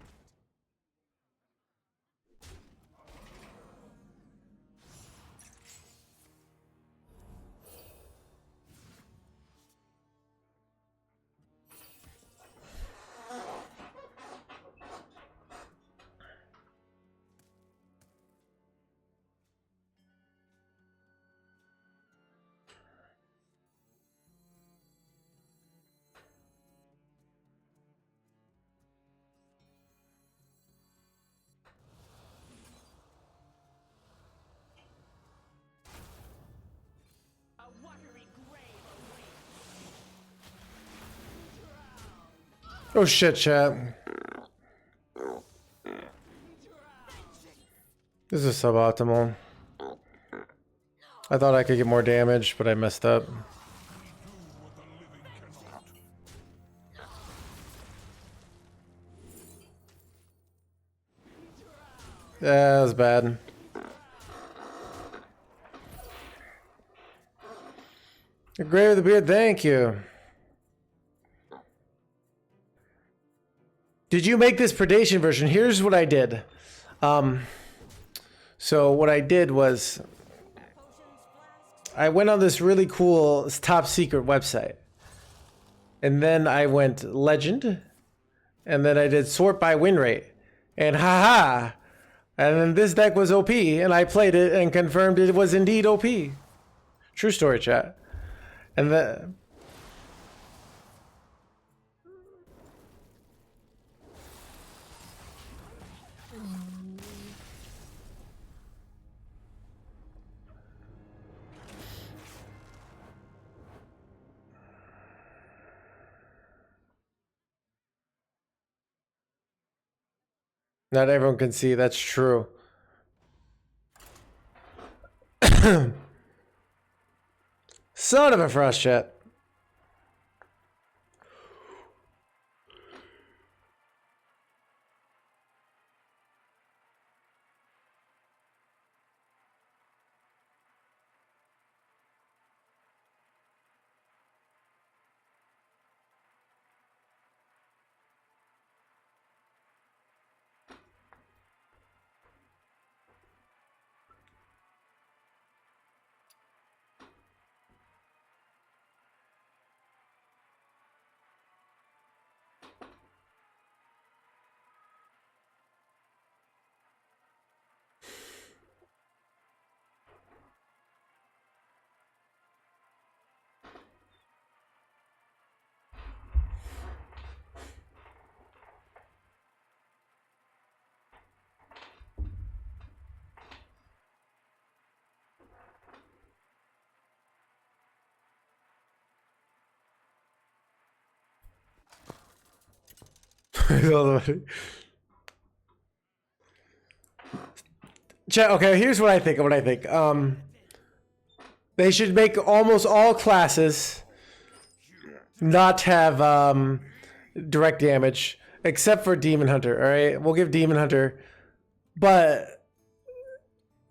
A watery grave awaits. Oh shit, chat. This is suboptimal. I thought I could get more damage, but I messed up. Yeah, that was bad. You're great with the beard, thank you. Did you make this predation version? Here's what I did. So what I did was I went on this really cool top secret website. And then I went legend. And then I did sort by win rate. And haha. And then this deck was OP. And I played it and confirmed it was indeed OP. True story, chat. And then... Not everyone can see, that's true. Son of a frost chat. Okay, here's what I think. They should make almost all classes not have direct damage, except for Demon Hunter. All right, we'll give Demon Hunter, but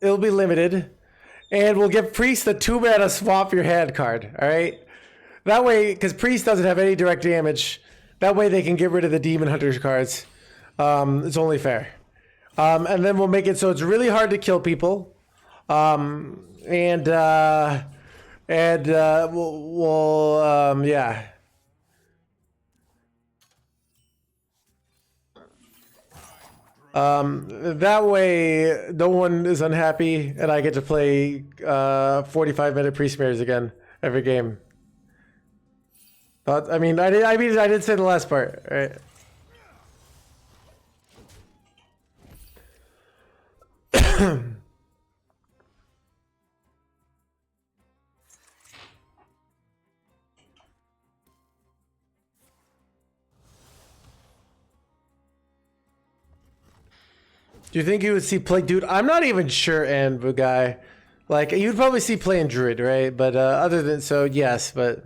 it'll be limited, and we'll give Priest the 2-mana swap your hand card. All right, that way, because Priest doesn't have any direct damage, that way they can get rid of the Demon Hunter's cards. It's only fair. And then we'll make it so it's really hard to kill people. We'll yeah. That way no one is unhappy and I get to play 45-minute pre-smears again every game. But I did say the last part, right? Do you think you would see play, dude? I'm not even sure, and guy, like you'd probably see playing Druid, right? But other than so, yes, but.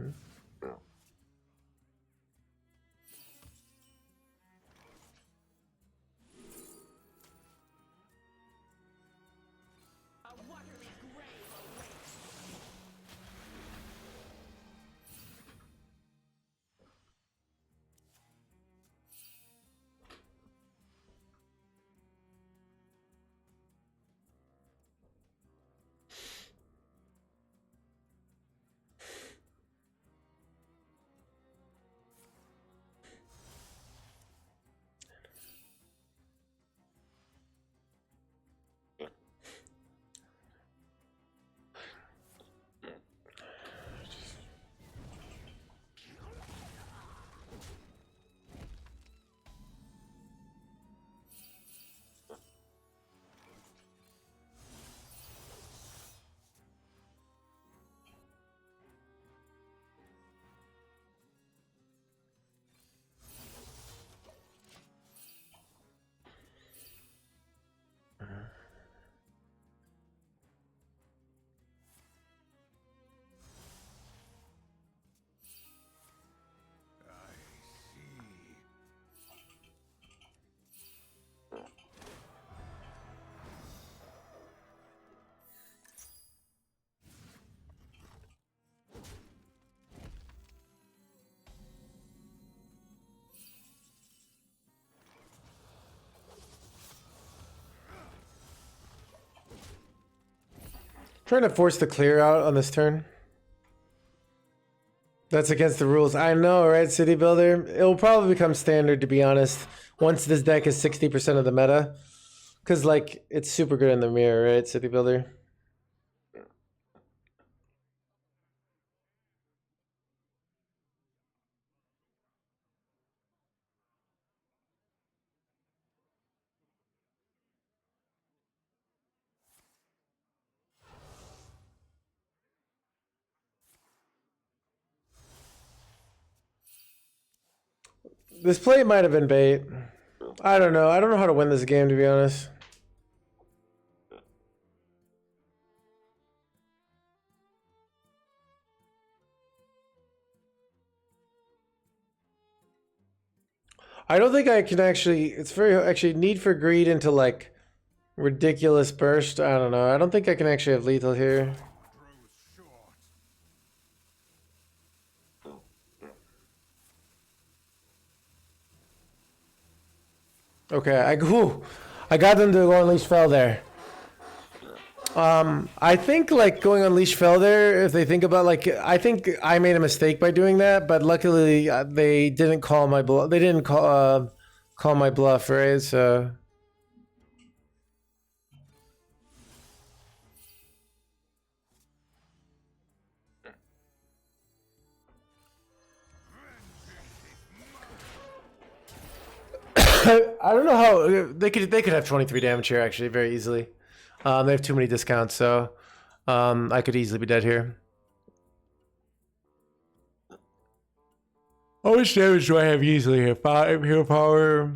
Trying to force the clear out on this turn. That's against the rules. I know, right, City Builder? It'll probably become standard, to be honest, once this deck is 60% of the meta. Because, like, it's super good in the mirror, right, City Builder? This play might have been bait. I don't know. I don't know how to win this game, to be honest. I don't think I can actually... It's very... Actually, need for greed into, like, ridiculous burst. I don't know. I don't think I can actually have lethal here. Okay, I got them to go Unleash Fell there. I think like going Unleash Fell there, if they think about like, I think I made a mistake by doing that, but luckily they didn't call my bluff. They didn't call my bluff, right? So. I don't know how they could have 23 damage here actually very easily. They have too many discounts, so I could easily be dead here. How much damage do I have easily here? 5 hero power.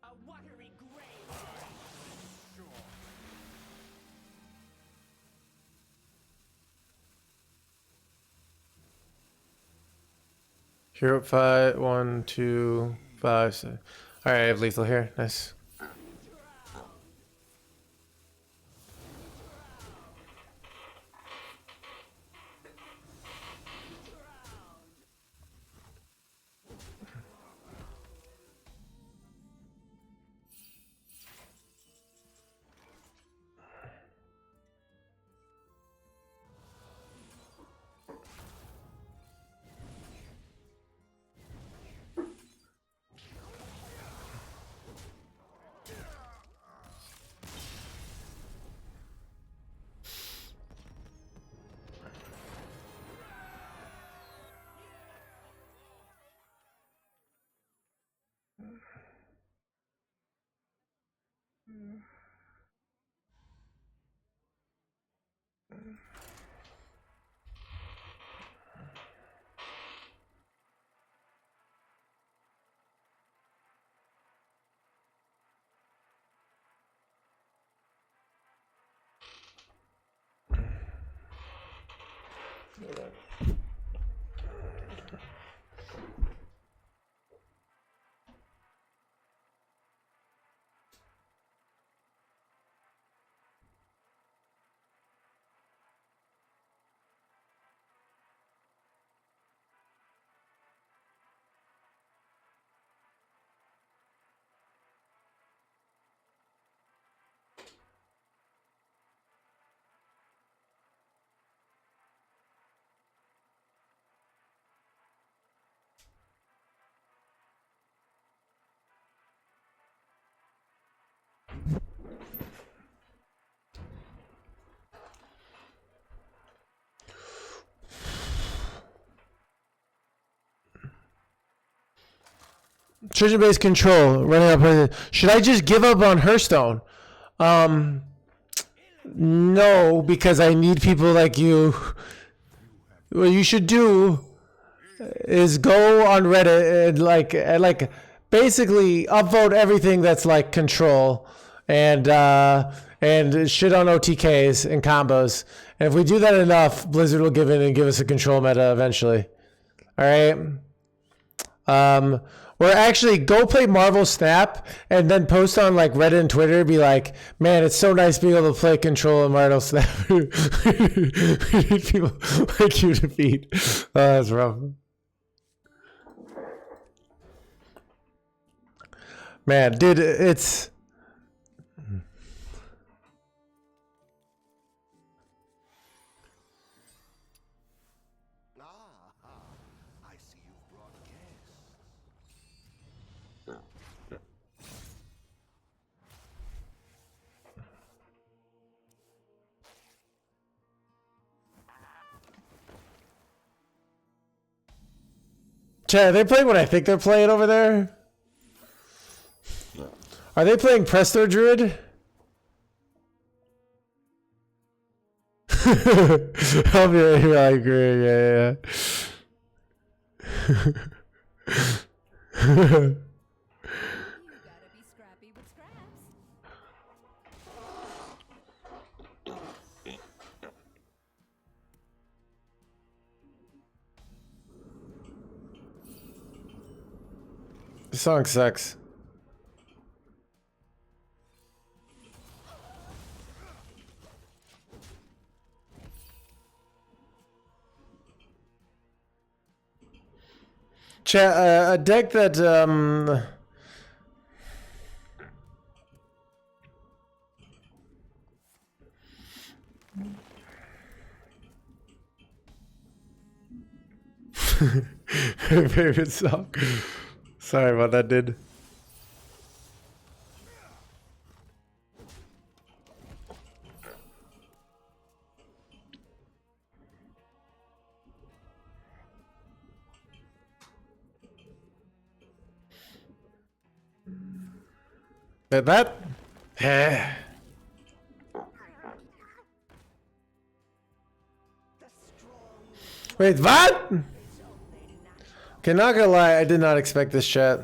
A watery grave. Hero 5, 1, 2, 5, 6. All right, I have lethal here. Nice. Treasure-based control. Running up. Should I just give up on Hearthstone? No, because I need people like you. What you should do is go on Reddit and like basically upvote everything that's like control and shit on OTKs and combos. And if we do that enough, Blizzard will give in and give us a control meta eventually. All right. Or actually go play Marvel Snap and then post on like Reddit and Twitter, be like, man, it's so nice being able to play control in Marvel Snap. We need people like you to beat. Oh, that's rough. Man, dude, it's... I see you've brought guests. Chad, are they playing what I think they're playing over there? Are they playing Presto Druid? I'll be right here. I agree. Yeah. You gotta be scrappy with scraps. The song sucks. Chat, a deck that Favorite song. Sorry about that, dude. Like that? Eh. Wait, what? Okay, not gonna lie, I did not expect this chat.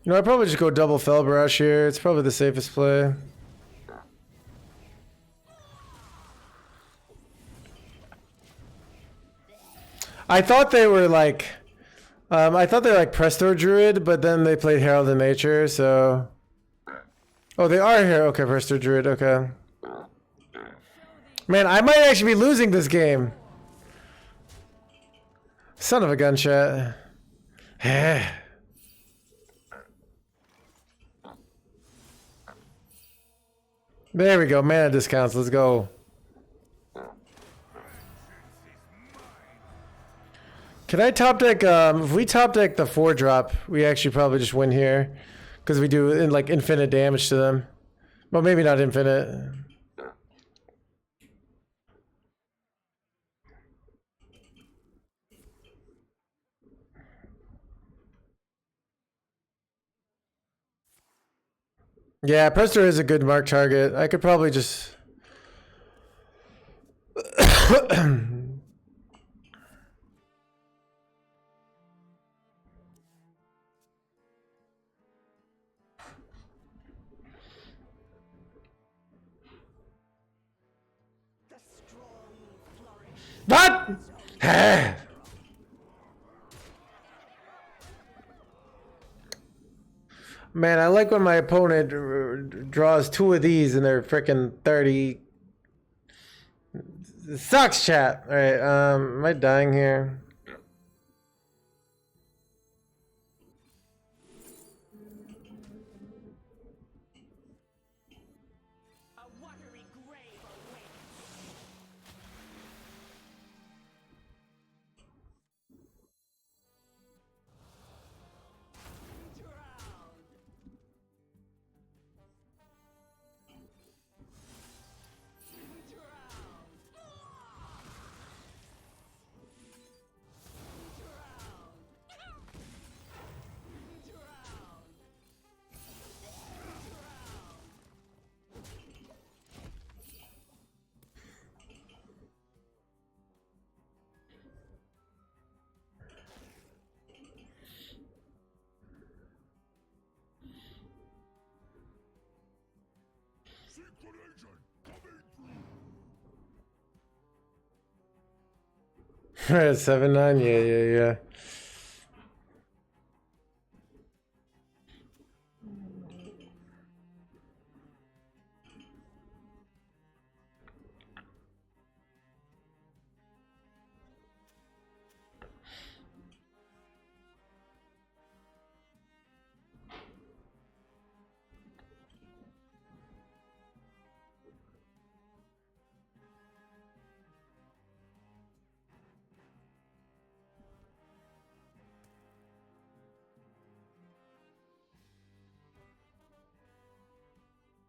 You know, I'd probably just go double Felbrush here. It's probably the safest play. I thought they were like, I thought they were like Presto Druid, but then they played Herald of Nature, so. Oh, they are here. Okay, Presto Druid. Okay. Man, I might actually be losing this game. Son of a gun, chat. There we go. Mana discounts. Let's go. Can I top deck? If we top deck the 4-drop, we actually probably just win here, because we do like infinite damage to them. Well, maybe not infinite. Yeah, Presto is a good mark target. I could probably just. What? Man, I like when my opponent draws 2 of these and they're freaking 30. It sucks, chat. All right, am I dying here? A watery grave awaits. Secret agent coming through. 7-9. Yeah.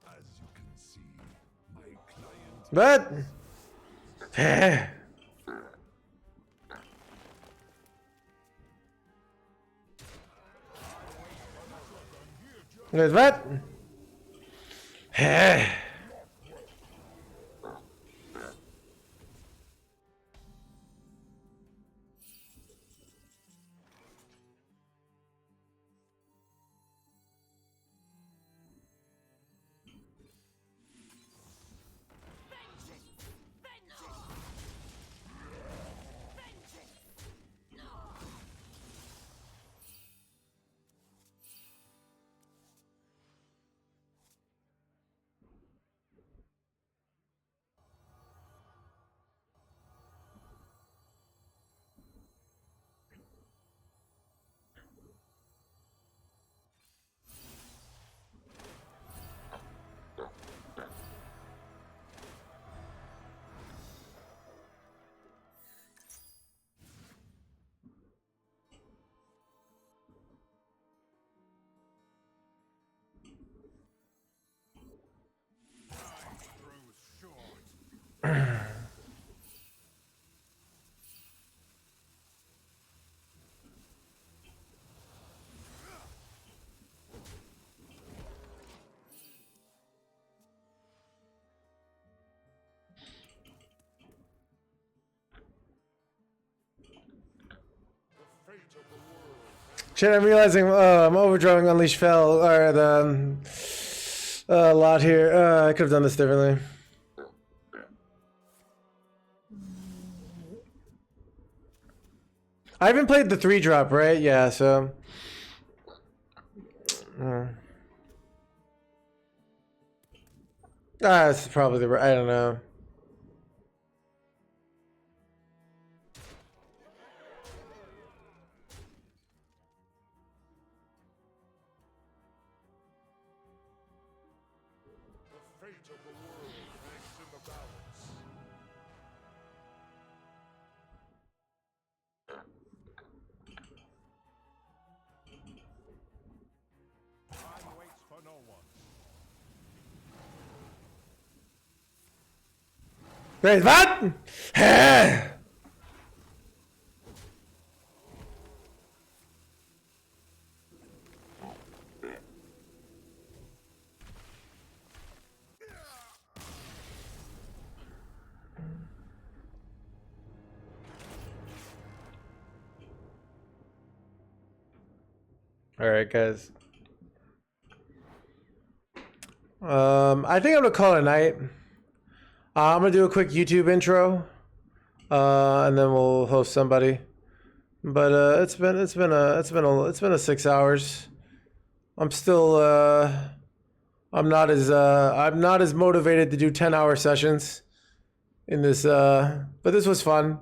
As you can see, my client What? There's what? Shit, I'm realizing I'm overdrawing Unleash Fell or the lot here. I could have done this differently. I haven't played the 3-drop, right? Yeah, so. That's probably the right. I don't know. The fate of the world hangs in the balance. Time waits for no one. Wait, what? All right, guys. I think I'm gonna call it a night. I'm gonna do a quick YouTube intro, and then we'll host somebody. But it's been a 6 hours. I'm still I'm not as motivated to do 10-hour sessions in this. But this was fun.